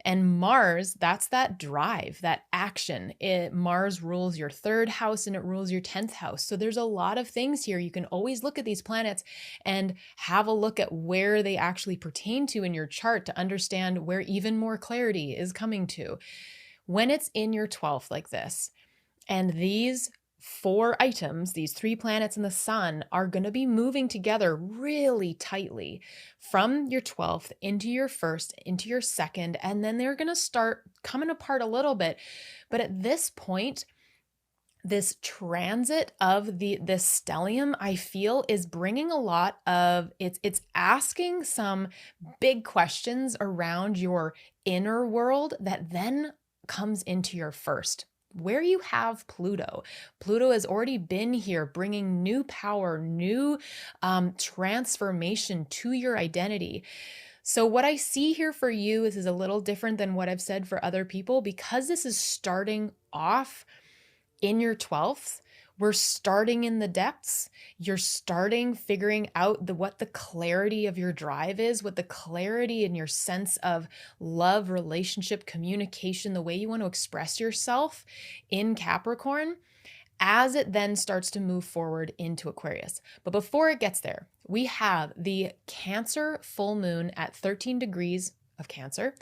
And Mars, that's that drive, that action. Mars rules your 3rd house and it rules your 10th house. So there's a lot of things here. You can always look at these planets and have a look at where they actually pertain to in your chart to understand where even more clarity is coming to. When it's in your 12th like this, and these 4 items, these 3 planets and the sun, are going to be moving together really tightly from your 12th into your 1st, into your 2nd, and then they're going to start coming apart a little bit. But at this point, this transit of this stellium, I feel, is bringing a lot of, it's asking some big questions around your inner world that then comes into your 1st. Where you have Pluto. Pluto has already been here bringing new power, new transformation to your identity. So what I see here for you is a little different than what I've said for other people, because this is starting off in your 12th. We're starting in the depths. You're starting figuring out what the clarity of your drive is, what the clarity in your sense of love, relationship, communication, the way you want to express yourself in Capricorn, as it then starts to move forward into Aquarius. But before it gets there, we have the Cancer full moon at 13 degrees of Cancer.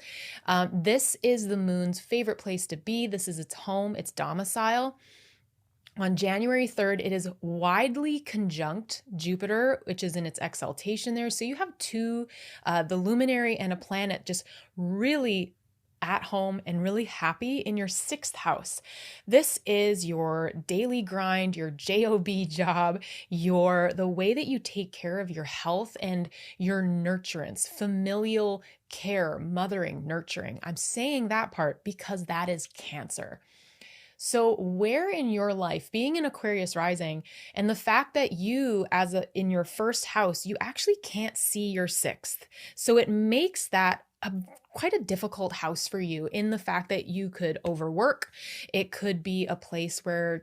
This is the moon's favorite place to be. This is its home, its domicile. On January 3rd, it is widely conjunct Jupiter, which is in its exaltation there. So you have two, the luminary and a planet, just really at home and really happy in your 6th house. This is your daily grind, your job job, the way that you take care of your health and your nurturance, familial care, mothering, nurturing. I'm saying that part because that is Cancer. So where in your life, being an Aquarius rising, and the fact that you in your 1st house, you actually can't see your 6th. So it makes that quite a difficult house for you, in the fact that you could overwork. It could be a place where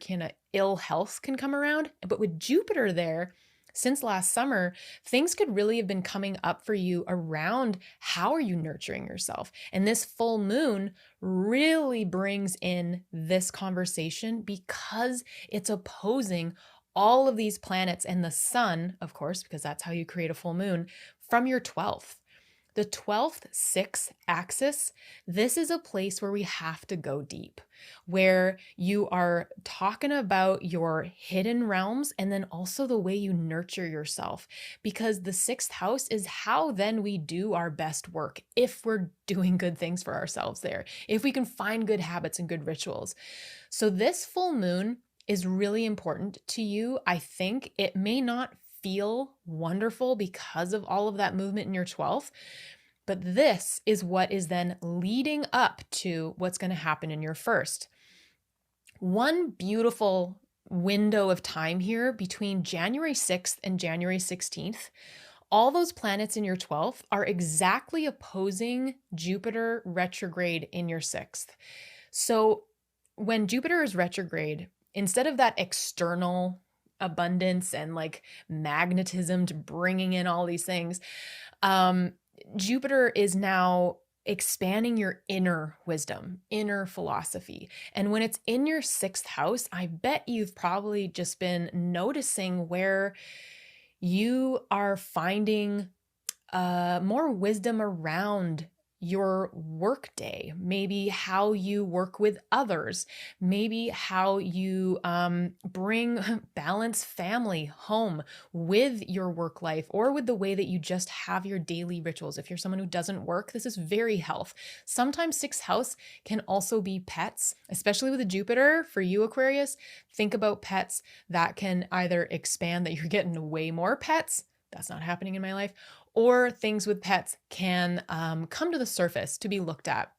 ill health can come around. But with Jupiter there, since last summer, things could really have been coming up for you around how are you nurturing yourself. And this full moon really brings in this conversation because it's opposing all of these planets and the sun, of course, because that's how you create a full moon, from your 12th. The 12th 6 axis, this is a place where we have to go deep, where you are talking about your hidden realms and then also the way you nurture yourself, because the 6th house is how then we do our best work, if we're doing good things for ourselves there, if we can find good habits and good rituals. So this full moon is really important to you. I think it may not feel wonderful because of all of that movement in your 12th. But this is what is then leading up to what's going to happen in your 1st. One beautiful window of time here between January 6th and January 16th, all those planets in your 12th are exactly opposing Jupiter retrograde in your 6th. So when Jupiter is retrograde, instead of that external abundance and magnetism to bringing in all these things, Jupiter is now expanding your inner wisdom, inner philosophy. And when it's in your 6th house, I bet you've probably just been noticing where you are finding more wisdom around your work day, maybe how you work with others, maybe how you bring balance family home with your work life, or with the way that you just have your daily rituals. If you're someone who doesn't work, this is very health. Sometimes 6th house can also be pets, especially with a Jupiter. For you, Aquarius, think about pets that can either expand, that you're getting way more pets. That's not happening in my life. Or things with pets can come to the surface to be looked at.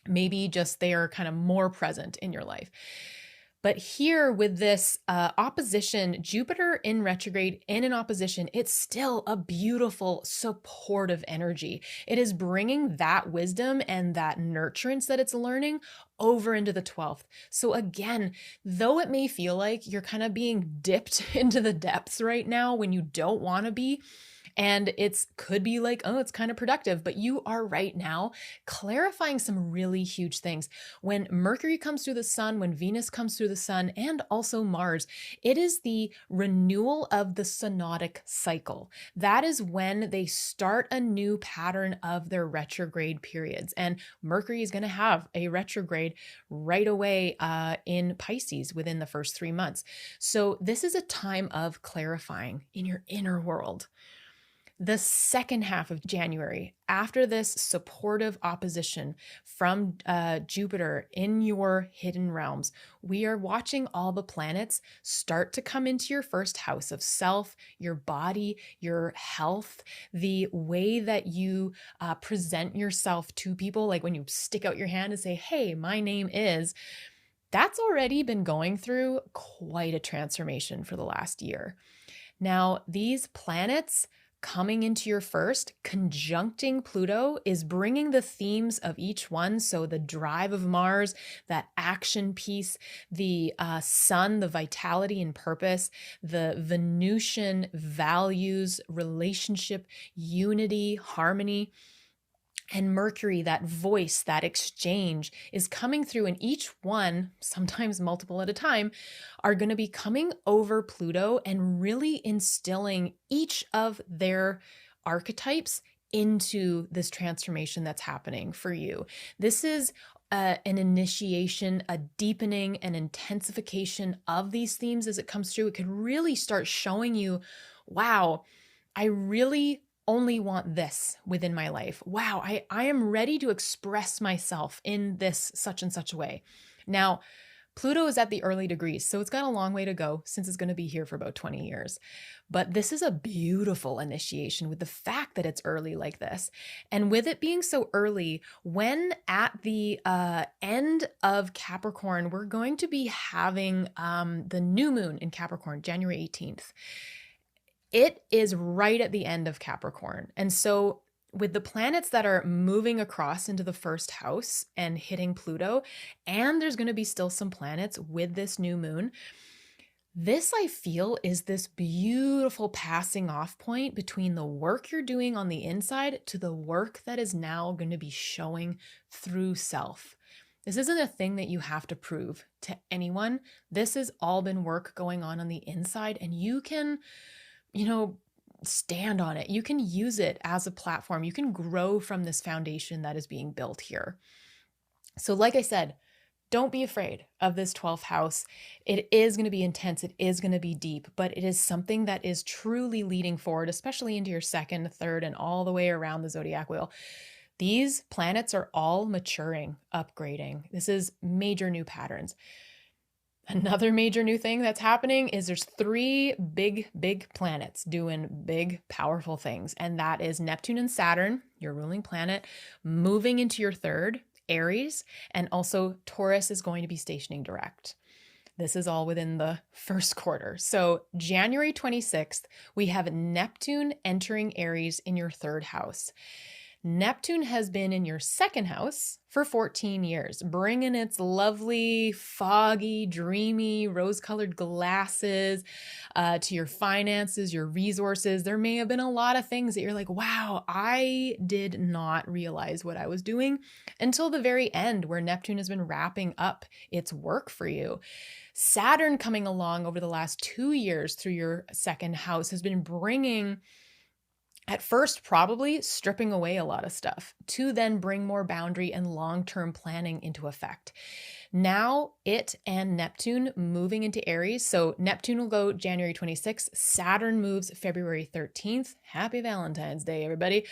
Maybe just they are kind of more present in your life. But here with this opposition, Jupiter in retrograde and in opposition, it's still a beautiful, supportive energy. It is bringing that wisdom and that nurturance that it's learning over into the 12th. So again, though it may feel like you're kind of being dipped into the depths right now when you don't want to be, and could be like, oh, it's kind of productive, but you are right now clarifying some really huge things. When Mercury comes through the sun, when Venus comes through the sun, and also Mars, it is the renewal of the synodic cycle. That is when they start a new pattern of their retrograde periods. And Mercury is going to have a retrograde right away in Pisces within the first 3 months. So this is a time of clarifying in your inner world. The second half of January, after this supportive opposition from Jupiter in your hidden realms, we are watching all the planets start to come into your 1st house of self, your body, your health, the way that you present yourself to people, like when you stick out your hand and say, hey, my name is, that's already been going through quite a transformation for the last year. Now, these planets coming into your first, conjuncting Pluto, is bringing the themes of each one. So the drive of Mars, that action piece, the sun, the vitality and purpose, the Venusian values, relationship, unity, harmony, and Mercury, that voice, that exchange is coming through, and each one, sometimes multiple at a time, are going to be coming over Pluto and really instilling each of their archetypes into this transformation that's happening for you. This is an initiation, a deepening, an intensification of these themes as it comes through. It could really start showing you, wow, I really only want this within my life. Wow, I am ready to express myself in this such and such a way. Now, Pluto is at the early degrees, so it's got a long way to go since it's going to be here for about 20 years. But this is a beautiful initiation with the fact that it's early like this. And with it being so early, when at the end of Capricorn, we're going to be having the new moon in Capricorn, January 18th. It is right at the end of Capricorn. And so with the planets that are moving across into the first house and hitting Pluto, and there's going to be still some planets with this new moon, this I feel is this beautiful passing off point between the work you're doing on the inside to the work that is now going to be showing through self. This isn't a thing that you have to prove to anyone. This has all been work going on the inside, and you can stand on it. You can use it as a platform. You can grow from this foundation that is being built here. So like I said, don't be afraid of this 12th house. It is going to be intense. It is going to be deep, but it is something that is truly leading forward, especially into your second, third, and all the way around the zodiac wheel. These planets are all maturing, upgrading. This is major new patterns. Another major new thing that's happening is there's 3 big planets doing big, powerful things. And that is Neptune and Saturn, your ruling planet, moving into your third, Aries, and also Taurus is going to be stationing direct. This is all within the first quarter. So January 26th, we have Neptune entering Aries in your third house. Neptune has been in your second house for 14 years, bringing its lovely, foggy, dreamy, rose-colored glasses to your finances, your resources. There may have been a lot of things that you're like, wow, I did not realize what I was doing until the very end, where Neptune has been wrapping up its work for you. Saturn coming along over the last 2 years through your second house has been bringing, at first, probably stripping away a lot of stuff to then bring more boundary and long-term planning into effect. Now it and Neptune moving into Aries. So Neptune will go January 26th. Saturn moves February 13th. Happy Valentine's Day, everybody.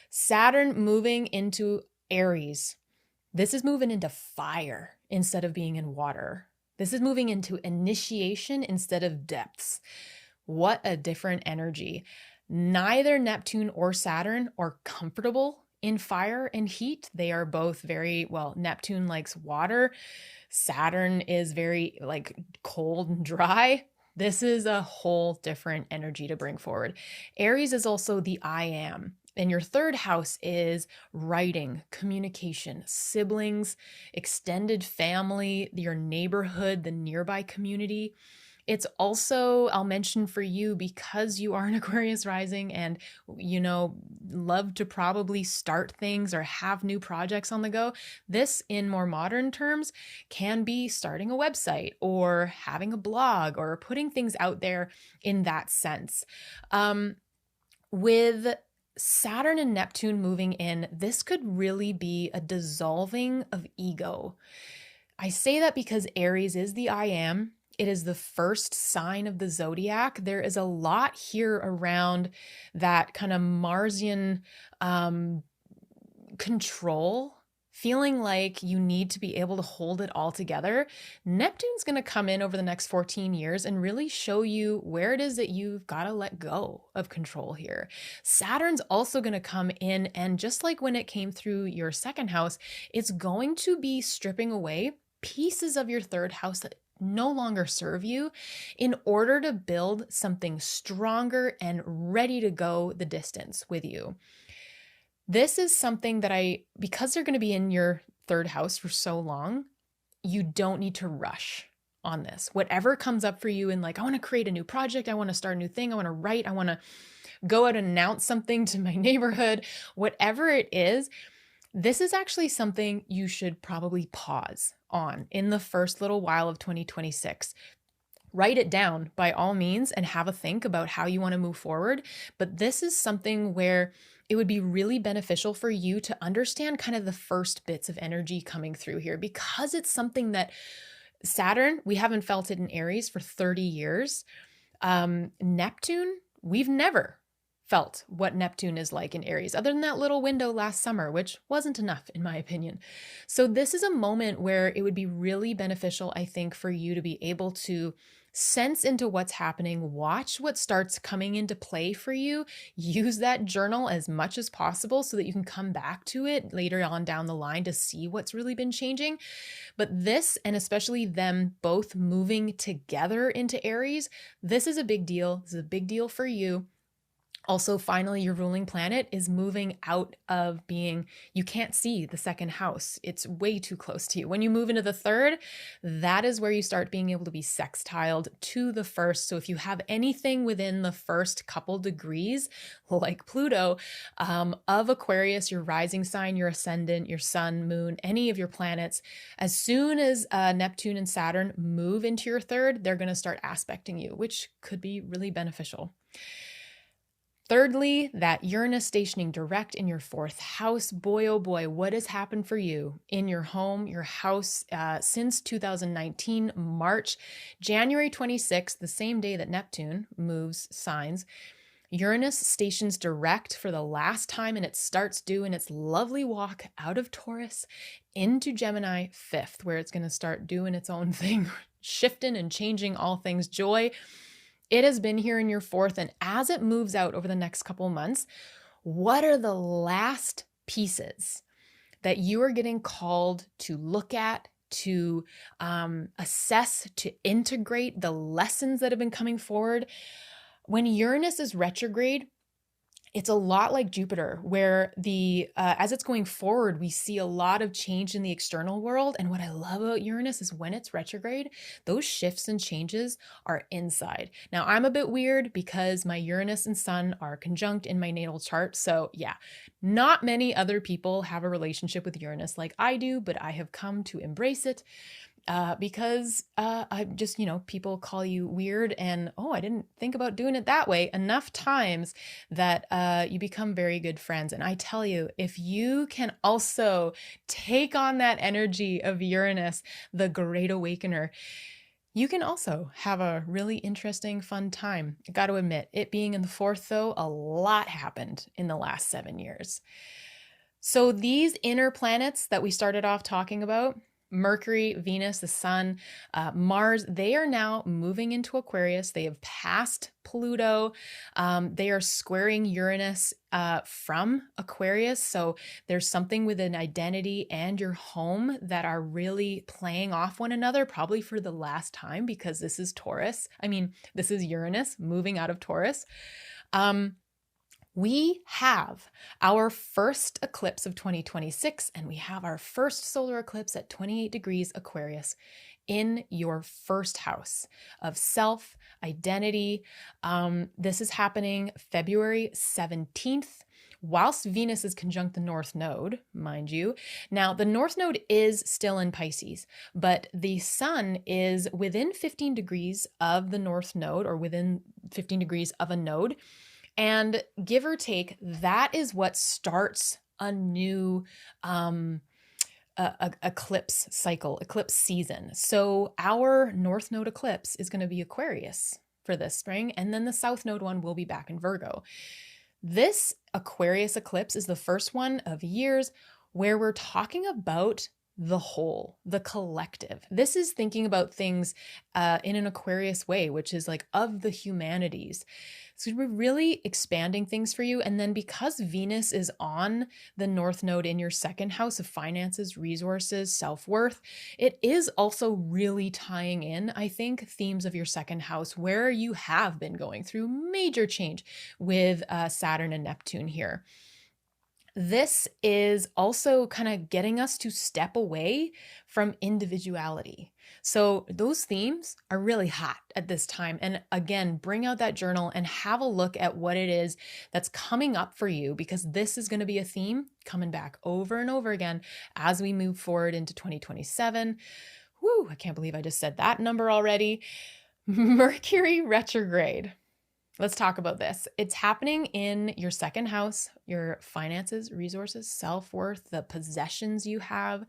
Saturn moving into Aries. This is moving into fire instead of being in water. This is moving into initiation instead of depths. What a different energy. Neither Neptune or Saturn are comfortable in fire and heat. They are both Neptune likes water. Saturn is very cold and dry. This is a whole different energy to bring forward. Aries is also the I am. And your third house is writing, communication, siblings, extended family, your neighborhood, the nearby community. It's also, I'll mention for you, because you are an Aquarius rising and, love to probably start things or have new projects on the go. This, in more modern terms, can be starting a website or having a blog or putting things out there in that sense. With Saturn and Neptune moving in, this could really be a dissolving of ego. I say that because Aries is the I am. It is the first sign of the zodiac. There is a lot here around that kind of Marsian control, feeling like you need to be able to hold it all together. Neptune's going to come in over the next 14 years and really show you where it is that you've got to let go of control here. Saturn's also going to come in, and just like when it came through your second house, it's going to be stripping away pieces of your third house that no longer serve you in order to build something stronger and ready to go the distance with you. This is something that because they're going to be in your third house for so long, you don't need to rush on this. Whatever comes up for you in like, I want to create a new project, I want to start a new thing, I want to write, I want to go out and announce something to my neighborhood, whatever it is, this is actually something you should probably pause on in the first little while of 2026. Write it down by all means and have a think about how you want to move forward. But this is something where it would be really beneficial for you to understand kind of the first bits of energy coming through here, because it's something that Saturn, we haven't felt it in Aries for 30 years. Neptune, we've never felt what Neptune is like in Aries, other than that little window last summer, which wasn't enough in my opinion. So this is a moment where it would be really beneficial, I think, for you to be able to sense into what's happening, watch what starts coming into play for you, use that journal as much as possible so that you can come back to it later on down the line to see what's really been changing. But this, and especially them both moving together into Aries, this is a big deal. This is a big deal for you. Also, finally, your ruling planet is moving out of being, you can't see the second house. It's way too close to you. When you move into the third, that is where you start being able to be sextiled to the first. So if you have anything within the first couple degrees, like Pluto, of Aquarius, your rising sign, your ascendant, your sun, moon, any of your planets, as soon as Neptune and Saturn move into your third, they're going to start aspecting you, which could be really beneficial. Thirdly, that Uranus stationing direct in your fourth house. Boy, oh boy, what has happened for you in your home, your house, since 2019, March, January 26th, the same day that Neptune moves signs. Uranus stations direct for the last time, and it starts doing its lovely walk out of Taurus into Gemini 5th, where it's going to start doing its own thing, shifting and changing all things joy. It has been here in your fourth, and as it moves out over the next couple months, what are the last pieces that you are getting called to look at, to assess, to integrate the lessons that have been coming forward? When Uranus is retrograde, it's a lot like Jupiter, where as it's going forward, we see a lot of change in the external world. And what I love about Uranus is when it's retrograde, those shifts and changes are inside. Now, I'm a bit weird because my Uranus and Sun are conjunct in my natal chart. So yeah, not many other people have a relationship with Uranus like I do, but I have come to embrace it. Because I just, people call you weird and, oh, I didn't think about doing it that way enough times that you become very good friends. And I tell you, if you can also take on that energy of Uranus, the great awakener, you can also have a really interesting, fun time. I got to admit, it being in the fourth, though, a lot happened in the last 7 years. So these inner planets that we started off talking about, Mercury, Venus, the Sun, Mars, they are now moving into Aquarius. They have passed Pluto. They are squaring Uranus from Aquarius. So there's something within identity and your home that are really playing off one another, probably for the last time, because this is this is Uranus moving out of Taurus. We have our first eclipse of 2026, and we have our first solar eclipse at 28 degrees Aquarius in your first house of self, identity. This is happening February 17th, whilst Venus is conjunct the North Node, mind you. Now, the North Node is still in Pisces, but the Sun is within 15 degrees of the North Node, or within 15 degrees of a node. And give or take, that is what starts a new eclipse cycle, eclipse season. So our North Node eclipse is going to be Aquarius for this spring, and then the South Node one will be back in Virgo. This Aquarius eclipse is the first one of years where we're talking about the whole, the collective. This is thinking about things in an Aquarius way, which is like of the humanities. So we're really expanding things for you. And then because Venus is on the North Node in your second house of finances, resources, self-worth, it is also really tying in, I think, themes of your second house where you have been going through major change with Saturn and Neptune here. This is also kind of getting us to step away from individuality. So those themes are really hot at this time. And again, bring out that journal and have a look at what it is that's coming up for you, because this is going to be a theme coming back over and over again as we move forward into 2027. Woo, I can't believe I just said that number already. Mercury retrograde. Let's talk about this. It's happening in your second house, your finances, resources, self-worth, the possessions you have.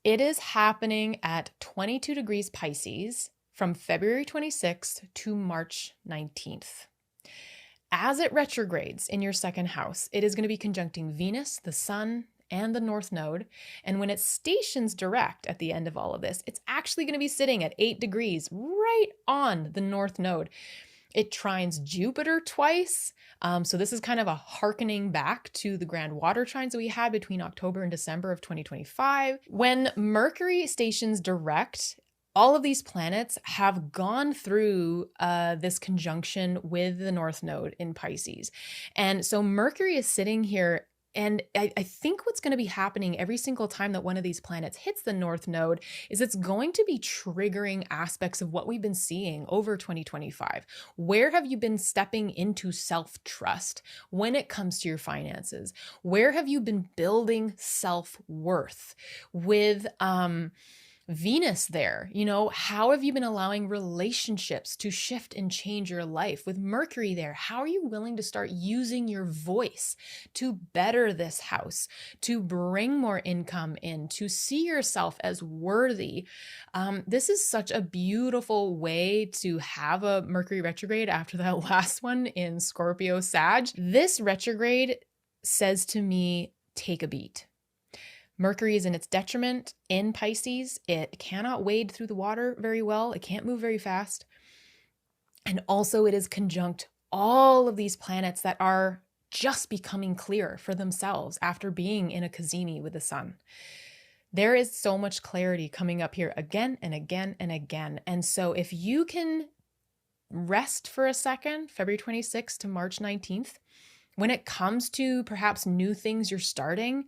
It is happening at 22 degrees Pisces from February 26th to March 19th. As it retrogrades in your second house, it is going to be conjuncting Venus, the Sun, and the North Node. And when it stations direct at the end of all of this, it's actually going to be sitting at 8 degrees right on the North Node. It trines Jupiter twice. So this is kind of a hearkening back to the grand water trines that we had between October and December of 2025. When Mercury stations direct, all of these planets have gone through this conjunction with the North Node in Pisces. And so Mercury is sitting here. And I think what's going to be happening every single time that one of these planets hits the North Node is it's going to be triggering aspects of what we've been seeing over 2025. Where have you been stepping into self-trust when it comes to your finances? Where have you been building self-worth with Venus there? You know, how have you been allowing relationships to shift and change your life? With Mercury there, how are you willing to start using your voice to better this house, to bring more income in, to see yourself as worthy? This is such a beautiful way to have a Mercury retrograde after that last one in Scorpio Sag. This retrograde says to me, take a beat. Mercury is in its detriment in Pisces. It cannot wade through the water very well. It can't move very fast. And also it is conjunct all of these planets that are just becoming clear for themselves after being in a cazimi with the sun. There is so much clarity coming up here again and again and again. And so if you can rest for a second, February 26th to March 19th, when it comes to perhaps new things you're starting,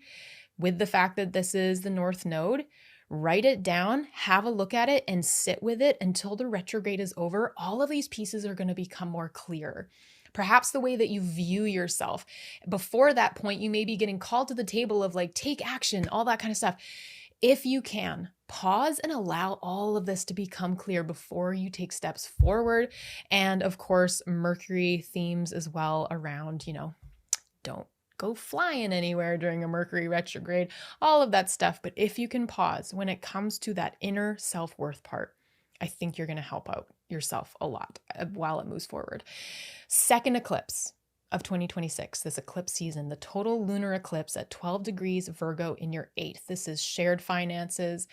with the fact that this is the North Node, write it down, have a look at it, and sit with it until the retrograde is over. All of these pieces are going to become more clear. Perhaps the way that you view yourself. Before that point, you may be getting called to the table of like, take action, all that kind of stuff. If you can, pause and allow all of this to become clear before you take steps forward. And of course, Mercury themes as well around, don't go flying anywhere during a Mercury retrograde, all of that stuff. But if you can pause when it comes to that inner self-worth part, I think you're going to help out yourself a lot while it moves forward. Second eclipse of 2026, this eclipse season, the total lunar eclipse at 12 degrees Virgo in your 8th. This is shared finances,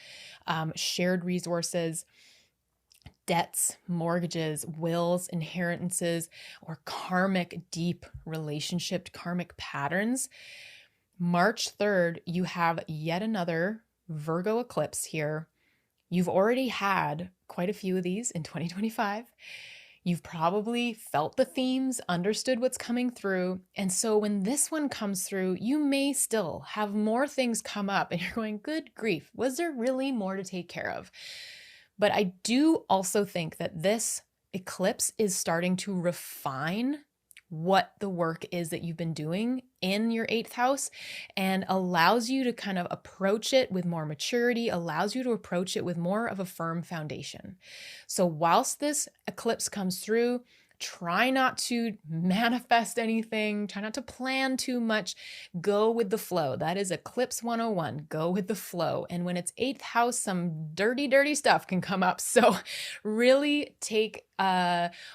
shared resources, debts, mortgages, wills, inheritances, or karmic deep relationship, karmic patterns. March 3rd, you have yet another Virgo eclipse here. You've already had quite a few of these in 2025. You've probably felt the themes, understood what's coming through. And so when this one comes through, you may still have more things come up and you're going, good grief, was there really more to take care of? But I do also think that this eclipse is starting to refine what the work is that you've been doing in your 8th house and allows you to kind of approach it with more maturity, allows you to approach it with more of a firm foundation. So whilst this eclipse comes through, Try not to manifest anything. Try not to plan too much. Go with the flow. That is Eclipse 101. Go with the flow. And when it's 8th house, some dirty, dirty stuff can come up. So really take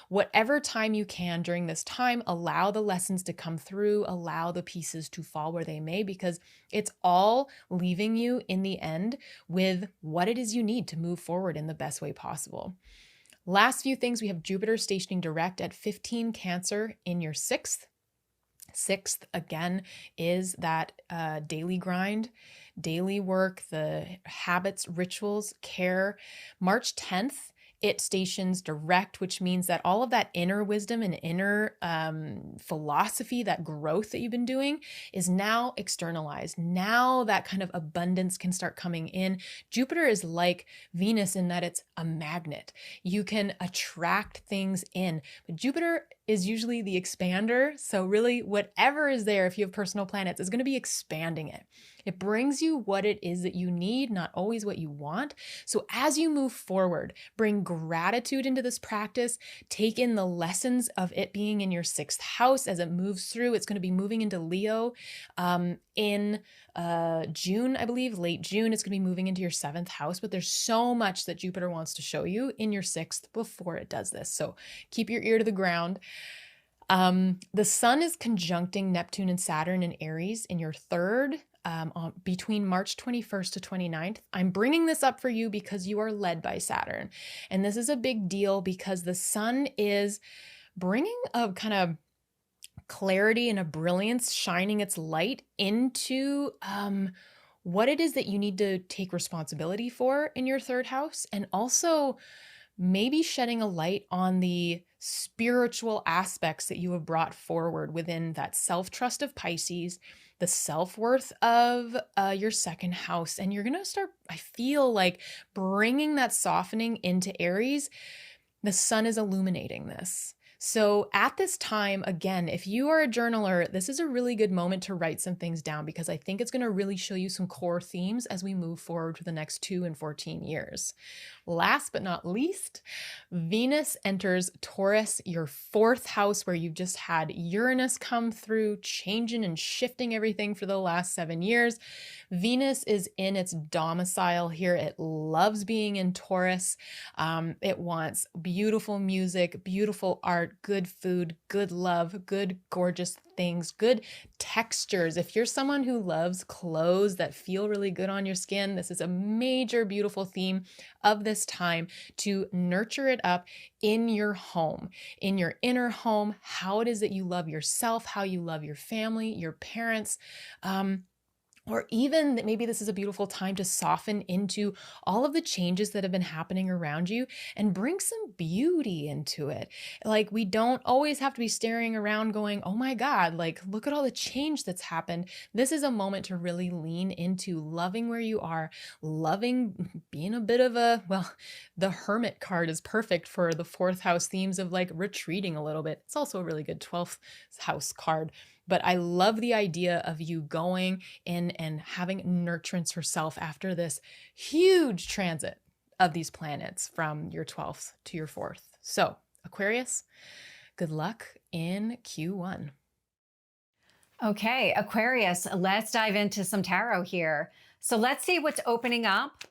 whatever time you can during this time, allow the lessons to come through, allow the pieces to fall where they may, because it's all leaving you in the end with what it is you need to move forward in the best way possible. Last few things, we have Jupiter stationing direct at 15 Cancer in your 6th. 6th, again, is that daily grind, daily work, the habits, rituals, care. March 10th, it stations direct, which means that all of that inner wisdom and inner philosophy, that growth that you've been doing, is now externalized. Now that kind of abundance can start coming in. Jupiter is like Venus in that it's a magnet. You can attract things in, but Jupiter is usually the expander. So really whatever is there, if you have personal planets, is going to be expanding it. It brings you what it is that you need, not always what you want. So as you move forward, bring gratitude into this practice. Take in the lessons of it being in your 6th house as it moves through. It's going to be moving into Leo in June, I believe, late June. It's going to be moving into your 7th house, but there's so much that Jupiter wants to show you in your 6th before it does this. So keep your ear to the ground. The sun is conjuncting Neptune and Saturn in Aries in your 3rd. Between March 21st to 29th. I'm bringing this up for you because you are led by Saturn. And this is a big deal because the sun is bringing a kind of clarity and a brilliance, shining its light into what it is that you need to take responsibility for in your 3rd house, and also maybe shedding a light on the spiritual aspects that you have brought forward within that self-trust of Pisces, the self-worth of your 2nd house. And you're going to start, I feel like, bringing that softening into Aries. The sun is illuminating this. So at this time, again, if you are a journaler, this is a really good moment to write some things down, because I think it's going to really show you some core themes as we move forward for the next 2 and 14 years. Last but not least, Venus enters Taurus, your 4th house, where you've just had Uranus come through, changing and shifting everything for the last 7 years. Venus is in its domicile here. It loves being in Taurus. It wants beautiful music, beautiful art, good food, good love, good, gorgeous things, good textures. If you're someone who loves clothes that feel really good on your skin, this is a major, beautiful theme of this time to nurture it up in your home, in your inner home, how it is that you love yourself, how you love your family, your parents, or even that maybe this is a beautiful time to soften into all of the changes that have been happening around you and bring some beauty into it. Like, we don't always have to be staring around going, oh my God, like, look at all the change that's happened. This is a moment to really lean into loving where you are, loving being a bit of a, well, the Hermit card is perfect for the 4th house themes of like retreating a little bit. It's also a really good 12th house card. But I love the idea of you going in and having nurturance herself after this huge transit of these planets from your 12th to your 4th. So Aquarius, good luck in Q1. Okay, Aquarius, let's dive into some tarot here. So let's see what's opening up.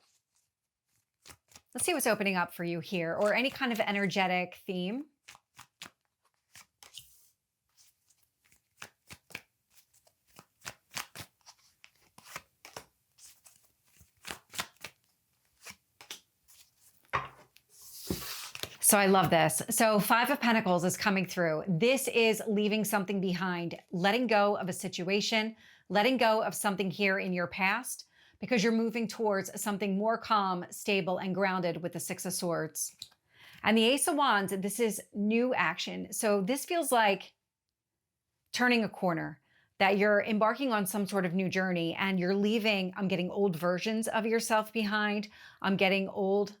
Let's see what's opening up for you here, or any kind of energetic theme. So I love this. So 5 of Pentacles is coming through. This is leaving something behind, letting go of a situation, letting go of something here in your past, because you're moving towards something more calm, stable, and grounded with the 6 of Swords. And the Ace of Wands, this is new action. So this feels like turning a corner, that you're embarking on some sort of new journey and you're leaving, I'm getting old versions of yourself behind. I'm getting old,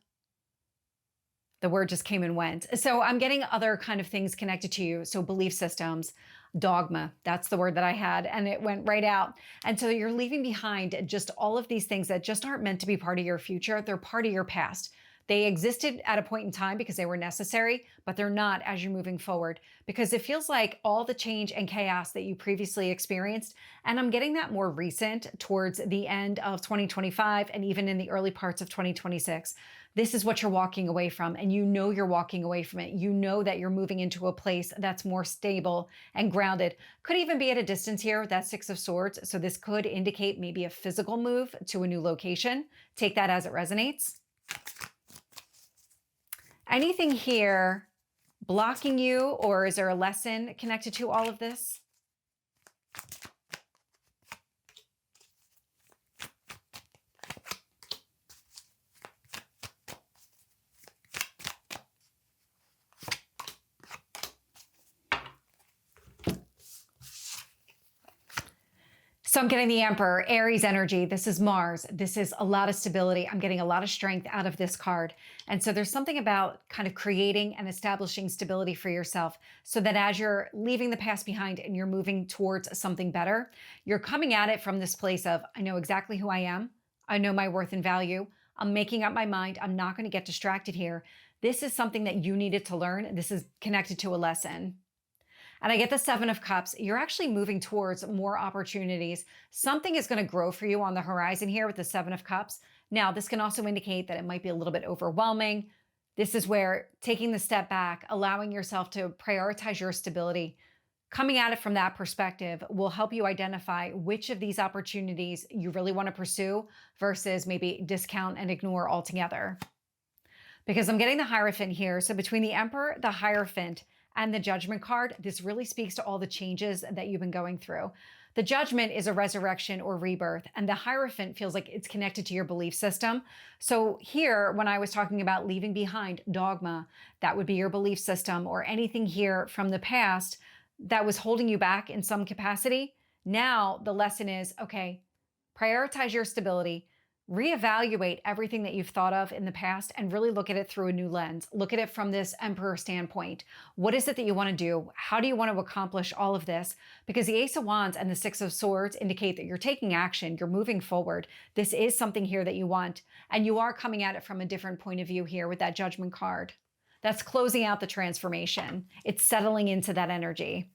the word just came and went. So I'm getting other kind of things connected to you. So belief systems, dogma, that's the word that I had, and it went right out. And so you're leaving behind just all of these things that just aren't meant to be part of your future. They're part of your past. They existed at a point in time because they were necessary, but they're not as you're moving forward, because it feels like all the change and chaos that you previously experienced, and I'm getting that more recent towards the end of 2025 and even in the early parts of 2026. This is what you're walking away from, and you know you're walking away from it. You know that you're moving into a place that's more stable and grounded. Could even be at a distance here, that Six of Swords. So this could indicate maybe a physical move to a new location. Take that as it resonates. Anything here blocking you, or is there a lesson connected to all of this? So I'm getting the Emperor, Aries energy. This is Mars. This is a lot of stability. I'm getting a lot of strength out of this card. And so there's something about kind of creating and establishing stability for yourself, so that as you're leaving the past behind and you're moving towards something better, you're coming at it from this place of, I know exactly who I am. I know my worth and value. I'm making up my mind. I'm not going to get distracted here. This is something that you needed to learn. This is connected to a lesson. And I get the Seven of Cups. You're actually moving towards more opportunities. Something is going to grow for you on the horizon here with the Seven of Cups. Now, this can also indicate that it might be a little bit overwhelming. This is where taking the step back, allowing yourself to prioritize your stability, coming at it from that perspective will help you identify which of these opportunities you really want to pursue versus maybe discount and ignore altogether. Because I'm getting the Hierophant here. So between the Emperor, the Hierophant, and the Judgment card, this really speaks to all the changes that you've been going through. The Judgment is a resurrection or rebirth, and the Hierophant feels like it's connected to your belief system. So here, when I was talking about leaving behind dogma, that would be your belief system, or anything here from the past that was holding you back in some capacity. Now the lesson is, okay, prioritize your stability, reevaluate everything that you've thought of in the past, and really look at it through a new lens. Look at it from this Emperor standpoint. What is it that you want to do? How do you want to accomplish all of this? Because the Ace of Wands and the Six of Swords indicate that you're taking action, you're moving forward. This is something here that you want, and you are coming at it from a different point of view here with that Judgment card. That's closing out the transformation. It's settling into that energy.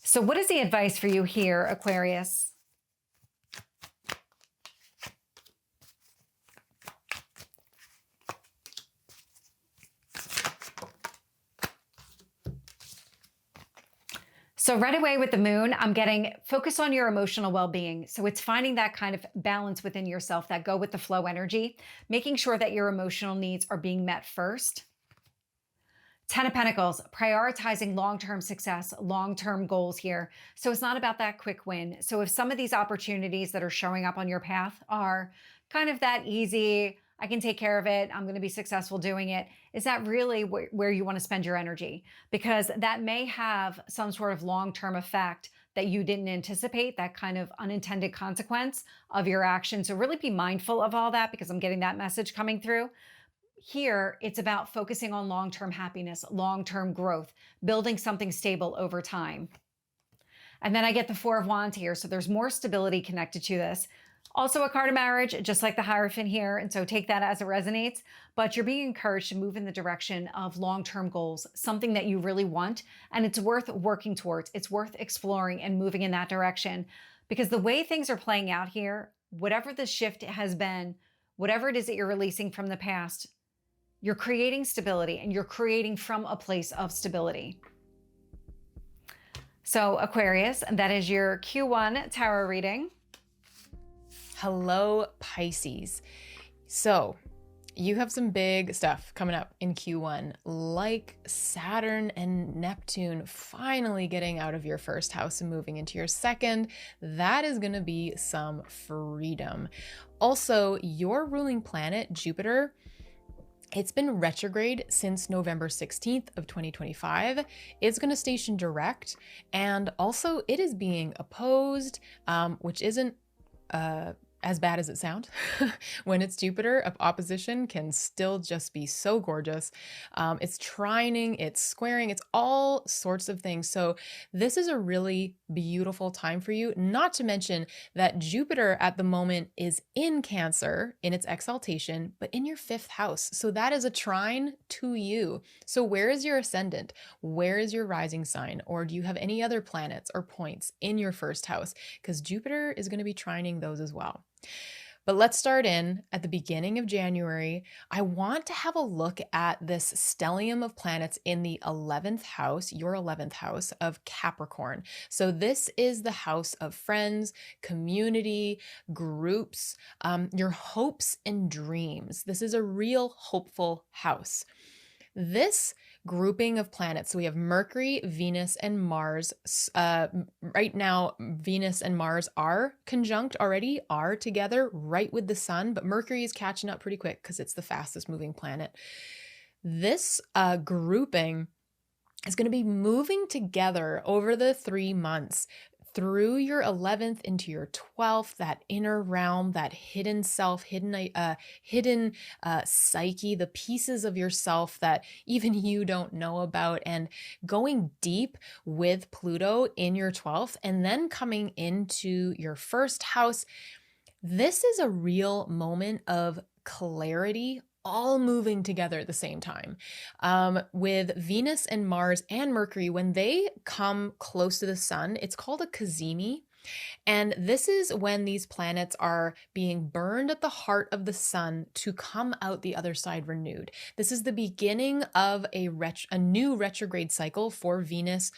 So what is the advice for you here, Aquarius? So right away with the Moon, I'm getting focus on your emotional well-being. So it's finding that kind of balance within yourself, that go with the flow energy, making sure that your emotional needs are being met first. Ten of Pentacles, prioritizing long-term success, long-term goals here. So it's not about that quick win. So if some of these opportunities that are showing up on your path are kind of that easy, I can take care of it, I'm going to be successful doing it, is that really where you want to spend your energy? Because that may have some sort of long-term effect that you didn't anticipate, that kind of unintended consequence of your action. So really be mindful of all that, because I'm getting that message coming through. Here, it's about focusing on long-term happiness, long-term growth, building something stable over time. And then I get the Four of Wands here. So there's more stability connected to this. Also a card of marriage, just like the Hierophant here. And so take that as it resonates, but you're being encouraged to move in the direction of long-term goals, something that you really want, and it's worth working towards. It's worth exploring and moving in that direction, because the way things are playing out here, whatever the shift has been, whatever it is that you're releasing from the past, you're creating stability, and you're creating from a place of stability. So Aquarius, that is your Q1 tarot reading. Hello, Pisces. So you have some big stuff coming up in Q1, like Saturn and Neptune finally getting out of your first house and moving into your second. That is going to be some freedom. Also, your ruling planet, Jupiter, it's been retrograde since November 16th of 2025. It's going to station direct, and also it is being opposed, which isn't as bad as it sounds. When it's Jupiter, opposition can still just be so gorgeous. It's trining, it's squaring, it's all sorts of things. So this is a really beautiful time for you, not to mention that Jupiter at the moment is in Cancer in its exaltation, but in your 5th house. So that is a trine to you. So where is your ascendant? Where is your rising sign? Or do you have any other planets or points in your 1st house? Because Jupiter is going to be trining those as well. But let's start in at the beginning of January. I want to have a look at this stellium of planets in the 11th house, your 11th house of Capricorn. So this is the house of friends, community, groups, your hopes and dreams. This is a real hopeful house. This grouping of planets, so we have Mercury, Venus, and Mars. Right now, Venus and Mars are conjunct already, are together right with the sun, but Mercury is catching up pretty quick because it's the fastest moving planet. This grouping is going to be moving together over the 3 months through your 11th into your 12th, that inner realm, that hidden self, hidden psyche, the pieces of yourself that even you don't know about, and going deep with Pluto in your 12th and then coming into your 1st house. This is a real moment of clarity, all moving together at the same time. With Venus and Mars and Mercury, when they come close to the sun, it's called a cazimi. And this is when these planets are being burned at the heart of the sun to come out the other side renewed. This is the beginning of a new retrograde cycle for Venus,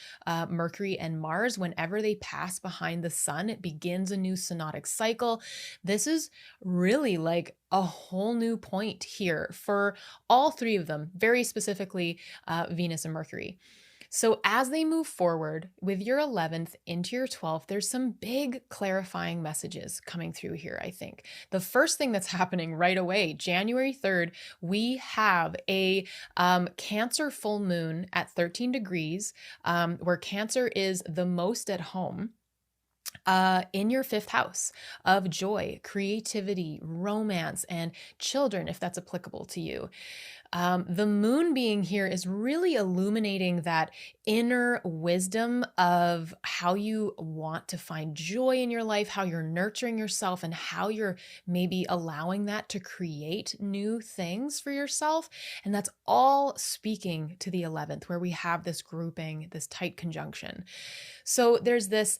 Mercury, and Mars. Whenever they pass behind the sun, it begins a new synodic cycle. This is really like a whole new point here for all 3 of them, very specifically Venus and Mercury. So as they move forward with your 11th into your 12th, there's some big clarifying messages coming through here, I think. The first thing that's happening right away, January 3rd, we have a Cancer full moon at 13 degrees, where Cancer is the most at home. In your 5th house of joy, creativity, romance, and children, if that's applicable to you. The moon being here is really illuminating that inner wisdom of how you want to find joy in your life, how you're nurturing yourself, and how you're maybe allowing that to create new things for yourself. And that's all speaking to the 11th, where we have this grouping, this tight conjunction. So there's this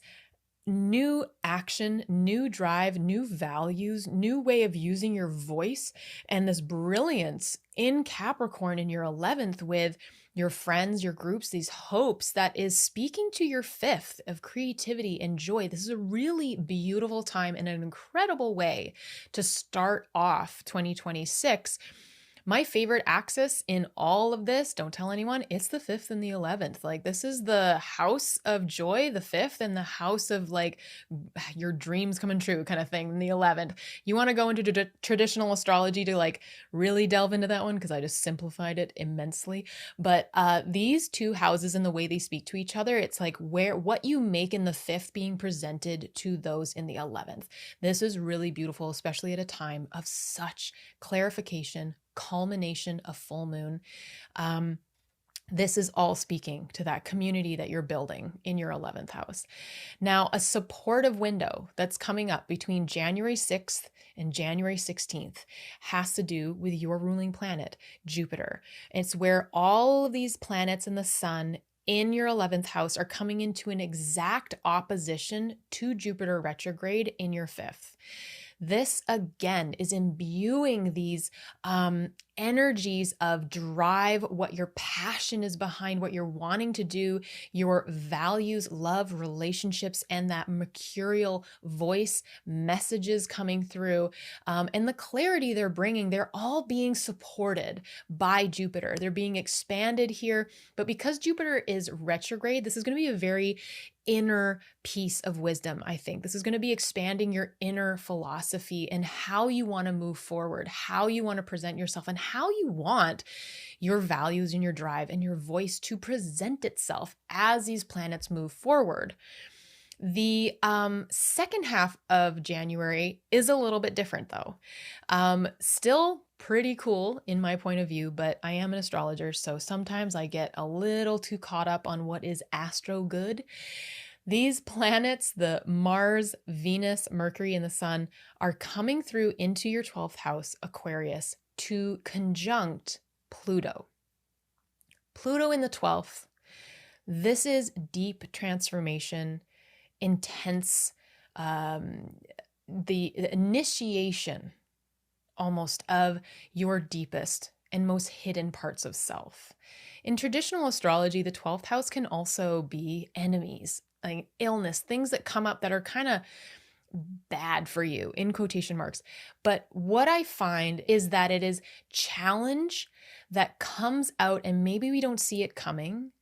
new action, new drive, new values, new way of using your voice, and this brilliance in Capricorn in your 11th with your friends, your groups, these hopes that is speaking to your 5th of creativity and joy. This is a really beautiful time and an incredible way to start off 2026. My favorite axis in all of this, don't tell anyone, it's the 5th and the 11th. Like, this is the house of joy, the 5th, and the house of like your dreams coming true kind of thing, the 11th. You want to go into traditional astrology to like really delve into that one, because I just simplified it immensely. But these 2 houses and the way they speak to each other, it's like what you make in the 5th being presented to those in the 11th. This is really beautiful, especially at a time of such clarification, culmination of full moon. This is all speaking to that community that you're building in your 11th house. Now, a supportive window that's coming up between January 6th and January 16th has to do with your ruling planet, Jupiter. It's where all of these planets and the sun in your 11th house are coming into an exact opposition to Jupiter retrograde in your 5th. This again is imbuing these energies of drive, what your passion is behind, what you're wanting to do, your values, love, relationships, and that mercurial voice messages coming through, and the clarity they're bringing. They're all being supported by Jupiter. They're being expanded here. But because Jupiter is retrograde, this is going to be a very inner piece of wisdom, I think. This is going to be expanding your inner philosophy and how you want to move forward, how you want to present yourself, and how you want your values and your drive and your voice to present itself as these planets move forward. The second half of January is a little bit different though. Still pretty cool in my point of view, but I am an astrologer, so sometimes I get a little too caught up on what is astro good. These planets, the Mars, Venus, Mercury, and the Sun, are coming through into your 12th house, Aquarius, to conjunct Pluto. Pluto in the 12th. This is deep transformation, intense, the initiation almost of your deepest and most hidden parts of self. In traditional astrology, the 12th house can also be enemies, like illness, things that come up that are kind of bad for you, in quotation marks. But what I find is that it is challenge that comes out, and maybe we don't see it coming,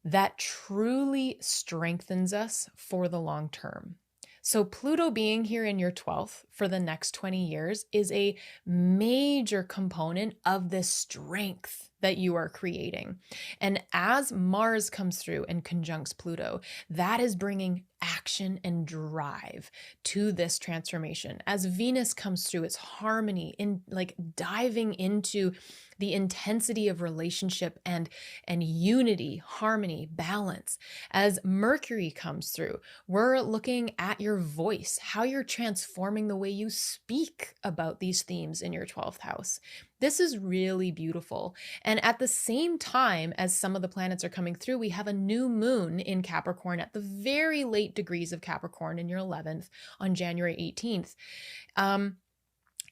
that truly strengthens us for the long term. So Pluto being here in your 12th for the next 20 years is a major component of this strength that you are creating. And as Mars comes through and conjuncts Pluto, that is bringing action and drive to this transformation. As Venus comes through, it's harmony, in like diving into the intensity of relationship and unity, harmony, balance. As Mercury comes through, we're looking at your voice, how you're transforming the way you speak about these themes in your 12th house. This is really beautiful. And at the same time as some of the planets are coming through, we have a new moon in Capricorn at the very late degrees of Capricorn in your 11th on January 18th.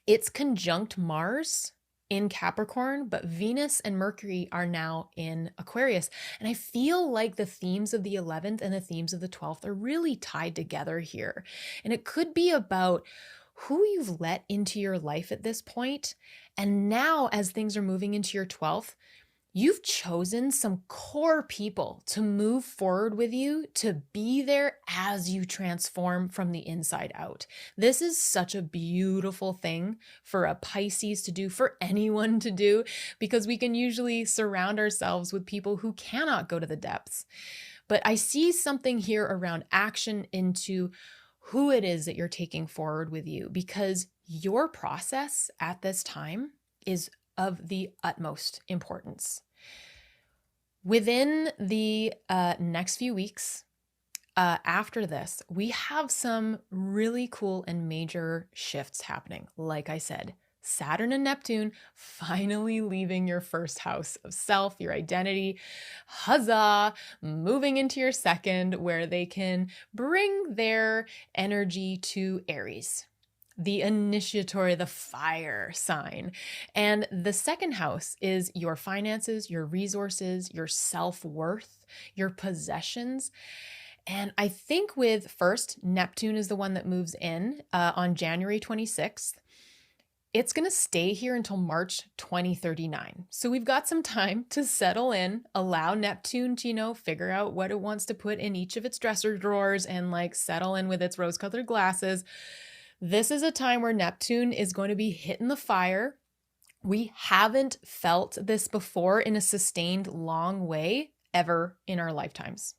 It's conjunct Mars in Capricorn, but Venus and Mercury are now in Aquarius. And I feel like the themes of the 11th and the themes of the 12th are really tied together here. And it could be about who you've let into your life at this point. And now as things are moving into your 12th, you've chosen some core people to move forward with you, to be there as you transform from the inside out. This is such a beautiful thing for a Pisces to do, for anyone to do, because we can usually surround ourselves with people who cannot go to the depths. But I see something here around action into who it is that you're taking forward with you, because your process at this time is of the utmost importance. Within the next few weeks after this, we have some really cool and major shifts happening. Like I said, Saturn and Neptune finally leaving your first house of self, your identity, huzzah, moving into your second, where they can bring their energy to Aries, the initiatory, the fire sign. And the second house is your finances, your resources, your self-worth, your possessions. And I think with first, Neptune is the one that moves in on January 26th. It's going to stay here until March 2039. So we've got some time to settle in, allow Neptune to, figure out what it wants to put in each of its dresser drawers and like settle in with its rose-colored glasses. This is a time where Neptune is going to be hitting the fire. We haven't felt this before in a sustained long way ever in our lifetimes.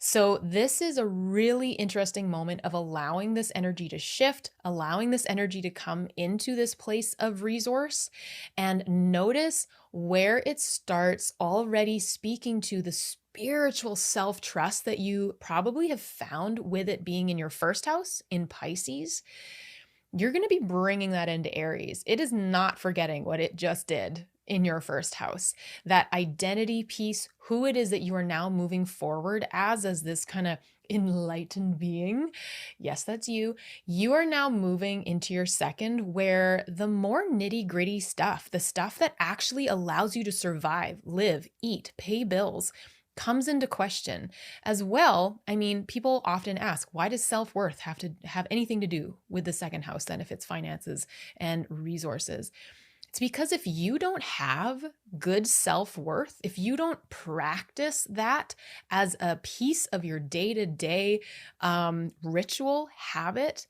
So this is a really interesting moment of allowing this energy to shift, allowing this energy to come into this place of resource, and notice where it starts already speaking to the spiritual self-trust that you probably have found with it being in your first house in Pisces. You're going to be bringing that into Aries. It is not forgetting what it just did in your first house, that identity piece, who it is that you are now moving forward as this kind of enlightened being. Yes, that's you. You are now moving into your second, where the more nitty gritty stuff, the stuff that actually allows you to survive, live, eat, pay bills, comes into question as well. I mean, people often ask, why does self-worth have to have anything to do with the second house then if it's finances and resources? It's because if you don't have good self-worth, if you don't practice that as a piece of your day-to-day ritual habit,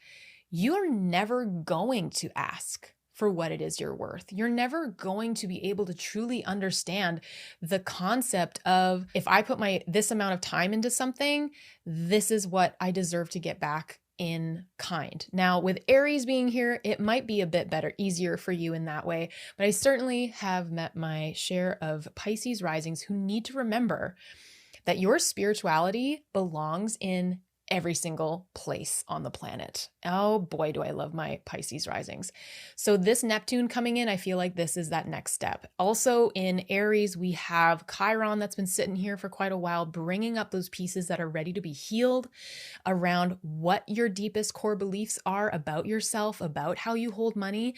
you're never going to ask for what it is you're worth. You're never going to be able to truly understand the concept of, if I put this amount of time into something, this is what I deserve to get back in kind. Now, with Aries being here, it might be a bit better, easier for you in that way, but I certainly have met my share of Pisces risings who need to remember that your spirituality belongs in every single place on the planet. Oh boy, do I love my Pisces risings. So this Neptune coming in, I feel like this is that next step. Also in Aries, we have Chiron that's been sitting here for quite a while, bringing up those pieces that are ready to be healed around what your deepest core beliefs are about yourself, about how you hold money.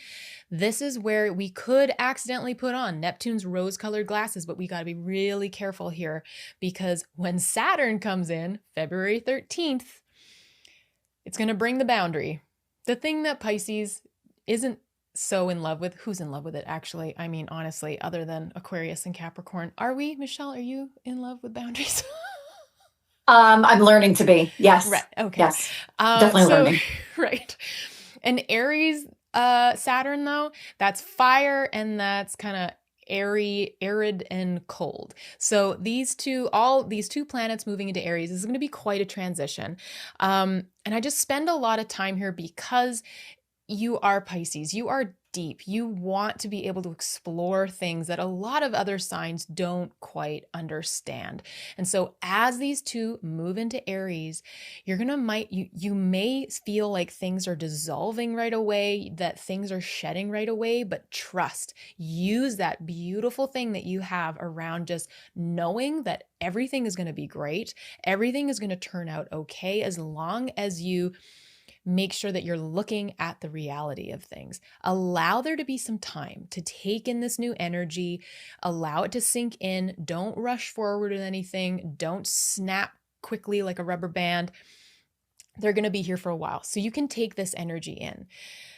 This is where we could accidentally put on Neptune's rose-colored glasses, but we got to be really careful here, because when Saturn comes in February 13th, it's going to bring the boundary. The thing that Pisces isn't so in love with. Who's in love with it, actually? I mean, honestly, other than Aquarius and Capricorn. Are we, Michelle? Are you in love with boundaries? I'm learning to be. Yes. Right. Okay. Yes. Definitely learning. Right. And Aries, Saturn, though, that's fire, and that's kind of airy, arid, and cold. So these two planets moving into Aries is going to be quite a transition. And I just spend a lot of time here because you are Pisces. You are deep. You want to be able to explore things that a lot of other signs don't quite understand. And so as these two move into Aries, you may feel like things are dissolving right away, that things are shedding right away, but trust. Use that beautiful thing that you have around just knowing that everything is going to be great. Everything is going to turn out okay as long as you make sure that you're looking at the reality of things. Allow there to be some time to take in this new energy. Allow it to sink in. Don't rush forward with anything. Don't snap quickly like a rubber band. They're going to be here for a while. So you can take this energy in.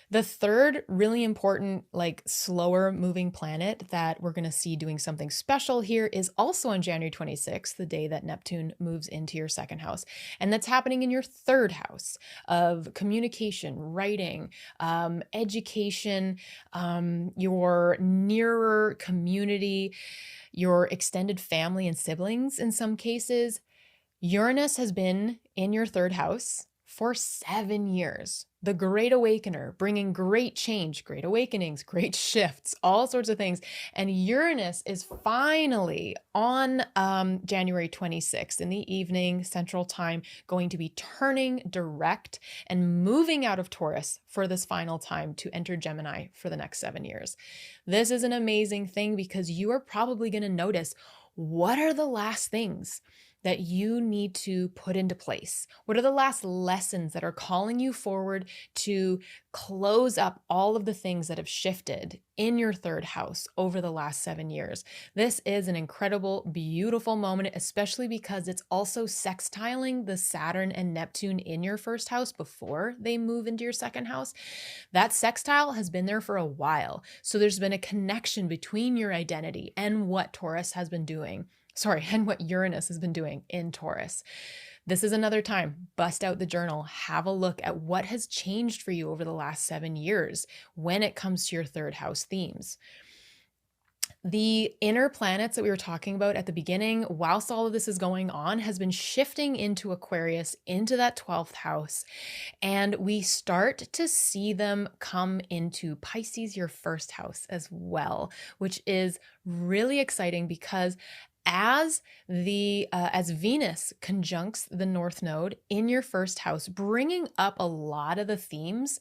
The third really important, slower moving planet that we're going to see doing something special here is also on January 26th, the day that Neptune moves into your second house. And that's happening in your third house of communication, writing, education, your nearer community, your extended family and siblings in some cases. Uranus has been in your third house for 7 years. The Great Awakener, bringing great change, great awakenings, great shifts, all sorts of things. And Uranus is finally on January 26th in the evening, Central Time, going to be turning direct and moving out of Taurus for this final time to enter Gemini for the next 7 years. This is an amazing thing because you are probably going to notice, what are the last things that you need to put into place? What are the last lessons that are calling you forward to close up all of the things that have shifted in your third house over the last 7 years? This is an incredible, beautiful moment, especially because it's also sextiling the Saturn and Neptune in your first house before they move into your second house. That sextile has been there for a while. So there's been a connection between your identity and what Taurus has been doing. And what Uranus has been doing in Taurus. This is another time, bust out the journal, have a look at what has changed for you over the last 7 years when it comes to your third house themes. The inner planets that we were talking about at the beginning, whilst all of this is going on, has been shifting into Aquarius, into that 12th house. And we start to see them come into Pisces, your first house as well, which is really exciting because as Venus conjuncts the North Node in your first house, bringing up a lot of the themes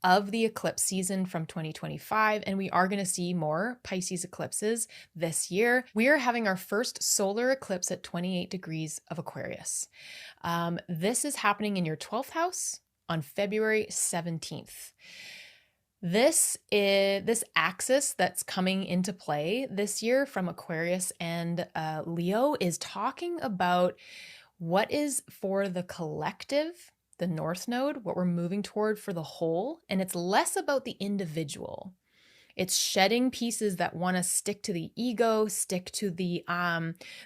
of the eclipse season from 2025, and we are going to see more Pisces eclipses this year. We are having our first solar eclipse at 28 degrees of Aquarius. This is happening in your 12th house on February 17th. This axis that's coming into play this year from Aquarius and Leo is talking about what is for the collective, the North Node, what we're moving toward for the whole, and it's less about the individual. It's shedding pieces that want to stick to the ego, stick to the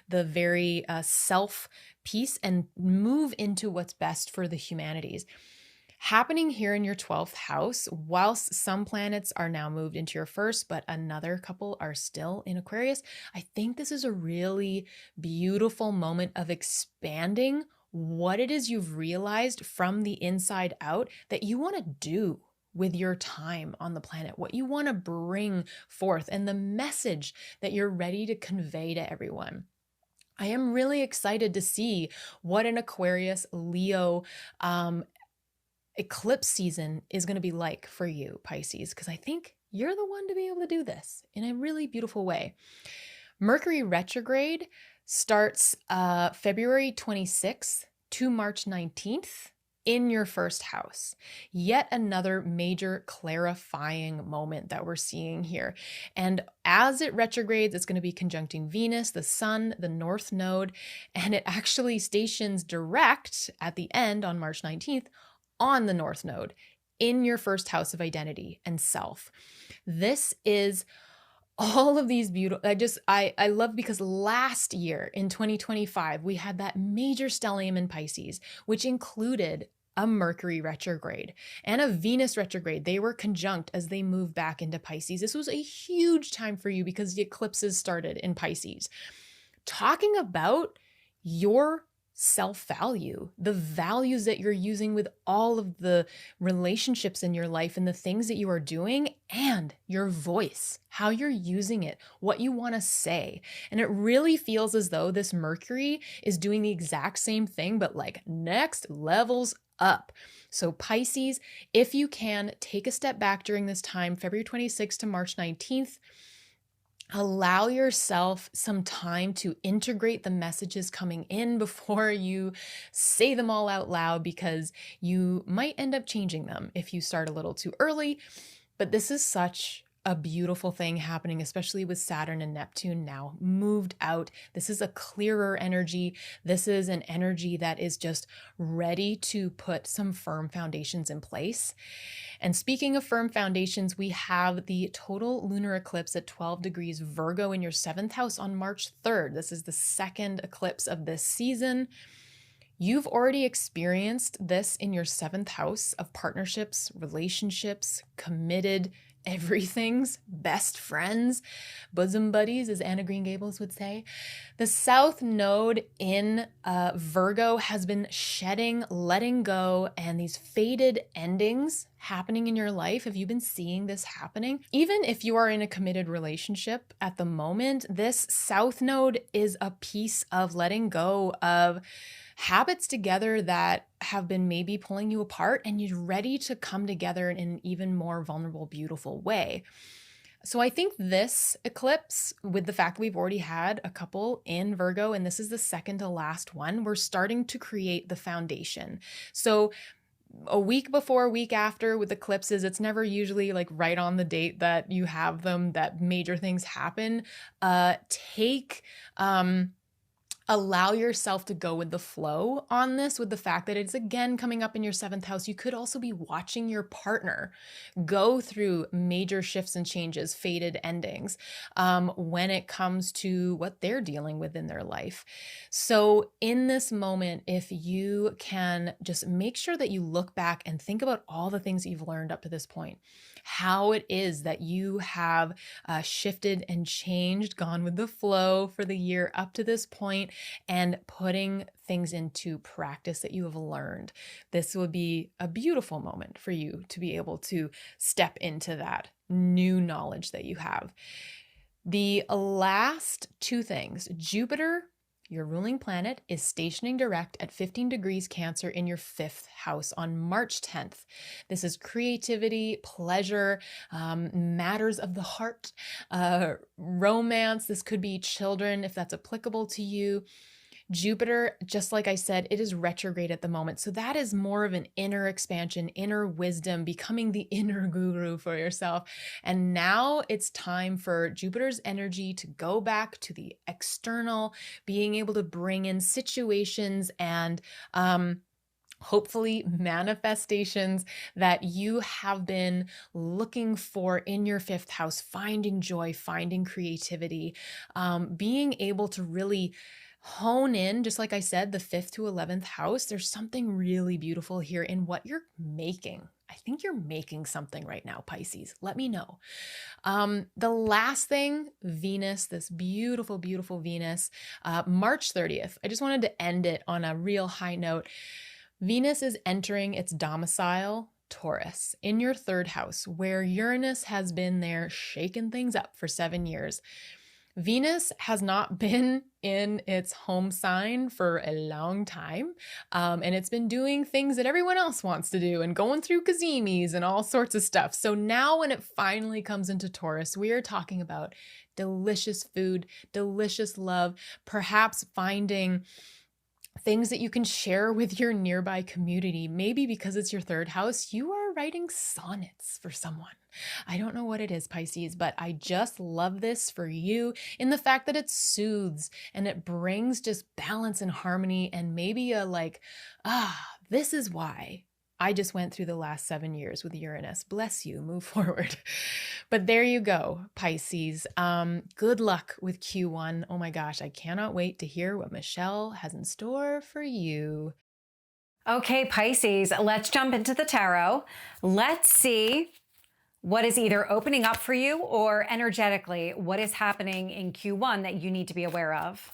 very self piece, and move into what's best for the humanities. happening here in your 12th house. Whilst some planets are now moved into your first, but another couple are still in Aquarius, I think this is a really beautiful moment of expanding what it is you've realized from the inside out that you want to do with your time on the planet, what you want to bring forth, and the message that you're ready to convey to everyone. I am really excited to see what an Aquarius Leo eclipse season is going to be like for you, Pisces, because I think you're the one to be able to do this in a really beautiful way. Mercury retrograde starts February 26th to March 19th in your first house. Yet another major clarifying moment that we're seeing here. And as it retrogrades, it's going to be conjuncting Venus, the Sun, the North Node, and it actually stations direct at the end on March 19th on the North Node in your first house of identity and self. This is all of these beautiful, I love, because last year in 2025, we had that major stellium in Pisces, which included a Mercury retrograde and a Venus retrograde. They were conjunct as they moved back into Pisces. This was a huge time for you because the eclipses started in Pisces. Talking about your self-value, the values that you're using with all of the relationships in your life and the things that you are doing, and your voice, how you're using it, what you want to say. And it really feels as though this Mercury is doing the exact same thing, but like next levels up. So Pisces, if you can, take a step back during this time, February 26th to March 19th. Allow yourself some time to integrate the messages coming in before you say them all out loud, because you might end up changing them if you start a little too early. But this is such a beautiful thing happening, especially with Saturn and Neptune now moved out. This is a clearer energy. This is an energy that is just ready to put some firm foundations in place. And speaking of firm foundations, we have the total lunar eclipse at 12 degrees Virgo in your 7th house on March 3rd. This is the second eclipse of this season. You've already experienced this in your 7th house of partnerships, relationships, committed everything's, best friends, bosom buddies, as Anna Green Gables would say. The South Node in Virgo has been shedding, letting go, and these faded endings happening in your life. Have you been seeing this happening? Even if you are in a committed relationship at the moment, this South Node is a piece of letting go of habits together that have been maybe pulling you apart, and you're ready to come together in an even more vulnerable, beautiful way. So I think this eclipse, with the fact that we've already had a couple in Virgo, and this is the second to last one, we're starting to create the foundation. So a week before, a week after with eclipses, it's never usually like right on the date that you have them, that major things happen. Allow yourself to go with the flow on this, with the fact that it's again coming up in your 7th house. You could also be watching your partner go through major shifts and changes, faded endings, when it comes to what they're dealing with in their life. So in this moment, if you can just make sure that you look back and think about all the things that you've learned up to this point, how it is that you have shifted and changed, gone with the flow for the year up to this point, and putting things into practice that you have learned. This would be a beautiful moment for you to be able to step into that new knowledge that you have. The last two things, Jupiter, your ruling planet, is stationing direct at 15 degrees Cancer in your 5th house on March 10th. This is creativity, pleasure, matters of the heart, romance. This could be children, if that's applicable to you. Jupiter, just like I said, it is retrograde at the moment. So that is more of an inner expansion, inner wisdom, becoming the inner guru for yourself. And now it's time for Jupiter's energy to go back to the external, being able to bring in situations and hopefully manifestations that you have been looking for in your 5th house, finding joy, finding creativity, being able to really hone in, just like I said, the 5th to 11th house. There's something really beautiful here in what you're making. I think you're making something right now, Pisces. Let me know. The last thing, Venus, this beautiful, beautiful Venus, March 30th. I just wanted to end it on a real high note. Venus is entering its domicile, Taurus, in your 3rd house, where Uranus has been there shaking things up for 7 years. Venus has not been in its home sign for a long time, and it's been doing things that everyone else wants to do and going through kazimis and all sorts of stuff. So now when it finally comes into Taurus, we are talking about delicious food, delicious love, perhaps finding things that you can share with your nearby community. Maybe because it's your 3rd house, you are writing sonnets for someone. I don't know what it is, Pisces, but I just love this for you in the fact that it soothes and it brings just balance and harmony and maybe a like, this is why I just went through the last 7 years with Uranus. Bless you, move forward. But there you go, Pisces. Good luck with Q1. Oh my gosh, I cannot wait to hear what Michelle has in store for you. Okay, Pisces, let's jump into the tarot. Let's see what is either opening up for you or energetically, what is happening in Q1 that you need to be aware of.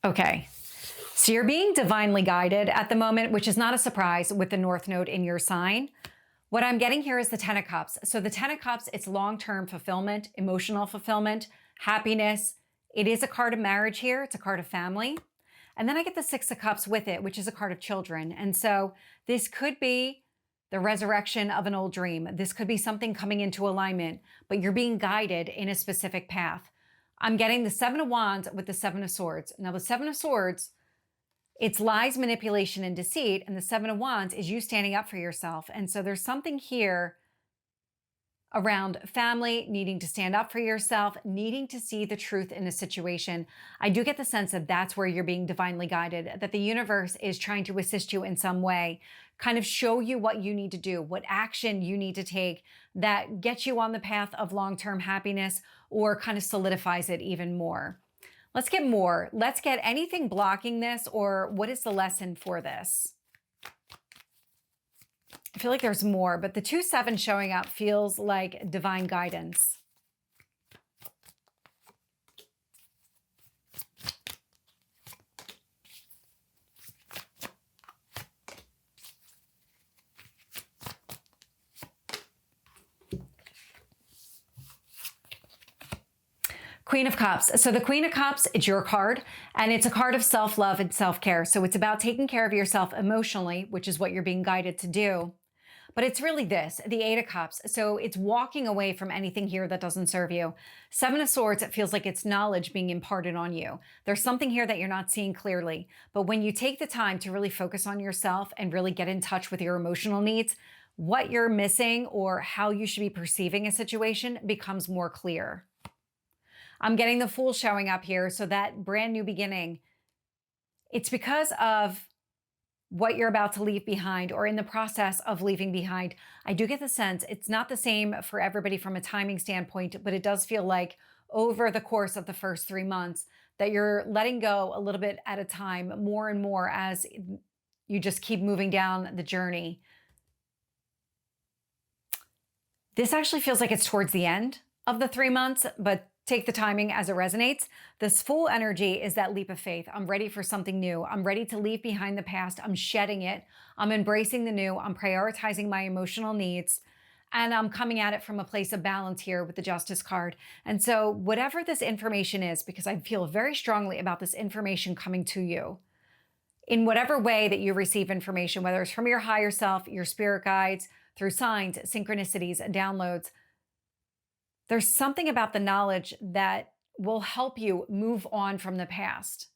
Okay, so you're being divinely guided at the moment, which is not a surprise with the North Node in your sign. What I'm getting here is the 10 of Cups. So the 10 of Cups, it's long-term fulfillment, emotional fulfillment, happiness. It is a card of marriage here. It's a card of family. And then I get the 6 of Cups with it, which is a card of children. And so this could be the resurrection of an old dream. This could be something coming into alignment, but you're being guided in a specific path. I'm getting the 7 of Wands with the 7 of Swords. Now the 7 of Swords, it's lies, manipulation, and deceit. And the 7 of Wands is you standing up for yourself. And so there's something here around family, needing to stand up for yourself, needing to see the truth in a situation. I do get the sense that that's where you're being divinely guided, that the universe is trying to assist you in some way, kind of show you what you need to do, what action you need to take that gets you on the path of long-term happiness or kind of solidifies it even more. Let's get more. Let's get anything blocking this, or what is the lesson for this? I feel like there's more, but the 2-7 showing up feels like divine guidance. Queen of Cups. So the Queen of Cups, it's your card, and it's a card of self-love and self-care. So it's about taking care of yourself emotionally, which is what you're being guided to do. But it's really this, the 8 of Cups. So it's walking away from anything here that doesn't serve you. 7 of Swords, it feels like it's knowledge being imparted on you. There's something here that you're not seeing clearly. But when you take the time to really focus on yourself and really get in touch with your emotional needs, what you're missing or how you should be perceiving a situation becomes more clear. I'm getting the Fool showing up here. So that brand new beginning, it's because of what you're about to leave behind or in the process of leaving behind. I do get the sense it's not the same for everybody from a timing standpoint, but it does feel like over the course of the first 3 months that you're letting go a little bit at a time, more and more as you just keep moving down the journey. This actually feels like it's towards the end of the 3 months, but take the timing as it resonates. This Fool energy is that leap of faith. I'm ready for something new. I'm ready to leave behind the past. I'm shedding it. I'm embracing the new. I'm prioritizing my emotional needs. And I'm coming at it from a place of balance here with the Justice card. And so whatever this information is, because I feel very strongly about this information coming to you, in whatever way that you receive information, whether it's from your higher self, your spirit guides, through signs, synchronicities, downloads, there's something about the knowledge that will help you move on from the past.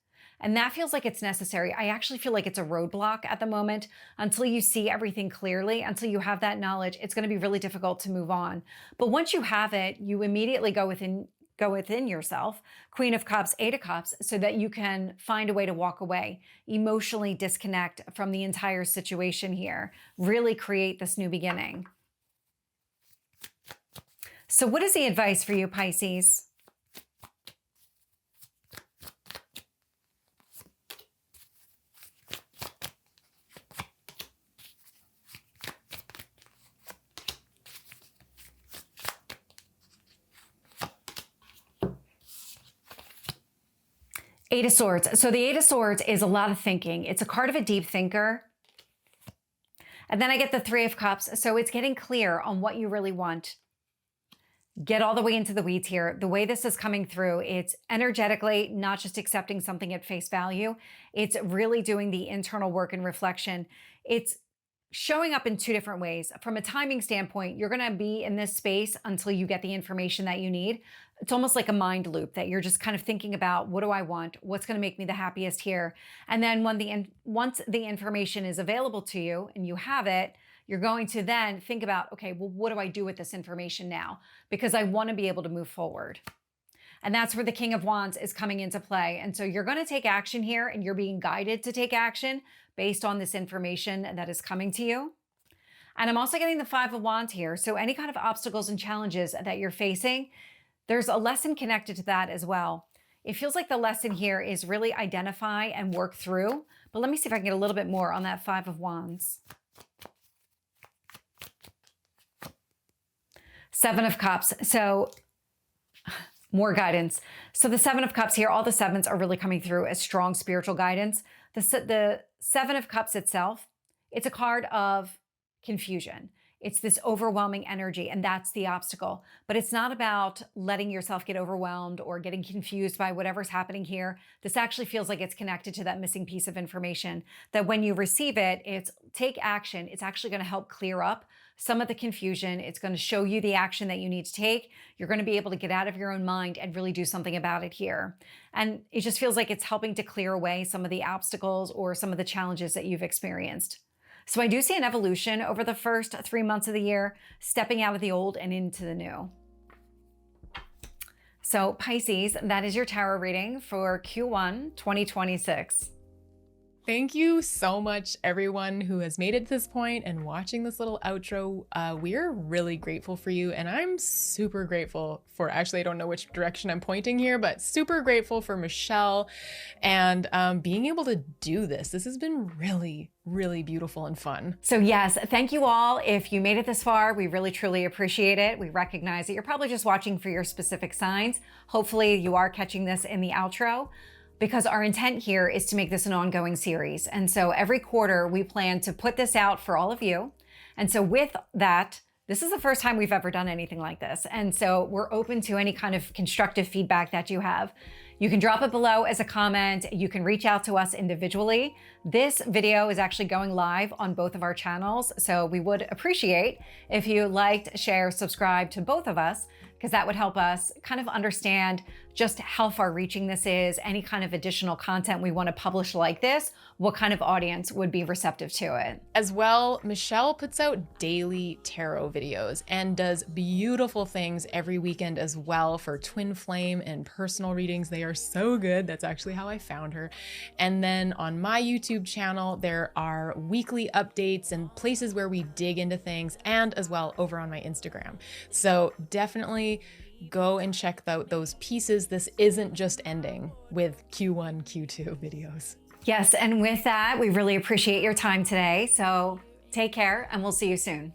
And that feels like it's necessary. I actually feel like it's a roadblock at the moment. Until you see everything clearly, until you have that knowledge, it's going to be really difficult to move on. But once you have it, you immediately go within go within yourself. Queen of Cups, Eight of Cups, so that you can find a way to walk away, emotionally disconnect from the entire situation here, really create this new beginning. So what is the advice for you, Pisces? Eight of Swords. So the Eight of Swords is a lot of thinking. It's a card of a deep thinker. And then I get the Three of Cups. So it's getting clear on what you really want. Get all the way into the weeds here. The way this is coming through, it's energetically, not just accepting something at face value. It's really doing the internal work and reflection. It's showing up in two different ways. From a timing standpoint, you're going to be in this space until you get the information that you need. It's almost like a mind loop that you're just kind of thinking about, what do I want? What's going to make me the happiest here? And then once the information is available to you and you have it, you're going to then think about, okay, well, what do I do with this information now? Because I want to be able to move forward. And that's where the King of Wands is coming into play. And so you're going to take action here, and you're being guided to take action based on this information that is coming to you. And I'm also getting the Five of Wands here. So any kind of obstacles and challenges that you're facing, there's a lesson connected to that as well. It feels like the lesson here is really identify and work through. But let me see if I can get a little bit more on that Five of Wands. Seven of Cups. So more guidance. So the Seven of Cups here, all the sevens are really coming through as strong spiritual guidance. The Seven of Cups itself, it's a card of confusion. It's this overwhelming energy, and that's the obstacle. But it's not about letting yourself get overwhelmed or getting confused by whatever's happening here. This actually feels like it's connected to that missing piece of information, that when you receive it, it's take action. It's actually going to help clear up some of the confusion. It's going to show you the action that you need to take. You're going to be able to get out of your own mind and really do something about it here. And it just feels like it's helping to clear away some of the obstacles or some of the challenges that you've experienced. So I do see an evolution over the first 3 months of the year, stepping out of the old and into the new. So Pisces, that is your tarot reading for Q1 2026. Thank you so much, everyone who has made it to this point and watching this little outro. We're really grateful for you, and I'm super grateful for, actually, I don't know which direction I'm pointing here, but super grateful for Michelle and being able to do this. This has been really, really beautiful and fun. So yes, thank you all. If you made it this far, we really, truly appreciate it. We recognize that you're probably just watching for your specific signs. Hopefully you are catching this in the outro, because our intent here is to make this an ongoing series. And so every quarter we plan to put this out for all of you. And so with that, this is the first time we've ever done anything like this. And so we're open to any kind of constructive feedback that you have. You can drop it below as a comment. You can reach out to us individually. This video is actually going live on both of our channels. So we would appreciate if you liked, share, subscribe to both of us, because that would help us kind of understand just how far reaching this is, any kind of additional content we want to publish like this, what kind of audience would be receptive to it. As well, Michelle puts out daily tarot videos and does beautiful things every weekend as well for twin flame and personal readings. They are so good. That's actually how I found her. And then on my YouTube channel, there are weekly updates and places where we dig into things, and as well over on my Instagram. So definitely go and check out those pieces. This isn't just ending with Q1, Q2 videos. Yes, and with that, we really appreciate your time today. So take care, and we'll see you soon.